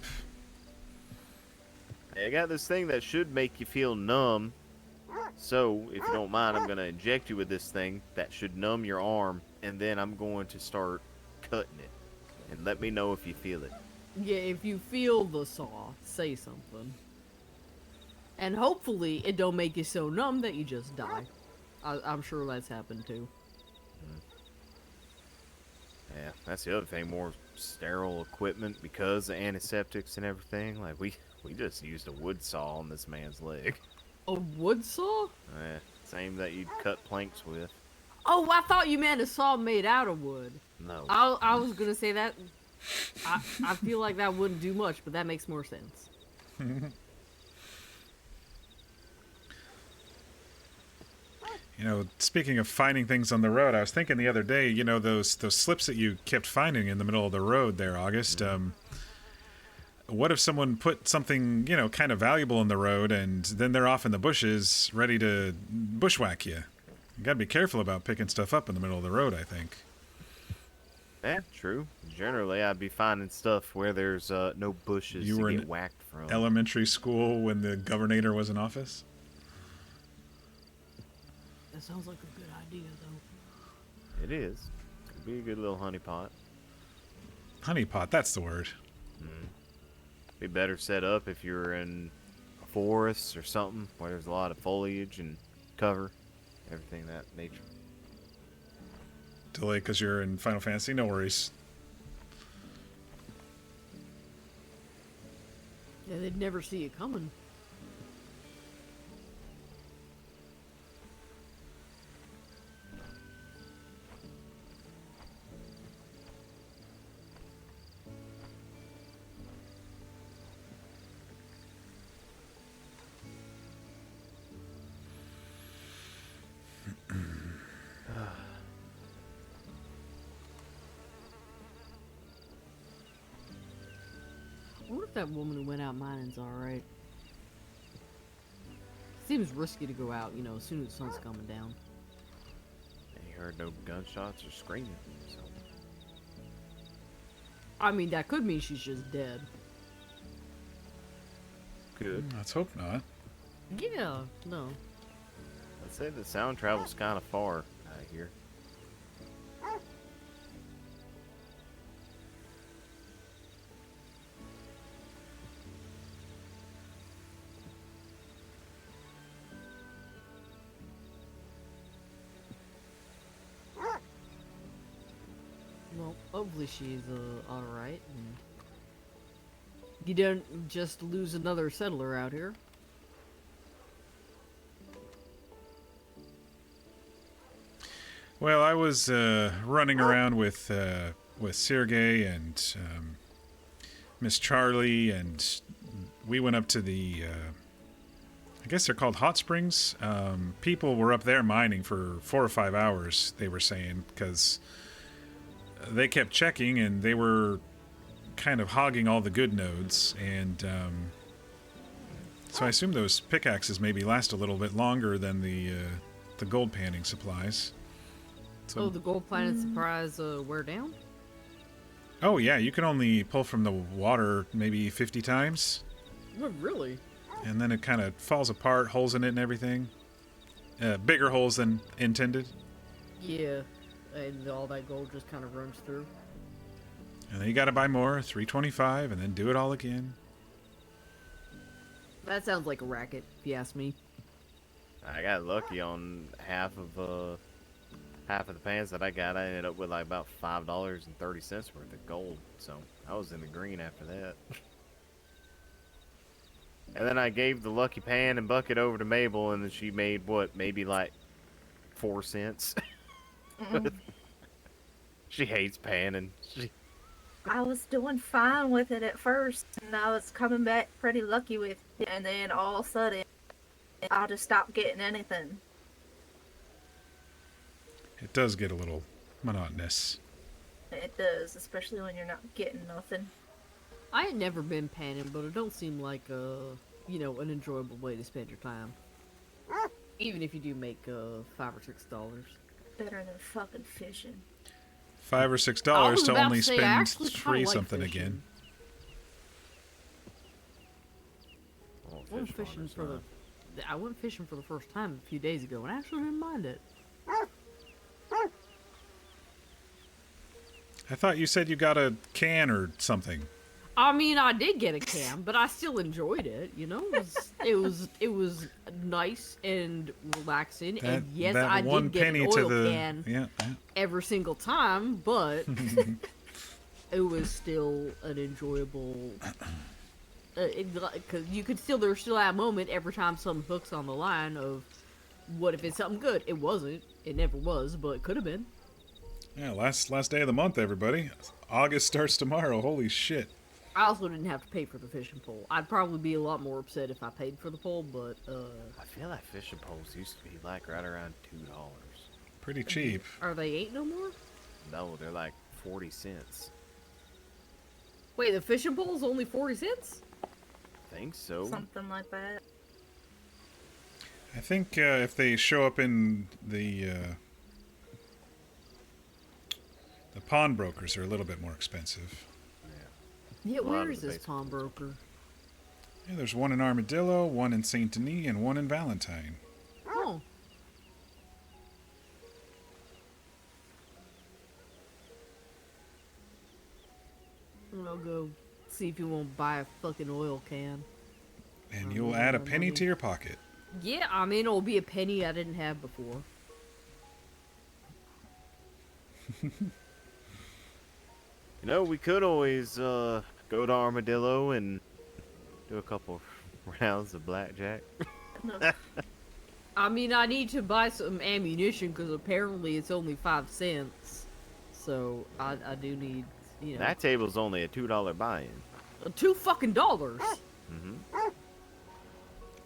I got this thing that should make you feel numb. So, if you don't mind, I'm going to inject you with this thing that should numb your arm. And then I'm going to start cutting it. And let me know if you feel it. Yeah, if you feel the saw, say something. And hopefully it don't make you so numb that you just die. I'm sure that's happened too. Yeah, that's the other thing. More sterile equipment because of antiseptics and everything. Like, we just used a wood saw on this man's leg. A wood saw? Yeah, same that you'd cut planks with. Oh, I thought you meant a saw made out of wood. No. I was gonna say that. I feel like that wouldn't do much, but that makes more sense. You know, speaking of finding things on the road, I was thinking the other day, you know, those slips that you kept finding in the middle of the road there, August. What if someone put something, you know, kind of valuable in the road and then they're off in the bushes ready to bushwhack you? You gotta be careful about picking stuff up in the middle of the road, I think. Yeah, true. Generally, I'd be finding stuff where there's no bushes You to were get in whacked from. elementary school when the governor was in office? That sounds like a good idea, though. It is. Could be a good little honeypot. Honeypot, that's the word. Be better set up if you're in a forest or something where there's a lot of foliage and cover, everything of that nature. Delay because you're in Final Fantasy? No worries. Yeah, they'd never see it coming. I wonder if that woman who went out mining's alright. Seems risky to go out, you know, as soon as the sun's coming down. And you heard no gunshots or screaming, so. I mean, that could mean she's just dead. Good. Let's hope not. Yeah, no. I'd say the sound travels kind of far out of here. Well, hopefully she's alright. And you don't just lose another settler out here. Well, I was running around with Sergey and Miss Charlie, and we went up to the I guess they're called hot springs. People were up there mining for 4 or 5 hours, they were saying, because they kept checking and they were kind of hogging all the good nodes, and so I assume those pickaxes maybe last a little bit longer than the gold panning supplies. So, Oh, the gold planet surprise wear down? oh yeah, you can only pull from the water maybe 50 times, What, really? and then it kind of falls apart, holes in it and everything. Bigger holes than intended. Yeah, and all that gold just kind of runs through. And then you gotta buy more, 325, and then do it all again. That sounds like a racket, if you ask me. I got lucky on half of the pans that I got. I ended up with like about $5.30 worth of gold, so I was in the green after that. And then I gave the lucky pan and bucket over to Mabel, and then she made what, maybe like 4 cents. She hates panning. I was doing fine with it at first, and I was coming back pretty lucky with it, and then all of a sudden, I just stopped getting anything. It does get a little monotonous. It does, especially when you're not getting nothing. I had never been panning, but it don't seem like you know, an enjoyable way to spend your time. Even if you do make $5 or $6. Better than fucking fishing. $5 or $6 to only spend three something again. I went fishing for the first time a few days ago, and I actually didn't mind it. I thought you said you got a can or something. I mean, I did get a can, but I still enjoyed it. You know, it was nice and relaxing. And yes, I did get an oil can every single time, but it was still an enjoyable. Because you could still, there's still that moment every time something hooks on the line of, what if it's something good? It wasn't. It never was, but it could have been. Yeah, last day of the month, everybody. August starts tomorrow. Holy shit. I also didn't have to pay for the fishing pole. I'd probably be a lot more upset if I paid for the pole, but I feel like fishing poles used to be like right around $2. Pretty cheap. Are they 8 no more? No, they're like 40 cents. Wait, the fishing pole's only 40 cents? I think so. Something like that. I think if they show up in the Pawnbrokers are a little bit more expensive. Yeah, where is this pawnbroker? Yeah, there's one in Armadillo, one in Saint Denis, and one in Valentine. Oh. I'll go see if you won't buy a fucking oil can. And you'll add a penny to your pocket. Yeah, I mean, it'll be a penny I didn't have before. You know, we could always go to Armadillo and do a couple rounds of blackjack. I mean, I need to buy some ammunition because apparently it's only 5 cents. So I do need, you know. That table's only a $2 buy-in. $2 fucking dollars. Mm-hmm.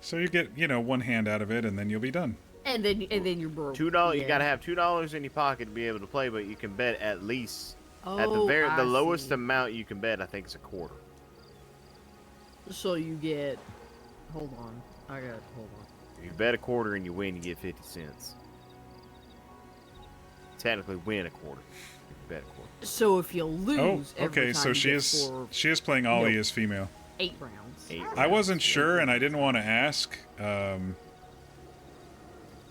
So you get, you know, one hand out of it, and then you'll be done. And then you're broke. $2. Yeah. You gotta have $2 in your pocket to be able to play, but you can bet at least at Oh, the I lowest see. amount you can bet. I think it's a quarter. So you get. Hold on. Hold on. If you bet a quarter and you win, you get 50 cents. Technically, win a quarter. If you bet a quarter. So if you lose, Oh, okay. So she is playing Ollie as female. 8 rounds. I wasn't sure, and I didn't want to ask,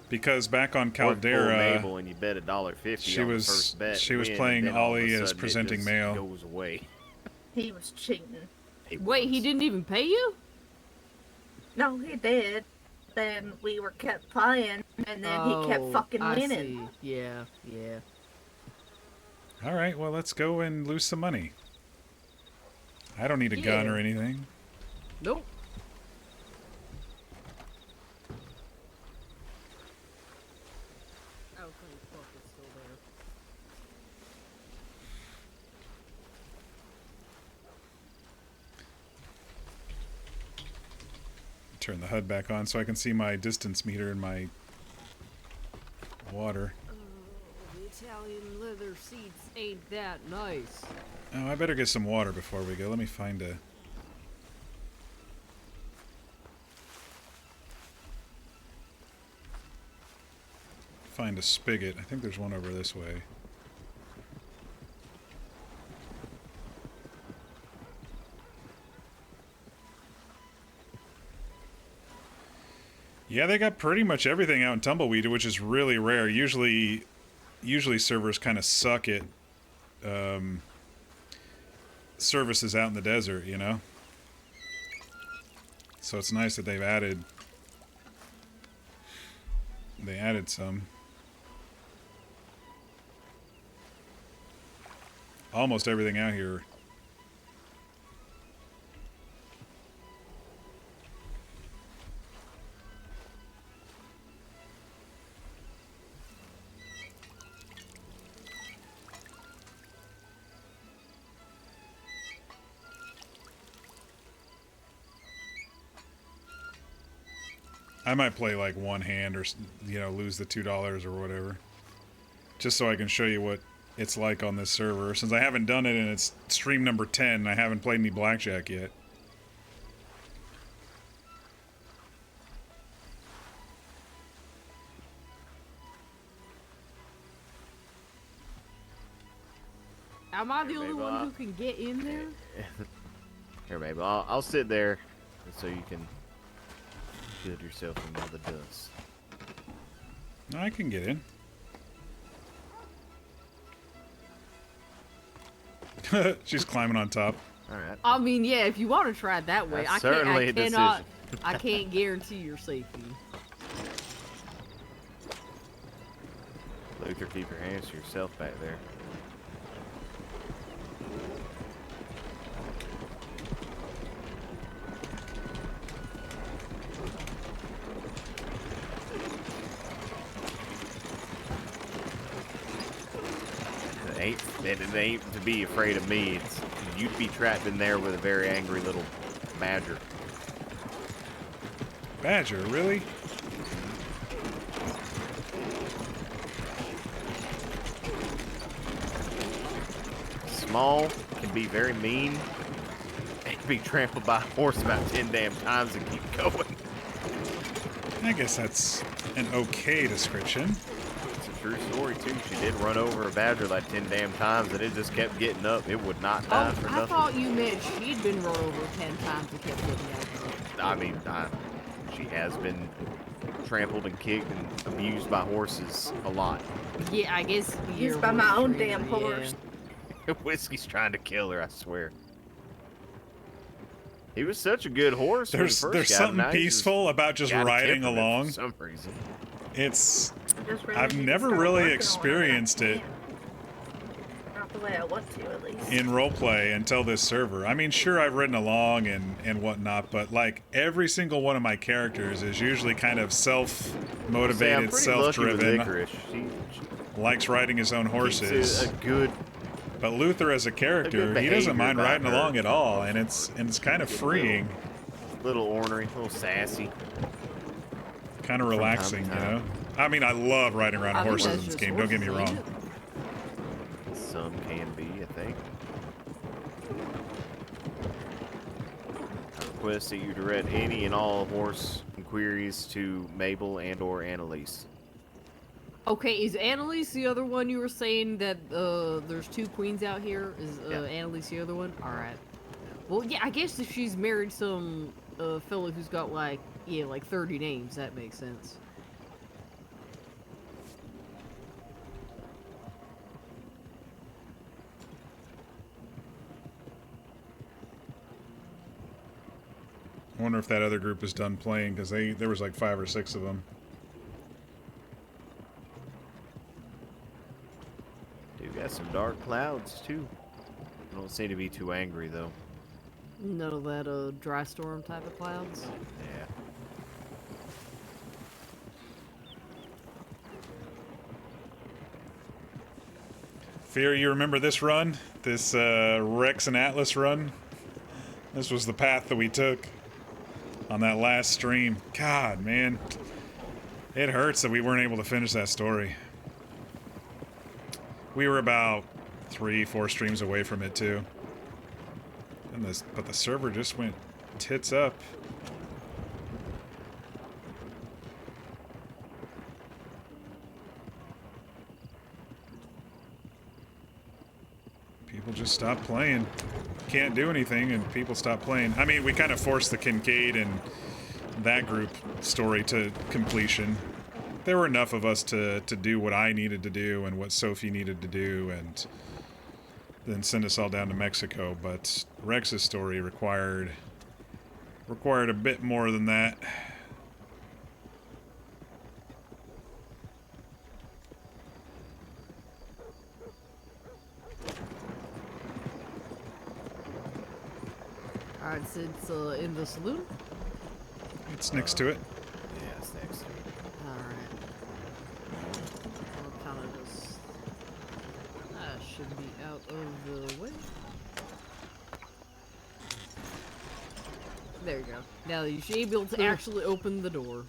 because back on Or pull Caldera, Mabel and you bet $1.50 she on was the first bet. she was win, playing and then all of a Ollie as sudden it presenting just male. Goes away. He was cheating. Wait, he didn't even pay you? No, he did. Then we were kept playing, and then he kept fucking I winning. see. Yeah, yeah. All right, well, let's go and lose some money. I don't need a gun or anything. Nope. Oh, fuck, it's still there. Turn the HUD back on so I can see my distance meter and my water. The Italian leather seats ain't that nice. Oh, I better get some water before we go. Let me find a... Find a spigot. I think there's one over this way. Yeah, they got pretty much everything out in Tumbleweed, which is really rare. Usually servers kind of suck at services out in the desert, you know? So it's nice that they've added... They added some. Almost everything out here. I might play like one hand or, you know, lose the $2 or whatever. Just so I can show you what it's like on this server. Since I haven't done it and it's stream number 10 and I haven't played any blackjack yet. Am I the only one who can get in there? Here, babe. I'll sit there so you can shield yourself from all the dust. I can get in. She's climbing on top. All right. I mean, yeah, if you want to try it that way, That's certainly a decision. I can't guarantee your safety. Luther, keep your hands to yourself back there. It ain't to be afraid of me. It's you'd be trapped in there with a very angry little badger. Badger, really? Small, can be very mean, and can be trampled by a horse about 10 damn times and keep going. I guess that's an okay description. It's a true story too. She did run over a badger like 10 damn times, and it just kept getting up. It would not die for I nothing. thought you meant she'd been run over 10 times and kept getting up. I mean, she has been trampled and kicked and abused by horses a lot. Yeah, I guess you're Used by my own trainer, damn horse. Whiskey's trying to kill her, I swear. He was such a good horse. When he first There's got him. something Now he peaceful about just got a riding temperament along. for some reason. It's Just really I've need to never start really working on it. experienced it Not the way I want to, at least. in roleplay until this server. I mean, sure, I've ridden along and whatnot, but like every single one of my characters is usually kind of self-motivated, self-driven. Likes riding his own horses. But Luther, as a character, he doesn't mind riding along at all, and it's kind of freeing. Little ornery, little sassy. Kind of relaxing, you know. I mean, I love riding around on horses in this game. Don't get me wrong. Some can be, I think. I request that you direct any and all horse inquiries to Mabel and/or Annalise. Okay, is Annalise the other one you were saying that there's two queens out here? Is Annalise the other one? Alright. Well, yeah, I guess if she's married some fellow who's got like 30 names, that makes sense. I wonder if that other group is done playing, because there was like 5 or 6 of them. Dude, got some dark clouds too. Don't seem to be too angry though. None of that dry storm type of clouds. Yeah. Fear, you remember this run? This Rex and Atlas run? This was the path that we took on that last stream. God, man. It hurts that we weren't able to finish that story. We were about 3-4 streams away from it too. But the server just went tits up. People just stopped playing. Can't do anything, and people stop playing. I mean, we kind of forced the Kincaid and that group story to completion. There were enough of us to do what I needed to do and what Sophie needed to do, and then send us all down to Mexico. But Rex's story required a bit more than that. Alright, so it's in the saloon? It's next to it. Yeah, it's next to it. Alright. I'll kind of just... That should be out of the way. There you go. Now you should be able to actually open the door.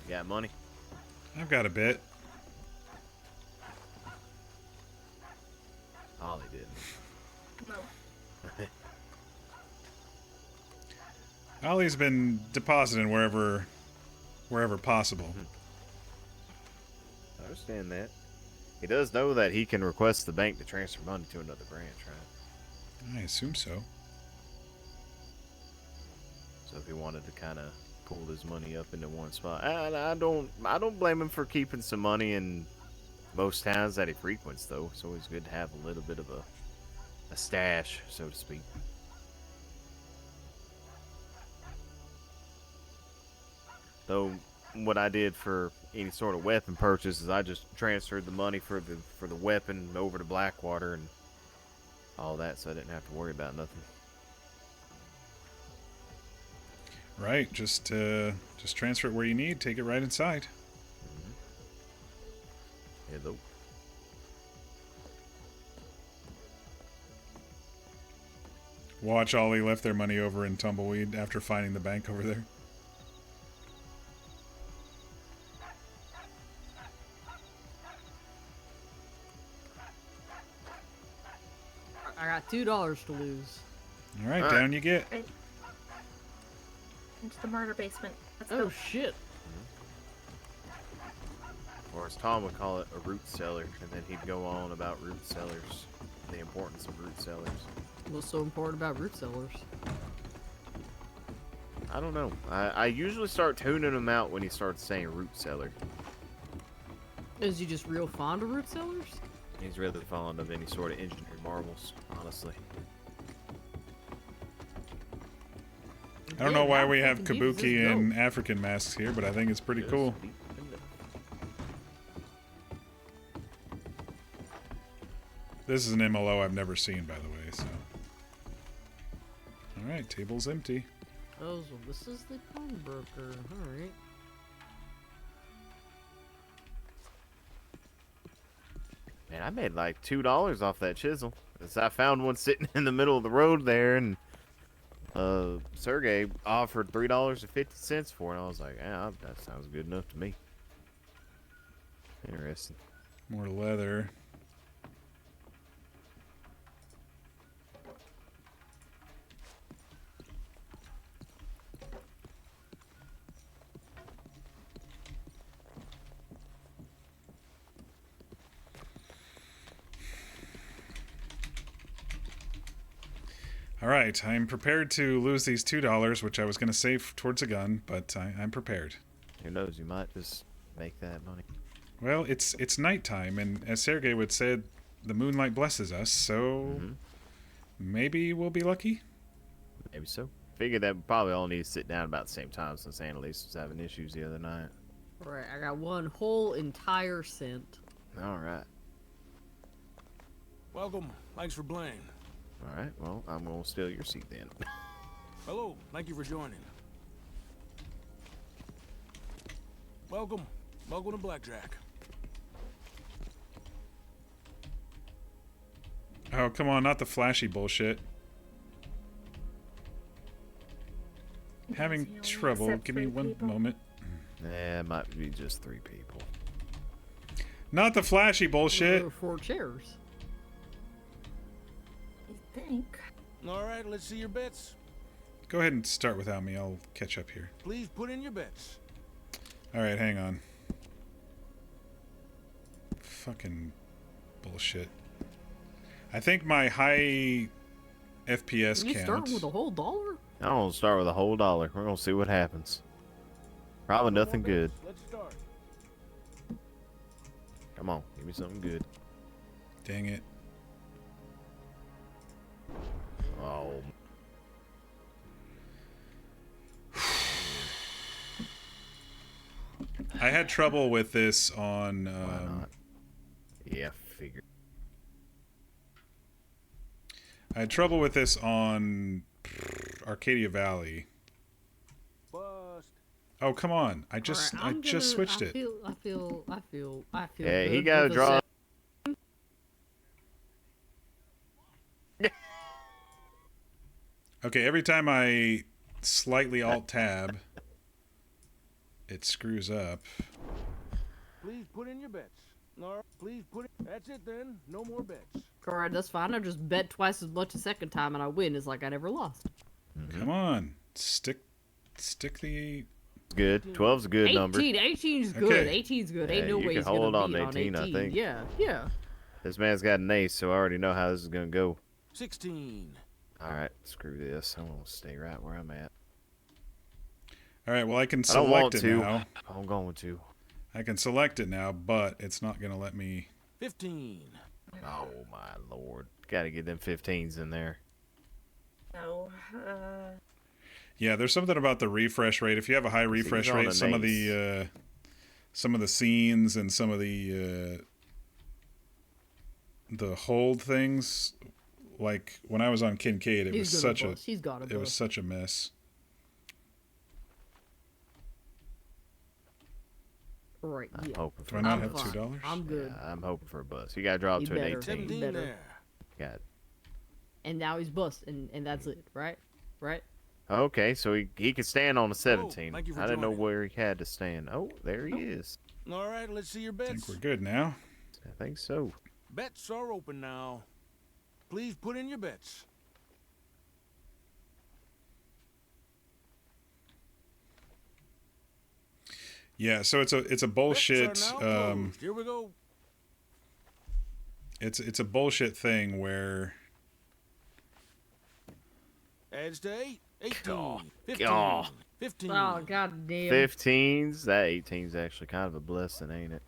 Got money? I've got a bit. Ollie did. No. Ollie's been depositing wherever possible. I understand that. He does know that he can request the bank to transfer money to another branch, right? I assume so. So if he wanted to kind of pull his money up into one spot, I don't blame him for keeping some money in most towns that he frequents, though. It's always good to have a little bit of a stash, so to speak. Though what I did for any sort of weapon purchase is I just transferred the money for the weapon over to Blackwater and all that, so I didn't have to worry about nothing. Right, just transfer it where you need, take it right inside. Hello. Watch Ollie left their money over in Tumbleweed after finding the bank over there. I got $2 to lose. All right, down you get. into the murder basement. Let's Oh go. shit. Or as Tom would call it, a root cellar, and then he'd go on about root cellars, the importance of root cellars. What's so important about root cellars? I don't know. I usually start tuning him out when he starts saying root cellar. Is he just real fond of root cellars? He's really fond of any sort of engineered marbles, honestly. I don't know why we have kabuki and African masks here, but I think it's pretty cool. This is an MLO I've never seen, by the way, so. Alright, table's empty. Oh, so this is the pawnbroker. Alright. Man, I made like $2 off that chisel. As I found one sitting in the middle of the road there, and Sergey offered $3.50 for it. I was like, yeah, that sounds good enough to me. Interesting. More leather. Alright, I'm prepared to lose these $2, which I was going to save towards a gun, but I'm prepared. Who knows, you might just make that money. Well, it's nighttime, and as Sergey would said, the moonlight blesses us, so maybe we'll be lucky? Maybe so. Figured that we probably all need to sit down about the same time since Annalise was having issues the other night. Alright, I got one whole entire cent. Alright. Welcome. Thanks for playing. Alright, well, I'm gonna steal your seat then. Hello. Thank you for joining. Welcome. Welcome to Blackjack. Oh, come on, not the flashy bullshit. Having trouble. Give me one moment. Yeah, it might be just 3 people. Not the flashy bullshit. There are 4 chairs. I think. All right, let's see your bets. Go ahead and start without me. I'll catch up here. Please put in your bets. Alright, hang on. Fucking bullshit. I think my high FPS You count... start with a whole dollar? I don't start with a whole dollar. We're gonna see what happens. Probably nothing good. Let's start. Come on, give me something good. Dang it. Oh. I had trouble with this on... Yeah, figure. I had trouble with this on Arcadia Valley. Bust. Oh, come on. I just switched it. I feel Yeah, he good got to with a draw. Okay, every time I slightly alt-tab, it screws up. Please put in your bets. All right, please put in. That's it then. No more bets. Alright, that's fine. I just bet twice as much a second time and I win. It's like I never lost. Come on. Stick the... Good. 12's a good number. 18's good. Okay. 18's good. Yeah, Ain't no you way can he's gonna hold on beat to on 18, 18. I think. Yeah. This man's got an ace, so I already know how this is gonna go. 16. Alright, screw this. I'm gonna stay right where I'm at. Alright, well I can I don't want select it to. now. I'm going to. I can select it now, but it's not going to let me... 15. Oh my lord. Gotta get them 15s in there. No. Yeah, there's something about the refresh rate. If you have a high refresh rate, some of the scenes and some of the hold things, like when I was on Kincaid, it was such a mess. Right, I'm yeah. hoping for Do I not I'm have fine. $2? I'm good. Yeah, I'm hoping for a bust. You gotta drop You to an better. 18. 17 better. there. Got And now he's bust, and that's it, right? Right? Okay, so he can stand on a 17. thank you for I didn't know joining. where he had to stand. Oh, there he is. All right, let's see your I think bets. we're good now. I think so. Bets are open now. Please put in your bets. Yeah, so it's a bullshit. Bets are now closed. Here we go. It's a bullshit thing where. Adds to 8. 18. Oh, 15. God. 15. Oh, god damn. 15s. That 18's actually kind of a blessing, ain't it?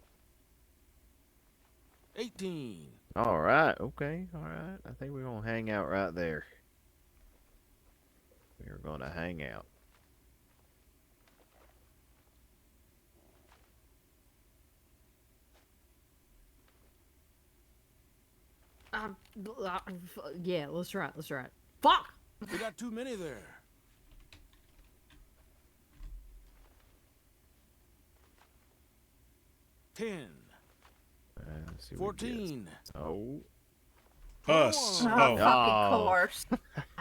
18. All right. Okay. All right. I think we're gonna hang out right there. We're gonna hang out. Yeah, let's try it. Let's try it. Fuck! We got too many there. Ten. Let's see what we get. 14. Oh. Us. Oh, Oh. fucking course.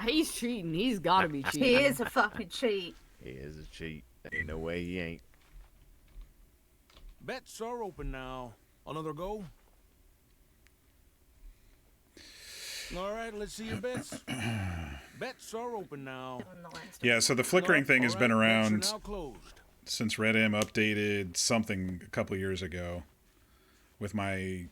He's cheating. He's gotta be cheating. He is a fucking cheat. He is a cheat. Ain't no way he ain't. Bets are open now. Another go. All right, let's see your bets. Bets are open now. Yeah, so the flickering thing has been around Bets are now closed. since Red M updated something a couple years ago with my.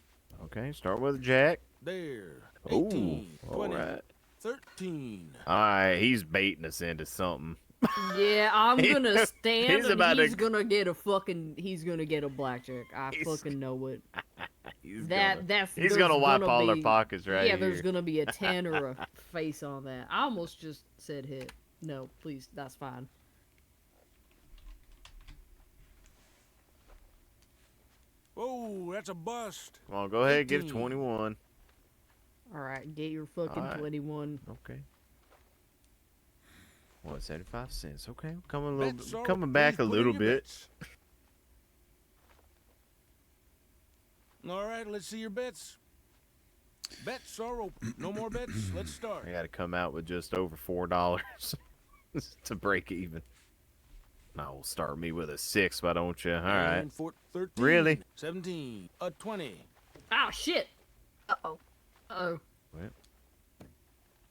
Okay, start with a jack. There. Oh, 18. all 20. right. 13. All right, he's baiting us into something. Yeah, I'm gonna stand He's and about he's to- gonna get a fucking. He's gonna get a blackjack. I fucking know it. He's That's. he's there's gonna wipe all their be- pockets right Yeah, there's here. gonna be a 10 or a face on that. I almost just said hit. No, please, that's fine. Oh, that's a bust. Come on, go ahead, give 18. 21. All right, get your fucking All right. 21. Okay. What, 75 cents? Okay, Bets are- coming back please a put in little your bit. bets. All right, let's see your bets. Bets are open. No more bets. Let's start. I got to come out with just over $4 to break even. Now, we'll start me with a 6, why don't you? All right. And 13. Really? 17. A 20. Oh shit. Uh-oh. Oh. Well.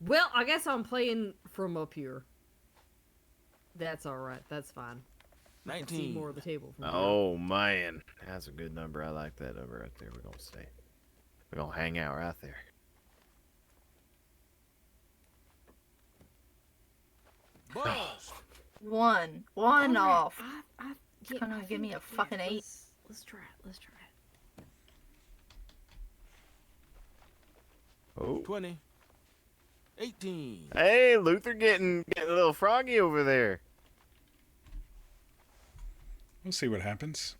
Well, I guess I'm playing from up here. That's all right. That's fine. I can see 19. more of the table from here. Oh, man. That's a good number. I like that number right there. We're going to stay. We're going to hang out right there. Bust. One All right, off. yeah, Gonna give me a fucking 8. Let's try it. Let's try it. Oh. 20. 18. Hey, Luther getting a little froggy over there. We'll see what happens.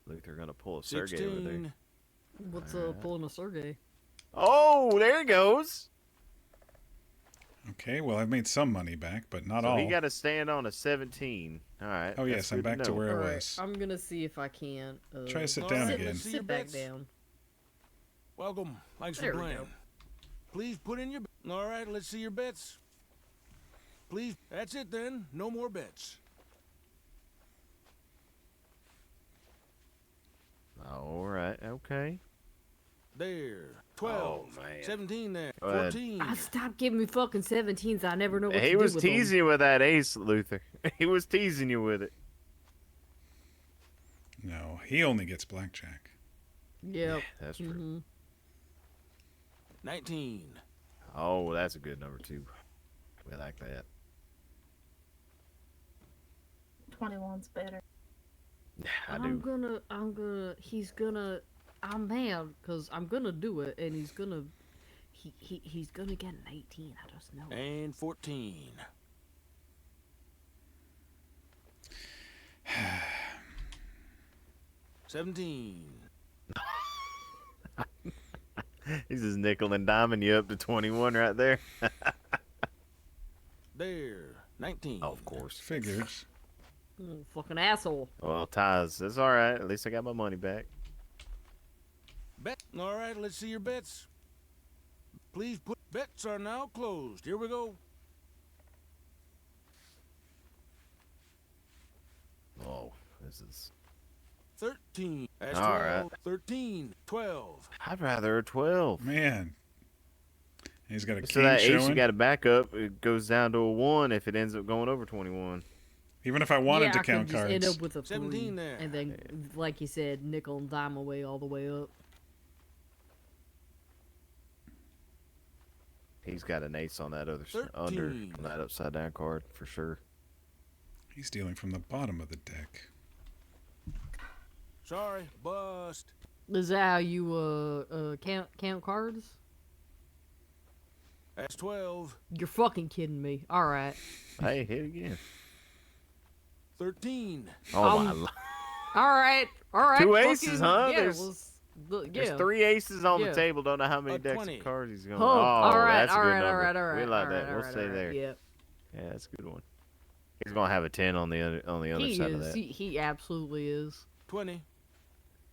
Luther gonna pull a Sergey over there. 16. What's pulling a Sergey? Oh, there he goes. Okay, well, I've made some money back, but not So all. he got to stand on a 17. All right. Oh, that's yes, I'm good back to know. where I Alright, was. I'm gonna see if I can. Try to sit All down right, again. let's see your Sit back bets. down. Welcome. Thanks There for we playing. go. Please put in your. All right, let's see your bets. Please. That's it then. No more bets. All right. Okay. There. 12. Oh, man. 17 there. Go ahead. 14. Ah, stop giving me fucking 17s. I never know what to He do was with teasing you with that ace, Luther. He was teasing you with it. No, he only gets blackjack. them. Yep. That's true. Mm-hmm. 19. Oh, that's a good number, too. We like that. 21's better. I do. I'm mad because I'm gonna do it and he's gonna get an 18. I just know. And 14. $17. He's just nickel and diming you up to 21 right there. There. 19. Oh, of course. Figures. Fucking asshole. Well, ties. It's all right. At least I got my money back. Bet. All right, let's see your bets. Please put. Bets are now closed. Here we go. Oh, this is. 13. That's All 12. right. 13. 12. I'd rather a 12. Man, He's got a So king that ace, showing. you got a backup. It goes down to a 1 if it ends up going over 21. Even if I wanted to I count could just cards. end up with a 17 3, there. and then, like you said, nickel and dime away all the way up. He's got an ace on that under on that upside down card for sure. He's dealing from the bottom of the deck. Sorry, bust. Is that how you count cards? That's 12. You're fucking kidding me. All right. Hey, hit again. 13. Oh my! All right. All right. Two fucking, aces, huh? Yeah, There's yeah. 3 aces on Yeah. the table. Don't know how many decks 20. of cards he's going. Oh, all right, that's a all good right, number. all right, all right. We like all that. right, We'll all stay right, there. Yep. Yeah, that's a good one. He's gonna have a 10 on the other He side is. of that. He absolutely is. 20.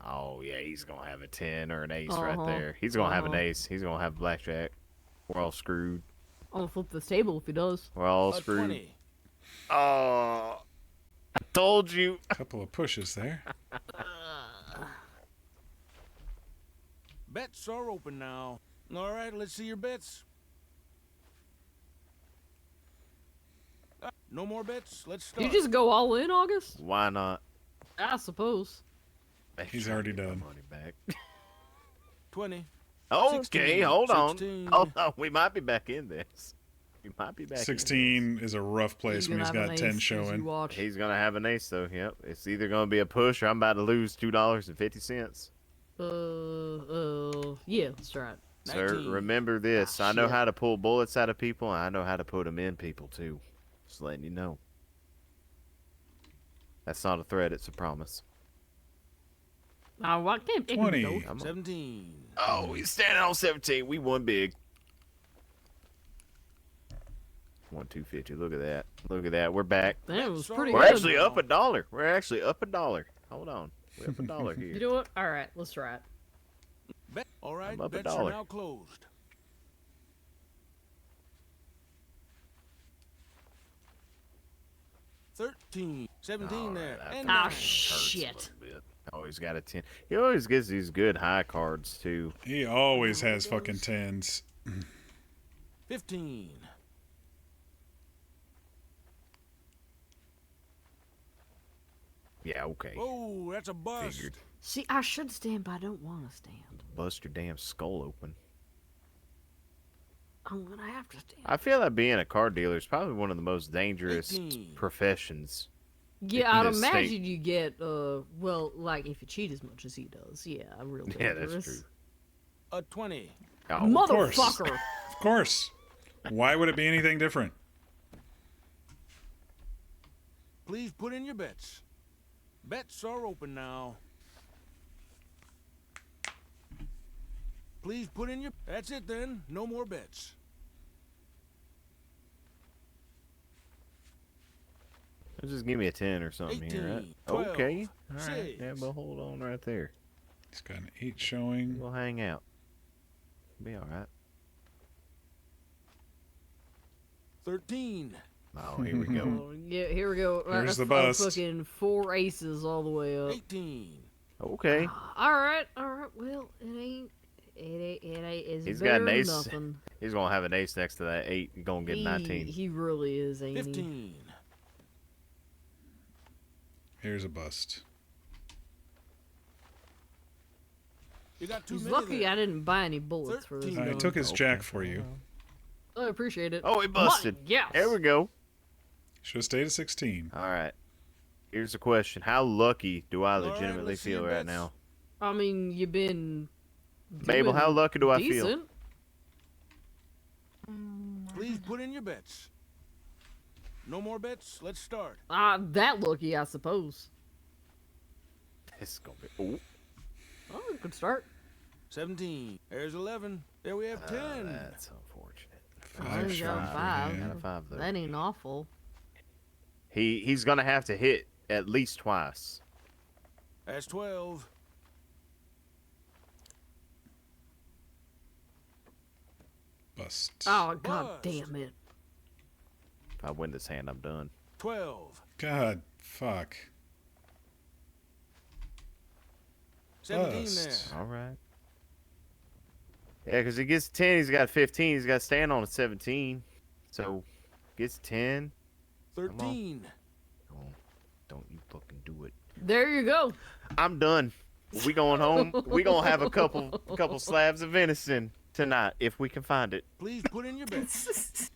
Oh yeah, he's gonna have a 10 or an ace right Uh-huh. there. He's gonna have an Uh-huh. ace. He's gonna have blackjack. We're all screwed. I'm gonna flip this table if he does. We're all A screwed. 20. Oh, I told you. Couple of pushes there. Bets are open now. All right, let's see your bets. No more bets. Let's start. You just go all in, August? Why not? I suppose. He's already done. Money back. 20. Okay, 16, hold on. 16. Hold on. We might be back in this. We might be back. 16 is a rough place when he's got 10 showing. He's gonna have an ace though. Yep. It's either gonna be a push or I'm about to lose $2.50. Yeah, let's try it. Sir, 19. remember this. I know shit. how to pull bullets out of people, and I know how to put them in people too. Just letting you know. That's not a threat. It's a promise. I can't 20. 17. Oh, he's standing on 17. We won big. Won 250. Look at that. Look at that. We're back. That was pretty We're good. actually up $1. We're actually up $1. Hold on. We're up $1 here. You know what? All right, let's try it. Bet. All right, I'm up bets $1. are now closed. $13. 17 there. Right, And Ah, 9. shit. Oh, he's got a 10. He always gets these good high cards, too. He always has fucking 10s. 15. Yeah, okay. Oh, that's a bust. Figured. See, I should stand, but I don't want to stand. Bust your damn skull open. I'm gonna have to stand. I feel like being a car dealer is probably one of the most dangerous 18. professions. Yeah, in I'd this imagine state. you get, well, like if you cheat as much as he does. Yeah, real Yeah, dangerous. that's true. A 20. Oh, Of course. Motherfucker! Of course. Why would it be anything different? Please put in your bets. Bets are open now. Please put in your... That's it then. No more bets. Just give me a 10 or something here. 18, Right? 12, Okay. All right. 6. Yeah, but hold on right there. He's got an 8 showing. We'll hang out. Be all right. 13. Oh, here we go. Oh, yeah, here we go. Here's the I'm bust. Fucking 4 aces all the way up. 18. Okay. All right. Well, it ain't. It's He's better got an than ace. nothing. He's gonna have an ace next to that 8. He's gonna get 19. He really is, ain't he? 15. Here's a bust. You got too He's many lucky there. I didn't buy any bullets for this. 13. I gun. took his jack for you. I appreciate it. Oh, he busted. Yes. There we go. Should have stayed at 16. All right. Here's the question: how lucky do I All right, legitimately let's see feel your right bets. now? I mean, you've been. Mabel, how doing lucky do I feel? decent. Please put in your bets. No more bets. Let's start. That lucky, I suppose. This is gonna be. Ooh. Oh, good start. 17. There's 11. There we have 10. That's unfortunate. Five You got shot for five. him. Out of 5 though. That ain't awful. He's gonna have to hit at least twice. That's 12. Bust. Oh, god Bust. damn it. If I win this hand, I'm done. 12. God, fuck. 17 Bust. there. All right. Yeah, because he gets 10, he's got 15, he's got to stand on a 17. So, gets 10. 13. Oh, don't you fucking do it. There you go. I'm done. We going home. We gonna have a couple slabs of venison tonight if we can find it. Please put in your bets.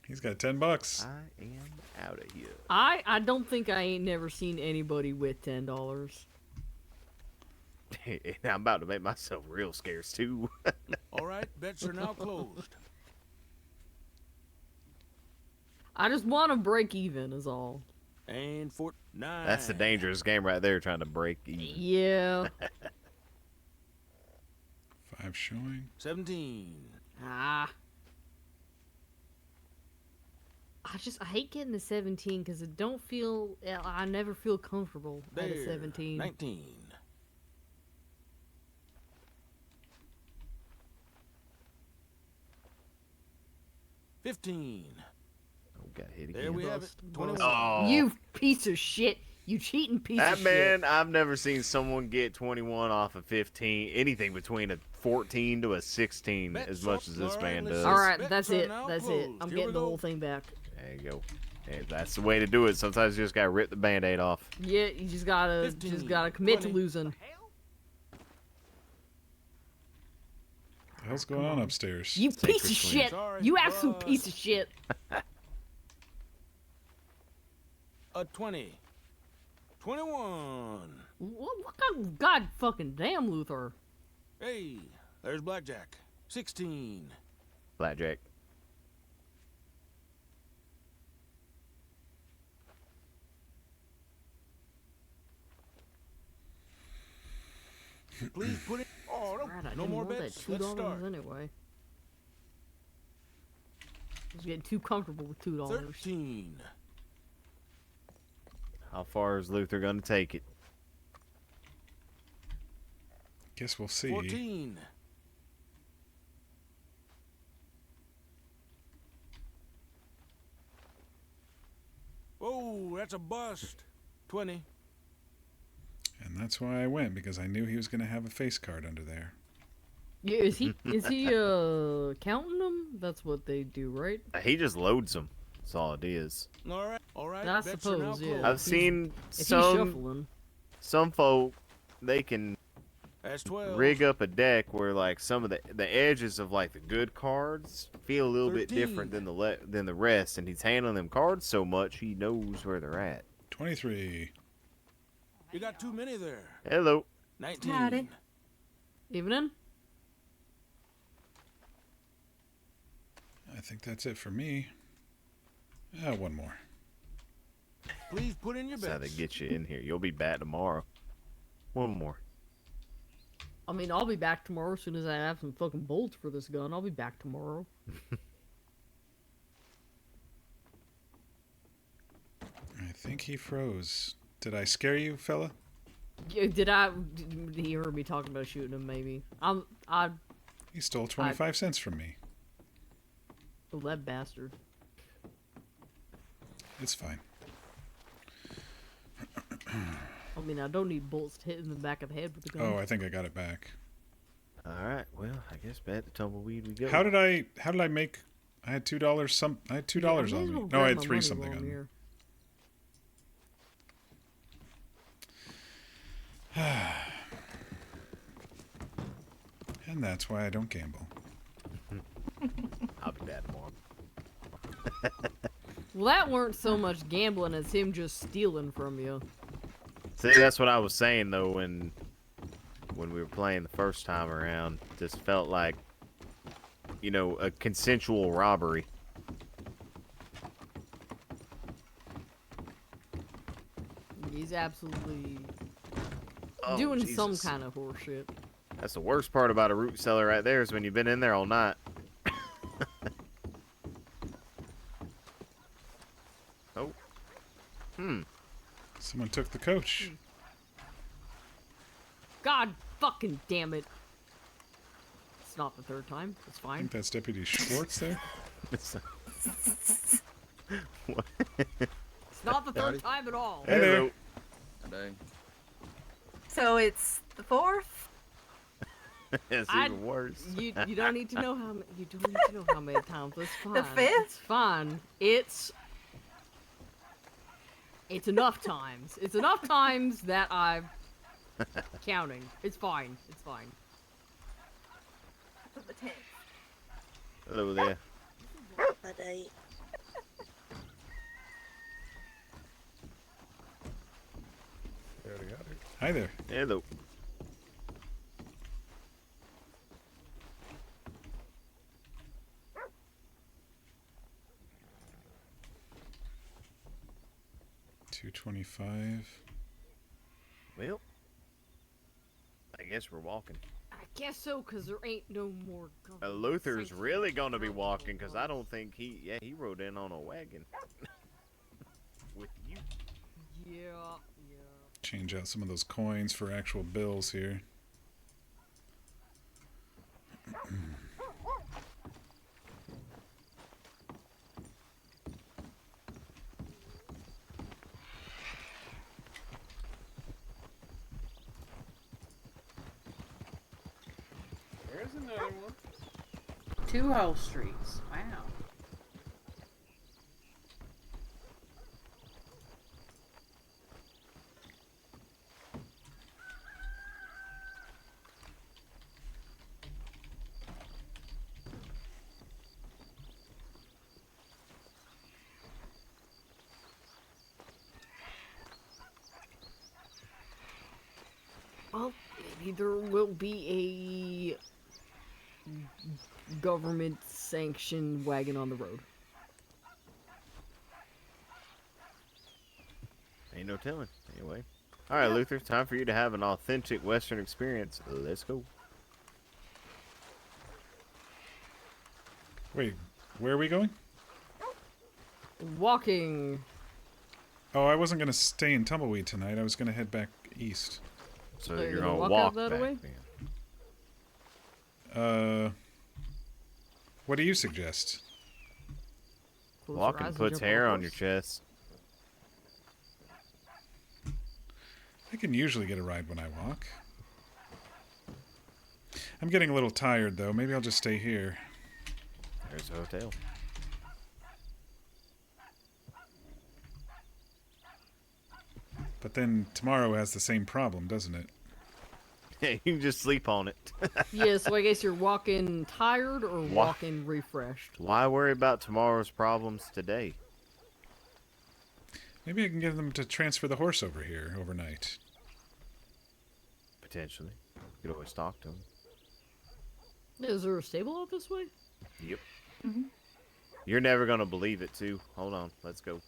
He's got $10. I am out of here. I don't think I ain't never seen anybody with $10. And I'm about to make myself real scarce too. All right, bets are now closed. I just want to break even, is all. And 9. That's the dangerous game right there, trying to break even. Yeah. 5 showing. 17. Ah. I hate getting the 17 because I never feel comfortable at a 17. 19. 15. Got hit There again. we have it. 21. Oh. You piece of shit. You cheating piece That of man, shit. I've never seen someone get 21 off of 15. Anything between a 14 to a 16 as much as this man does. Alright, that's it. That's it. I'm getting the whole thing back. There you go. Hey, that's the way to do it. Sometimes you just gotta rip the band-aid off. Yeah, you just gotta commit to losing. What the hell's going on upstairs? You piece of shit. You absolute piece of shit. A 20. 21. What kind of god fucking damn, Luther? Hey, there's blackjack. 16. Blackjack. Please put it. Oh, Right, no more bets. That Let's $2 start. anyway. I was getting too comfortable with $2. 13. How far is Luther gonna take it? Guess we'll see. 14. Oh, that's a bust. 20. And that's why I went, because I knew he was going to have a face card under there. Yeah, is he counting them? That's what they do, right? He just loads them. That's all it is. All right. I bets are now suppose, yeah. closed. I've seen If he's shuffling. some folk, they can That's 12. rig up a deck where like some of the edges of like the good cards feel a little bit 13. different than the rest, and he's handling them cards so much he knows where they're at. 23. You got too many there. Hello. 19. Howdy. Evening? I think that's it for me. One more. Please put in your That's how they bets. get you in here. You'll be back tomorrow. One more. I mean, I'll be back tomorrow as soon as I have some fucking bolts for this gun. I'll be back tomorrow. I think he froze. Did I scare you, fella? Yeah, he heard me talking about shooting him, maybe. He stole 25 cents from me. Oh, that bastard. It's fine. I mean, I don't need bolts to hit in the back of the head with the gun. Oh, I think I got it back. Alright, well, I guess back to tumbleweed we go. How did I make... I had $2 I had $2 on me. No, I had 3 something on me. And that's why I don't gamble. I'll be back tomorrow. Well, that weren't so much gambling as him just stealing from you. See, that's what I was saying though when we were playing the first time around. Just felt like, you know, a consensual robbery. He's absolutely Oh, doing some Jesus. kind of horseshit. That's the worst part about a root cellar right there is when you've been in there all night. Oh. Someone took the coach. God fucking damn it. It's not the third time. It's I fine. think that's Deputy Schwartz there. What? It's not the third time at all. Hey there. So it's the 4th? It's even worse. You don't need to know how you don't need to know how many times. It's fine. The fifth? It's fine. It's enough times. It's enough times that I'm counting. It's fine. It's fine. The 10th. Hello there. Hi there. Hello. $225. Well, I guess we're walking. I guess so, cause there ain't no more. Luther's really gonna be walking, cause I don't think he rode in on a wagon with you. Yeah. Change out some of those coins for actual bills here. There's another one. 2 whole streets. Wow. Well, maybe there will be a government-sanctioned wagon on the road. Ain't no telling. Anyway. Alright, Luther, time for you to have an authentic Western experience. Let's go. Wait, where are we going? Walking. Oh, I wasn't going to stay in Tumbleweed tonight. I was going to head back east. So you're you're gonna gonna walk walk out that back way? then. What do you suggest? Walking puts hair on your chest. I can usually get a ride when I walk. I'm getting a little tired, though. Maybe I'll just stay here. There's a hotel. But then tomorrow has the same problem, doesn't it? Yeah, you can just sleep on it. Yeah, so I guess you're walking tired or walking refreshed. Why worry about tomorrow's problems today? Maybe I can get them to transfer the horse over here overnight. Potentially. You could always talk to him. Is there a stable out this way? Yep. You're never gonna believe it, too. Hold on. Let's go.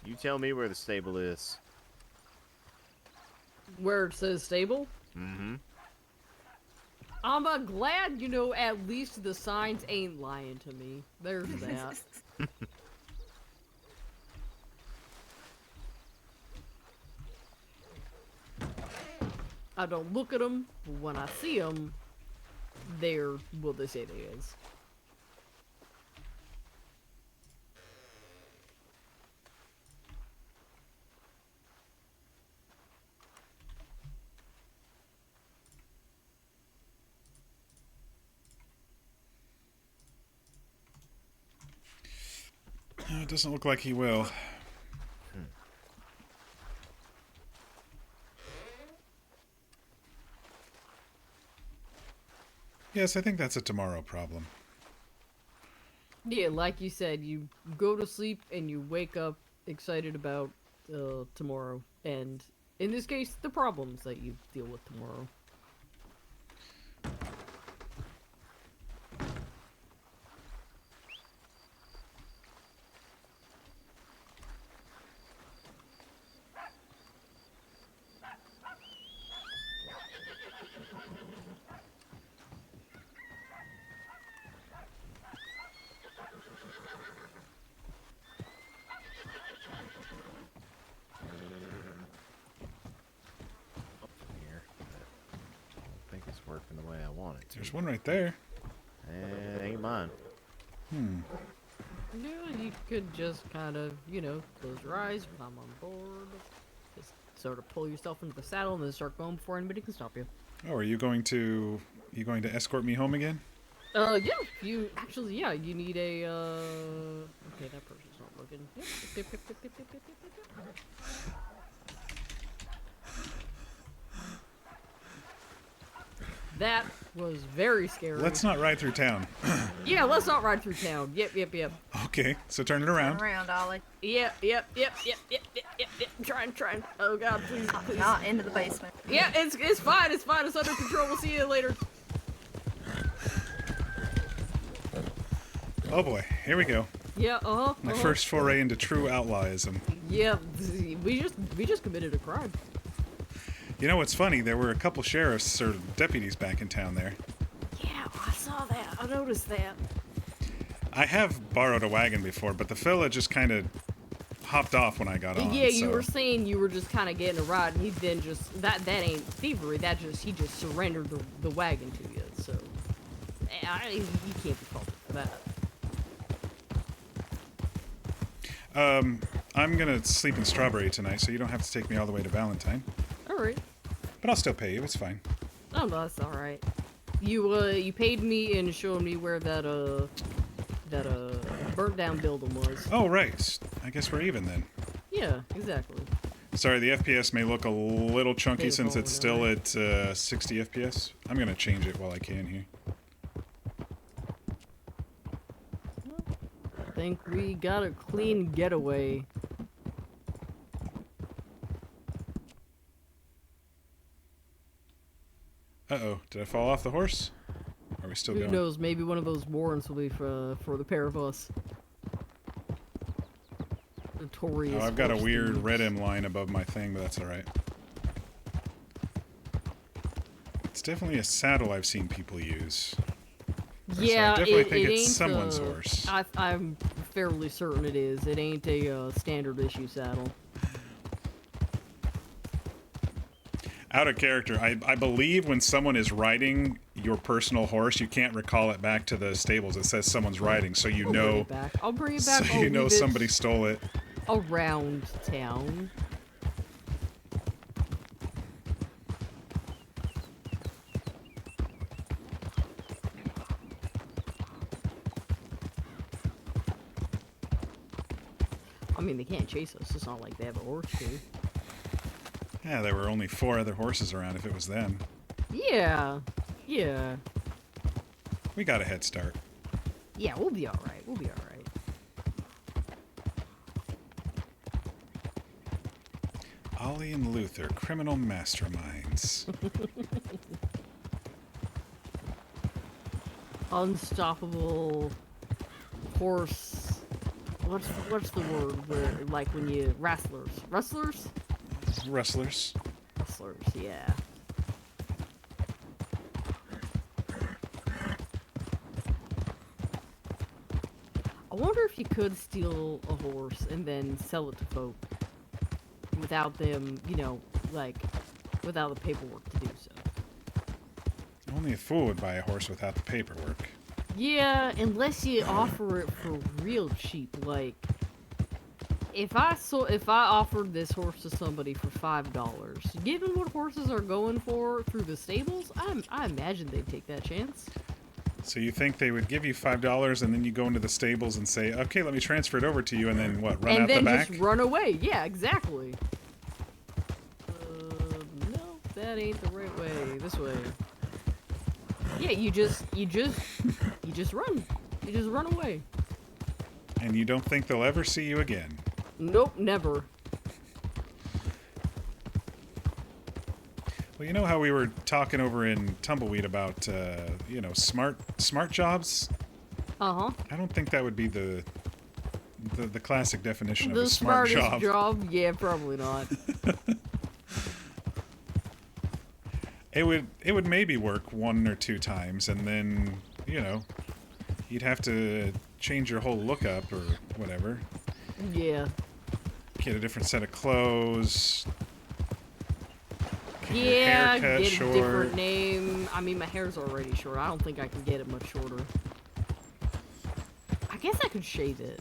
You tell me where the stable is. Where it says stable? Mm-hmm. I'm glad, you know, at least the signs ain't lying to me. There's that. I don't look at them, but when I see them, they're what they say they is. It doesn't look like he will. Yes, I think that's a tomorrow problem. Yeah, like you said, you go to sleep and you wake up excited about tomorrow. And in this case, the problems that you deal with tomorrow. the way I want it to. There's one right there. It ain't mine. Yeah, you could just kind of, you know, close your eyes, climb on board, just sort of pull yourself into the saddle and then start going before anybody can stop you. Oh, are you going to escort me home again? Yeah, you actually, yeah, you need a, okay, that person's not looking. Yep. That was very scary. Let's not ride through town. Yeah, let's not ride through town. Yep. Okay, so turn it around. Turn around, Ollie. Yep. Trying. Oh God, please. Not into the basement. Yeah, it's fine. It's under control. We'll see you later. Oh boy, here we go. Yeah, My first foray into true outlawism. Yeah, we just committed a crime. You know what's funny? There were a couple sheriffs or deputies back in town there. Yeah, I saw that. I noticed that. I have borrowed a wagon before, but the fella just kind of hopped off when I got on. Yeah, you so. were saying you were just kind of getting a ride, and he then just that ain't thievery. He just surrendered the wagon to you. So you can't be faulted for that. I'm gonna sleep in Strawberry tonight, so you don't have to take me all the way to Valentine. All right. But I'll still pay you. It's fine. Oh, no, that's all right. You paid me and showed me where that burnt down building was. Oh right. I guess we're even then. Yeah, exactly. Sorry, the FPS may look a little chunky Hey, since it's still at 60 FPS. I'm gonna change it while I can here. I think we got a clean getaway. Uh-oh, did I fall off the horse? Are we still Who going? knows? Maybe one of those warrants will be for the pair of us. Notorious. Oh, I've got a horse weird thieves. red M line above my thing, but that's alright. It's definitely a saddle I've seen people use. Yeah, so I definitely it think it's ain't someone's horse. I'm fairly certain it is. It ain't a standard issue saddle. Out of character, I believe when someone is riding your personal horse, you can't recall it back to the stables. It says someone's riding, so you know. I'll bring it back. So you know somebody stole it. Around town. I mean, they can't chase us. It's not like they have a horse too. Yeah, there were only 4 other horses around if it was them. Yeah. We got a head start. Yeah, we'll be alright. Ollie and Luther, criminal masterminds. Unstoppable horse. What's the word where, like, when you wrestlers, yeah. I wonder if you could steal a horse and then sell it to folk without them, you know, like, without the paperwork to do so. Only a fool would buy a horse without the paperwork. Yeah, unless you offer it for real cheap. Like, if I offered this horse to somebody for $5, given what horses are going for through the stables, I imagine they'd take that chance. So you think they would give you $5 and then you go into the stables and say, okay, let me transfer it over to you, and then what, run out the back? And then just run away. Yeah, exactly. No, that ain't the right way. This way. Yeah, you just run. You just run away. And you don't think they'll ever see you again? Nope, never. Well, you know how we were talking over in Tumbleweed about, you know, smart jobs? Uh-huh. I don't think that would be the classic definition of The a smart smartest job. job? Yeah, probably not. It would maybe work 1 or 2 times, and then, you know, you'd have to change your whole lookup or whatever. Yeah. Get a different set of clothes. Yeah, haircut get short. a different name. I mean, my hair's already short. I don't think I can get it much shorter. I guess I could shave it.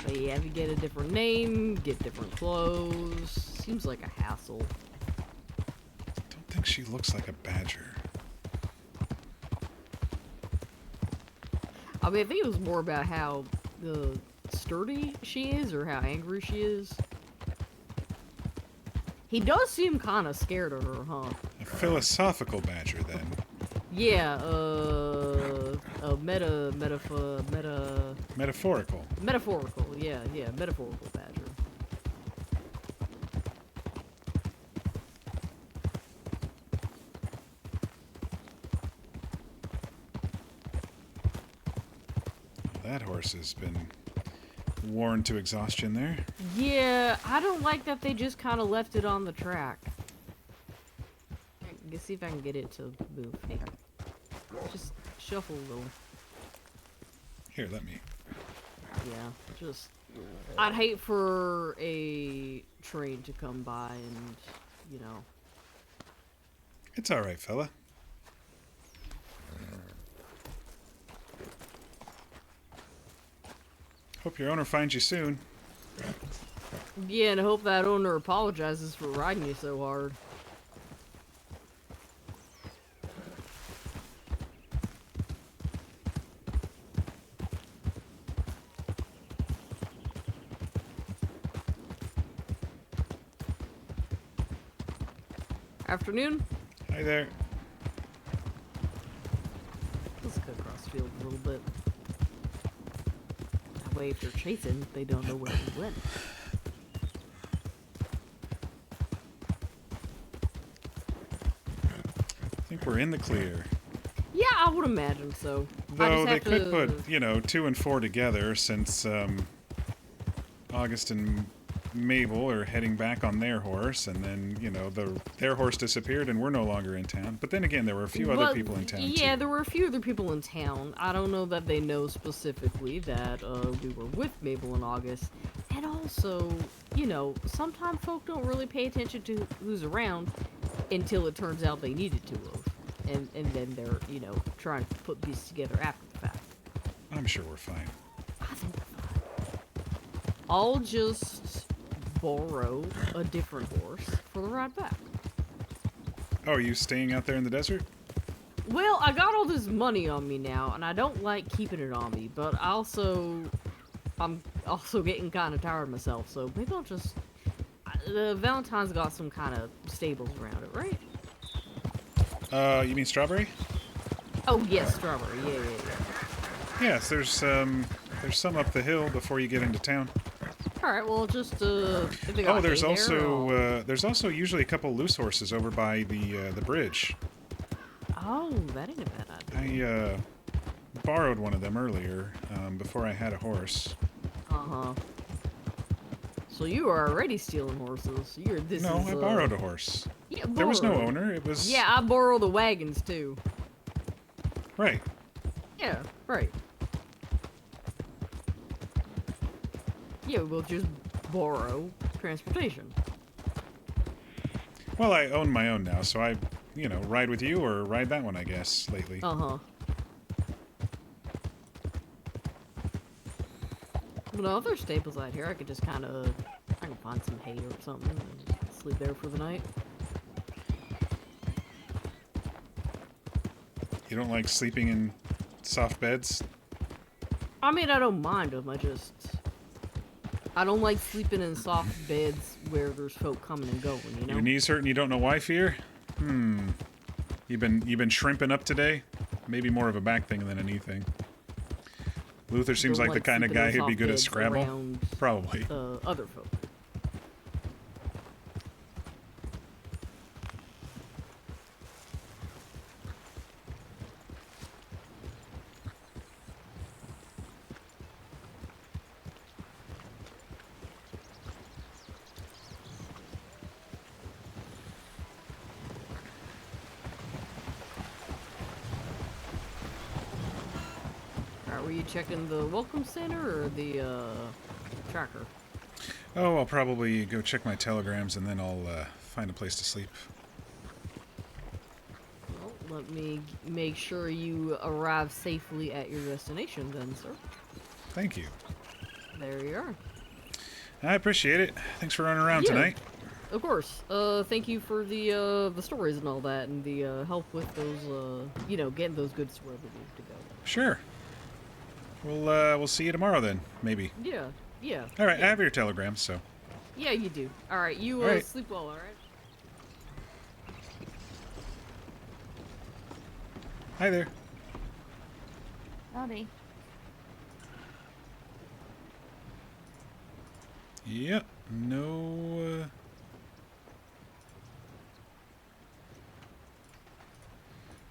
But yeah, if you get a different name, get different clothes. Seems like a hassle. Don't think she looks like a badger. I mean, I think it was more about how sturdy she is or how angry she is. He does seem kind of scared of her, huh? A philosophical badger, then. Yeah, Metaphorical. Metaphorical, yeah, metaphorical badger. That horse has been worn to exhaustion there. Yeah, I don't like that they just kind of left it on the track. Let's see if I can get it to move. Hey, just shuffle a little. Here, let me. Yeah, just... I'd hate for a train to come by and, you know... It's alright, fella. Hope your owner finds you soon. Yeah, and I hope that owner apologizes for riding you so hard. Afternoon. Hi there. Let's go across the field a little bit. That way, if they're chasing, they don't know where we went. I think we're in the clear. Yeah, I would imagine so. Though they could put, you know, 2 and 4 together since August and Mabel are heading back on their horse, and then, you know, their horse disappeared and we're no longer in town. But then again, there were a few other people in town, yeah, too. there were a few other people in town. I don't know that they know specifically that we were with Mabel in August. And also, you know, sometimes folk don't really pay attention to who's around until it turns out they needed to have. And then they're, you know, trying to put pieces together after the fact. I'm sure we're fine. I think we're fine. I'll just borrow a different horse for the ride back. Oh, are you staying out there in the desert? Well, I got all this money on me now, and I don't like keeping it on me, but I'm also getting kind of tired of myself, so maybe I'll just... Valentine's got some kind of stables around it, right? You mean strawberry? Oh, yes, strawberry. Yeah. Yes, there's some up the hill before you get into town. Alright, well, just, if they got there's hay also, there's also usually a couple loose horses over by the bridge. Oh, that ain't a bad idea. I, borrowed one of them earlier, before I had a horse. Uh-huh. So you are already stealing horses. I borrowed a horse. Yeah, there was no borrowed. owner, it was... Yeah, I borrow the wagons, too. Right. Yeah, right. Yeah, we'll just borrow transportation. Well, I own my own now, so I, you know, ride with you or ride that one, I guess, lately. Uh-huh. But no, if there's staples out here, I could just kind of... I can find some hay or something and sleep there for the night. You don't like sleeping in soft beds? I mean, I don't mind them, I don't like sleeping in soft beds where there's folk coming and going, you know? Your knees hurt and you don't know why, Fear? You've been shrimping up today? Maybe more of a back thing than anything. Luther seems like the kind of guy who'd be good at Scrabble. Around, Probably. Other folk. Were you checking the welcome center or the tracker? Oh, I'll probably go check my telegrams and then I'll find a place to sleep. Well, let me make sure you arrive safely at your destination then, sir. Thank you. There you are. I appreciate it. Thanks for running around tonight. Of course. Thank you for the stories and all that, and the help with those, you know, getting those goods to wherever we need to go. Sure. We'll see you tomorrow then, maybe. Yeah. Yeah. All right, yeah. I have your telegram, so. Yeah, you do. All right, you All right. sleep well. All right. Hi there. Howdy. Yep. No.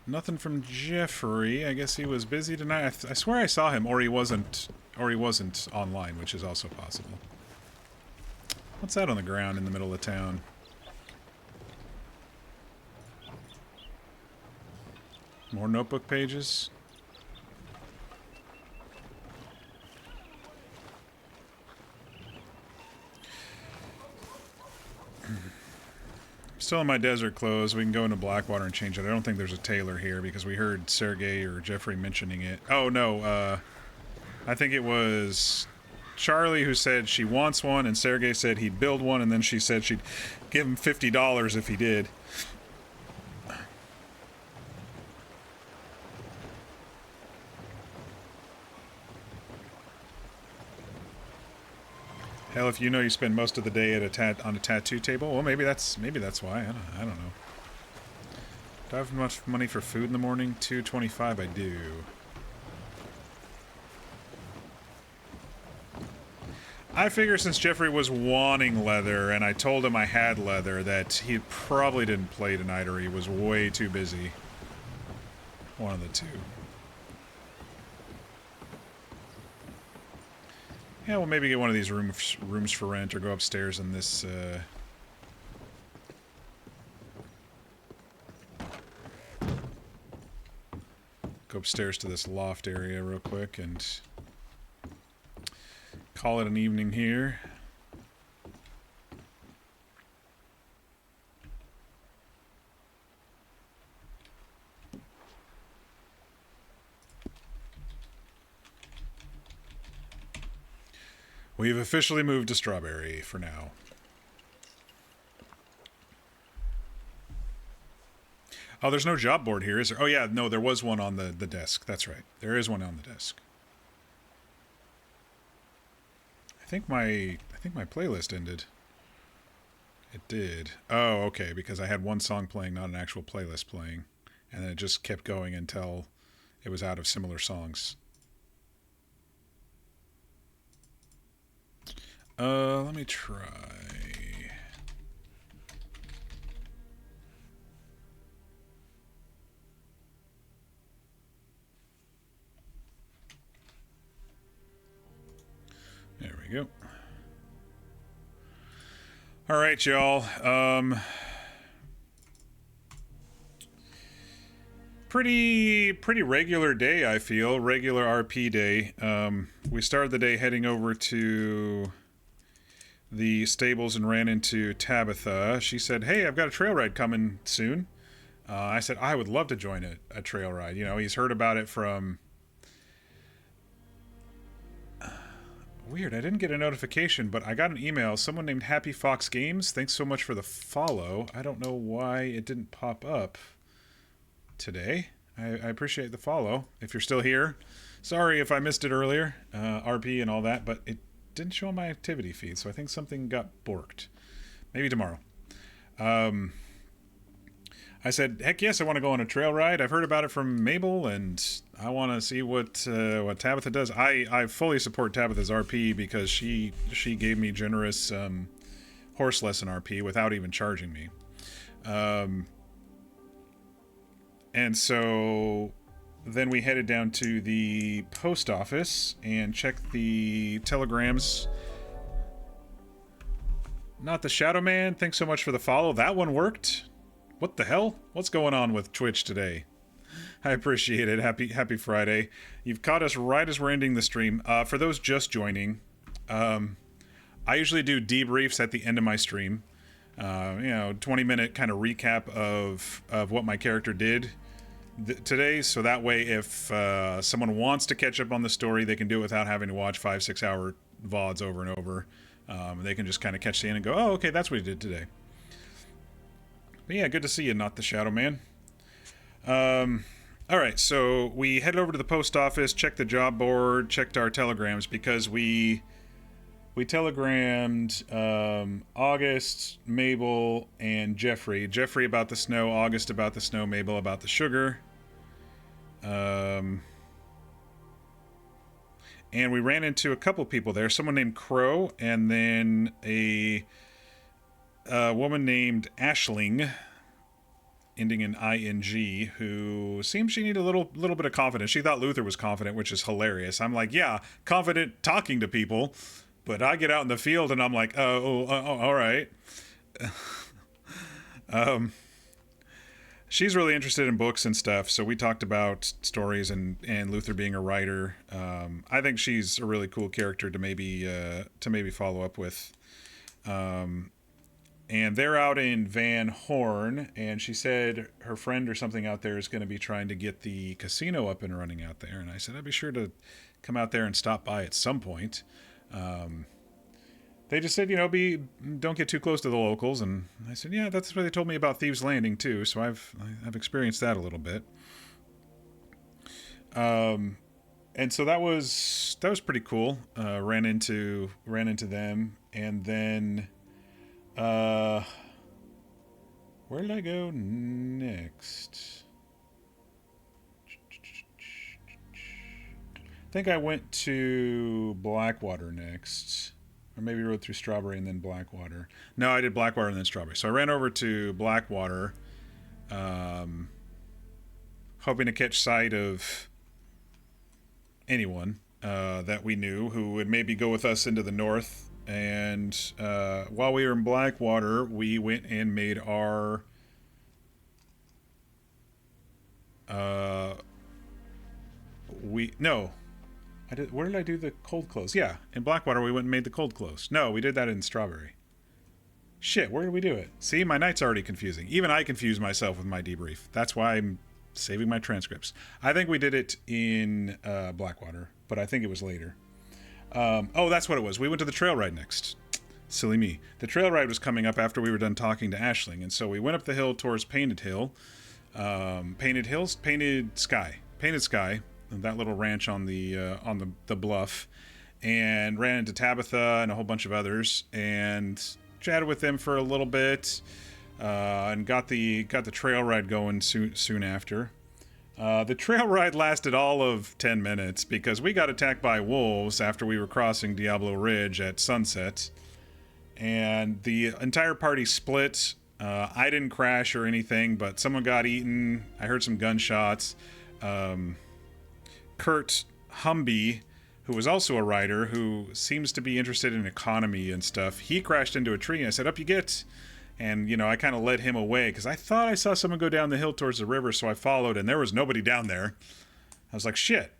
Nothing from Jeffrey. I guess he was busy tonight. I swear I saw him, or he wasn't online, which is also possible. What's that on the ground in the middle of town? More notebook pages. Still in my desert clothes. We can go into Blackwater and change it. I don't think there's a tailor here because we heard Sergey or Jeffrey mentioning it. Oh, no. I think it was Charlie who said she wants one, and Sergey said he'd build one, and then she said she'd give him $50 if he did. Hell, if you know you spend most of the day at on a tattoo table, well, maybe that's why. I don't know. Do I have much money for food in the morning? $2.25, I do. I figure since Jeffrey was wanting leather, and I told him I had leather, that he probably didn't play tonight, or he was way too busy. One of the two. Yeah, we'll maybe get one of these rooms for rent, or go upstairs in this, go upstairs to this loft area real quick, and call it an evening here. We've officially moved to Strawberry for now. Oh, there's no job board here, is there? Oh, yeah, no, there was one on the desk. That's right. There is one on the desk. I think my playlist ended. It did. Oh, okay, because I had one song playing, not an actual playlist playing. And then it just kept going until it was out of similar songs. Let me try. There we go. All right, y'all. Pretty regular day, I feel. Regular RP day. We started the day heading over to the stables and ran into Tabitha. She said, hey, I've got a trail ride coming soon. I said, I would love to join a trail ride. You know, he's heard about it from... Weird, I didn't get a notification, but I got an email. Someone named Happy Fox Games. Thanks so much for the follow. I don't know why it didn't pop up today. I appreciate the follow. If you're still here, sorry if I missed it earlier, RP and all that, but it didn't show on my activity feed, so I think something got borked. Maybe tomorrow. I said, heck yes, I want to go on a trail ride. I've heard about it from Mabel, and I want to see what Tabitha does. I fully support Tabitha's RP because she gave me generous horse lesson RP without even charging me. And so then we headed down to the post office and checked the telegrams. Not the Shadow Man, thanks so much for the follow. That one worked. What the hell? What's going on with Twitch today? I appreciate it. Happy Friday. You've caught us right as we're ending the stream. For those just joining, I usually do debriefs at the end of my stream. 20-minute kind of recap of what my character did today, so that way if someone wants to catch up on the story, they can do it without having to watch 5-6 hour VODs over and over. They can just kind of catch the end and go, oh, okay, that's what he did today. But yeah, good to see you, Not the Shadow Man. Alright, so we headed over to the post office, checked the job board, checked our telegrams, because we telegrammed August, Mabel, and Jeffrey. Jeffrey about the snow, August about the snow, Mabel about the sugar. And we ran into a couple people there. Someone named Crow, and then a woman named Ashling, ending in ING, who seems she needed a little bit of confidence. She thought Luther was confident, which is hilarious. I'm like, yeah, confident talking to people. But I get out in the field and I'm like, all right. She's really interested in books and stuff, so we talked about stories and Luther being a writer. I think she's a really cool character to maybe follow up with. And they're out in Van Horn, and she said her friend or something out there is going to be trying to get the casino up and running out there. And I said I'd be sure to come out there and stop by at some point. They just said, don't get too close to the locals, and I said, yeah, that's what they told me about Thieves Landing too. So I've experienced that a little bit. And so that was pretty cool. Ran into them, and then where did I go next? I think I went to Blackwater next. Or maybe rode through Strawberry and then Blackwater. No, I did Blackwater and then Strawberry. So I ran over to Blackwater, hoping to catch sight of anyone that we knew who would maybe go with us into the north. And while we were in Blackwater, we went and made our where did I do the cold close? Yeah, in Blackwater we went and made the cold close. No, we did that in Strawberry. Shit, where did we do it? See, my night's already confusing. Even I confuse myself with my debrief. That's why I'm saving my transcripts. I think we did it in Blackwater, but I think it was later. Oh, that's what it was. We went to the trail ride next. Silly me. The trail ride was coming up after we were done talking to Ashling, and so we went up the hill towards Painted Hill. Painted Sky, that little ranch on the bluff, and ran into Tabitha and a whole bunch of others, and chatted with them for a little bit, and got the trail ride going soon after. The trail ride lasted all of 10 minutes because we got attacked by wolves after we were crossing Diablo Ridge at sunset, and the entire party split. I didn't crash or anything, but someone got eaten. I heard some gunshots. Kurt Humby, who was also a writer, who seems to be interested in economy and stuff, he crashed into a tree, and I said, up you get. And, I kind of led him away, because I thought I saw someone go down the hill towards the river, so I followed, and there was nobody down there. I was like, shit.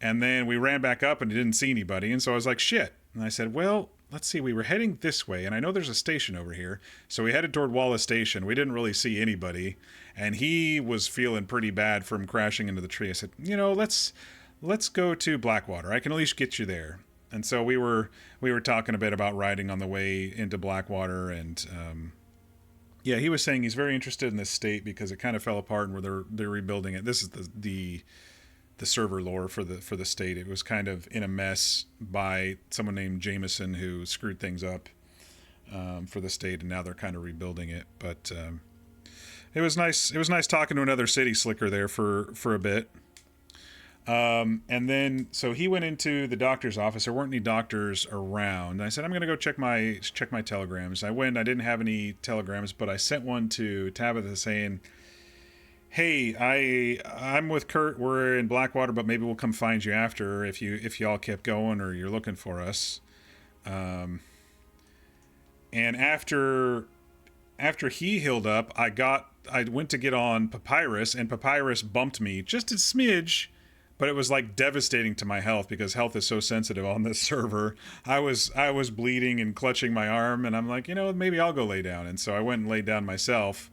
And then we ran back up and didn't see anybody, and so I was like, shit. And I said, well, let's see, we were heading this way, and I know there's a station over here. So we headed toward Wallace Station. We didn't really see anybody, and he was feeling pretty bad from crashing into the tree. I said, let's go to Blackwater. I can at least get you there. And so we were talking a bit about riding on the way into Blackwater, and yeah, he was saying he's very interested in this state because it kind of fell apart and where they're rebuilding it. This is the server lore for the state. It was kind of in a mess by someone named Jameson who screwed things up for the state, and now they're kind of rebuilding it. But it was nice. It was nice talking to another city slicker there for a bit. And then, so he went into the doctor's office. There weren't any doctors around. I said, I'm going to go check my telegrams. I went, I didn't have any telegrams, but I sent one to Tabitha saying, hey, I'm with Kurt. We're in Blackwater, but maybe we'll come find you after if y'all kept going or you're looking for us. And after he healed up, I got I went to get on Papyrus, and Papyrus bumped me just a smidge, but it was like devastating to my health because health is so sensitive on this server. I was bleeding and clutching my arm, and I'm like, maybe I'll go lay down. And so I went and laid down myself,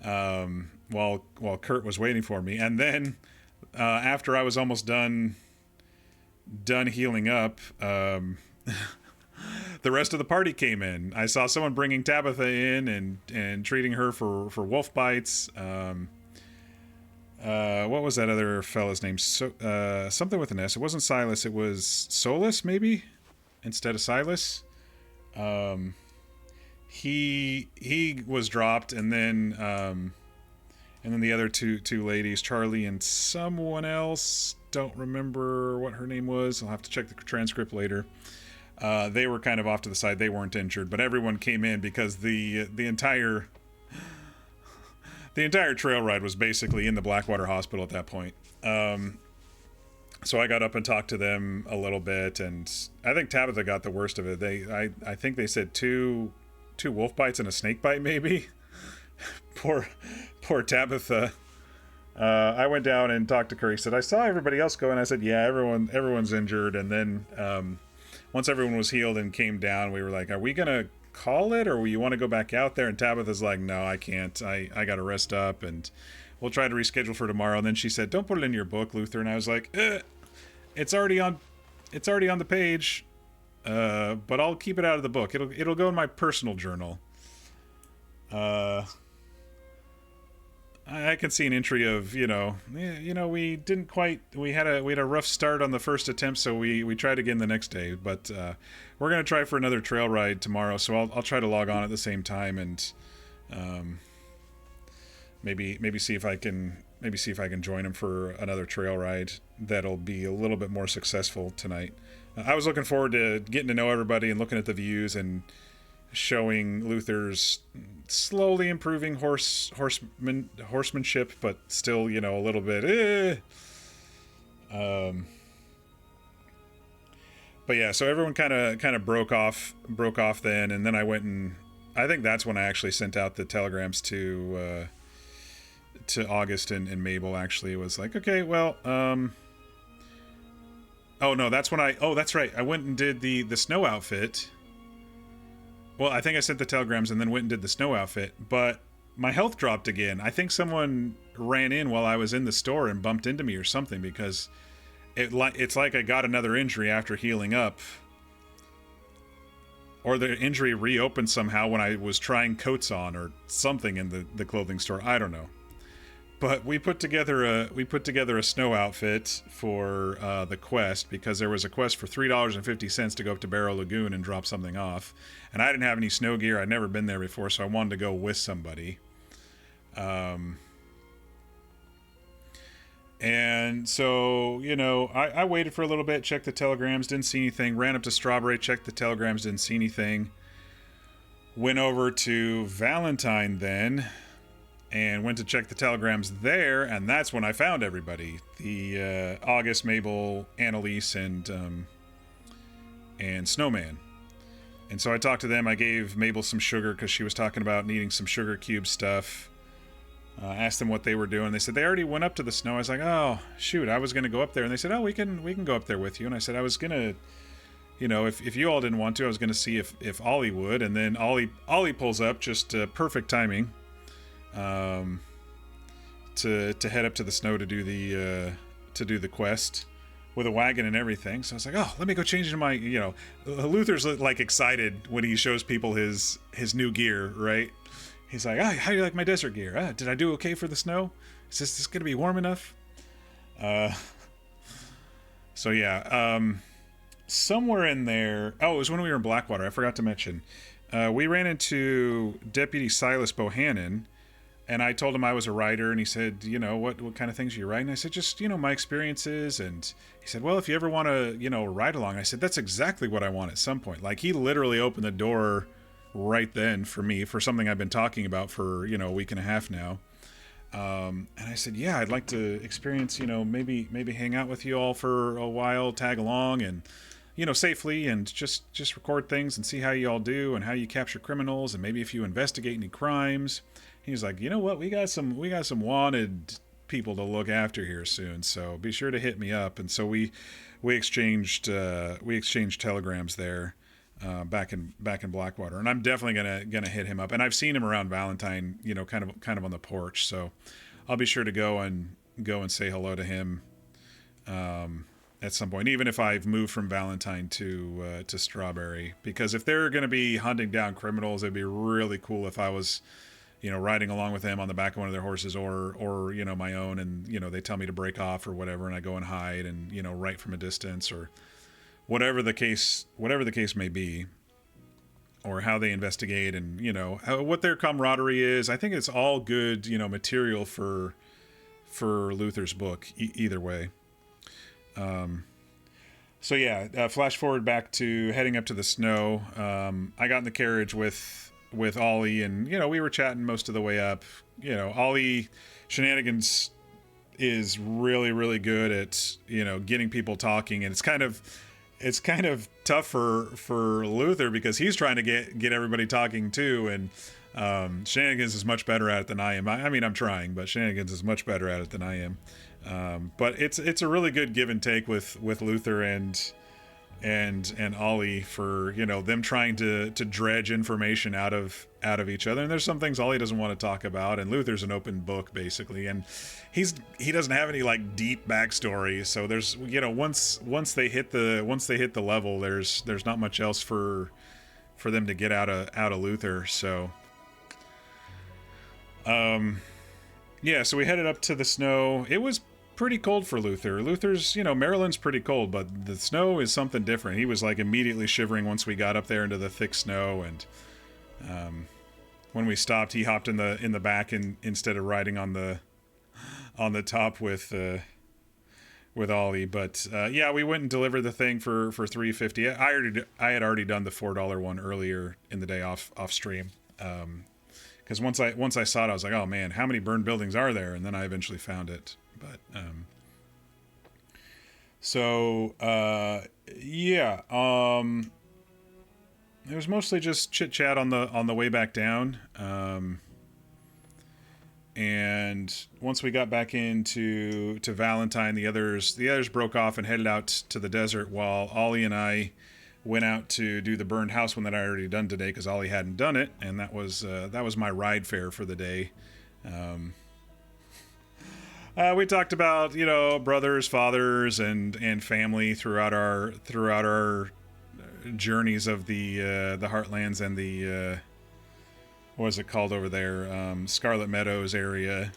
while Kurt was waiting for me. And then after I was almost done healing up, the rest of the party came in. I saw someone bringing Tabitha in and treating her for wolf bites. What was that other fella's name? Something with an S. It wasn't Silas. It was Solus, maybe, instead of Silas. He was dropped, and then the other two ladies, Charlie and someone else. Don't remember what her name was. I'll have to check the transcript later. They were kind of off to the side. They weren't injured, but everyone came in because the entire trail ride was basically in the Blackwater Hospital at that point. So I got up and talked to them a little bit, and I think Tabitha got the worst of it. I think they said two wolf bites and a snake bite, maybe. Poor Tabitha. I went down and talked to Curry. Said I saw everybody else go, and I said, yeah, everyone's injured. And then once everyone was healed and came down, we were like, are we gonna call it, or you want to go back out there? And Tabitha's like, no, I can't. I gotta rest up, and we'll try to reschedule for tomorrow. And then she said, don't put it in your book, Luther. And I was like, it's already on the page, but I'll keep it out of the book. It'll go in my personal journal. I can see an entry of, we didn't quite, we had a rough start on the first attempt, so we tried again the next day, but we're going to try for another trail ride tomorrow, so I'll try to log on at the same time, and maybe see if I can join them for another trail ride that'll be a little bit more successful tonight. I was looking forward to getting to know everybody and looking at the views and showing Luther's slowly improving horsemanship, but still, a little bit. But yeah, so everyone kind of broke off then, and then I went and I think that's when I actually sent out the telegrams to August and Mabel. Actually, it was like, okay, well, oh no, that's right. I went and did the snow outfit. Well, I think I sent the telegrams and then went and did the snow outfit, but my health dropped again. I think someone ran in while I was in the store and bumped into me or something, because it's like I got another injury after healing up. Or the injury reopened somehow when I was trying coats on or something in the clothing store. I don't know. But we put together a snow outfit for the quest, because there was a quest for $3.50 to go up to Barrow Lagoon and drop something off. And I didn't have any snow gear. I'd never been there before, so I wanted to go with somebody. And so, I waited for a little bit, checked the telegrams, didn't see anything. Ran up to Strawberry, checked the telegrams, didn't see anything. Went over to Valentine then, and went to check the telegrams there, and that's when I found everybody. The August, Mabel, Annalise, and Snowman. And so I talked to them. I gave Mabel some sugar because she was talking about needing some sugar cube stuff. Asked them what they were doing. They said they already went up to the snow. I was like, oh, shoot, I was going to go up there. And they said, oh, we can go up there with you. And I said I was going to, if you all didn't want to, I was going to see if Ollie would. And then Ollie pulls up, just perfect timing. To head up to the snow to do the quest with a wagon and everything. So I was like, oh, let me go change into my, Luther's like excited when he shows people his new gear, right? He's like, how do you like my desert gear? Did I do okay for the snow? Is this gonna be warm enough? So yeah, somewhere in there, it was when we were in Blackwater, I forgot to mention, we ran into Deputy Silas Bohannon. And I told him I was a writer, and he said, what kind of things are you writing? I said, just, my experiences. And he said, well, if you ever want to, ride along. I said, that's exactly what I want at some point. Like, he literally opened the door right then for me, for something I've been talking about for, a week and a half now. And I said, yeah, I'd like to experience, maybe hang out with you all for a while, tag along, and, safely, and just record things and see how you all do and how you capture criminals, and maybe if you investigate any crimes. he's like, you know what, we got some wanted people to look after here soon, so be sure to hit me up. And so we exchanged telegrams there back in Blackwater, and I'm definitely gonna hit him up. And I've seen him around Valentine, you know, kind of on the porch, so I'll be sure to go and say hello to him at some point, even if I've moved from Valentine to Strawberry, because if they're going to be hunting down criminals, it'd be really cool if I was, you know, riding along with them on the back of one of their horses, or you know, my own, and you know, they tell me to break off or whatever, and I go and hide and, you know, right from a distance, or whatever the case may be, or how they investigate, and you know, what their camaraderie is. I think it's all good, you know, material for Luther's book, either way. So yeah, flash forward back to heading up to the snow. I got in the carriage with Ollie, and you know, we were chatting most of the way up. You know, Ollie Shenanigans is really, really good at, you know, getting people talking, and it's kind of tough for Luther, because he's trying to get everybody talking too, and Shenanigans is much better at it than I am. I mean, I'm trying, but Shenanigans is much better at it than I am. But it's a really good give and take with Luther and Ollie, for, you know, them trying to dredge information out of each other. And there's some things Ollie doesn't want to talk about, and Luther's an open book basically, and he doesn't have any like deep backstory. So there's, you know, once they hit the level, there's not much else for them to get out of Luther. So yeah, so we headed up to the snow. It was pretty cold for Luther. Luther's, you know, Maryland's pretty cold, but the snow is something different. He was like immediately shivering once we got up there into the thick snow, and when we stopped, he hopped in the back instead of riding on the top with Ollie. But yeah, we went and delivered the thing for $350. I had already done the $4 one earlier in the day off stream. Because once I saw it, I was like, oh man, how many burned buildings are there? And then I eventually found it. But yeah, it was mostly just chit chat on the way back down. And once we got back into Valentine, the others broke off and headed out to the desert, while Ollie and I went out to do the burned house one that I already done today, because Ollie hadn't done it, and that was my ride fare for the day. We talked about, you know, brothers, fathers, and family throughout our journeys of the Heartlands and the what is it called over there, Scarlet Meadows area,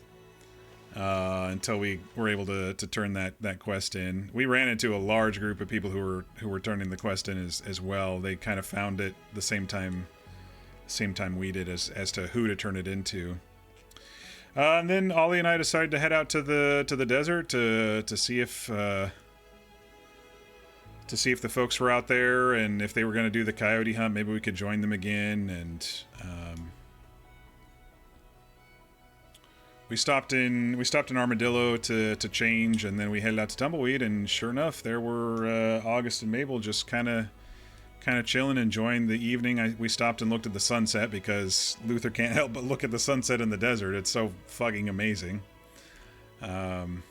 until we were able to turn that quest in. We ran into a large group of people who were turning the quest in as well. They kind of found it the same time we did as to who to turn it into. And then Ollie and I decided to head out to the desert to see if the folks were out there, and if they were going to do the coyote hunt, maybe we could join them again. And we stopped in Armadillo to change, and then we headed out to Tumbleweed, and sure enough, there were August and Mabel just kind of chilling, enjoying the evening. We stopped and looked at the sunset, because Luther can't help but look at the sunset in the desert. It's so fucking amazing. And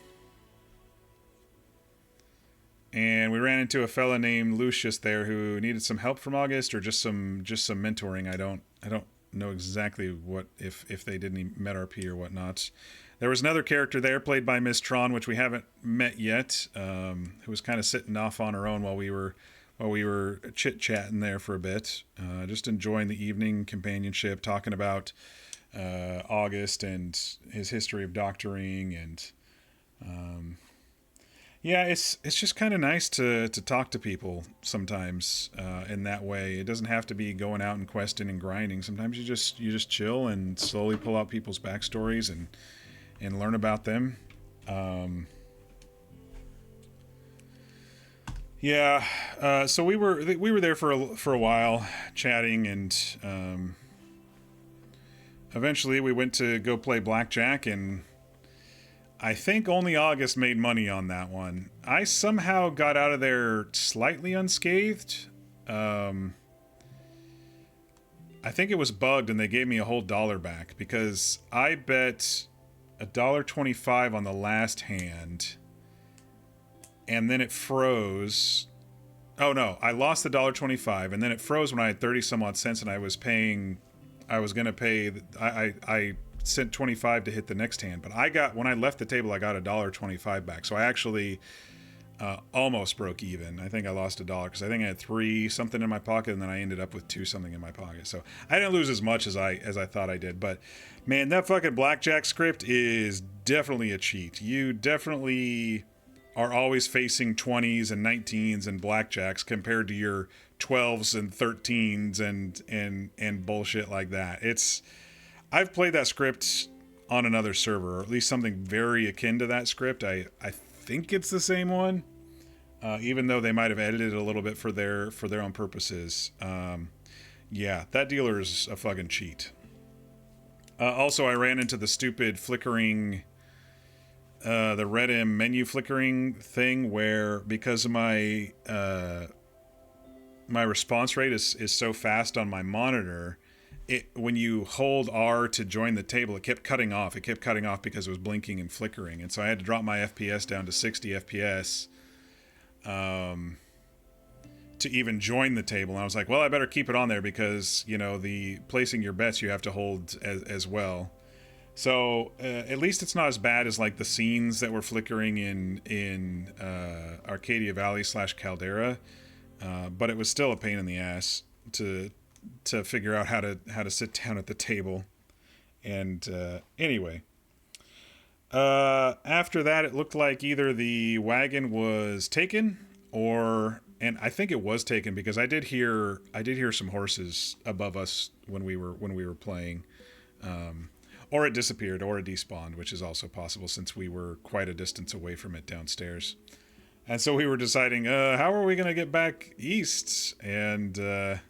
we ran into a fella named Lucius there who needed some help from August, or just some mentoring. I don't know exactly what, if they did any MetRP or whatnot. There was another character there played by Miss Tron, which we haven't met yet, who was kind of sitting off on her own while we were chit-chatting there for a bit, just enjoying the evening companionship, talking about August and his history of doctoring, and yeah, it's just kind of nice to talk to people sometimes in that way. It doesn't have to be going out and questing and grinding. Sometimes you just chill and slowly pull out people's backstories and learn about them. Yeah, so we were there for a while chatting, and eventually we went to go play blackjack, and I think only August made money on that one. I somehow got out of there slightly unscathed. I think it was bugged and they gave me a whole $1 back because I bet $1.25 on the last hand and then it froze. Oh no, I lost the $1.25 and then it froze when I had 30 some odd cents and I was gonna pay, I sent 25 to hit the next hand, but when I left the table, I got $1.25 back. So I actually almost broke even. I think I lost $1 because I think I had 3 something in my pocket and then I ended up with 2 something in my pocket. So I didn't lose as much as I thought I did. But man, that fucking blackjack script is definitely a cheat. You definitely are always facing 20s and 19s and blackjacks compared to your 12s and 13s and bullshit like that. I've played that script on another server, or at least something very akin to that script. I think it's the same one, even though they might have edited it a little bit for their own purposes. Yeah, that dealer is a fucking cheat. Also, I ran into the stupid flickering, the Red M menu flickering thing, where because of my response rate is so fast on my monitor, when you hold R to join the table, it kept cutting off. It kept cutting off because it was blinking and flickering. And so I had to drop my FPS down to 60 FPS to even join the table. And I was like, well, I better keep it on there because, you know, the placing your bets you have to hold as well. So at least it's not as bad as like the scenes that were flickering in Arcadia Valley / Caldera. But it was still a pain in the ass to figure out how to sit down at the table. And anyway, after that, it looked like either the wagon was taken and I think it was taken because I did hear some horses above us when we were playing, or it disappeared or it despawned, which is also possible since we were quite a distance away from it downstairs. And so we were deciding, how are we going to get back east? And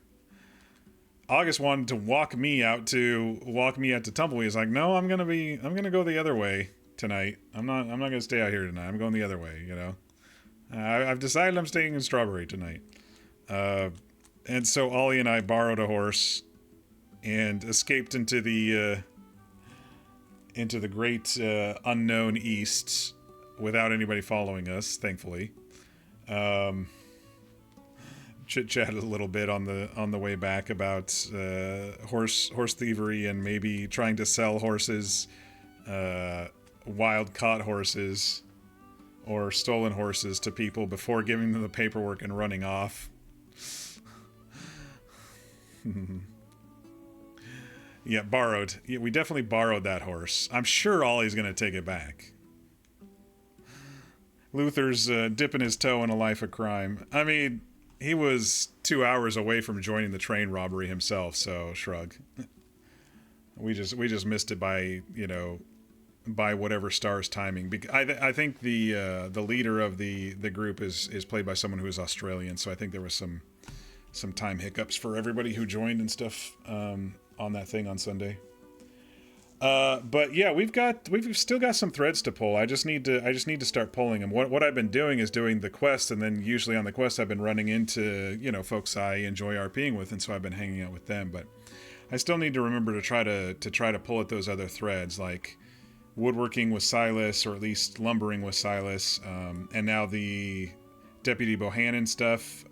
August wanted to walk me out to Tumbleweed. He's like, no, I'm gonna go the other way tonight. I'm not gonna stay out here tonight. I'm going the other way. You know, I've decided I'm staying in Strawberry tonight. And so Ollie and I borrowed a horse and escaped into the great unknown east without anybody following us, thankfully. Chit-chatted a little bit on the way back about horse thievery and maybe trying to sell horses, wild caught horses or stolen horses to people before giving them the paperwork and running off. Yeah, borrowed. Yeah, we definitely borrowed that horse. I'm sure Ollie's gonna take it back. Luther's dipping his toe in a life of crime. I mean, he was 2 hours away from joining the train robbery himself, so shrug. We just missed it by, you know, by whatever star's timing. I think the leader of the group is played by someone who is Australian, so I think there was some time hiccups for everybody who joined and stuff on that thing on Sunday. But yeah, we've still got some threads to pull. I just need to start pulling them. What I've been doing is doing the quest, and then usually on the quest I've been running into, you know, folks I enjoy RPing with, and so I've been hanging out with them. But I still need to remember to try to pull at those other threads, like woodworking with Silas, or at least lumbering with Silas, and now the Deputy Bohannon stuff.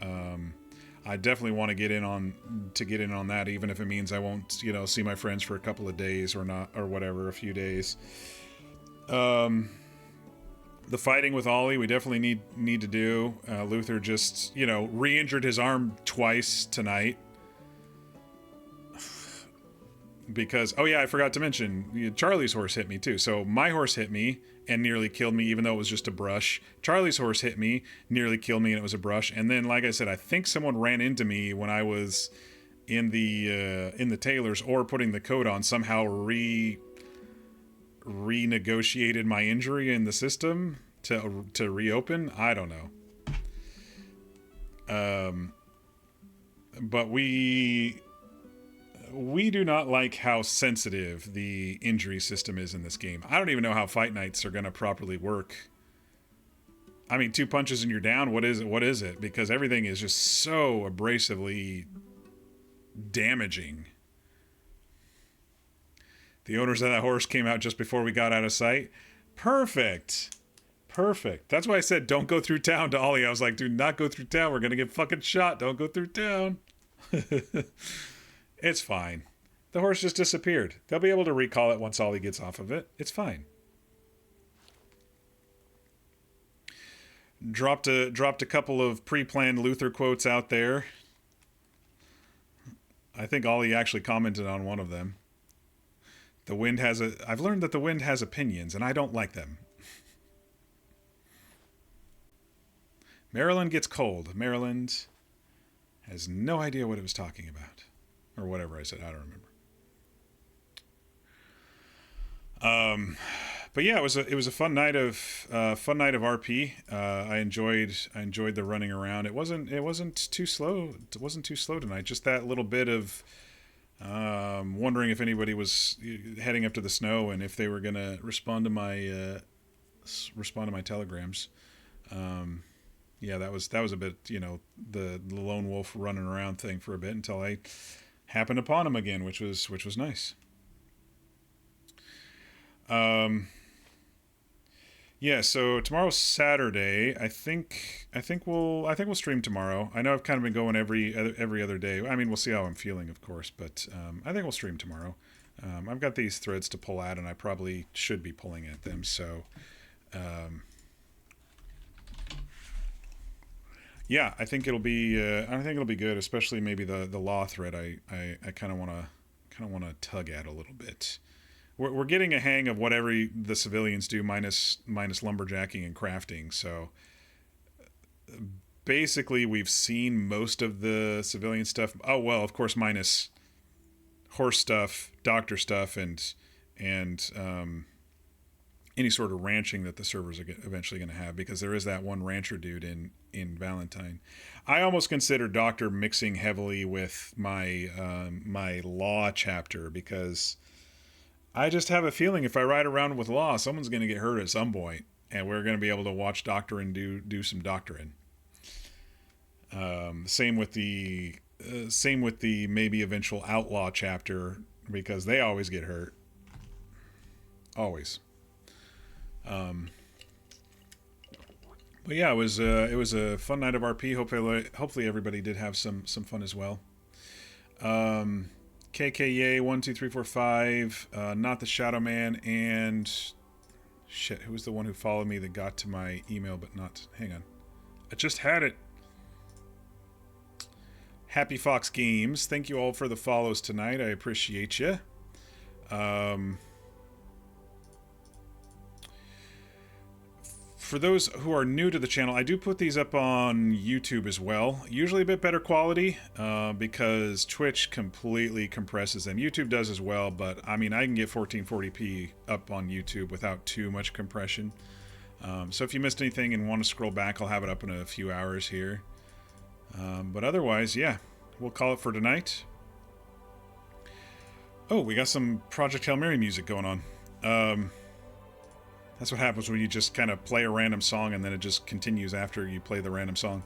I definitely want to get in on that, even if it means I won't, you know, see my friends for a couple of days or not, or whatever, a few days. The fighting with Ollie, we definitely need to do. Luther just, you know, re-injured his arm twice tonight. Because, oh yeah, I forgot to mention, Charlie's horse hit me too. So my horse hit me and nearly killed me, even though it was just a brush. Charlie's horse hit me, nearly killed me, and it was a brush. And then, like I said, I think someone ran into me when I was in the tailors, or putting the coat on, somehow renegotiated my injury in the system to reopen. I don't know. But we do not like how sensitive the injury system is in this game. I don't even know how fight nights are going to properly work. I mean, 2 punches and you're down. What is it? Because everything is just so abrasively damaging The owners of that horse came out just before we got out of sight. Perfect. Perfect. That's why I said don't go through town to Ollie. I was like, do not go through town. We're going to get fucking shot. Don't go through town. It's fine. The horse just disappeared. They'll be able to recall it once Ollie gets off of it. It's fine. Dropped a couple of pre-planned Luther quotes out there. I think Ollie actually commented on one of them. The wind has I've learned that the wind has opinions, and I don't like them. Maryland gets cold. Maryland has no idea what it was talking about. Or whatever I said, I don't remember. But yeah, it was a fun night of RP. I enjoyed the running around. It wasn't too slow. It wasn't too slow tonight. Just that little bit of wondering if anybody was heading up to the snow and if they were gonna respond to my telegrams. Yeah, that was a bit, the lone wolf running around thing for a bit until I happened upon him again, which was nice. Yeah, so tomorrow's Saturday. I think we'll stream tomorrow. I know I've kind of been going every other day. I mean, we'll see how I'm feeling, of course, but I think we'll stream tomorrow. I've got these threads to pull at, and I probably should be pulling at them. So, yeah, I think it'll be good, especially maybe the law thread. I kind of want to tug at a little bit. We're getting a hang of what the civilians do minus lumberjacking and crafting. So basically, we've seen most of the civilian stuff. Oh well, of course, minus horse stuff, doctor stuff, and any sort of ranching that the servers are eventually going to have, because there is that one rancher dude in Valentine. I almost consider doctor mixing heavily with my my law chapter, because I just have a feeling if I ride around with law, someone's going to get hurt at some point, and we're going to be able to watch doctoring do some doctoring. Same with the maybe eventual outlaw chapter, because they always get hurt. Always. But yeah, it was a fun night of RP. Hopefully everybody did have some fun as well. KKA 12345, not the Shadow Man, and shit, who was the one who followed me that got to my email but not? Hang on, I just had it. Happy Fox Games, thank you all for the follows tonight. I appreciate you. For those who are new to the channel, I do put these up on YouTube as well. Usually a bit better quality, because Twitch completely compresses them. YouTube does as well, but I mean, I can get 1440p up on YouTube without too much compression. So if you missed anything and want to scroll back, I'll have it up in a few hours here. But otherwise, yeah, we'll call it for tonight. Oh, we got some Project Hail Mary music going on. That's what happens when you just kind of play a random song and then it just continues after you play the random song.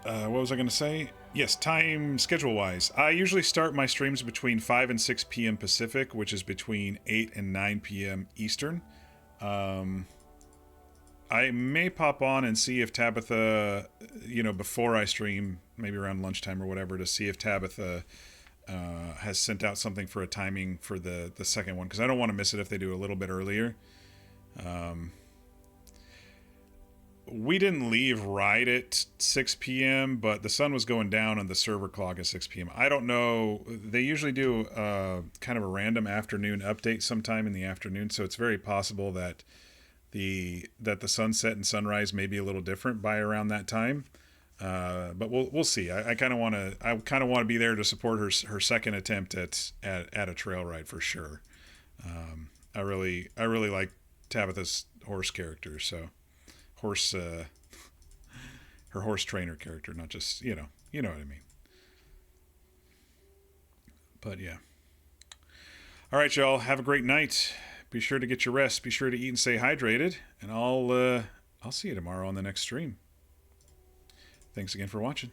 What was I going to say? Yes, time schedule-wise. I usually start my streams between 5 and 6 p.m. Pacific, which is between 8 and 9 p.m. Eastern. I may pop on and see if Tabitha, before I stream, maybe around lunchtime or whatever, to see if Tabitha has sent out something for a timing for the second one, because I don't want to miss it if they do a little bit earlier. We didn't leave right at 6 p.m., but the sun was going down on the server clock at 6 p.m. I don't know. They usually do kind of a random afternoon update sometime in the afternoon, so it's very possible that the sunset and sunrise may be a little different by around that time. But we'll see. I kind of want to be there to support her second attempt at a trail ride for sure. I really like Tabitha's horse character, so her horse trainer character, not just you know what I mean. But yeah. All right, y'all. Have a great night. Be sure to get your rest. Be sure to eat and stay hydrated, and I'll see you tomorrow on the next stream. Thanks again for watching.